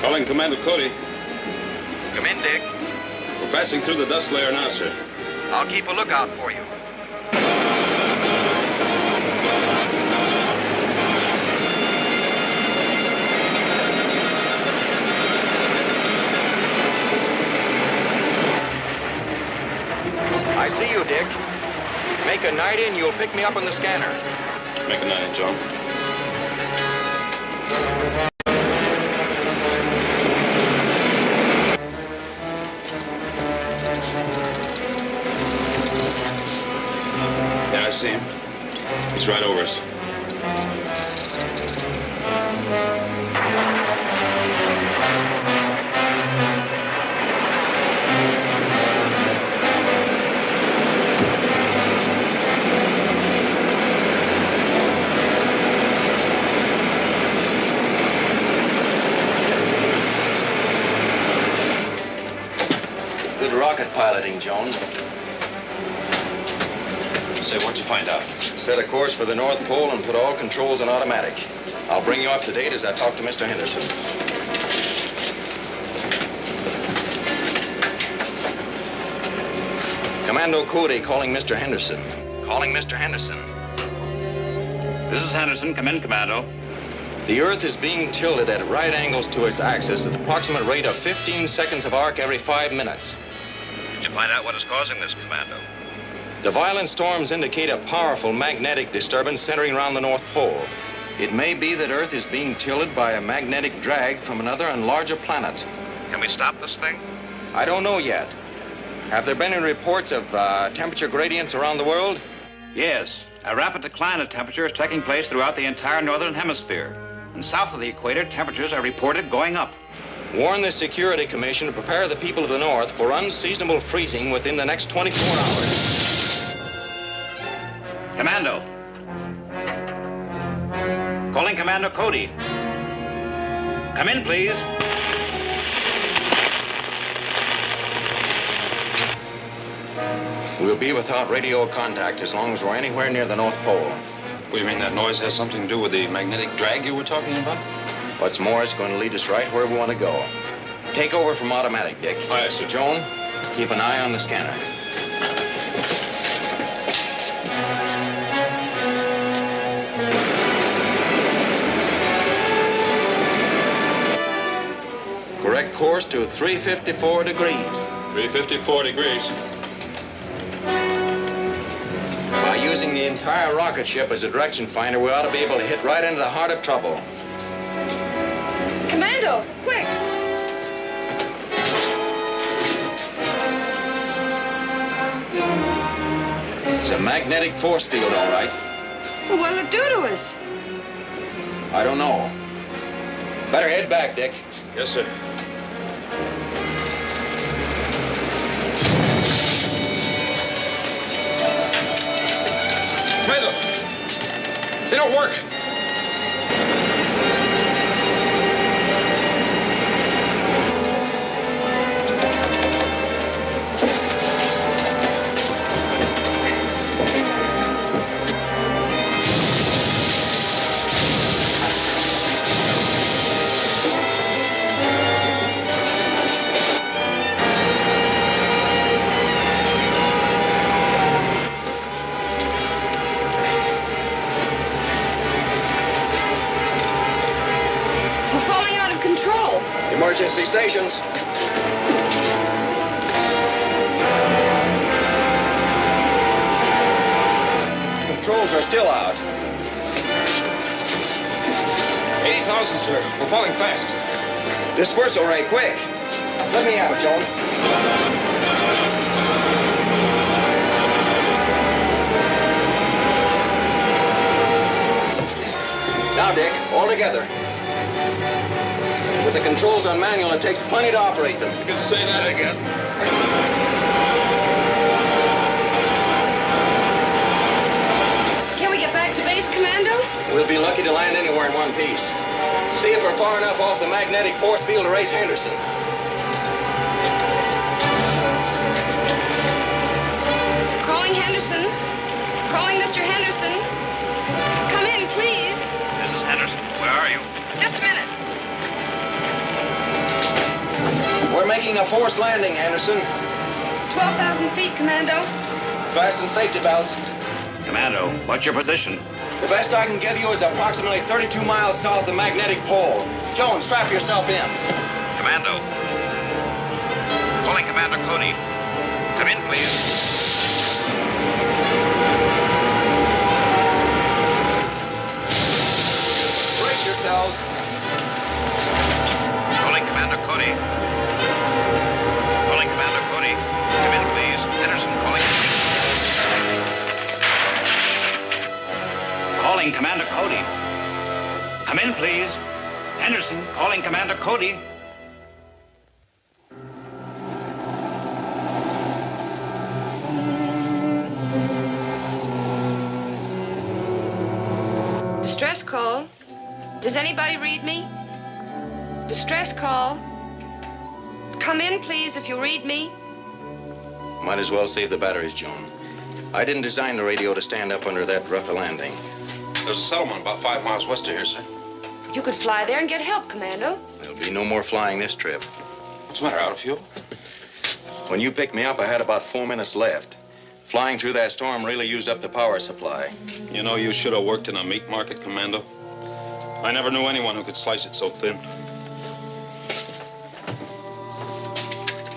[SPEAKER 19] Calling Commander Cody.
[SPEAKER 2] Come in, Dick.
[SPEAKER 19] We're passing through the dust layer now, sir.
[SPEAKER 2] I'll keep a lookout for you. I see you, Dick. Make a 90 and you'll pick me up on the scanner.
[SPEAKER 19] Make a 90, John. Yeah, I see him. He's right over us.
[SPEAKER 2] Good rocket piloting, Joan.
[SPEAKER 19] Say, what'd you find out?
[SPEAKER 2] Set a course for the North Pole and put all controls on automatic. I'll bring you up to date as I talk to Mr. Henderson. Commando Cody calling Mr. Henderson. Calling Mr. Henderson.
[SPEAKER 14] This is Henderson. Come in, Commando.
[SPEAKER 2] The Earth is being tilted at right angles to its axis at the approximate rate of 15 seconds of arc every 5 minutes.
[SPEAKER 6] Did you find out what is causing this, Commando?
[SPEAKER 2] The violent storms indicate a powerful magnetic disturbance centering around the North Pole. It may be that Earth is being tilted by a magnetic drag from another and larger planet.
[SPEAKER 6] Can we stop this thing?
[SPEAKER 2] I don't know yet. Have there been any reports of temperature gradients around the world?
[SPEAKER 14] Yes. A rapid decline of temperature is taking place throughout the entire northern hemisphere. And south of the equator, temperatures are reported going up.
[SPEAKER 2] Warn the Security Commission to prepare the people of the North for unseasonable freezing within the next 24 hours.
[SPEAKER 14] Commando. Calling Commando Cody. Come in, please.
[SPEAKER 2] We'll be without radio contact as long as we're anywhere near the North Pole.
[SPEAKER 19] You mean that noise has something to do with the magnetic drag you were talking about?
[SPEAKER 2] What's more, it's going to lead us right where we want to go. Take over from automatic, Dick.
[SPEAKER 19] Aye, sir.
[SPEAKER 2] Joan, keep an eye on the scanner. Correct course to 354 degrees.
[SPEAKER 19] 354 degrees.
[SPEAKER 2] By using the entire rocket ship as a direction finder, we ought to be able to hit right into the heart of trouble.
[SPEAKER 3] Commando, quick!
[SPEAKER 2] It's a magnetic force field, all right.
[SPEAKER 3] Well, what'll it do to us?
[SPEAKER 2] I don't know. Better head back, Dick.
[SPEAKER 19] Yes, sir.
[SPEAKER 7] Commando! They don't work!
[SPEAKER 2] Emergency stations. Controls are still out.
[SPEAKER 7] 80,000, sir. We're falling fast.
[SPEAKER 2] Dispersal ray, quick. Let me have it, Joan. Now, Dick, all together. With the controls on manual, it takes plenty to operate them.
[SPEAKER 7] You can say that again.
[SPEAKER 3] Can we get back to base, Commando?
[SPEAKER 2] We'll be lucky to land anywhere in one piece. See if we're far enough off the magnetic force field to raise Henderson.
[SPEAKER 3] Calling Henderson. Calling Mr. Henderson. Come in, please.
[SPEAKER 14] This is Henderson. Where are you?
[SPEAKER 3] Just a minute.
[SPEAKER 2] We're making a forced landing, Henderson.
[SPEAKER 3] 12,000 feet, Commando.
[SPEAKER 2] Fasten safety belts.
[SPEAKER 14] Commando, what's your position?
[SPEAKER 2] The best I can give you is approximately 32 miles south of the magnetic pole. Joan, strap yourself in.
[SPEAKER 6] Commando. Calling Commander Cody. Come in, please.
[SPEAKER 2] Brace yourselves.
[SPEAKER 6] Calling Commander Cody. Calling Commander Cody. Come in, please. Henderson calling.
[SPEAKER 14] Calling Commander Cody. Come in, please. Henderson calling Commander Cody.
[SPEAKER 3] Distress call. Does anybody read me? Distress call. Come in, please, if you read me.
[SPEAKER 2] Might as well save the batteries, Joan. I didn't design the radio to stand up under that rough a landing.
[SPEAKER 19] There's a settlement about 5 miles west of here, sir.
[SPEAKER 3] You could fly there and get help, Commando.
[SPEAKER 2] There'll be no more flying this trip.
[SPEAKER 19] What's the matter, out of fuel?
[SPEAKER 2] When you picked me up, I had about 4 minutes left. Flying through that storm really used up the power supply.
[SPEAKER 19] You know, you should have worked in a meat market, Commando. I never knew anyone who could slice it so thin.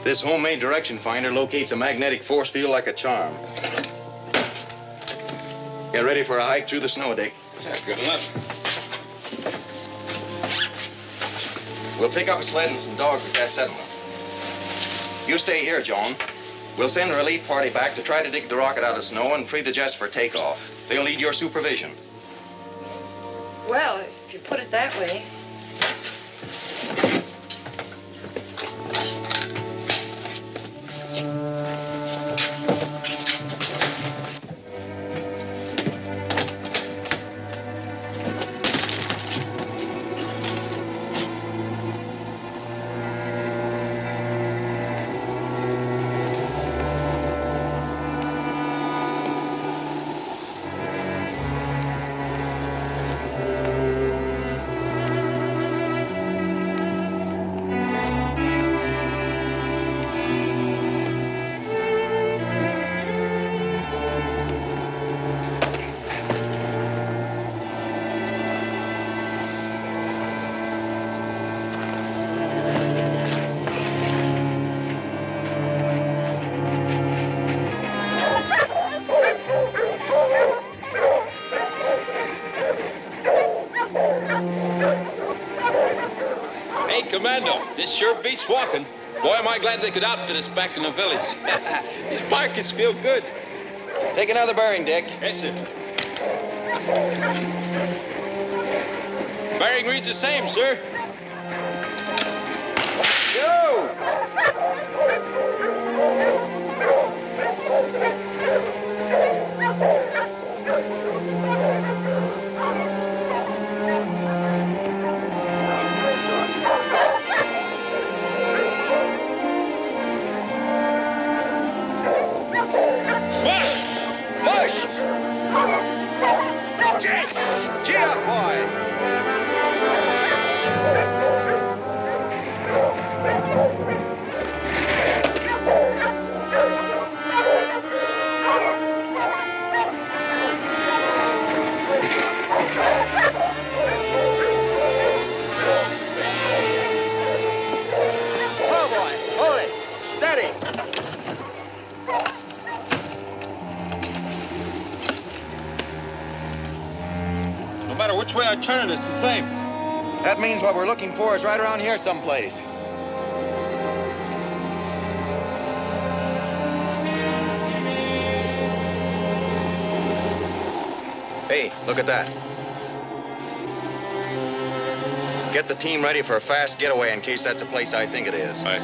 [SPEAKER 2] This homemade direction finder locates a magnetic force field like a charm. Get ready for a hike through the snow, Dick.
[SPEAKER 19] Yeah, good enough.
[SPEAKER 2] We'll pick up a sled and some dogs at that settlement. You stay here, Joan. We'll send a relief party back to try to dig the rocket out of snow and free the jets for takeoff. They'll need your supervision.
[SPEAKER 3] Well, if you put it that way.
[SPEAKER 19] Commando, this sure beats walking. Boy, am I glad they could outfit us back in the village. These markets feel good.
[SPEAKER 2] Take another bearing, Dick.
[SPEAKER 19] Yes, sir. Bearing reads the same, sir.
[SPEAKER 2] Yo!
[SPEAKER 19] Gee up, boy!
[SPEAKER 2] Oh, boy. Hold it. Steady.
[SPEAKER 19] No matter which way I turn it, it's the same.
[SPEAKER 2] That means what we're looking for is right around here someplace. Hey, look at that. Get the team ready for a fast getaway in case that's the place I think it is.
[SPEAKER 19] Right.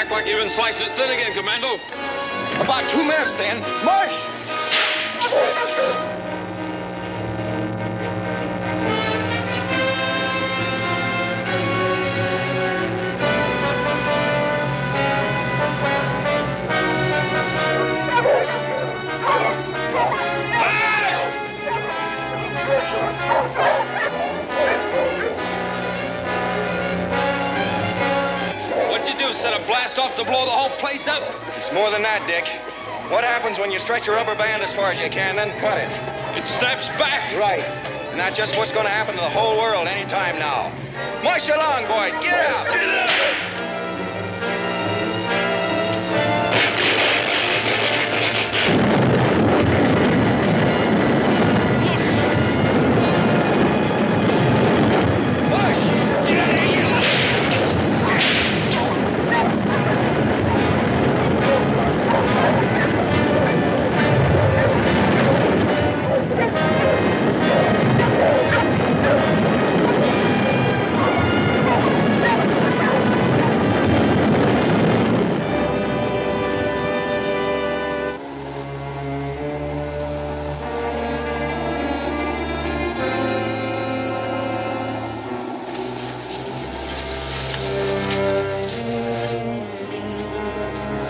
[SPEAKER 19] act like you've been slicing it thin again, Commando.
[SPEAKER 2] About 2 minutes, then. March!
[SPEAKER 19] What'd you do, set a blast off to blow the whole place up?
[SPEAKER 2] It's more than that, Dick. What happens when you stretch a rubber band as far as you can, then cut it?
[SPEAKER 19] It snaps back.
[SPEAKER 2] Right. And that's just what's going to happen to the whole world any time now. March along, boys. Get out. Get out.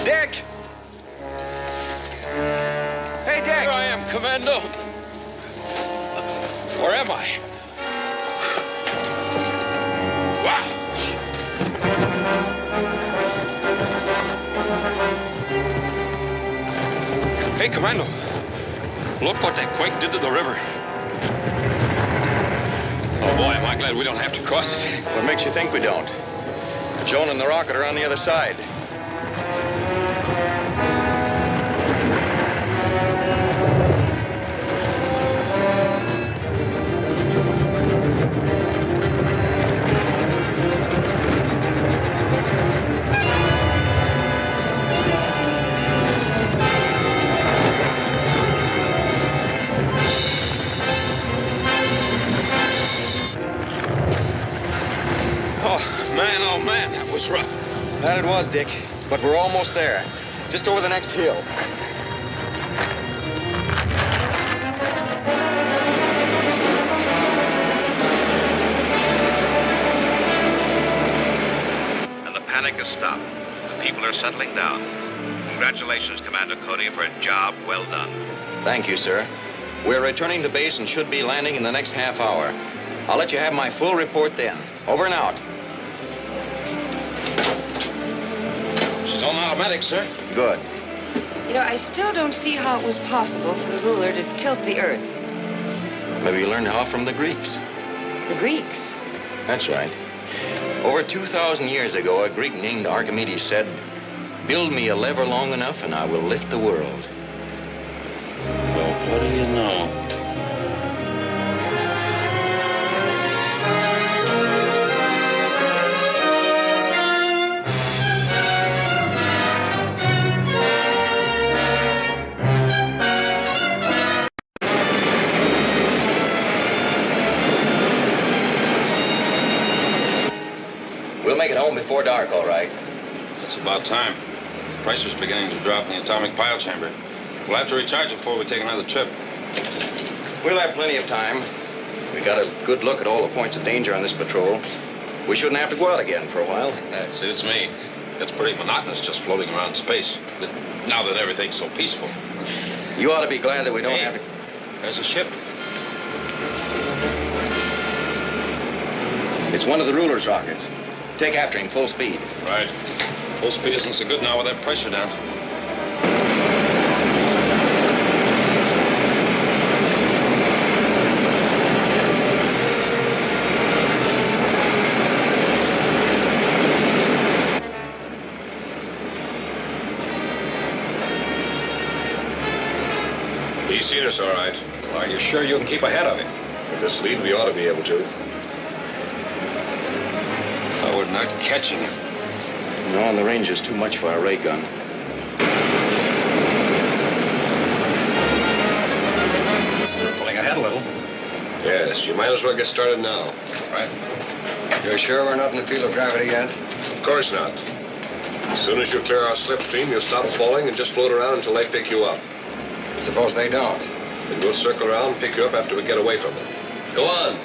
[SPEAKER 2] Dick! Hey, Dick!
[SPEAKER 19] Here I am, Commando. Where am I? Wow! Hey, Commando. Look what that quake did to the river. Oh, boy, am I glad we don't have to cross it.
[SPEAKER 2] What makes you think we don't? Joan and the rocket are on the other side.
[SPEAKER 19] Oh, man, that was rough.
[SPEAKER 2] That it was, Dick. But we're almost there. Just over the next hill.
[SPEAKER 6] And the panic has stopped. The people are settling down. Congratulations, Commander Cody, for a job well done.
[SPEAKER 2] Thank you, sir. We're returning to base and should be landing in the next half hour. I'll let you have my full report then. Over and out.
[SPEAKER 19] She's on automatic, sir.
[SPEAKER 2] Good.
[SPEAKER 3] You know, I still don't see how it was possible for the ruler to tilt the Earth.
[SPEAKER 2] Maybe you learned how from the Greeks.
[SPEAKER 3] The Greeks?
[SPEAKER 2] That's right. Over 2,000 years ago, a Greek named Archimedes said, "Build me a lever long enough and I will lift the world."
[SPEAKER 10] Well, what do you know?
[SPEAKER 2] We'll make it home before dark, all right.
[SPEAKER 19] It's about time. The pressure's beginning to drop in the atomic pile chamber. We'll have to recharge it before we take another trip.
[SPEAKER 2] We'll have plenty of time. We got a good look at all the points of danger on this patrol. We shouldn't have to go out again for a while.
[SPEAKER 19] That suits me. It's pretty monotonous just floating around space. Now that everything's so peaceful.
[SPEAKER 2] You ought to be glad that we don't have to...
[SPEAKER 19] There's a ship.
[SPEAKER 2] It's one of the ruler's rockets. Take after him full speed.
[SPEAKER 19] Right. Full speed isn't so good now with that pressure down.
[SPEAKER 18] He's seen us all right. Are you sure you can keep ahead of him? With this lead, we ought to be able to.
[SPEAKER 19] Oh, we're not catching him.
[SPEAKER 2] No, and the range is too much for our ray gun.
[SPEAKER 18] We're pulling ahead a little. Yes, you might as well get started now.
[SPEAKER 8] Right. You're sure we're not in the field of gravity yet?
[SPEAKER 18] Of course not. As soon as you clear our slipstream, you'll stop falling and just float around until they pick you up.
[SPEAKER 11] Suppose they don't.
[SPEAKER 18] Then we'll circle around and pick you up after we get away from them. Go on.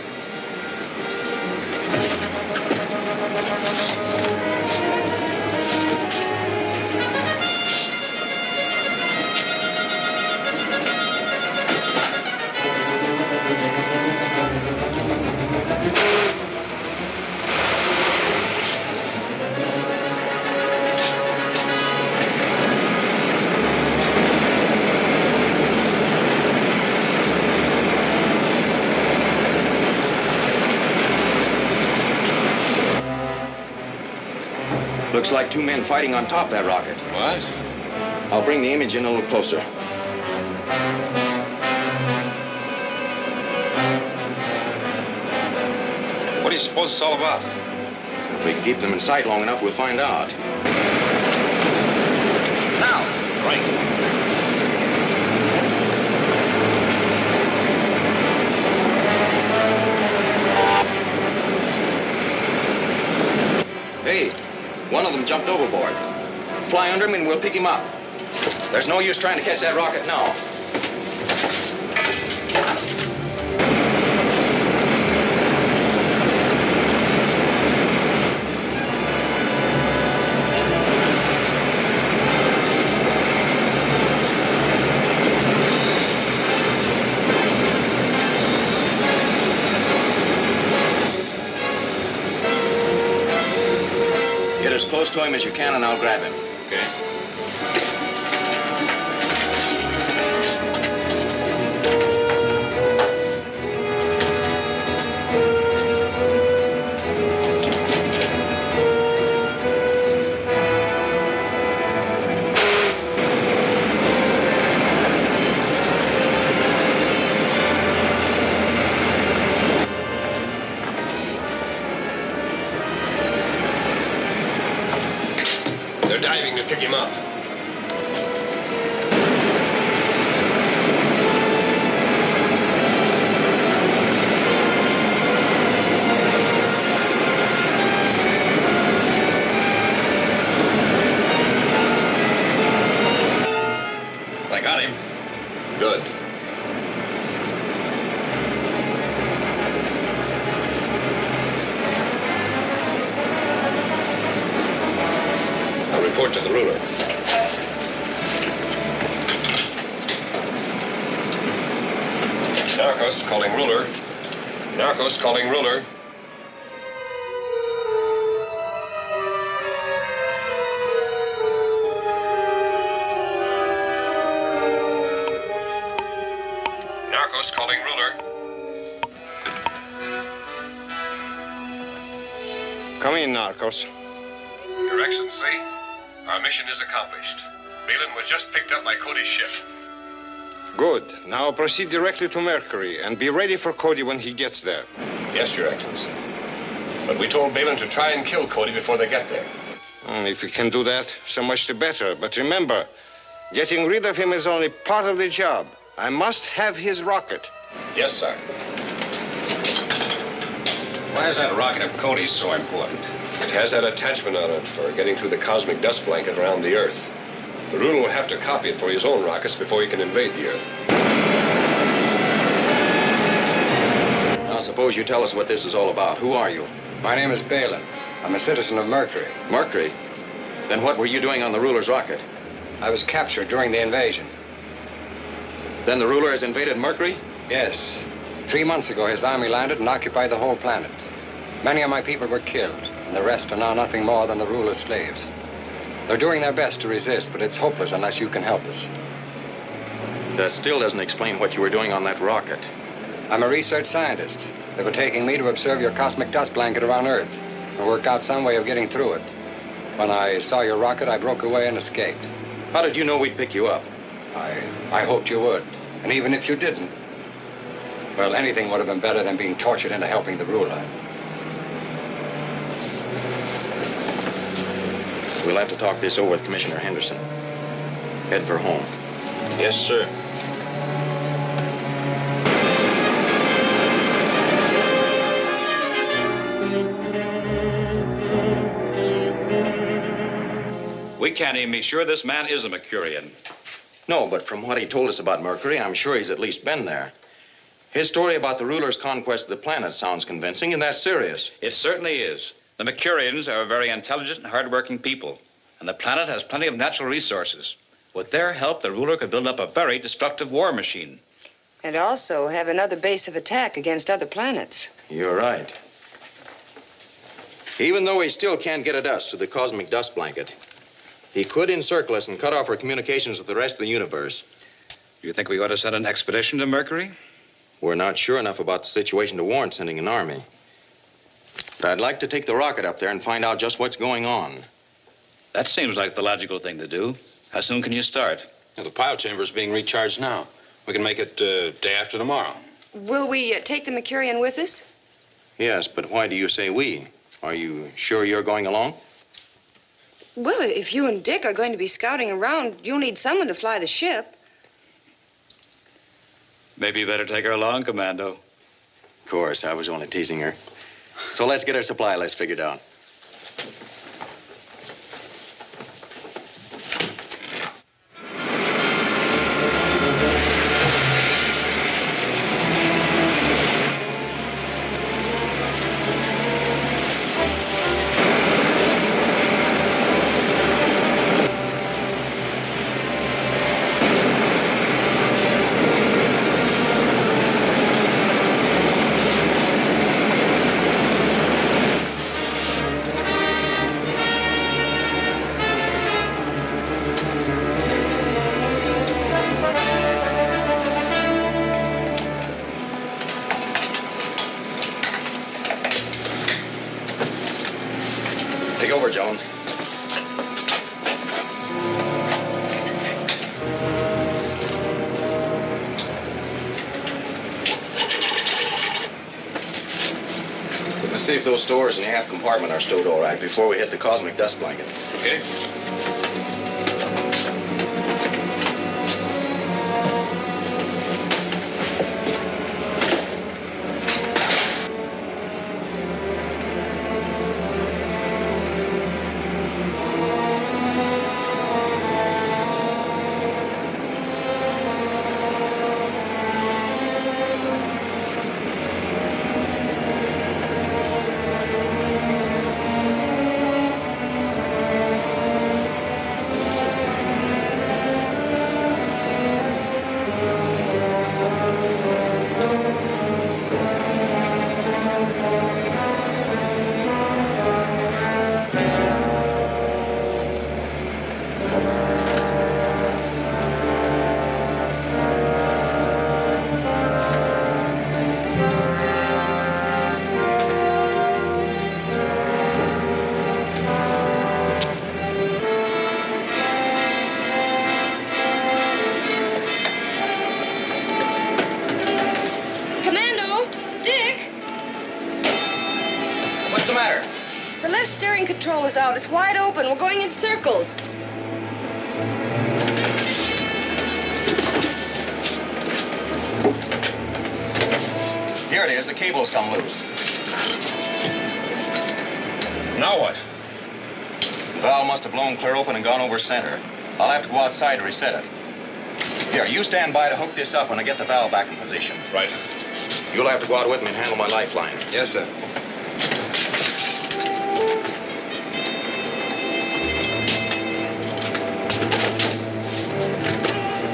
[SPEAKER 2] Looks like two men fighting on top of that rocket.
[SPEAKER 18] What?
[SPEAKER 2] I'll bring the image in a little closer.
[SPEAKER 19] What do you suppose it's all about?
[SPEAKER 2] If we can keep them in sight long enough, we'll find out. Now! Right. Hey, one of them jumped overboard. Fly under him and we'll pick him up. There's no use trying to catch that rocket now. Get as close to him as you can and I'll grab him. Okay?
[SPEAKER 18] They're diving to pick him up.
[SPEAKER 19] I got him.
[SPEAKER 18] Good. I'll report to the ruler. Narcos calling ruler. Narcos calling ruler. Narcos calling ruler.
[SPEAKER 9] Come in, Narcos.
[SPEAKER 18] Your Excellency, our mission is accomplished. Balin was just picked up by Cody's ship.
[SPEAKER 9] Good. Now proceed directly to Mercury and be ready for Cody when he gets there.
[SPEAKER 18] Yes, Your Excellency. But we told Balin to try and kill Cody before they get there.
[SPEAKER 9] If we can do that, so much the better. But remember, getting rid of him is only part of the job. I must have his rocket.
[SPEAKER 18] Yes, sir.
[SPEAKER 16] Why is that rocket of Cody's so important?
[SPEAKER 18] It has that attachment on it for getting through the cosmic dust blanket around the Earth. The ruler will have to copy it for his own rockets before he can invade the Earth.
[SPEAKER 2] Now, suppose you tell us what this is all about. Who are you?
[SPEAKER 11] My name is Balin. I'm a citizen of Mercury.
[SPEAKER 2] Mercury? Then what were you doing on the ruler's rocket?
[SPEAKER 11] I was captured during the invasion.
[SPEAKER 2] Then the ruler has invaded Mercury?
[SPEAKER 11] Yes. 3 months ago, his army landed and occupied the whole planet. Many of my people were killed, and the rest are now nothing more than the ruler's slaves. They're doing their best to resist, but it's hopeless unless you can help us.
[SPEAKER 2] That still doesn't explain what you were doing on that rocket.
[SPEAKER 11] I'm a research scientist. They were taking me to observe your cosmic dust blanket around Earth and work out some way of getting through it. When I saw your rocket, I broke away and escaped.
[SPEAKER 2] How did you know we'd pick you up?
[SPEAKER 11] I hoped you would. And even if you didn't, well, anything would have been better than being tortured into helping the ruler.
[SPEAKER 2] We'll have to talk this over with Commissioner Henderson. Head for home.
[SPEAKER 18] Yes, sir.
[SPEAKER 4] We can't even be sure this man is a Mercurian.
[SPEAKER 5] No, but from what he told us about Mercury, I'm sure he's at least been there. His story about the ruler's conquest of the planet sounds convincing, and that's serious.
[SPEAKER 4] It certainly is. The Mercurians are a very intelligent and hardworking people, and the planet has plenty of natural resources. With their help, the ruler could build up a very destructive war machine.
[SPEAKER 3] And also have another base of attack against other planets.
[SPEAKER 5] You're right. Even though he still can't get at us through the cosmic dust blanket, he could encircle us and cut off our communications with the rest of the universe.
[SPEAKER 4] Do you think we ought to send an expedition to Mercury?
[SPEAKER 5] We're not sure enough about the situation to warrant sending an army. But I'd like to take the rocket up there and find out just what's going on.
[SPEAKER 4] That seems like the logical thing to do. How soon can you start?
[SPEAKER 19] Yeah, the pile chamber is being recharged now. We can make it day after tomorrow.
[SPEAKER 3] Will we take the Mercurian with us?
[SPEAKER 5] Yes, but why do you say we? Are you sure you're going along?
[SPEAKER 3] Well, if you and Dick are going to be scouting around, you'll need someone to fly the ship.
[SPEAKER 4] Maybe you better take her along, Commando.
[SPEAKER 5] Of course, I was only teasing her. So let's get our supply list figured out. Take over, Joan. Let's see if those stores in the aft compartment are stowed all right before we hit the cosmic dust blanket.
[SPEAKER 19] Okay.
[SPEAKER 3] The left steering control is out. It's wide open. We're going in circles.
[SPEAKER 5] Here it is. The cable's come loose.
[SPEAKER 19] Now what?
[SPEAKER 5] The valve must have blown clear open and gone over center. I'll have to go outside to reset it. Here, you stand by to hook this up when I get the valve back in position.
[SPEAKER 19] Right.
[SPEAKER 5] You'll have to go out with me and handle my lifeline.
[SPEAKER 19] Yes, sir.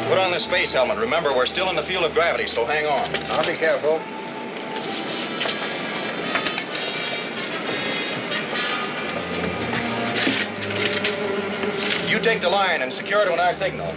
[SPEAKER 5] Put on the space helmet. Remember, we're still in the field of gravity, so hang on.
[SPEAKER 8] I'll be careful.
[SPEAKER 5] You take the line and secure it when I signal.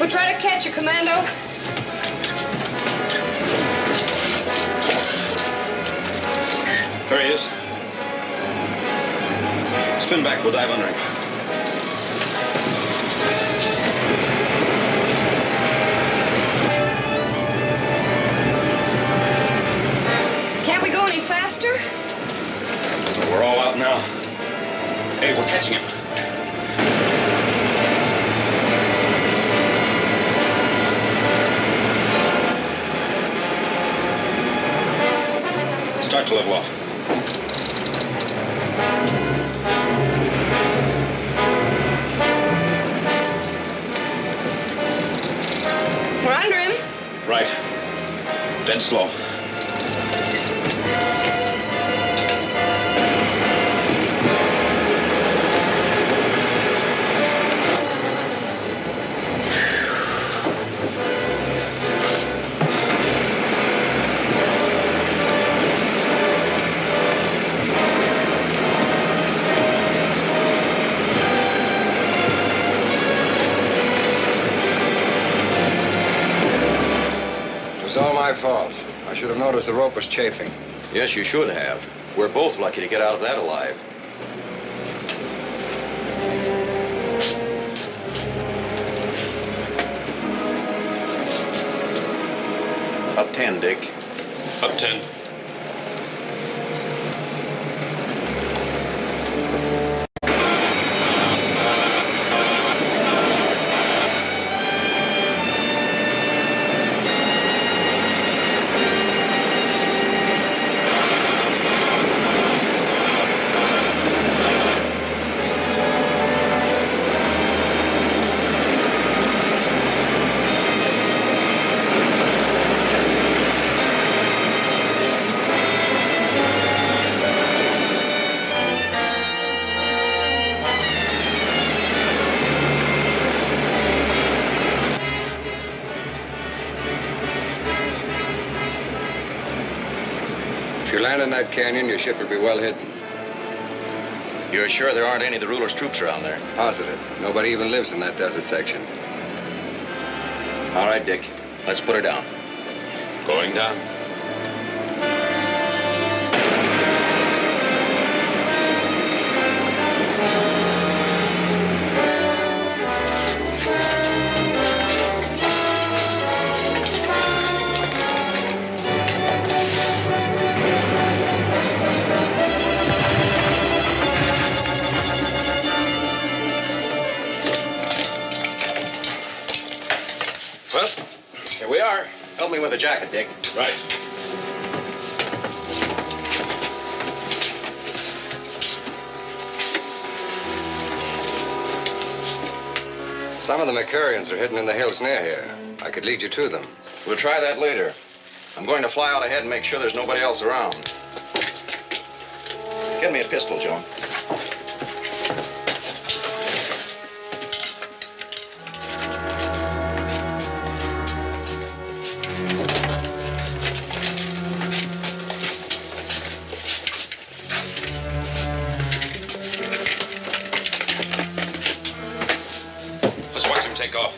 [SPEAKER 3] We'll try to catch you, Commando.
[SPEAKER 19] There he is. Spin back. We'll dive under him.
[SPEAKER 3] Can't we go any faster?
[SPEAKER 19] We're all out now. Hey, we're catching him. Start to level off.
[SPEAKER 3] We're under him.
[SPEAKER 19] Right. Dead slow.
[SPEAKER 17] It's all my fault. I should have noticed the rope was chafing.
[SPEAKER 2] Yes, you should have. We're both lucky to get out of that alive. Up 10, Dick.
[SPEAKER 19] Up 10.
[SPEAKER 17] If you land in that canyon, your ship will be well hidden.
[SPEAKER 2] You're sure there aren't any of the ruler's troops around there?
[SPEAKER 17] Positive. Nobody even lives in that desert section.
[SPEAKER 2] All right, Dick. Let's put her down.
[SPEAKER 19] Going down.
[SPEAKER 2] Well, here we are. Help me with the jacket, Dick.
[SPEAKER 19] Right.
[SPEAKER 17] Some of the Mercurians are hidden in the hills near here. I could lead you to them.
[SPEAKER 2] We'll try that later. I'm going to fly out ahead and make sure there's nobody else around. Get me a pistol, Joan.
[SPEAKER 19] Let's watch him take off.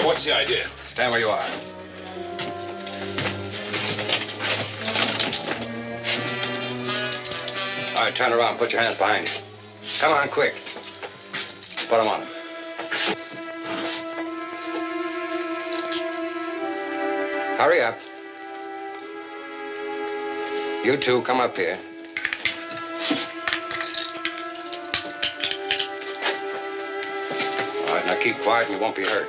[SPEAKER 19] What's the idea?
[SPEAKER 17] Stand where you are. All right, turn around. Put your hands behind you. Come on, quick. Put them on him. Hurry up. You two, come up here. All right, now keep quiet and you won't be hurt.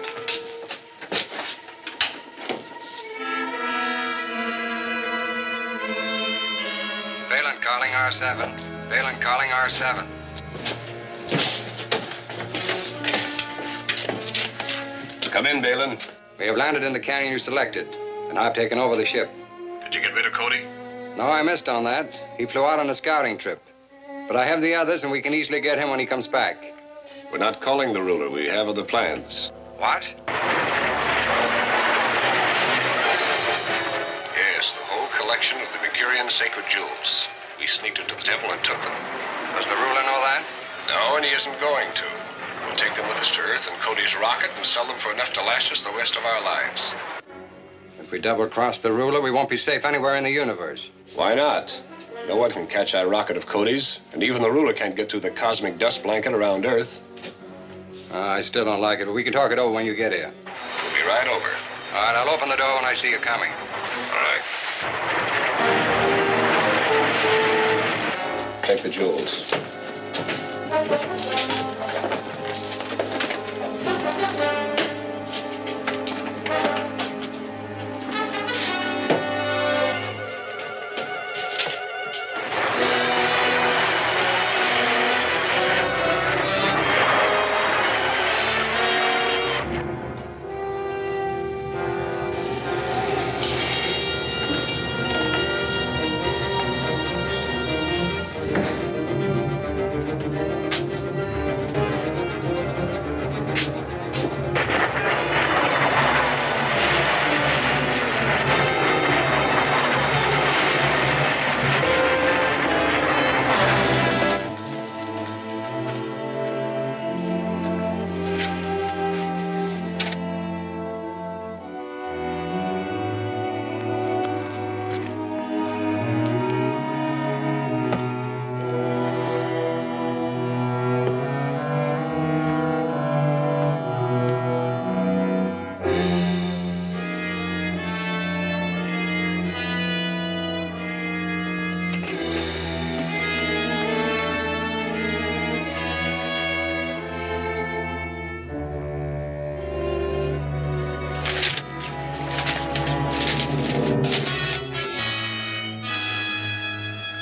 [SPEAKER 11] calling R7. Balin calling R7.
[SPEAKER 18] Come in, Balin.
[SPEAKER 11] We have landed in the canyon you selected, and I've taken over the ship.
[SPEAKER 18] Did you get rid of Cody?
[SPEAKER 11] No, I missed on that. He flew out on a scouting trip. But I have the others, and we can easily get him when he comes back.
[SPEAKER 18] We're not calling the ruler. We have other plans.
[SPEAKER 11] What?
[SPEAKER 18] Yes, the whole collection of the Mercurian sacred jewels. We sneaked into the temple and took them.
[SPEAKER 11] Does the ruler know that?
[SPEAKER 18] No, and he isn't going to. We'll take them with us to Earth in Cody's rocket and sell them for enough to last us the rest of our lives.
[SPEAKER 11] If we double-cross the ruler, we won't be safe anywhere in the universe.
[SPEAKER 18] Why not? No one can catch that rocket of Cody's, and even the ruler can't get through the cosmic dust blanket around Earth.
[SPEAKER 11] I still don't like it, but we can talk it over when you get here.
[SPEAKER 18] We'll be right over.
[SPEAKER 11] All right, I'll open the door when I see you coming.
[SPEAKER 18] All right. Take the jewels.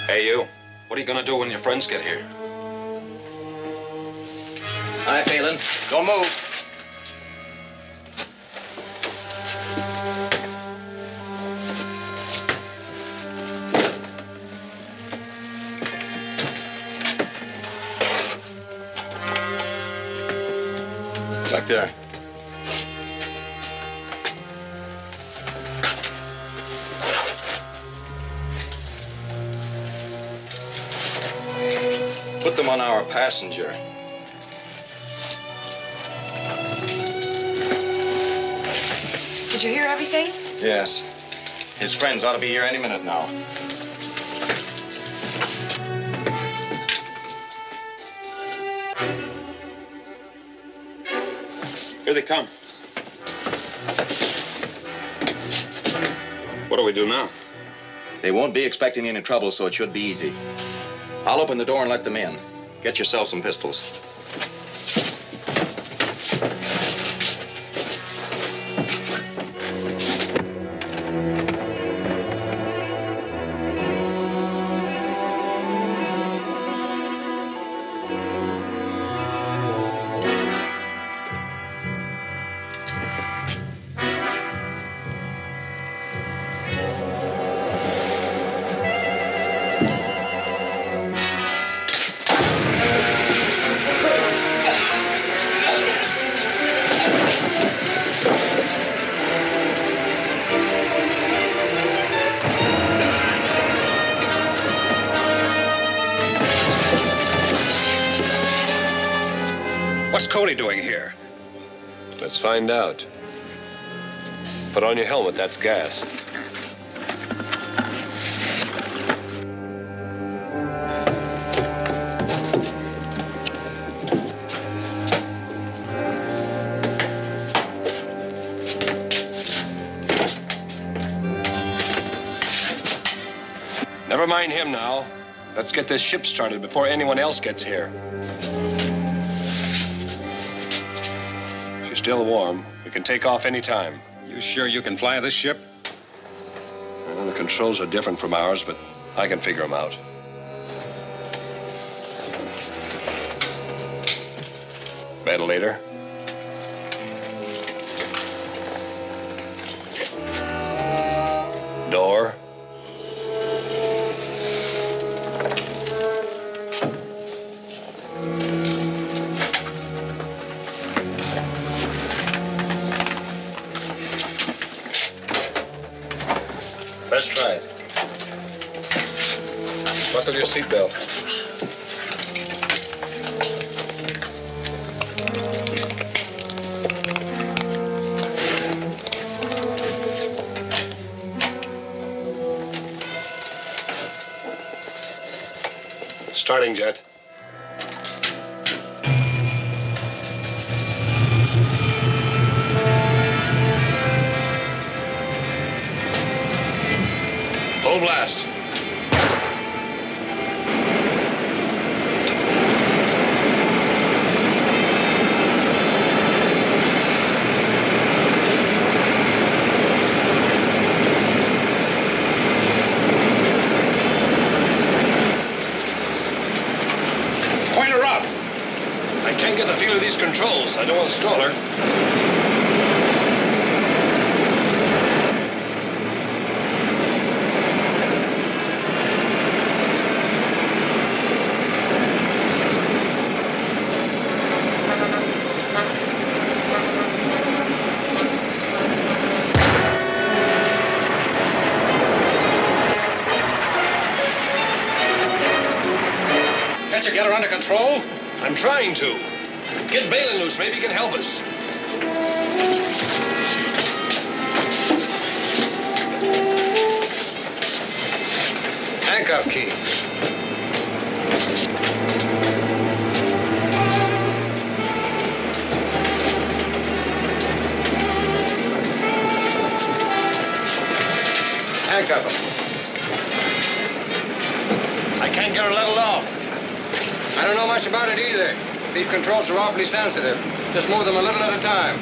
[SPEAKER 19] Hey, you. What are you gonna do when your friends get here?
[SPEAKER 2] Hi, Phelan. Don't move.
[SPEAKER 11] Back there.
[SPEAKER 2] Put them on our passenger.
[SPEAKER 3] Did you hear everything?
[SPEAKER 2] Yes. His friends ought to be here any minute now.
[SPEAKER 19] Here they come. What do we do now?
[SPEAKER 2] They won't be expecting any trouble, so it should be easy. I'll open the door and let them in. Get yourself some pistols.
[SPEAKER 18] What's Cody doing here? Let's find out. Put on your helmet, that's gas. Never mind him now. Let's get this ship started before anyone else gets here. She's still warm. We can take off any time.
[SPEAKER 8] You sure you can fly this ship?
[SPEAKER 18] Well, the controls are different from ours, but I can figure them out. Ventilator. Door. Let's try it. Buckle your seatbelt. Starting jet. Full blast. Point her up. I can't get the feel of these controls. I don't want to stall her. Can't you get her under control? I'm trying to. Get Balin loose. Maybe he can help us. Handcuff key. Handcuff him. I can't get her leveled off. I don't know much about it either. These controls are awfully sensitive. Just move them a little at a time.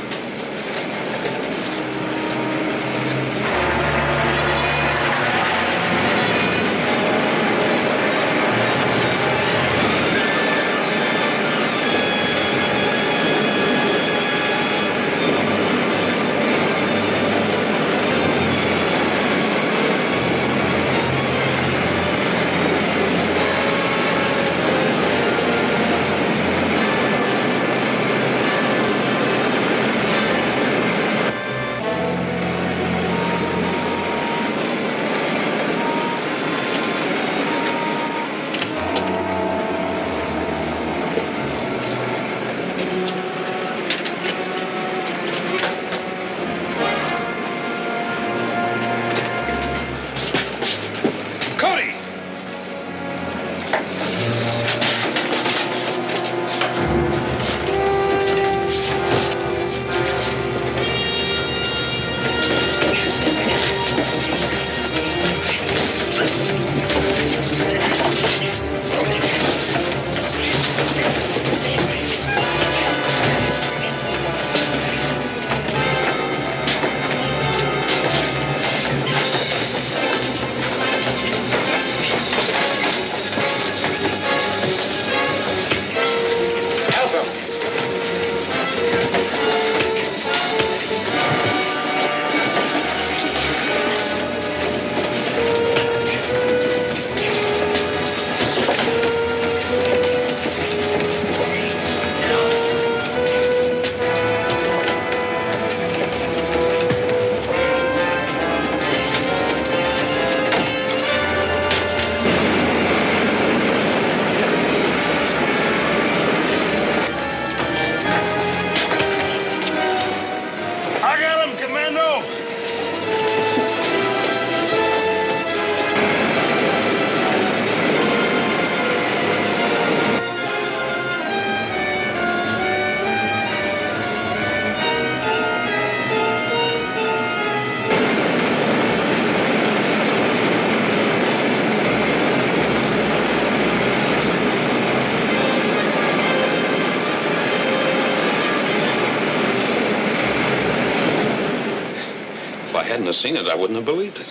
[SPEAKER 19] If I hadn't have seen it, I wouldn't have believed it.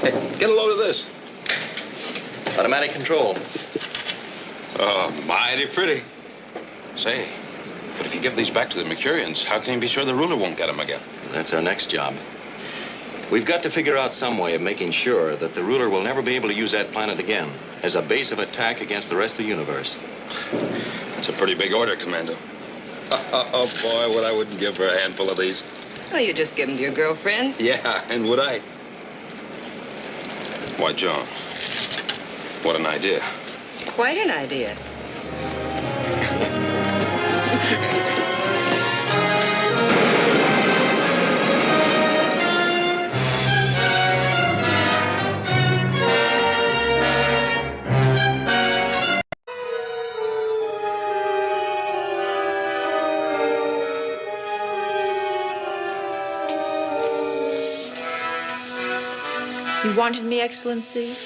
[SPEAKER 19] Hey, get a load of this.
[SPEAKER 2] Automatic control.
[SPEAKER 19] Oh, mighty pretty. Say, but if you give these back to the Mercurians, how can you be sure the ruler won't get them again?
[SPEAKER 2] That's our next job. We've got to figure out some way of making sure that the ruler will never be able to use that planet again as a base of attack against the rest of the universe.
[SPEAKER 19] That's a pretty big order, Commando. Oh, boy, what I wouldn't give for a handful of these.
[SPEAKER 3] Oh, you just give them to your girlfriends?
[SPEAKER 19] Yeah, and would I? Why, Joan, what an idea.
[SPEAKER 3] Quite an idea.
[SPEAKER 13] You wanted me, Excellency?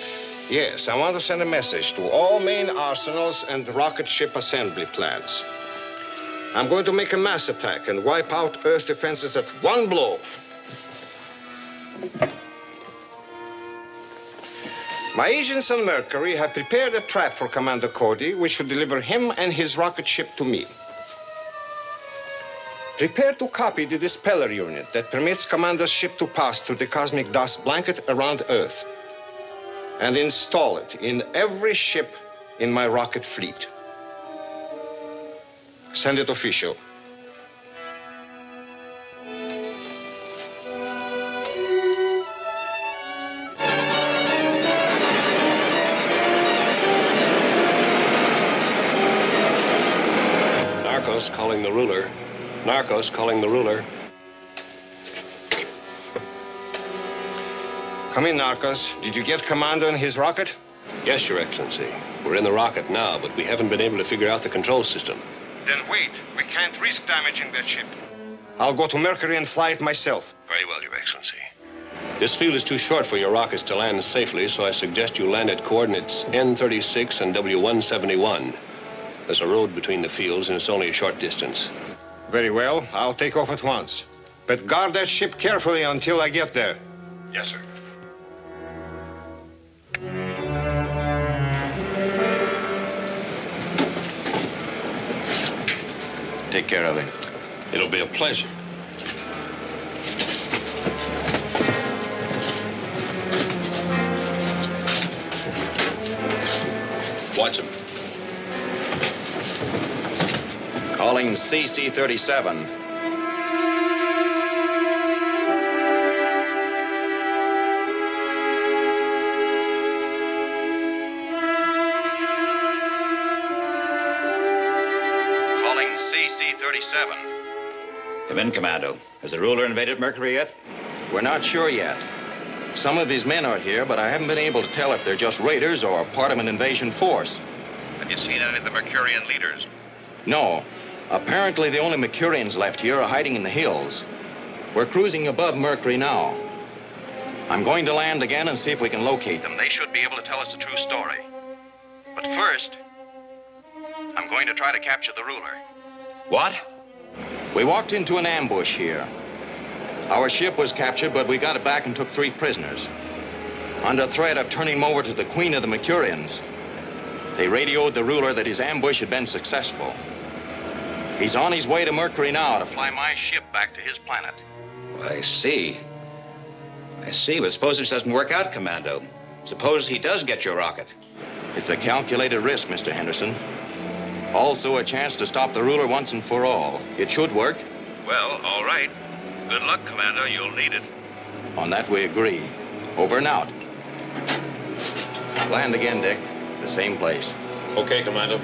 [SPEAKER 20] Yes, I want to send a message to all main arsenals and rocket ship assembly plants. I'm going to make a mass attack and wipe out Earth defenses at one blow. My agents on Mercury have prepared a trap for Commander Cody, which should deliver him and his rocket ship to me. Prepare to copy the dispeller unit that permits Commander's ship to pass through the cosmic dust blanket around Earth, and install it in every ship in my rocket fleet. Send it official.
[SPEAKER 21] Narcos calling the ruler. Narcos calling the ruler.
[SPEAKER 20] Come in, Narcos. Did you get Commando and his rocket?
[SPEAKER 21] Yes, Your Excellency. We're in the rocket now, but we haven't been able to figure out the control system.
[SPEAKER 20] Then wait. We can't risk damaging that ship. I'll go to Mercury and fly it myself.
[SPEAKER 21] Very well, Your Excellency. This field is too short for your rockets to land safely, so I suggest you land at coordinates N36 and W171. There's a road between the fields, and it's only a short distance.
[SPEAKER 20] Very well. I'll take off at once. But guard that ship carefully until I get there.
[SPEAKER 21] Yes, sir.
[SPEAKER 2] Take care of him.
[SPEAKER 19] It'll be a pleasure. Watch him.
[SPEAKER 2] Calling CC-37.
[SPEAKER 6] Calling CC-37.
[SPEAKER 4] Come in, Commando. Has the ruler invaded Mercury yet?
[SPEAKER 2] We're not sure yet. Some of his men are here, but I haven't been able to tell if they're just raiders or part of an invasion force.
[SPEAKER 6] Have you seen any of the Mercurian leaders?
[SPEAKER 2] No. Apparently, the only Mercurians left here are hiding in the hills. We're cruising above Mercury now. I'm going to land again and see if we can locate them.
[SPEAKER 6] They should be able to tell us the true story. But first, I'm going to try to capture the ruler.
[SPEAKER 2] What? We walked into an ambush here. Our ship was captured, but we got it back and took 3 prisoners. Under threat of turning them over to the Queen of the Mercurians. They radioed the ruler that his ambush had been successful. He's on his way to Mercury now to fly my ship back to his planet.
[SPEAKER 14] I see. But suppose this doesn't work out, Commando. Suppose he does get your rocket.
[SPEAKER 2] It's a calculated risk, Mr. Henderson. Also a chance to stop the ruler once and for all. It should work.
[SPEAKER 6] Well, all right. Good luck, Commando. You'll need it.
[SPEAKER 2] On that we agree. Over and out. Land again, Dick. The same place.
[SPEAKER 18] Okay, Commando.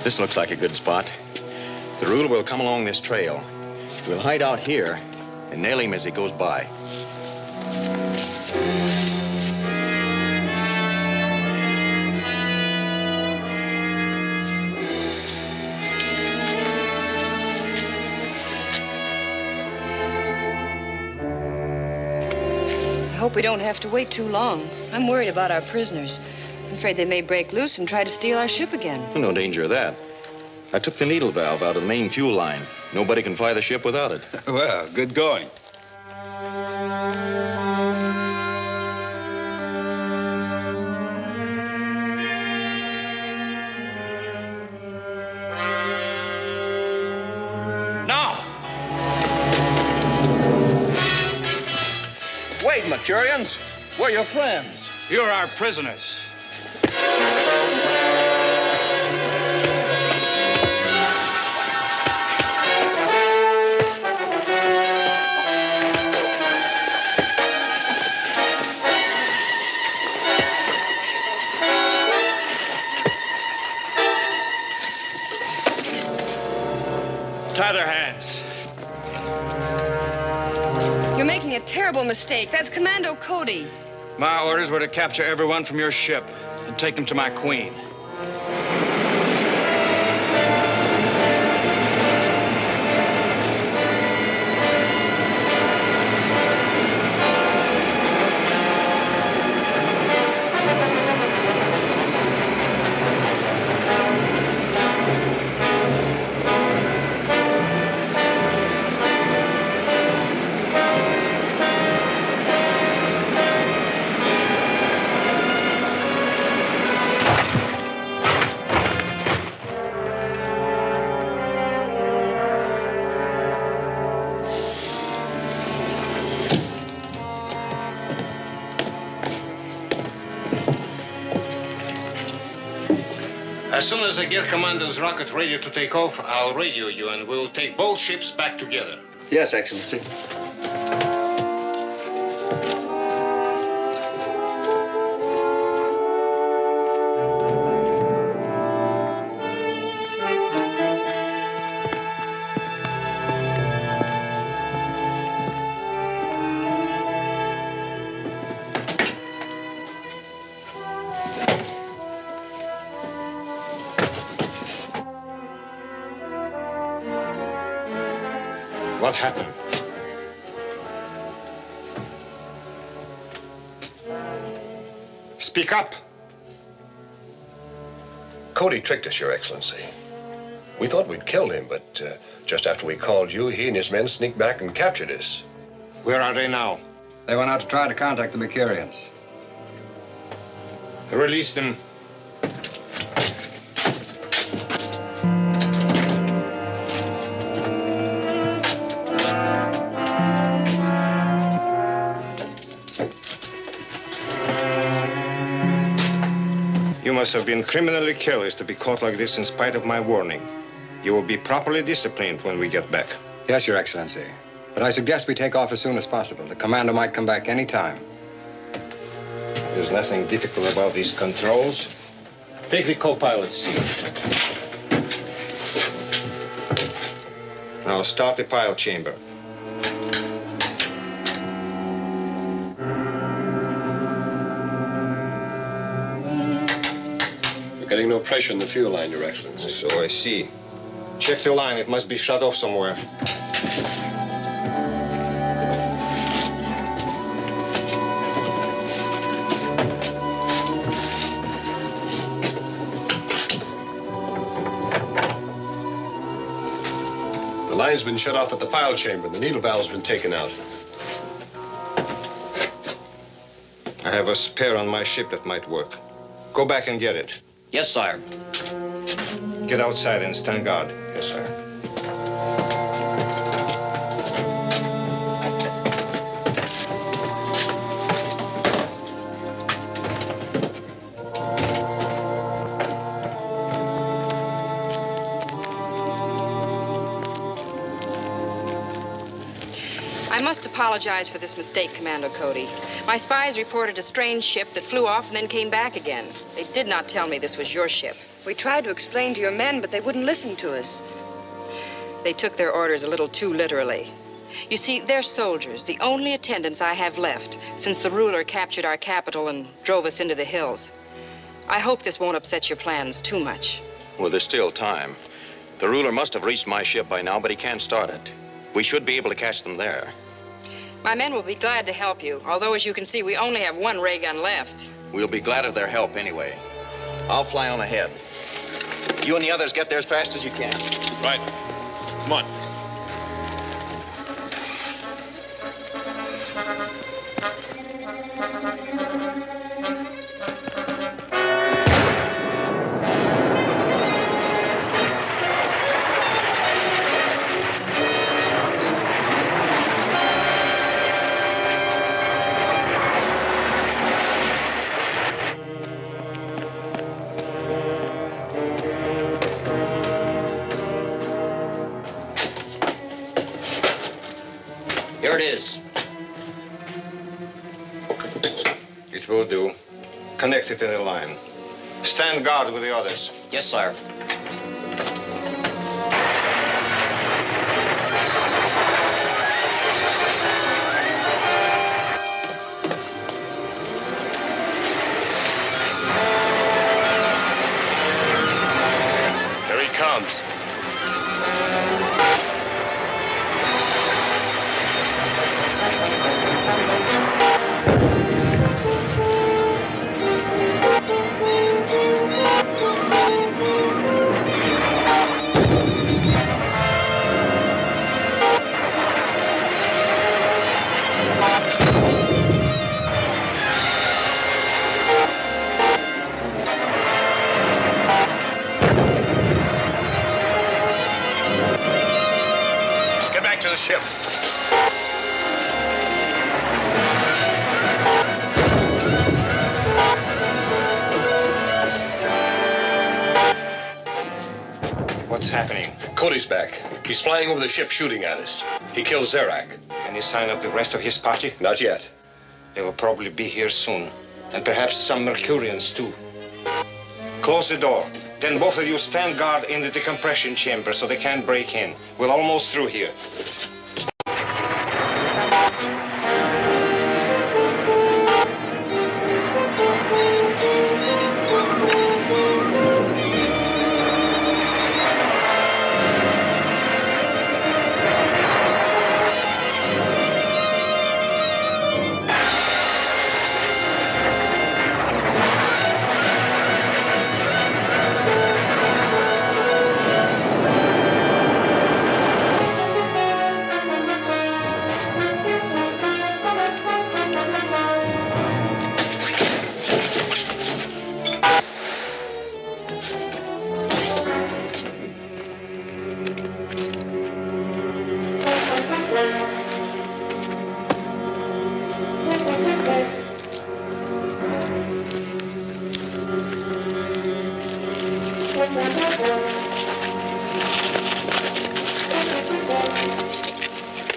[SPEAKER 2] This looks like a good spot. The ruler will come along this trail. We'll hide out here and nail him as he goes by.
[SPEAKER 3] I hope we don't have to wait too long. I'm worried about our prisoners. I'm afraid they may break loose and try to steal our ship again.
[SPEAKER 2] No danger of that. I took the needle valve out of the main fuel line. Nobody can fly the ship without it.
[SPEAKER 19] Well, good going.
[SPEAKER 11] Now! Wait, Mercurians. We're your friends.
[SPEAKER 14] You're our prisoners.
[SPEAKER 11] Tie their hands.
[SPEAKER 3] You're making a terrible mistake. That's Commando Cody.
[SPEAKER 11] My orders were to capture everyone from your ship and take them to my queen.
[SPEAKER 20] As soon as I get Commando's rocket ready to take off, I'll radio you and we'll take both ships back together.
[SPEAKER 22] Yes, Excellency.
[SPEAKER 20] What happened? Speak up.
[SPEAKER 21] Cody tricked us, Your Excellency. We thought we'd killed him, but just after we called you, he and his men sneaked back and captured us.
[SPEAKER 20] Where are they now?
[SPEAKER 22] They went out to try to contact the Mercurians.
[SPEAKER 20] Release them. You must have been criminally careless to be caught like this in spite of my warning. You will be properly disciplined when we get back.
[SPEAKER 22] Yes, Your Excellency. But I suggest we take off as soon as possible. The commander might come back any time.
[SPEAKER 20] There's nothing difficult about these controls. Take the co-pilot's seat. Now start the pilot chamber.
[SPEAKER 21] We're getting no pressure in the fuel line, Your Excellency.
[SPEAKER 20] So I see. Check the line. It must be shut off somewhere.
[SPEAKER 21] The line's been shut off at the pilot chamber. The needle valve's been taken out.
[SPEAKER 20] I have a spare on my ship that might work. Go back and get it.
[SPEAKER 14] Yes, sire.
[SPEAKER 20] Get outside and stand guard.
[SPEAKER 21] Yes, sir.
[SPEAKER 1] I must apologize for this mistake, Commando Cody. My spies reported a strange ship that flew off and then came back again. They did not tell me this was your ship.
[SPEAKER 3] We tried to explain to your men, but they wouldn't listen to us.
[SPEAKER 1] They took their orders a little too literally. You see, they're soldiers, the only attendants I have left, since the ruler captured our capital and drove us into the hills. I hope this won't upset your plans too much.
[SPEAKER 2] Well, there's still time. The ruler must have reached my ship by now, but he can't start it. We should be able to catch them there.
[SPEAKER 1] My men will be glad to help you, although, as you can see, we only have one ray gun left.
[SPEAKER 2] We'll be glad of their help anyway. I'll fly on ahead. You and the others get there as fast as you can.
[SPEAKER 21] Right. Come on.
[SPEAKER 2] Here it is.
[SPEAKER 20] It will do. Connect it in a line. Stand guard with the others.
[SPEAKER 2] Yes, sir.
[SPEAKER 21] Here he comes. Get back to the ship.
[SPEAKER 20] What's happening?
[SPEAKER 21] Cody's back. He's flying over the ship shooting at us. He killed Zerak.
[SPEAKER 20] Any sign of the rest of his party?
[SPEAKER 21] Not yet.
[SPEAKER 20] They will probably be here soon. And perhaps some Mercurians, too. Close the door. Then both of you stand guard in the decompression chamber so they can't break in. We're almost through here.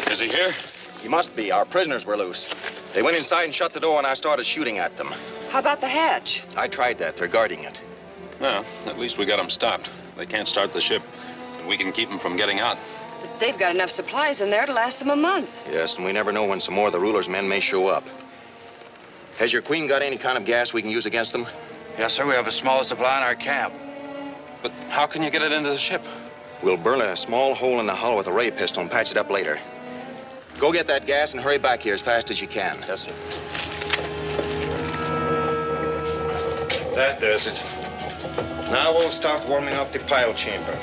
[SPEAKER 21] Is he here?
[SPEAKER 2] He must be. Our prisoners were loose. They went inside and shut the door, and I started shooting at them.
[SPEAKER 3] How about the hatch?
[SPEAKER 2] I tried that. They're guarding it.
[SPEAKER 19] Well, at least we got them stopped. They can't start the ship, and we can keep them from getting out.
[SPEAKER 3] But they've got enough supplies in there to last them a month.
[SPEAKER 2] Yes, and we never know when some more of the ruler's men may show up. Has your queen got any kind of gas we can use against them?
[SPEAKER 14] Yes, sir. We have a small supply in our camp.
[SPEAKER 19] But how can you get it into the ship?
[SPEAKER 2] We'll burn a small hole in the hull with a ray pistol and patch it up later. Go get that gas and hurry back here as fast as you can.
[SPEAKER 21] Yes, sir.
[SPEAKER 20] That does it. Now we'll start warming up the pile chamber.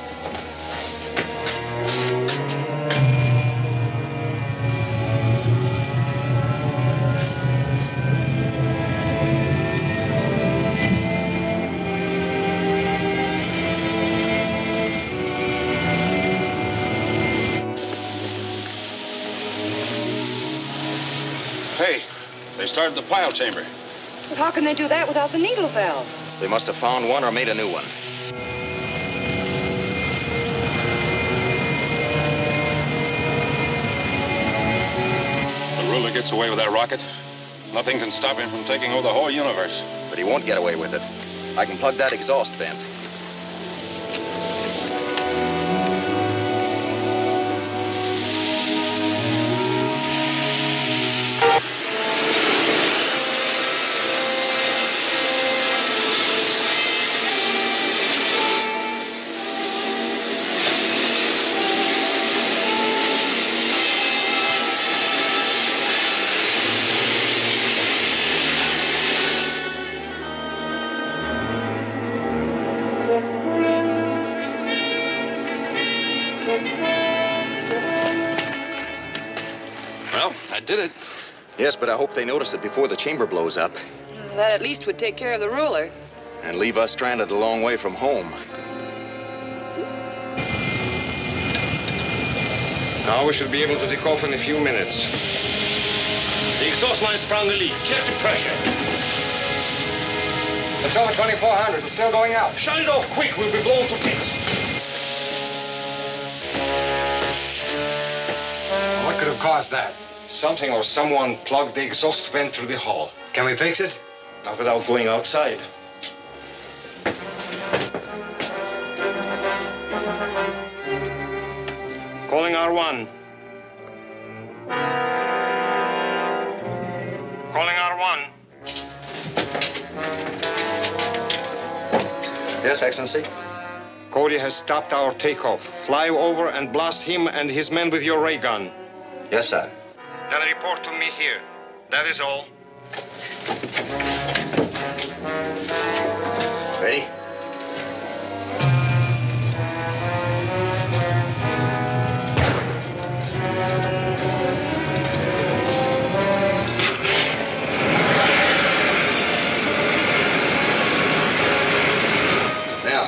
[SPEAKER 19] Hey, they started the pile chamber.
[SPEAKER 3] But how can they do that without the needle valve?
[SPEAKER 2] They must have found one or made a new one.
[SPEAKER 19] gets away with that rocket, nothing can stop him from taking over the whole universe.
[SPEAKER 2] But he won't get away with it. I can plug that exhaust vent.
[SPEAKER 19] Well, I did it.
[SPEAKER 2] Yes, but I hope they notice it before the chamber blows up.
[SPEAKER 3] That at least would take care of the ruler.
[SPEAKER 2] And leave us stranded a long way from home.
[SPEAKER 20] Now we should be able to take off in a few minutes.
[SPEAKER 18] The exhaust line sprung the leak. Check the pressure.
[SPEAKER 22] It's over 2,400. It's still going out.
[SPEAKER 18] Shut it off quick. We'll be blown to bits.
[SPEAKER 22] What could have caused that?
[SPEAKER 20] Something or someone plugged the exhaust vent through the hull.
[SPEAKER 22] Can we fix it?
[SPEAKER 20] Not without going outside. Calling R1. Calling R1.
[SPEAKER 2] Yes, Excellency?
[SPEAKER 20] Cody has stopped our takeoff. Fly over and blast him and his men with your ray gun.
[SPEAKER 2] Yes, sir.
[SPEAKER 20] Then report to me here. That is all.
[SPEAKER 2] Ready? Now.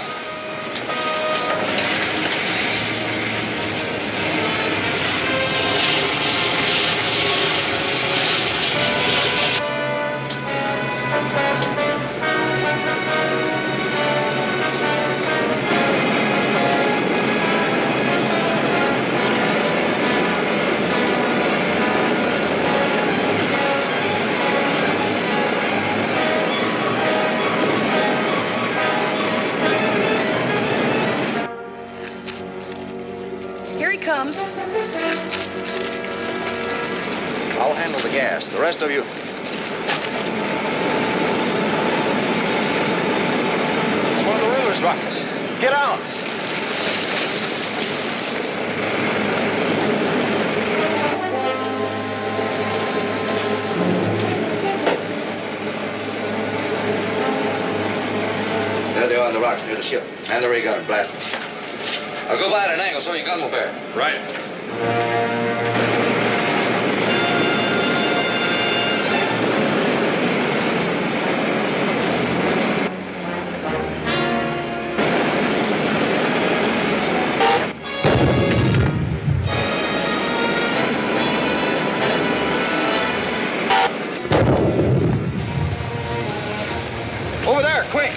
[SPEAKER 3] Here he comes.
[SPEAKER 2] I'll handle the gas. The rest of you... It's one of the ruler's rockets. Get out! There they are on the rocks near the ship. And the ray gun, blast them. I'll go by at an angle so your gun will bear.
[SPEAKER 18] Right.
[SPEAKER 2] Over there, quick!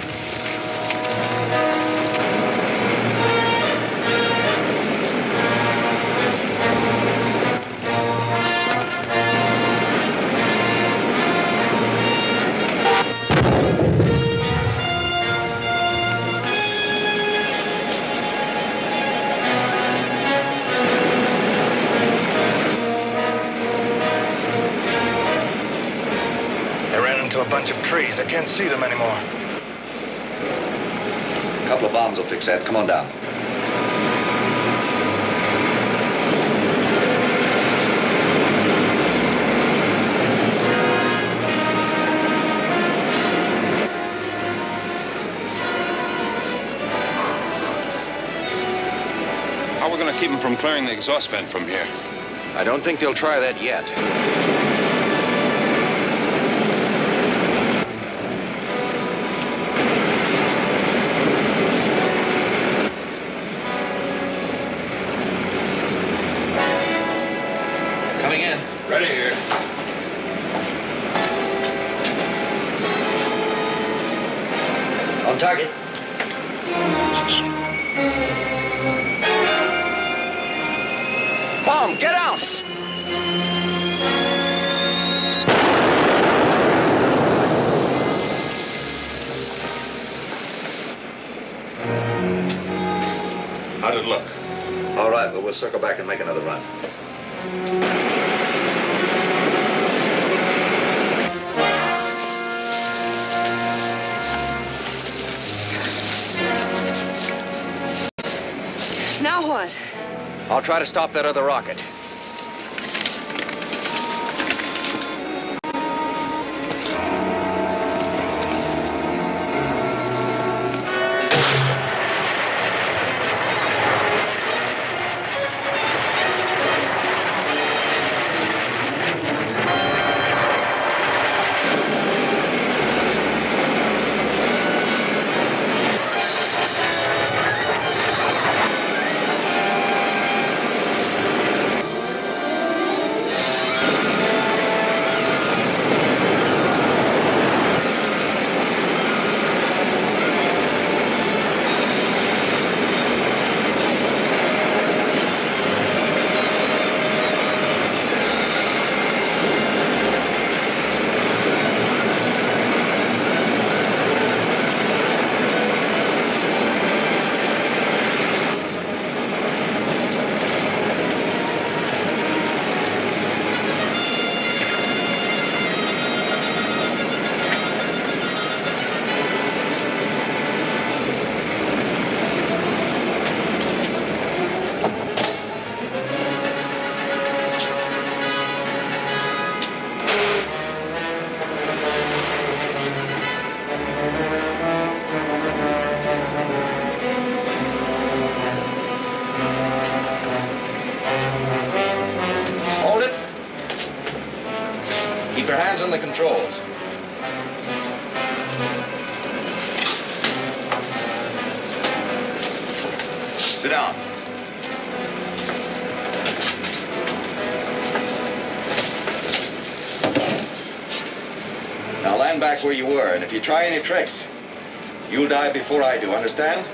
[SPEAKER 12] They ran into a bunch of trees. I can't see them anymore.
[SPEAKER 2] A couple of bombs will fix that. Come on down.
[SPEAKER 19] How are we going to keep them from clearing the exhaust vent from here?
[SPEAKER 2] I don't think they'll try that yet. Coming in.
[SPEAKER 18] Ready here.
[SPEAKER 2] On target. Bomb, get out! we'll circle back and make another run.
[SPEAKER 3] Now what?
[SPEAKER 2] I'll try to stop that other rocket. Keep your hands on the controls. Sit down. Now land back where you were, and if you try any tricks, you'll die before I do, understand?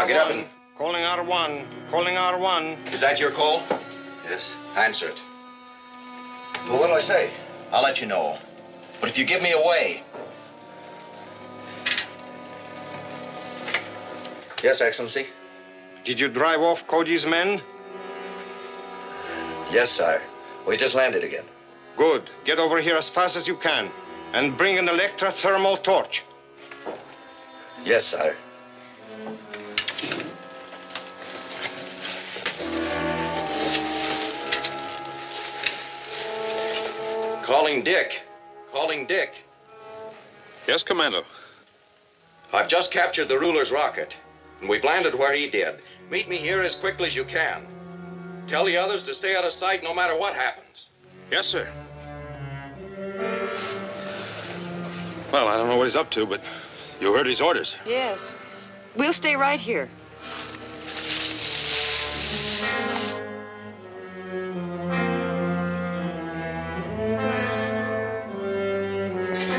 [SPEAKER 2] Get up and...
[SPEAKER 9] Calling R1. Calling R1.
[SPEAKER 2] Is that your call? Yes. Answer it. Well, what'll I say? I'll let you know. But if you give me away... Yes, Excellency?
[SPEAKER 9] Did you drive off Cody's men?
[SPEAKER 2] Yes, sire. We just landed again.
[SPEAKER 9] Good. Get over here as fast as you can. And bring an electrothermal torch.
[SPEAKER 2] Yes, sire. Calling Dick. Calling Dick.
[SPEAKER 18] Yes, Commando.
[SPEAKER 2] I've just captured the ruler's rocket, and we've landed where he did. Meet me here as quickly as you can. Tell the others to stay out of sight no matter what happens.
[SPEAKER 18] Yes, sir. Well, I don't know what he's up to, but you heard his orders.
[SPEAKER 3] Yes. We'll stay right here.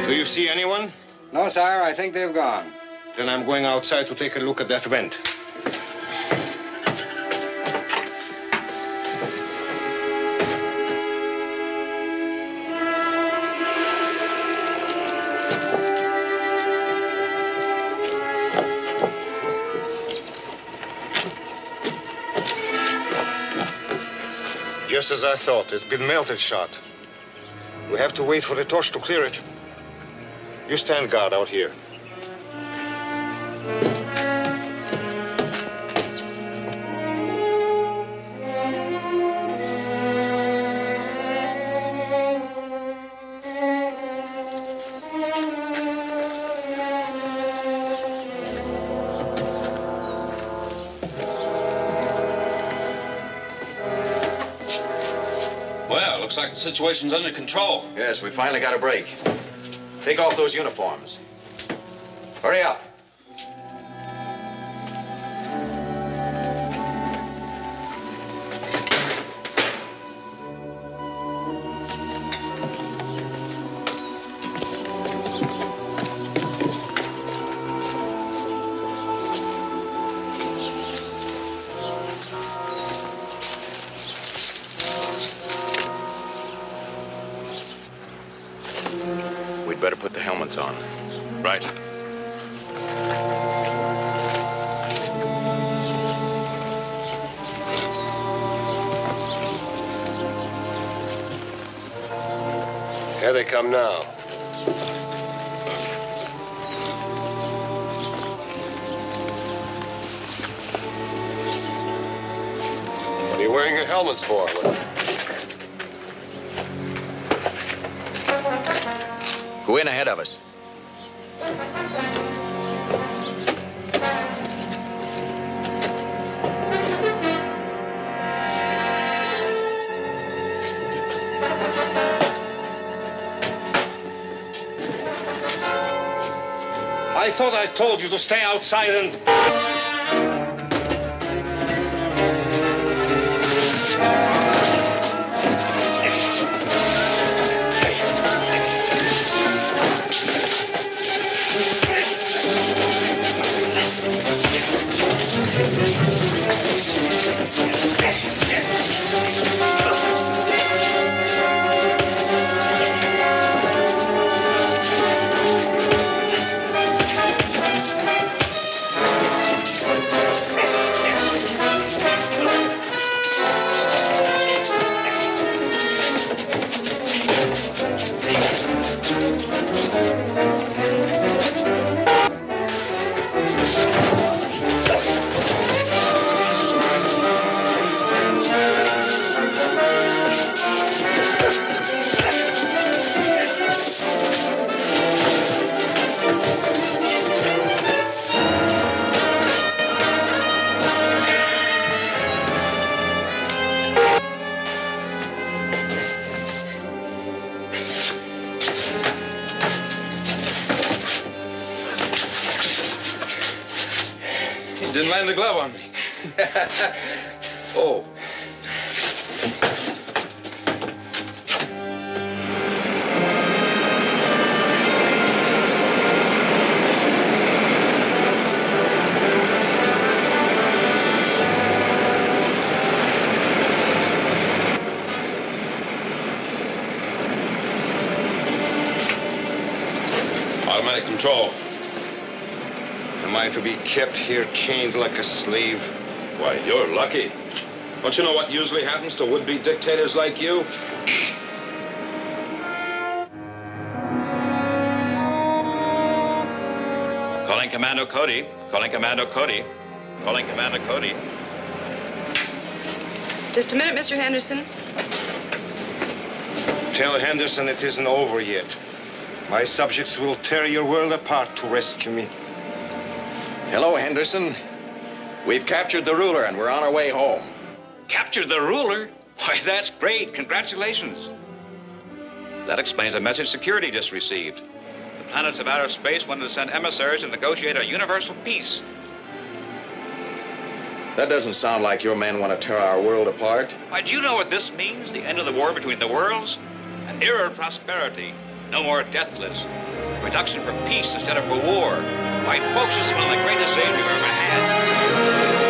[SPEAKER 9] Do you see anyone?
[SPEAKER 22] No, sire. I think they've gone.
[SPEAKER 9] Then I'm going outside to take a look at that vent. Just as I thought, it's been melted shot. We have to wait for the torch to clear it. You stand guard out here.
[SPEAKER 19] Well, looks like the situation's under control.
[SPEAKER 2] Yes, we finally got a break. Take off those uniforms. Hurry up.
[SPEAKER 5] We'd better put the helmets on.
[SPEAKER 16] Right.
[SPEAKER 21] Here they come now. What are you wearing your helmets for?
[SPEAKER 2] Go in ahead of us.
[SPEAKER 8] I thought I told you to stay outside and...
[SPEAKER 11] Didn't land the glove on me. Oh.
[SPEAKER 21] Automatic control.
[SPEAKER 20] Am I to be kept here chained like a slave?
[SPEAKER 16] Why, you're lucky. Don't you know what usually happens to would-be dictators like you?
[SPEAKER 4] Calling Commando Cody. Calling Commando Cody. Calling Commando Cody.
[SPEAKER 3] Just a minute, Mr. Henderson.
[SPEAKER 20] Tell Henderson it isn't over yet. My subjects will tear your world apart to rescue me.
[SPEAKER 2] Hello, Henderson. We've captured the ruler and we're on our way home.
[SPEAKER 4] Captured the ruler? Why, that's great. Congratulations. That explains a message security just received. The planets of outer space wanted to send emissaries to negotiate a universal peace.
[SPEAKER 2] That doesn't sound like your men want to tear our world apart.
[SPEAKER 4] Why, do you know what this means? The end of the war between the worlds? An era of prosperity. No more deathless. Production for peace instead of for war. Why, folks, this is one of the greatest days we've ever had.